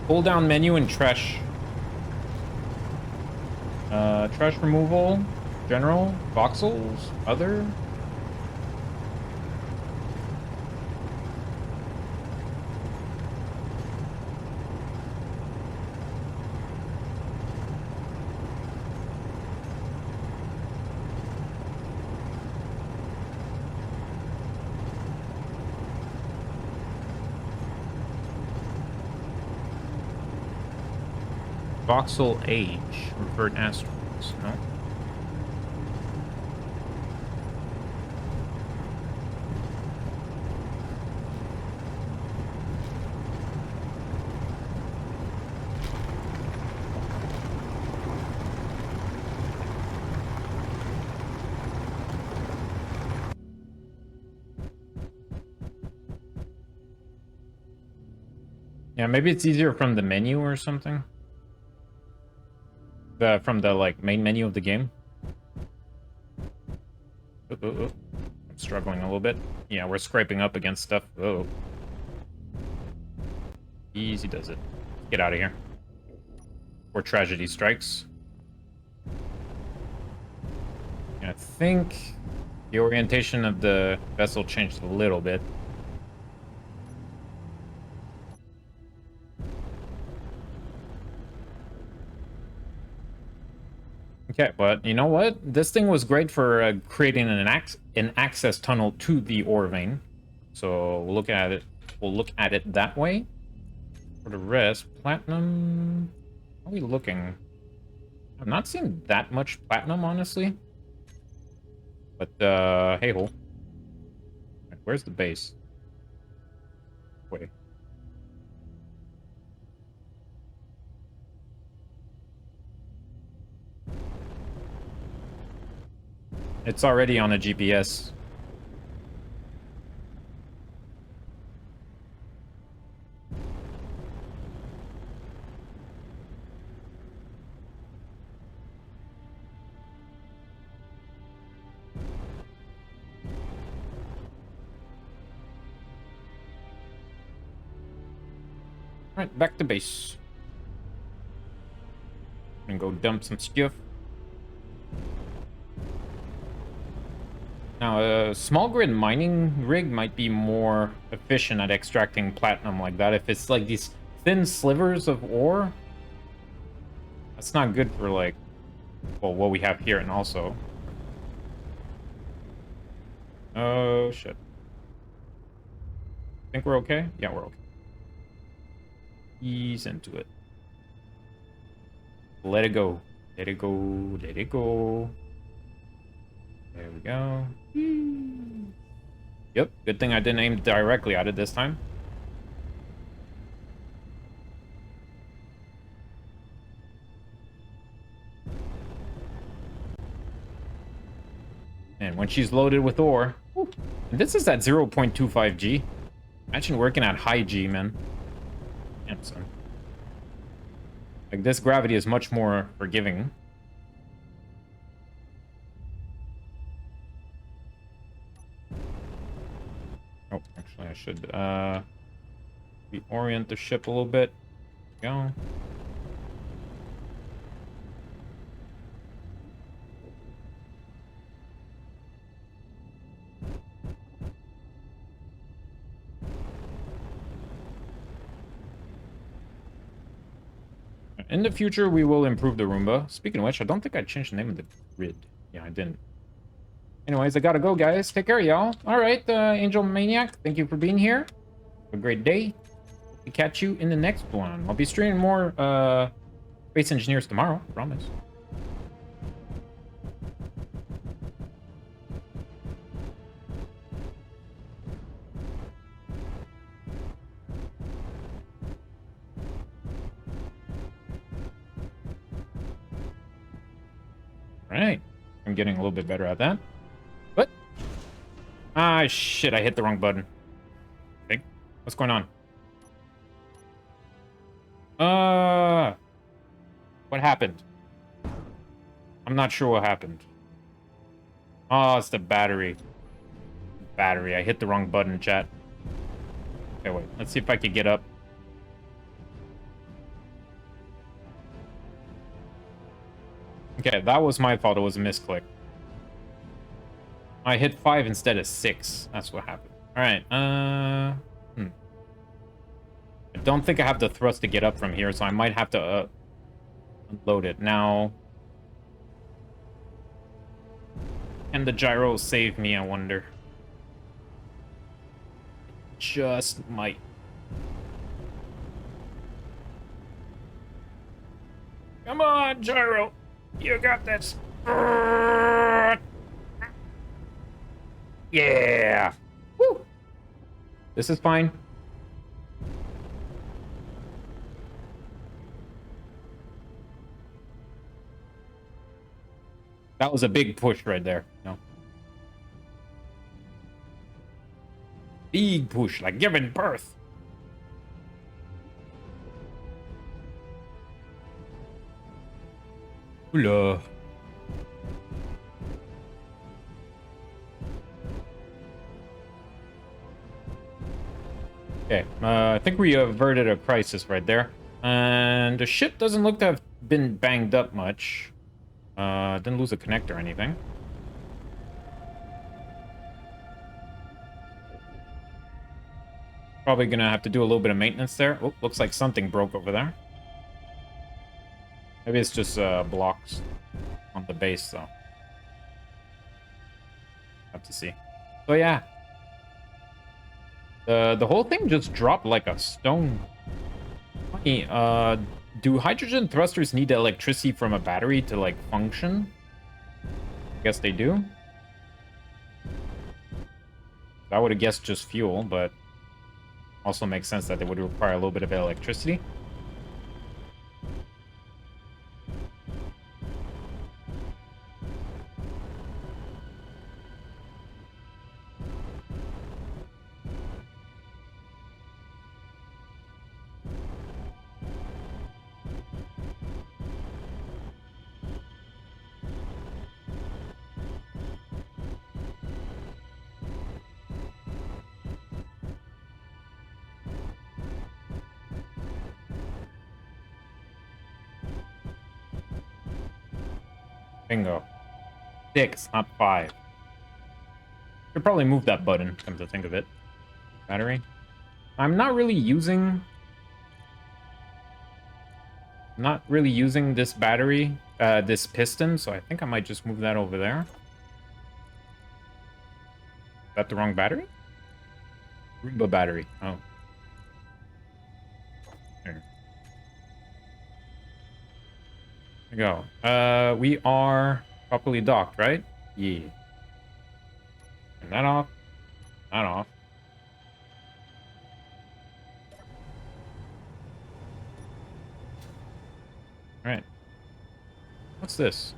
Pull down menu and trash. Trash removal, general, voxels, other. Voxel age. Revert asteroids. No. Yeah, maybe it's easier from the menu or something. From the like main menu of the game. I'm struggling a little bit. Yeah, we're scraping up against stuff. Oh. Easy does it. Get out of here. Before tragedy strikes. And I think the orientation of the vessel changed a little bit. Okay, but you know what? This thing was great for creating an access tunnel to the ore vein. So we'll look at it. We'll look at it that way. For the rest, platinum. How are we looking? I'm not seeing that much platinum, honestly. But hey ho. Right, where's the base? Wait. It's already on a GPS. Alright, back to base. And go dump some stuff. Now, a small grid mining rig might be more efficient at extracting platinum like that. If it's like these thin slivers of ore, that's not good for like, well, what we have here and also. Oh, shit. Think we're okay? Yeah, we're okay. Ease into it. Let it go. Let it go. Let it go. There we go. Yep, good thing I didn't aim directly at it this time. And when she's loaded with ore... Whew, this is at 0.25 G. Imagine working at high G, man. Damn, son. Like, this gravity is much more forgiving. Oh, actually, I should reorient the ship a little bit. Go. In the future, we will improve the Roomba. Speaking of which, I don't think I changed the name of the grid. Yeah, I didn't. Anyways, I gotta go, guys. Take care, y'all. All right, Angel Maniac, thank you for being here. Have a great day. Hope to catch you in the next one. I'll be streaming more Space Engineers tomorrow, I promise. All right. I'm getting a little bit better at that. What? Ah, shit, I hit the wrong button. Okay. What's going on? What happened? I'm not sure what happened. Oh, it's the battery. Battery. I hit the wrong button, chat. Okay, wait. Let's see if I can get up. Okay, that was my fault. It was a misclick. I hit 5 instead of 6. That's what happened. All right. I don't think I have the thrust to get up from here, so I might have to unload it. Now, can the gyro save me, I wonder? Just might. Come on, Gyro. You got this. Yeah. Woo. This is fine. That was a big push right there. No. Big push, like giving birth. Hola. Okay, I think we averted a crisis right there. And the ship doesn't look to have been banged up much. Didn't lose a connect or anything. Probably gonna have to do a little bit of maintenance there. Oh, looks like something broke over there. Maybe it's just blocks on the base, though. Have to see. So yeah, the whole thing just dropped like a stone. Funny. Do hydrogen thrusters need electricity from a battery to like function? I guess they do. I would have guessed just fuel, but also makes sense that they would require a little bit of electricity. Bingo. 6, not 5. Should probably move that button, come to think of it. Battery. I'm not really using this battery, this piston, so I think I might just move that over there. Is that the wrong battery? Roomba battery. Oh. There we go. We are properly docked, right? Yeah. Turn that off. That off. All right. What's this?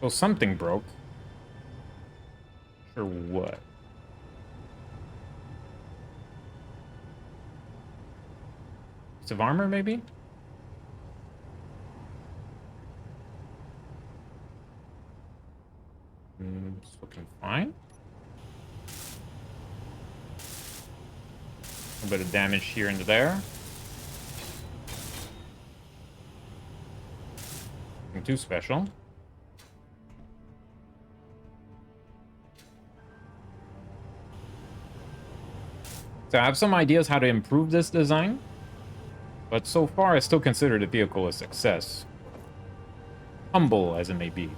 Well, something broke. Sure what? Piece of armor, maybe? It's looking fine. A bit of damage here and there. Nothing too special. So I have some ideas how to improve this design, but so far I still consider the vehicle a success. Humble as it may be.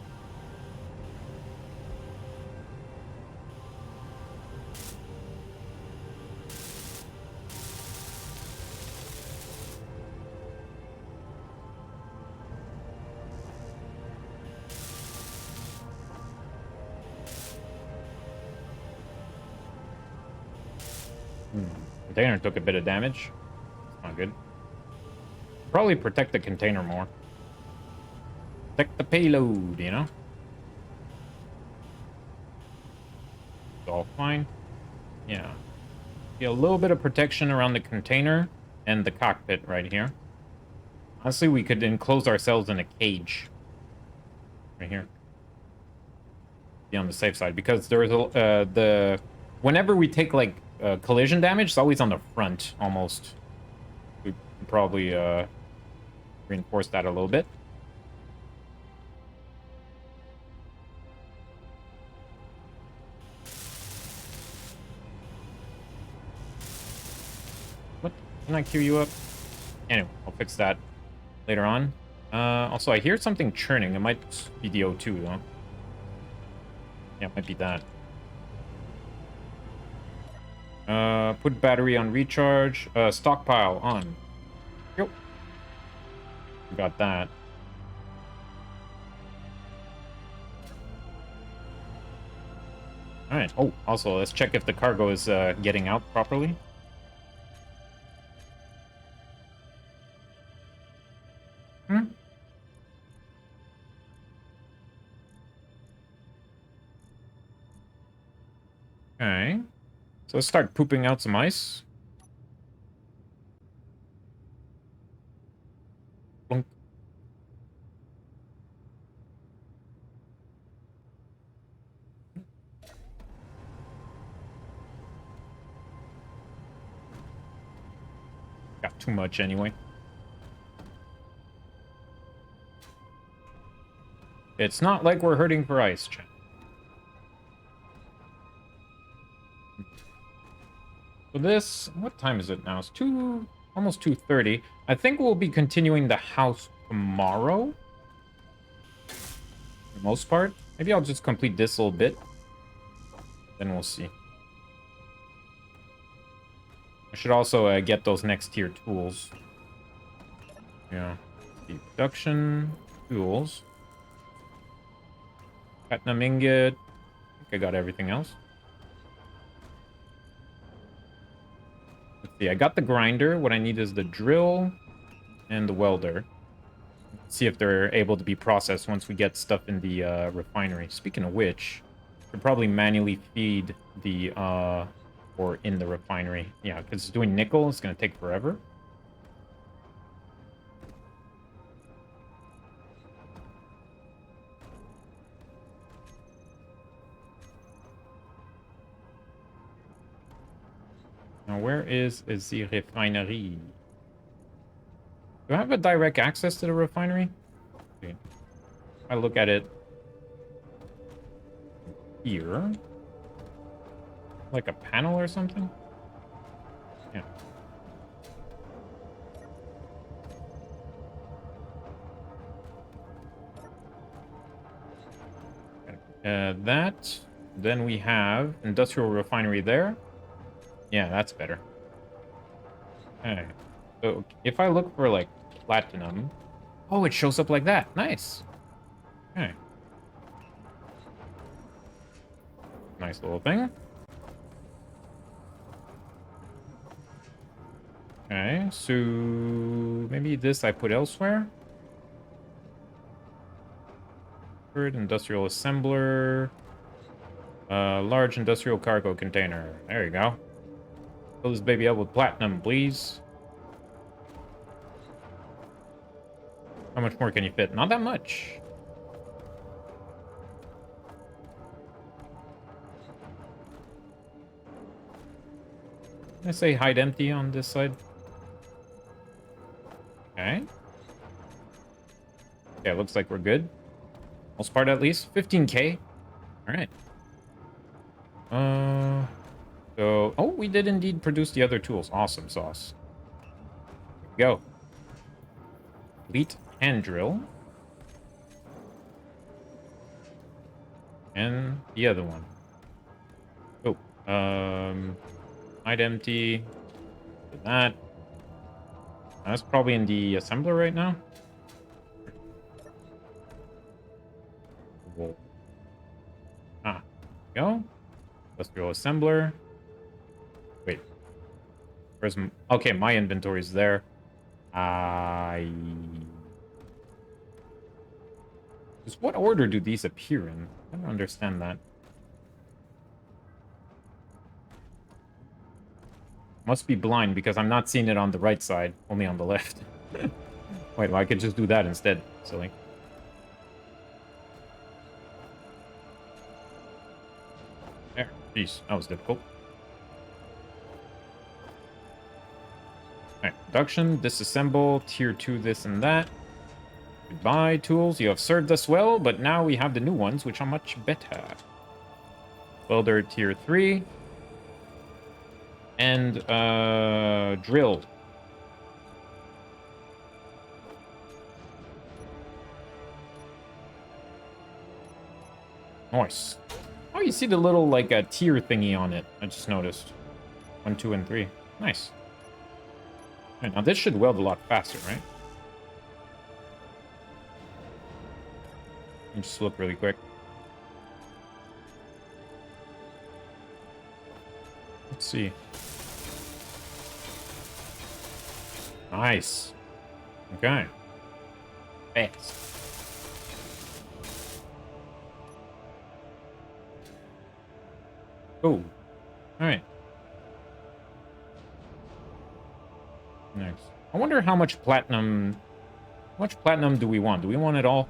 Container took a bit of damage. Not good. Probably protect the container more. Protect the payload, you know? It's all fine. Yeah. Get a little bit of protection around the container and the cockpit right here. Honestly, we could enclose ourselves in a cage. Right here. Be on the safe side. Because there is a... whenever we take, like, collision damage, it's always on the front, almost. We can probably reinforce that a little bit. What? Can I queue you up? Anyway, I'll fix that later on. Also, I hear something churning. It might be the O2, though. Yeah, it might be that. Put battery on recharge. Stockpile on. Yep. Got that. All right. Oh, also, let's check if the cargo is getting out properly. Hmm? Okay. So let's start pooping out some ice. Plunk. Got too much anyway. It's not like we're hurting for ice, chat. So this, what time is it now? It's almost 2:30. I think we'll be continuing the house tomorrow. For the most part. Maybe I'll just complete this little bit. Then we'll see. I should also get those next tier tools. Yeah. The production tools. Platinum ingot. I think I got everything else. Let's see. I got the grinder. What I need is the drill and the welder. See if they're able to be processed once we get stuff in the refinery. Speaking of which, should probably manually feed the ore in the refinery. Yeah, because doing nickel is going to take forever. Now, where is the refinery? Do I have a direct access to the refinery? Okay. I look at it here. Like a panel or something? Yeah. That. Then we have industrial refinery there. Yeah, that's better. Okay. So if I look for like platinum, oh, it shows up like that. Nice. Okay. Nice little thing. Okay, so maybe this I put elsewhere. Third industrial assembler. Large industrial cargo container. There you go. Fill this baby up with platinum, please. How much more can you fit? Not that much. I say hide empty on this side. Okay. Okay, looks like we're good. Most part at least. 15K. All right. So, oh, we did indeed produce the other tools. Awesome sauce. Here we go. Complete hand drill. And the other one. Oh, hide empty. Do that. That's probably in the assembler right now. Whoa. Ah, there we go. Industrial assembler. Wait. Where's okay, my inventory's there. Just what order do these appear in? I don't understand that. Must be blind because I'm not seeing it on the right side, only on the left. Wait, well, I could just do that instead. Silly. There. Jeez, that was difficult. Alright, production, disassemble, tier 2, this and that. Goodbye, tools. You have served us well, but now we have the new ones, which are much better. Welder, tier 3. And, drill. Nice. Oh, you see the little, like, tier thingy on it. I just noticed. 1, 2, and 3. Nice. Right, now this should weld a lot faster, right? Let me just look really quick. see. Nice. Okay. Fast. Oh. Alright. Next. I wonder how much platinum... How much platinum do we want? Do we want it all?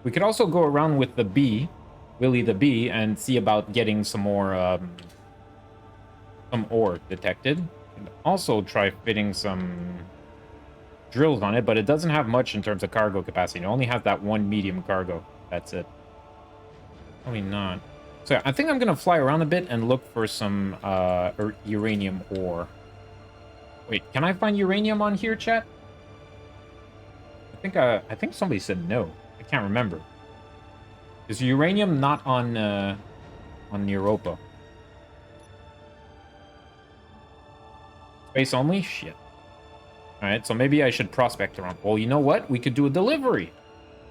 We could also go around with the bee, Willy the bee, and see about getting some more, some ore detected. And also try fitting some drills on it, but it doesn't have much in terms of cargo capacity. It only has that one medium cargo. That's it. Probably not. So yeah, I think I'm gonna fly around a bit and look for some uranium ore. Wait, can I find uranium on here, chat? I think somebody said no. I can't remember. Is uranium not on Europa? Space only? Shit. Alright, so maybe I should prospect around. Well, you know what? We could do a delivery.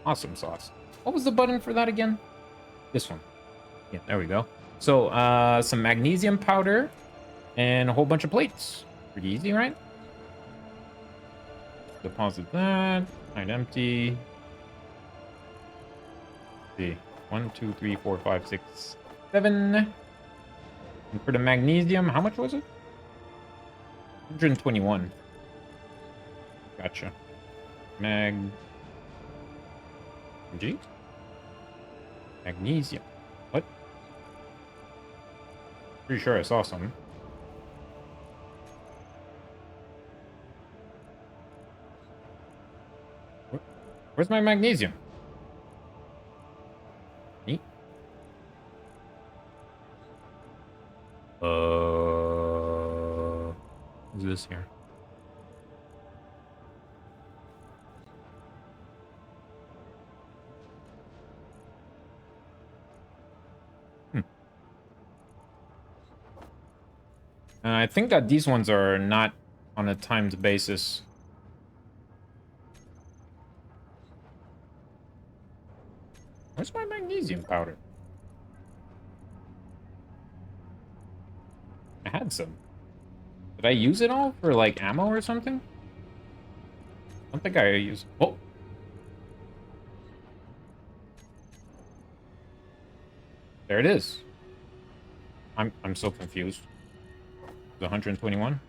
Awesome sauce. What was the button for that again? This one. Yeah, there we go. So, some magnesium powder and a whole bunch of plates. Pretty easy, right? Deposit that. Find empty. Let's see. 1, 2, 3, 4, 5, 6, 7. And for the magnesium, how much was it? 121. Gotcha. G? Magnesium. What? Pretty sure I saw something. Where's my magnesium? Neat. What's this here? I think that these ones are not on a timed basis. Where's my magnesium powder? I had some. Did I use it all for, like, ammo or something? I don't think I used... Oh! There it is. I'm so confused. The 121?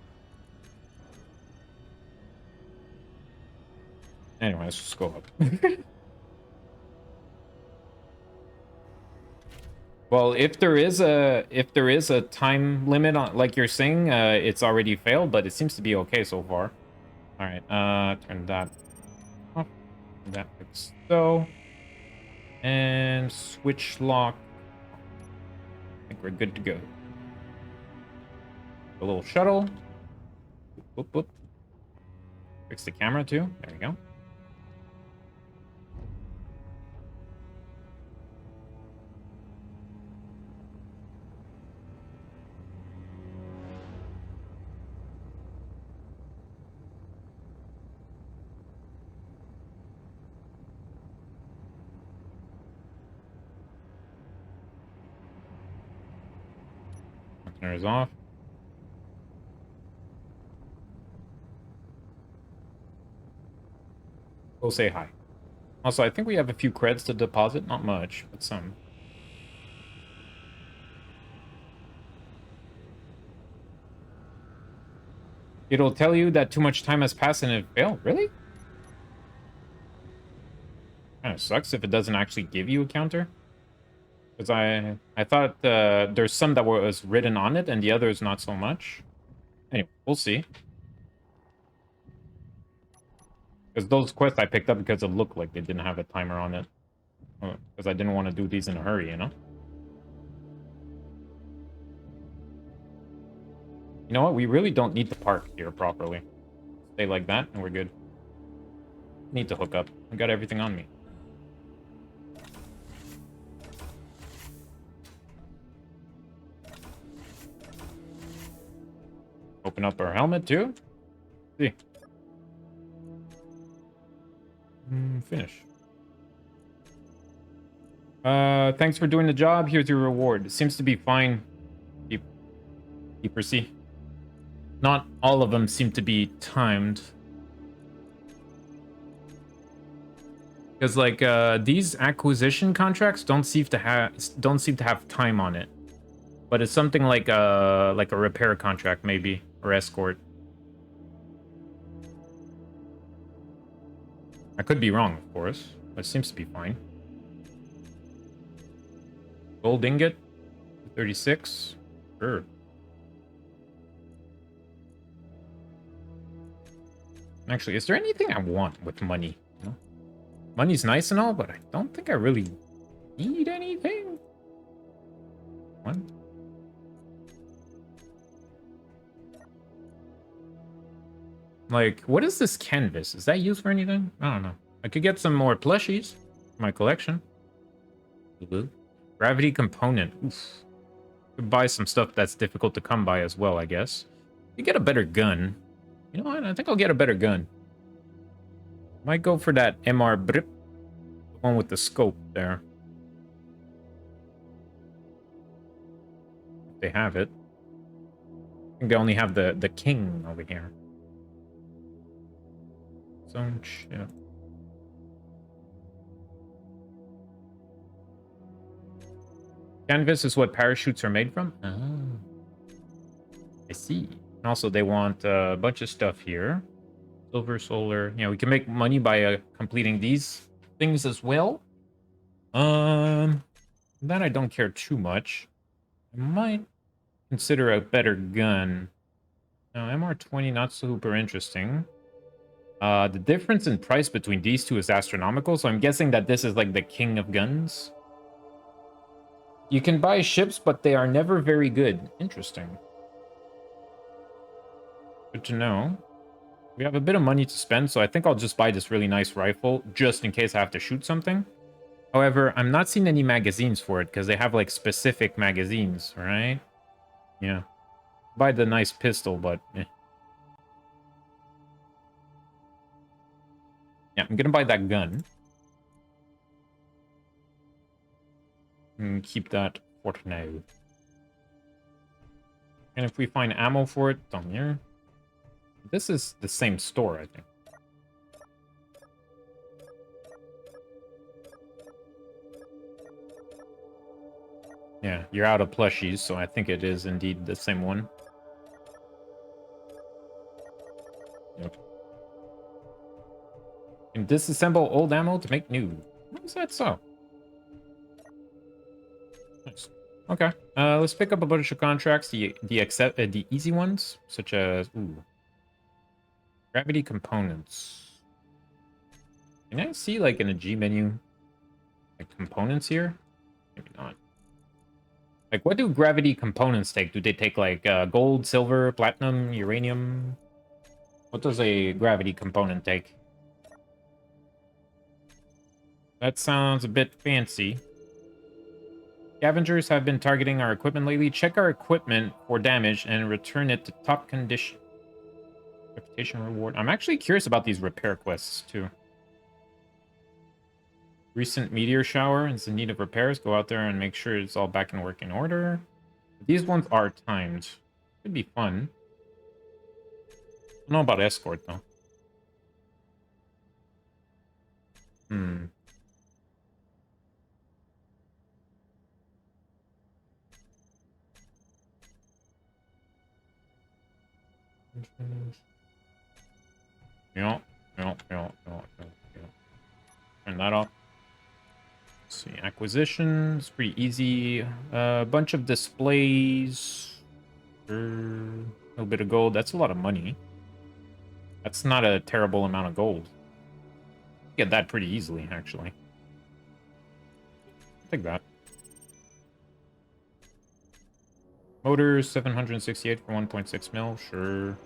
Anyway, let's just go up. Well, if there is a time limit on, like you're saying, it's already failed, but it seems to be okay so far. All right, turn that off. That like so, and switch lock. I think we're good to go. A little shuttle. Boop, boop. Fix the camera too. There we go. Is off. We'll say hi. Also, I think we have a few creds to deposit. Not much, but some. It'll tell you that too much time has passed and it failed. Really? Kind of sucks if it doesn't actually give you a counter. Because I thought there's some that was written on it and the others not so much. Anyway, we'll see. Because those quests I picked up because it looked like they didn't have a timer on it. Because I didn't want to do these in a hurry, you know? You know what? We really don't need to park here properly. Stay like that and we're good. Need to hook up. I got everything on me. Open up our helmet too. See. Finish. Thanks for doing the job. Here's your reward. It seems to be fine. Deeper sea. Not all of them seem to be timed. Because like these acquisition contracts don't seem to have time on it. But it's something like a repair contract maybe, or escort. I could be wrong, of course, but it seems to be fine. Gold ingot, 36. Sure. Actually, is there anything I want with money? No? Money's nice and all, but I don't think I really need anything. What? Like, what is this canvas? Is that used for anything? I don't know. I could get some more plushies for my collection. Gravity component. Oof. Could buy some stuff that's difficult to come by as well, I guess. You get a better gun. You know what? I think I'll get a better gun. Might go for that MR Brip. The one with the scope there. If they have it. I think they only have the king over here. Zone ship. Canvas is what parachutes are made from? Oh. I see. And also they want a bunch of stuff here. Silver, solar. Yeah, we can make money by completing these things as well. That I don't care too much. I might consider a better gun. No, MR20 not super interesting. The difference in price between these two is astronomical, so I'm guessing that this is like the king of guns. You can buy ships, but they are never very good. Interesting. Good to know. We have a bit of money to spend, so I think I'll just buy this really nice rifle, just in case I have to shoot something. However, I'm not seeing any magazines for it, because they have, like, specific magazines, right? Yeah. Buy the nice pistol, but... eh. Yeah, I'm gonna buy that gun. And keep that for now. And if we find ammo for it, down here. This is the same store, I think. Yeah, you're out of plushies, so I think it is indeed the same one. Yep. Can disassemble old ammo to make new. Why is that so? Nice. Okay. Let's pick up a bunch of contracts. The easy ones, such as gravity components. Can I see like in a G menu, like components here? Maybe not. Like, what do gravity components take? Do they take like gold, silver, platinum, uranium? What does a gravity component take? That sounds a bit fancy. Scavengers have been targeting our equipment lately. Check our equipment for damage and return it to top condition. Reputation reward. I'm actually curious about these repair quests, too. Recent meteor shower is in need of repairs. Go out there and make sure it's all back in working order. These ones are timed. Could be fun. I don't know about escort, though. Yeah. Turn that off. Let's see, acquisition. It's pretty easy. A bunch of displays. A little bit of gold. That's a lot of money. That's not a terrible amount of gold. Get that pretty easily, actually. Take that. Motors, 768 for 1.6 mil. Sure.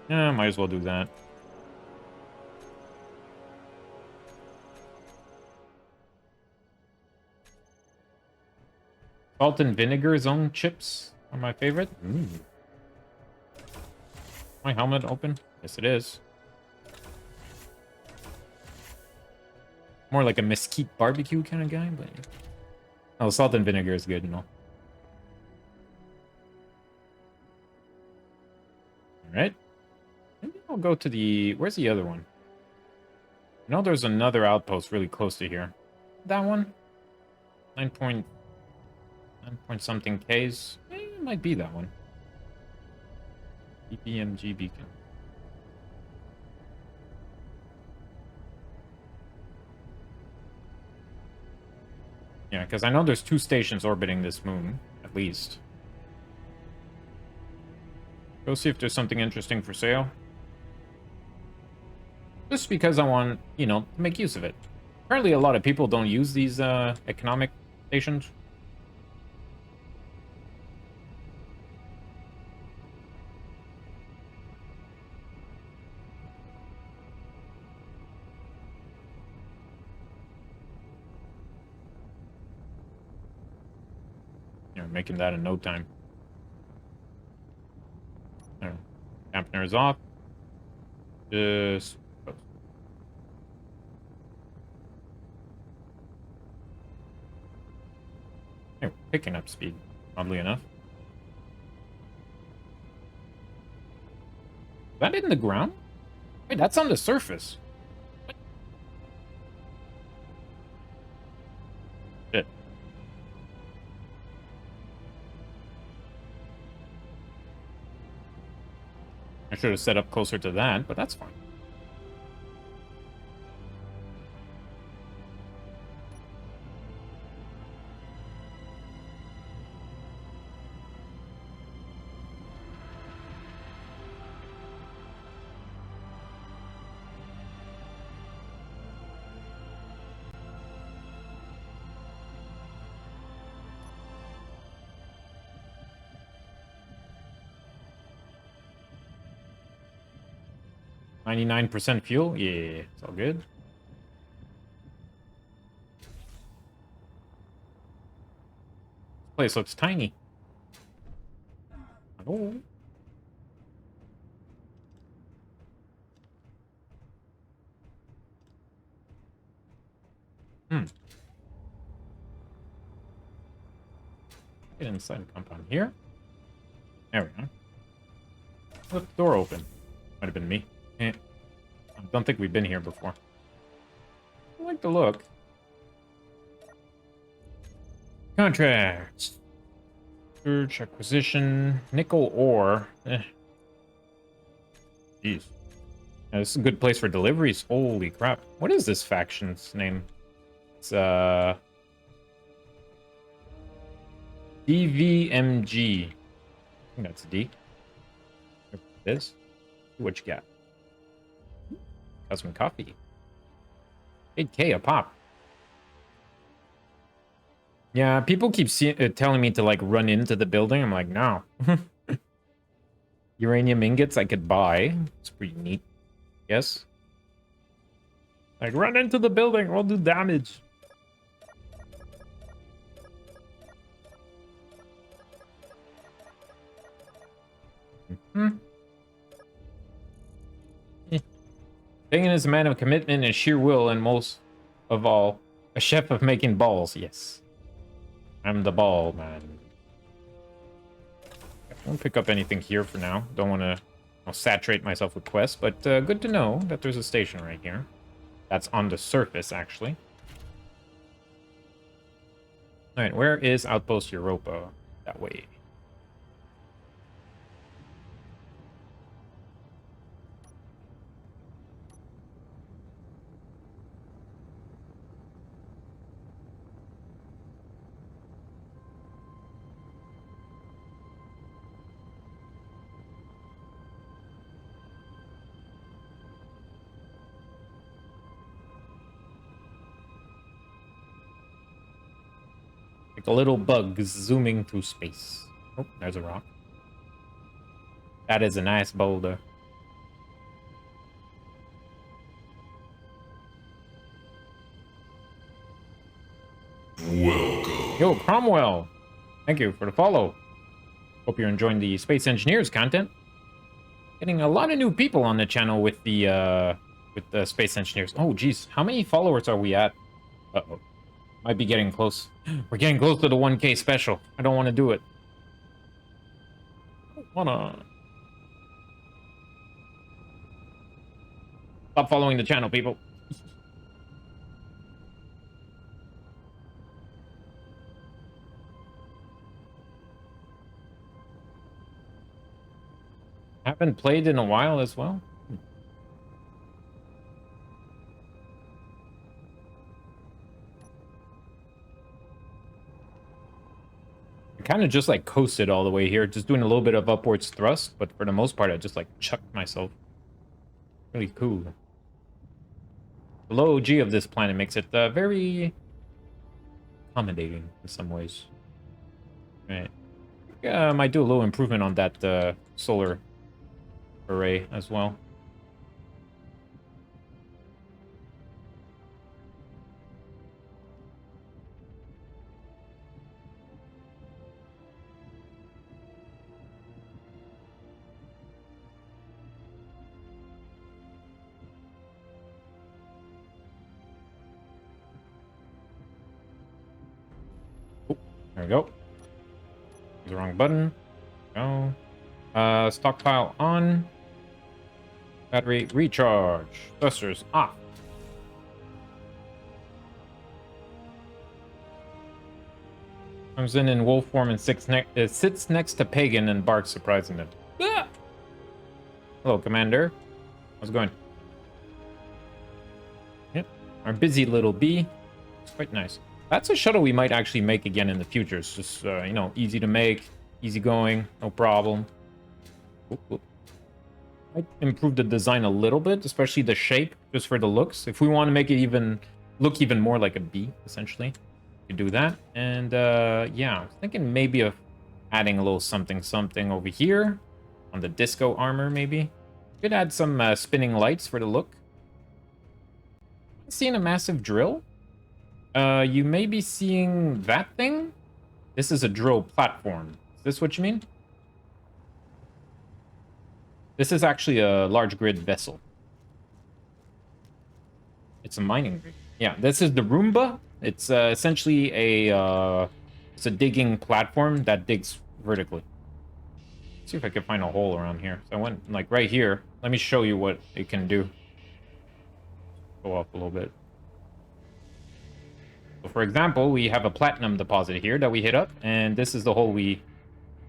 Yeah, might as well do that. Salt and vinegar zone chips are my favorite. My helmet open? Yes, it is. More like a mesquite barbecue kind of guy, but... Oh, salt and vinegar is good, you know. Alright. Maybe I'll go to the... Where's the other one? I know there's another outpost really close to here. That one? 9 point something Ks. It might be that one. EPMG beacon. Yeah, because I know there's 2 stations orbiting this moon, at least. Go see if there's something interesting for sale. Just because I want, you know, to make use of it. Apparently a lot of people don't use these economic stations. You're making that in no time. There. Dampener is off. Just... Hey, we're picking up speed, oddly enough. Is that in the ground? Wait, that's on the surface. What? Shit. I should have set up closer to that, but that's fine. %, fuel? Yeah, it's all good. This place looks tiny. Oh. Get inside the compound here. There we go. Left the door open. Might have been me. I don't think we've been here before. I like the look. Contracts. Search, acquisition, nickel ore. Jeez. Now, this is a good place for deliveries. Holy crap. What is this faction's name? It's, DVMG. I think that's a D. This. What you got? Got some coffee. 8K a pop. Yeah, people keep telling me to, like, run into the building. I'm like, no. Uranium ingots I could buy. It's pretty neat. Yes? Like, run into the building. We'll do damage. Bingen is a man of commitment and sheer will, and most of all, a chef of making balls. Yes. I'm the ball man. I won't pick up anything here for now. Don't want to saturate myself with quests, but good to know that there's a station right here. That's on the surface, actually. Alright, where is Outpost Europa? That way. Like a little bug zooming through space. Oh, there's a rock. That is a nice boulder. Welcome. Yo, Cromwell. Thank you for the follow. Hope you're enjoying the Space Engineers content. Getting a lot of new people on the channel with the Space Engineers. Oh, geez. How many followers are we at? Uh-oh. Might be getting close. We're getting close to the 1K special. I don't want to do it. I don't wanna. Stop following the channel, people. Haven't played in a while as well. I kind of just like coasted all the way here, just doing a little bit of upwards thrust, but for the most part, I just like chucked myself. Really cool. The low G of this planet makes it very accommodating in some ways. Right. Yeah, might do a little improvement on that solar array as well. Oh, there we go. The wrong button. No. Stockpile on. Battery recharge. Thrusters off. Comes in wolf form and sits next to Pagan and barks surprisingly. Ah! Hello, Commander. How's it going? Yep. Our busy little bee. It's quite nice. That's a shuttle we might actually make again in the future. It's just, you know, easy to make, easy going, no problem. Oop, oop. Might improve the design a little bit, especially the shape, just for the looks. If we want to make it look even more like a bee, essentially, we could do that. And yeah, I was thinking maybe of adding a little something over here on the disco armor, maybe. Could add some spinning lights for the look. Seeing a massive drill. You may be seeing that thing. This is a drill platform. Is this what you mean? This is actually a large grid vessel. It's a mining rig. Yeah, this is the Roomba. It's essentially it's a digging platform that digs vertically. Let's see if I can find a hole around here. So I went like right here. Let me show you what it can do. Go up a little bit. So for example, we have a platinum deposit here that we hit up, and this is the hole we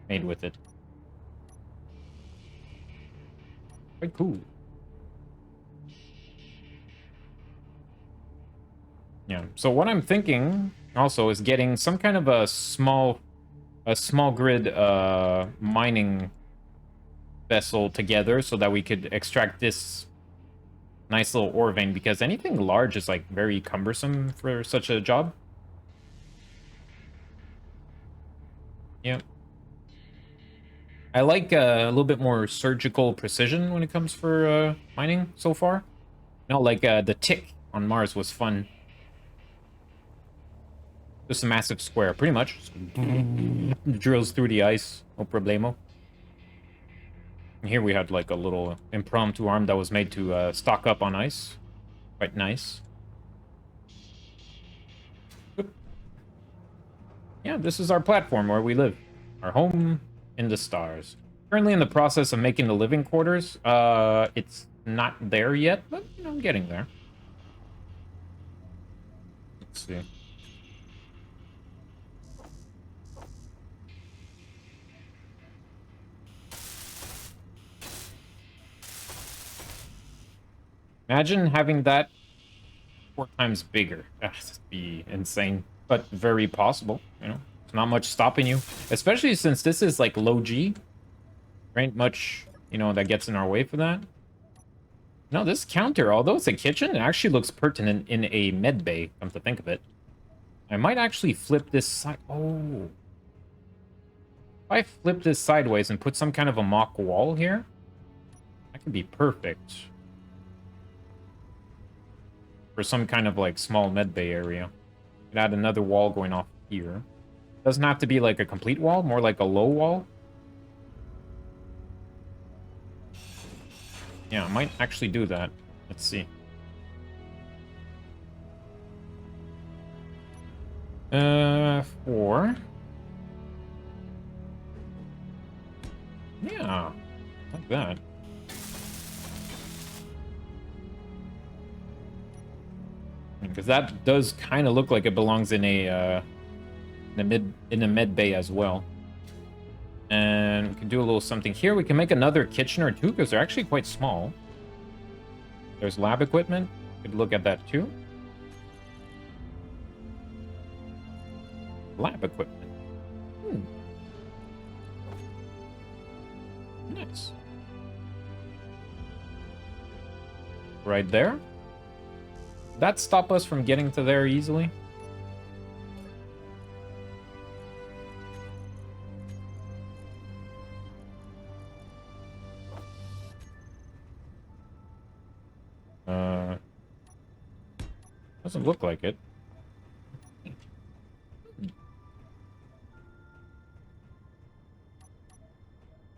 made with it. Quite cool. Yeah, so what I'm thinking also is getting some kind of a small grid mining vessel together so that we could extract this nice little ore vein, because anything large is like very cumbersome for such a job. Yep. I like a little bit more surgical precision when it comes for mining so far. You know, like the tick on Mars was fun. Just a massive square, pretty much. Drills through the ice, no problemo. And here we had like a little impromptu arm that was made to stock up on ice. Quite nice. Oop. Yeah, this is our platform where we live. Our home in the stars. Currently in the process of making the living quarters. It's not there yet, but you know, I'm getting there. Let's see. Imagine having that 4 times bigger. That'd be insane, but very possible. You know, it's not much stopping you, especially since this is like low G. There ain't much, you know, that gets in our way for that. No, this counter, although it's a kitchen, it actually looks pertinent in a med bay, come to think of it. I might actually flip this side. Oh. If I flip this sideways and put some kind of a mock wall here, that could be perfect. For some kind of like small med bay area. Could add another wall going off here. Doesn't have to be like a complete wall, more like a low wall. Yeah, I might actually do that. Let's see. 4. Yeah, like that. Because that does kind of look like it belongs in a med bay as well. And we can do a little something here. We can make another kitchen or two because they're actually quite small. There's lab equipment. Could look at that too. Lab equipment. Nice. Right there. That stop us from getting to there easily? Doesn't look like it.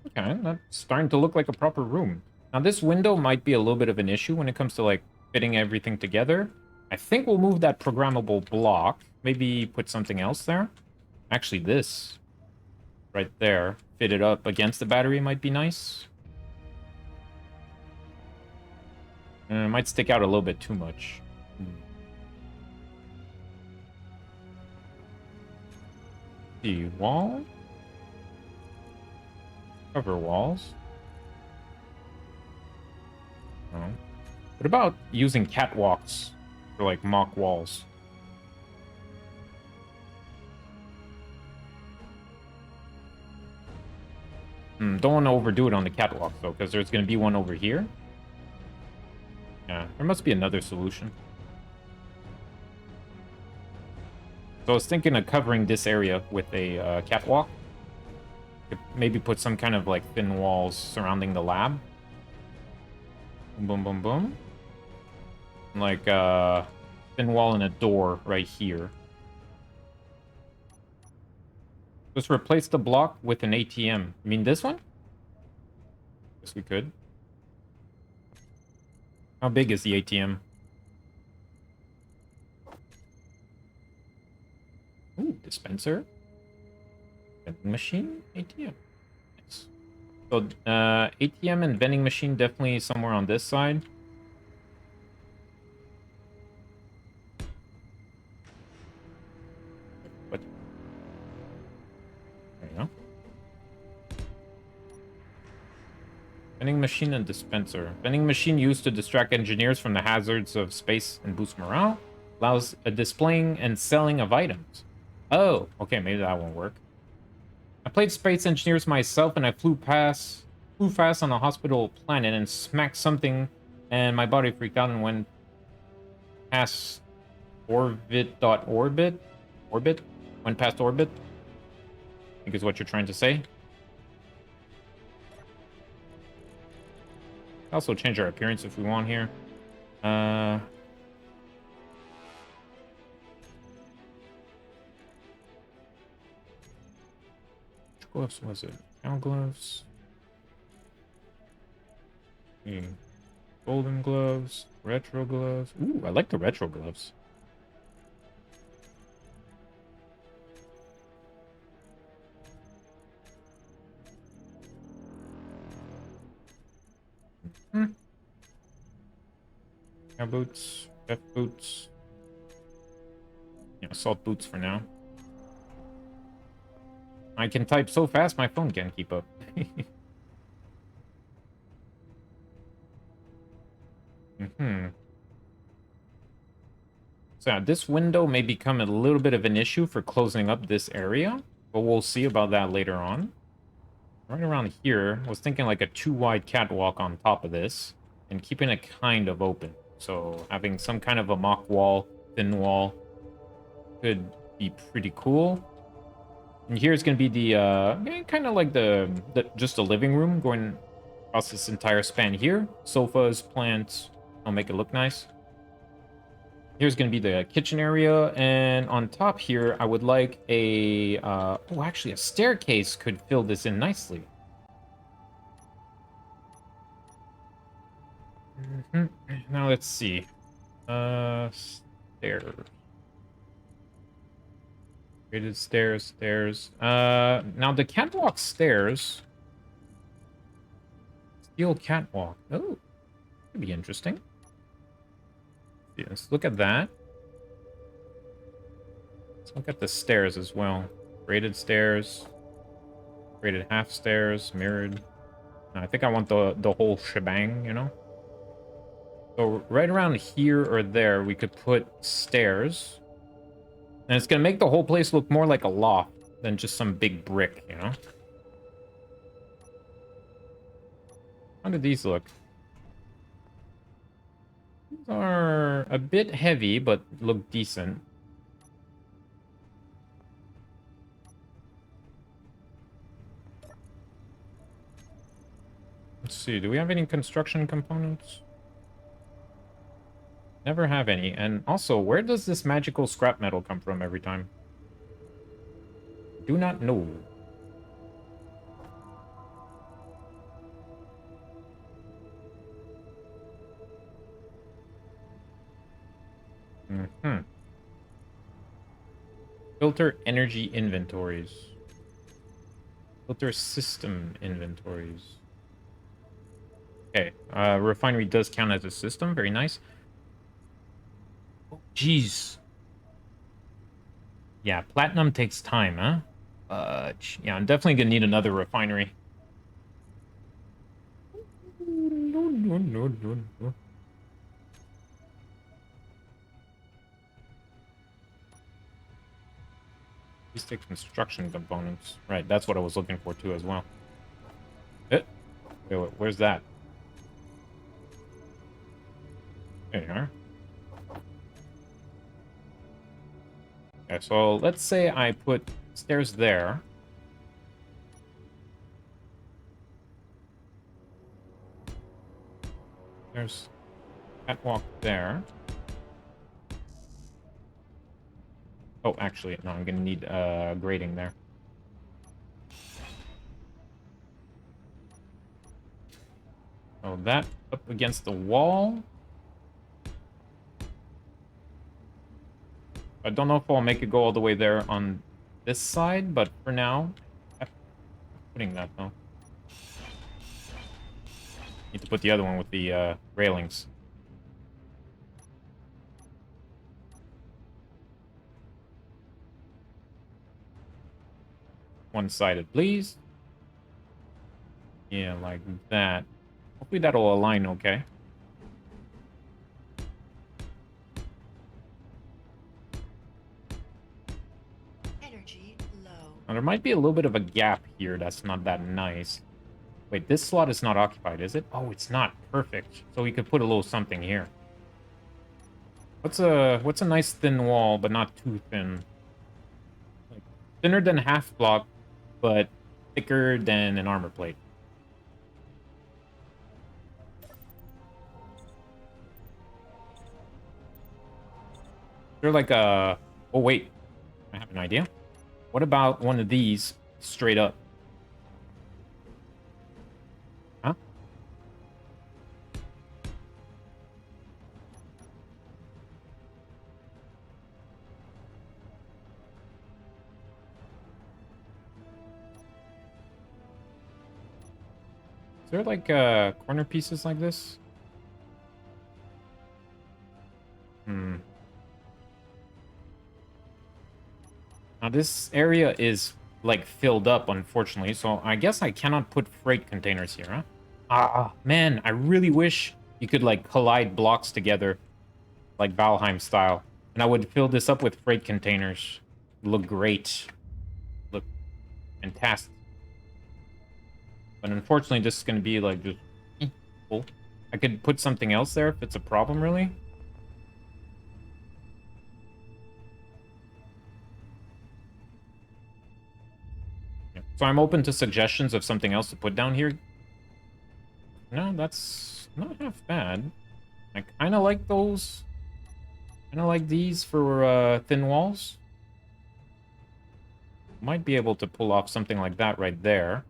Okay, that's starting to look like a proper room. Now this window might be a little bit of an issue when it comes to like fitting everything together. I think we'll move that programmable block. Maybe put something else there. Actually, this right there, fit it up against the battery might be nice. It might stick out a little bit too much. The wall? Cover walls? Oh. What about using catwalks for like mock walls? Don't want to overdo it on the catwalk though, because there's going to be one over here. Yeah, there must be another solution. So I was thinking of covering this area with a catwalk. Could maybe put some kind of like thin walls surrounding the lab. Boom, boom, boom. Like thin wall and a door right here. Just replace the block with an ATM. You mean this one? Guess we could. How big is the ATM? Ooh, dispenser. Vending machine, ATM. Nice. So, ATM and vending machine definitely somewhere on this side. What? There you go. Vending machine and dispenser. Vending machine used to distract engineers from the hazards of space and boost morale. Allows a displaying and selling of items. Oh, okay, maybe that won't work. I played Space Engineers myself, and I flew fast on a hospital planet and smacked something, and my body freaked out and went past orbit. Went past orbit, I think is what you're trying to say. Also change our appearance if we want here. Gloves was it? Cow gloves. Golden gloves. Retro gloves. Ooh, I like the retro gloves. Cow boots. F boots. Yeah, assault boots for now. I can type so fast my phone can't keep up. So yeah, this window may become a little bit of an issue for closing up this area, but we'll see about that later on. Right around here, I was thinking like a too wide catwalk on top of this and keeping it kind of open. So having some kind of a mock wall, thin wall, could be pretty cool. And here's going to be the, kind of like just a living room going across this entire span here. Sofas, plants, I'll make it look nice. Here's going to be the kitchen area, and on top here, I would like a, oh, actually a staircase could fill this in nicely. Now let's see. Stairs. Graded stairs. Now the catwalk stairs. Steel catwalk. Oh, could be interesting. Yeah, let's look at that. Let's look at the stairs as well. Graded stairs. Graded half stairs. Mirrored. No, I think I want the whole shebang, you know? So right around here or there, we could put stairs. And it's going to make the whole place look more like a loft than just some big brick, you know? How do these look? These are a bit heavy, but look decent. Let's see, do we have any construction components? Never have any. And also, where does this magical scrap metal come from every time? Do not know. Mm-hmm. Filter energy inventories. Filter system inventories. Okay, refinery does count as a system. Very nice. Oh, jeez. Yeah, platinum takes time, huh? Yeah, I'm definitely gonna need another refinery. These take construction components. Right, that's what I was looking for too as well. Wait, where's that? There you are. Okay, so let's say I put stairs there. There's catwalk there. Oh, actually, no, I'm gonna need grading there. Oh, that up against the wall. I don't know if I'll make it go all the way there on this side, but for now, I'm putting that though. Need to put the other one with the railings. One-sided, please. Yeah, like that. Hopefully that'll align okay. Energy low. Now, there might be a little bit of a gap here that's not that nice. Wait, this slot is not occupied, is it? Oh, it's not. Perfect. So we could put a little something here. What's a nice thin wall, but not too thin? Like, thinner than half block, but thicker than an armor plate. They're like a... Oh, wait. I have an idea. What about one of these straight up? Huh? Is there like corner pieces like this? Hmm. Now this area is like filled up, unfortunately, so I guess I cannot put freight containers here, huh? Ah, man, I really wish you could like collide blocks together, like Valheim style, and I would fill this up with freight containers. Look great. Look fantastic. But unfortunately, this is going to be like just cool. I could put something else there if it's a problem, really. Yeah. So I'm open to suggestions of something else to put down here. No, that's not half bad. I kind of like those. Kind of like these for thin walls. Might be able to pull off something like that right there.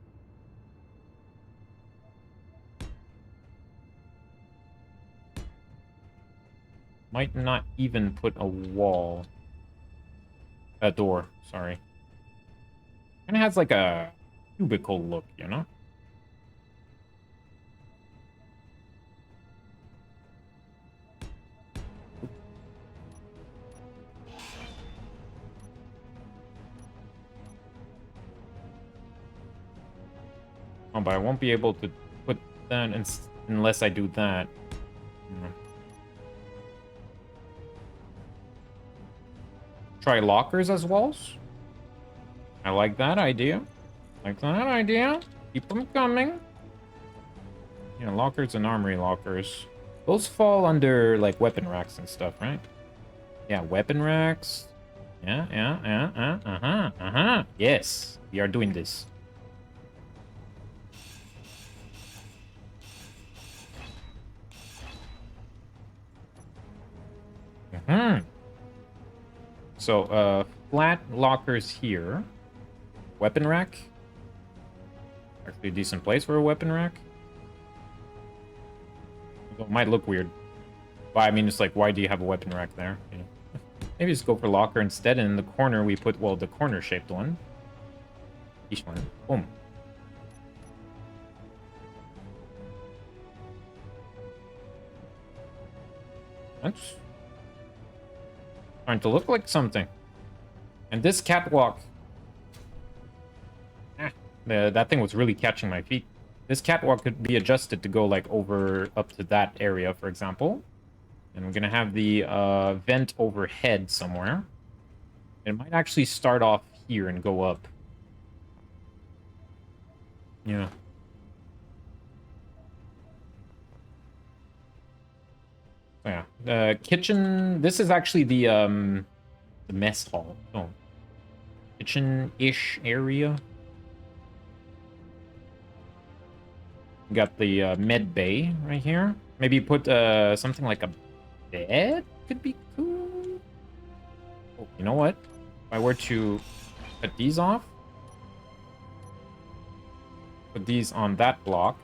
Might not even put a wall. A door, sorry. Kind of has like a cubicle look, you know? Oh, but I won't be able to put that unless I do that. Try lockers as walls. I like that idea. Like that idea. Keep them coming. Yeah, lockers and armory lockers. Those fall under, like, weapon racks and stuff, right? Yeah, weapon racks. Yeah. Yes, we are doing this. So, flat lockers here. Weapon rack. Actually a decent place for a weapon rack. It might look weird. But I mean, it's like, why do you have a weapon rack there? You know? Maybe just go for locker instead, and in the corner we put, well, the corner-shaped one. Each one. Boom. That's starting to look like something. And this catwalk... that thing was really catching my feet. This catwalk could be adjusted to go, like, over up to that area, for example. And we're gonna have the vent overhead somewhere. It might actually start off here and go up. Yeah. So yeah. Kitchen. This is actually the mess hall. Oh. Kitchen-ish area. We got the med bay right here. Maybe put something like a bed could be cool. Oh, you know what? If I were to cut these off, put these on that block.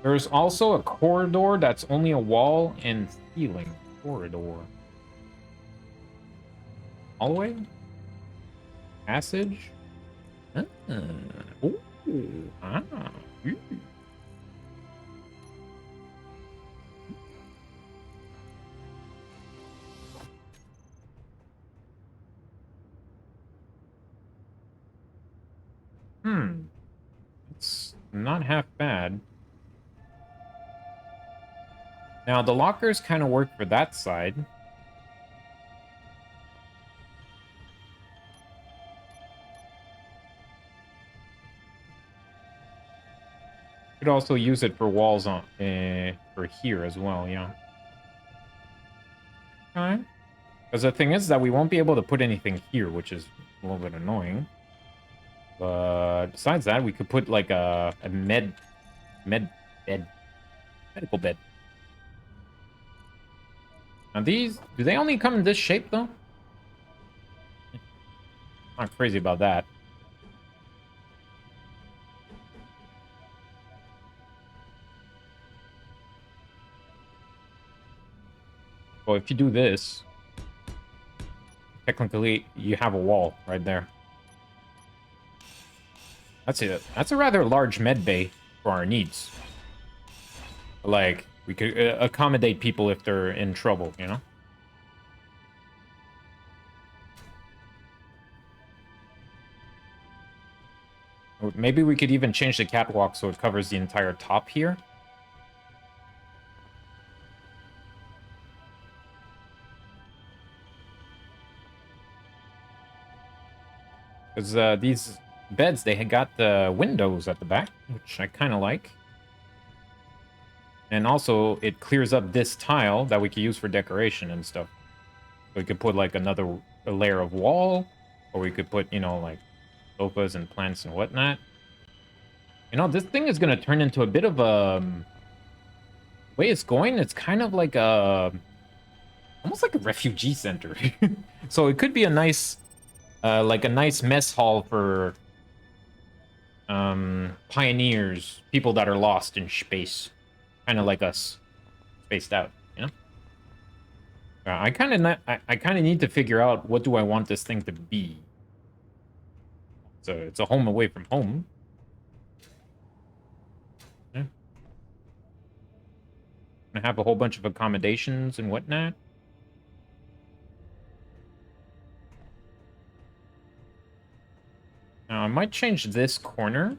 There's also a corridor that's only a wall and ceiling. Corridor. Hallway? Passage? Ooh. Ah. Ooh. It's not half bad. Now, the lockers kind of work for that side. Could also use it for walls on for here as well, yeah. Okay. Because the thing is that we won't be able to put anything here, which is a little bit annoying. But besides that, we could put like a medical bed. Now these, do they only come in this shape though? Not crazy about that. Well, if you do this, technically you have a wall right there. That's it. That's a rather large med bay for our needs. Like, we could accommodate people if they're in trouble, you know? Or maybe we could even change the catwalk so it covers the entire top here. Because these beds, they had got the windows at the back, which I kind of like. And also, it clears up this tile that we could use for decoration and stuff. We could put, like, a layer of wall, or we could put, you know, like, sofas and plants and whatnot. You know, this thing is going to turn into a bit of a... the way it's going, it's kind of like a... almost like a refugee center. So it could be a nice... like a nice mess hall for... pioneers, people that are lost in space. Kind of like us. Spaced out, you know? I kind of need to figure out what do I want this thing to be. So it's a home away from home. Yeah. Gonna have a whole bunch of accommodations and whatnot. might change this corner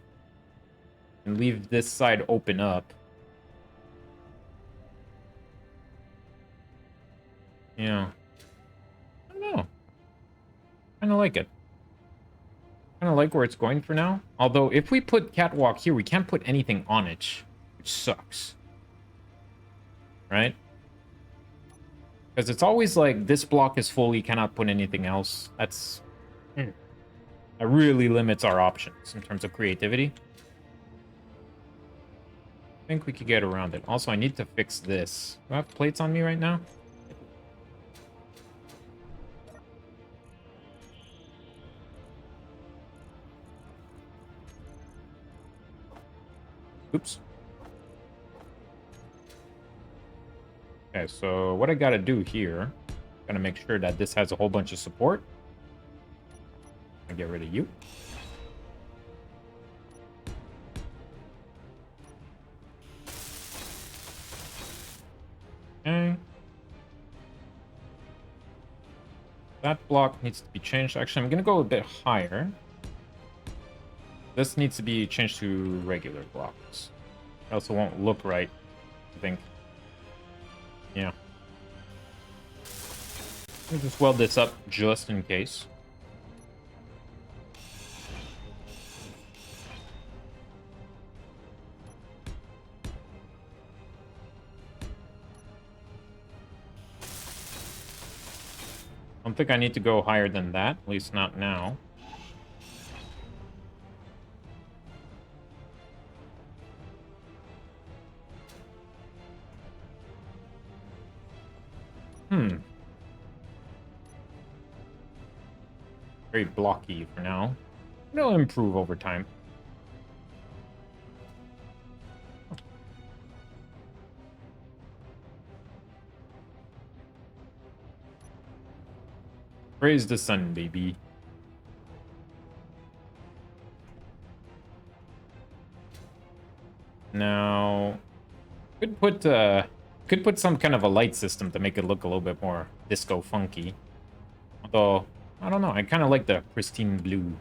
and leave this side open up. Yeah. I don't know. Kind of like it. Kind of like where it's going for now. Although, if we put catwalk here, we can't put anything on it, which sucks. Right? Because it's always like, this block is full, you cannot put anything else. That's... that really limits our options in terms of creativity. I think we could get around it. Also, I need to fix this. Do I have plates on me right now? Oops. Okay, so what I gotta do here, gotta make sure that this has a whole bunch of support. I'll get rid of you. Okay. That block needs to be changed. Actually, I'm gonna go a bit higher. This needs to be changed to regular blocks. Else it won't look right, I think. Yeah. Let me just weld this up just in case. I don't think I need to go higher than that, at least not now. Very blocky for now. It'll improve over time. Praise the sun, baby. Now, could put some kind of a light system to make it look a little bit more disco funky. Although, I don't know, I kind of like the pristine blue.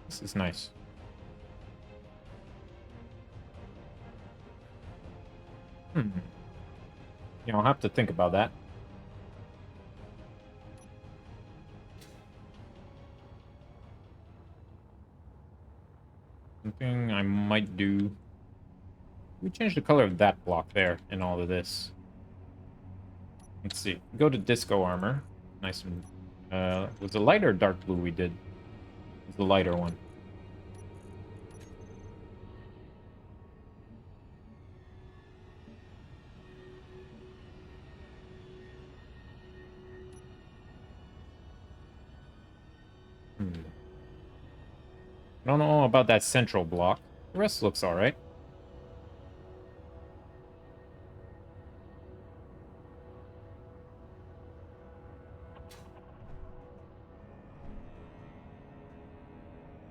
This is nice. Yeah, I'll have to think about that. Something I might do. We change the color of that block there in all of this. Let's see. Go to disco armor. Nice and was it light or dark blue we did? It was the lighter one. I don't know about that central block. The rest looks alright.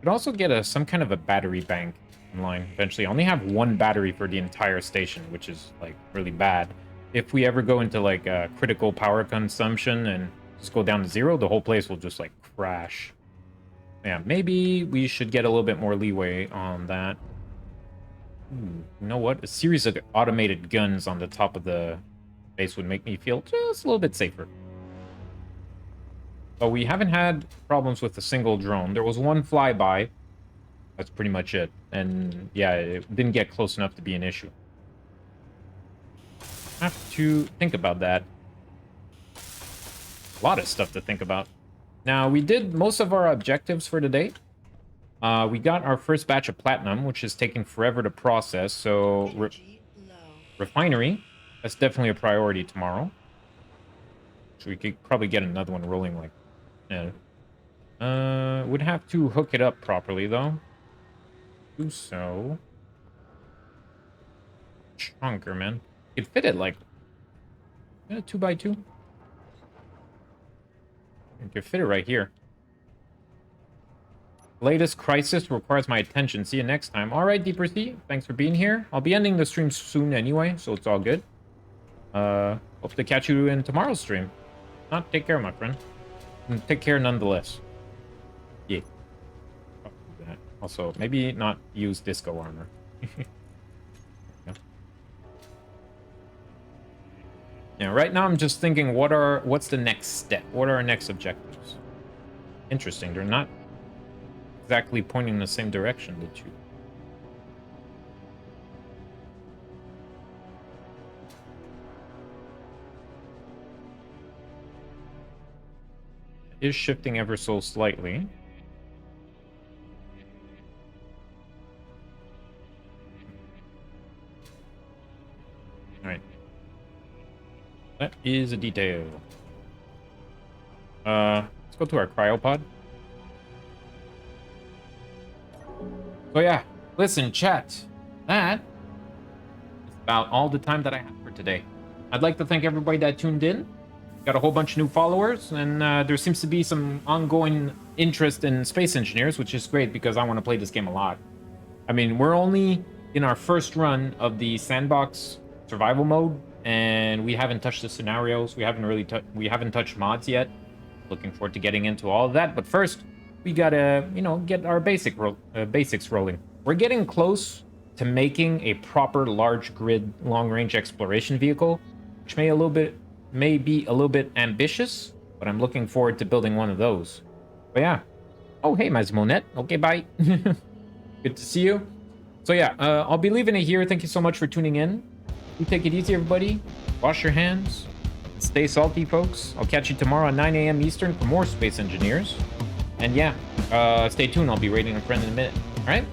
Could also get some kind of a battery bank in line eventually. I only have one battery for the entire station, which is like really bad. If we ever go into like critical power consumption and just go down to 0, the whole place will just like crash. Yeah, maybe we should get a little bit more leeway on that. You know what? A series of automated guns on the top of the base would make me feel just a little bit safer. But we haven't had problems with a single drone. There was one flyby. That's pretty much it. And yeah, it didn't get close enough to be an issue. Have to think about that. A lot of stuff to think about. Now, we did most of our objectives for today. We got our first batch of platinum, which is taking forever to process. So, refinery, that's definitely a priority tomorrow. So we could probably get another one rolling like... Yeah. Would have to hook it up properly, though. Do so. Chunker, man. You could fit it like... 2x2. You could fit it right here. Latest crisis requires my attention. See you next time. All right, Deeper Sea. Thanks for being here. I'll be ending the stream soon anyway, so it's all good. Hope to catch you in tomorrow's stream. Not take care, my friend. Take care nonetheless. Yeah. I'll do that. Also, maybe not use disco armor. Yeah. Yeah, right now I'm just thinking what's the next step? What are our next objectives? Interesting, they're not exactly pointing in the same direction, the two. Is shifting ever so slightly. All right. That is a detail. Let's go to our cryopod. So yeah, listen, chat. That is about all the time that I have for today. I'd like to thank everybody that tuned in. Got a whole bunch of new followers, and there seems to be some ongoing interest in space engineers, which is great because I want to play this game a lot. I mean, we're only in our first run of the sandbox survival mode, and we haven't touched the scenarios. We haven't touched mods yet. Looking forward to getting into all of that, but first we gotta, get our basics rolling. We're getting close to making a proper large grid long-range exploration vehicle, which may be a little bit ambitious, but I'm looking forward to building one of those. But yeah. Oh, hey, Mazmonet. Okay, bye. Good to see you. So yeah, I'll be leaving it here. Thank you so much for tuning in. You take it easy, everybody. Wash your hands. Stay salty, folks. I'll catch you tomorrow at 9 a.m. Eastern for more Space Engineers. And yeah, stay tuned. I'll be raiding a friend in a minute. All right?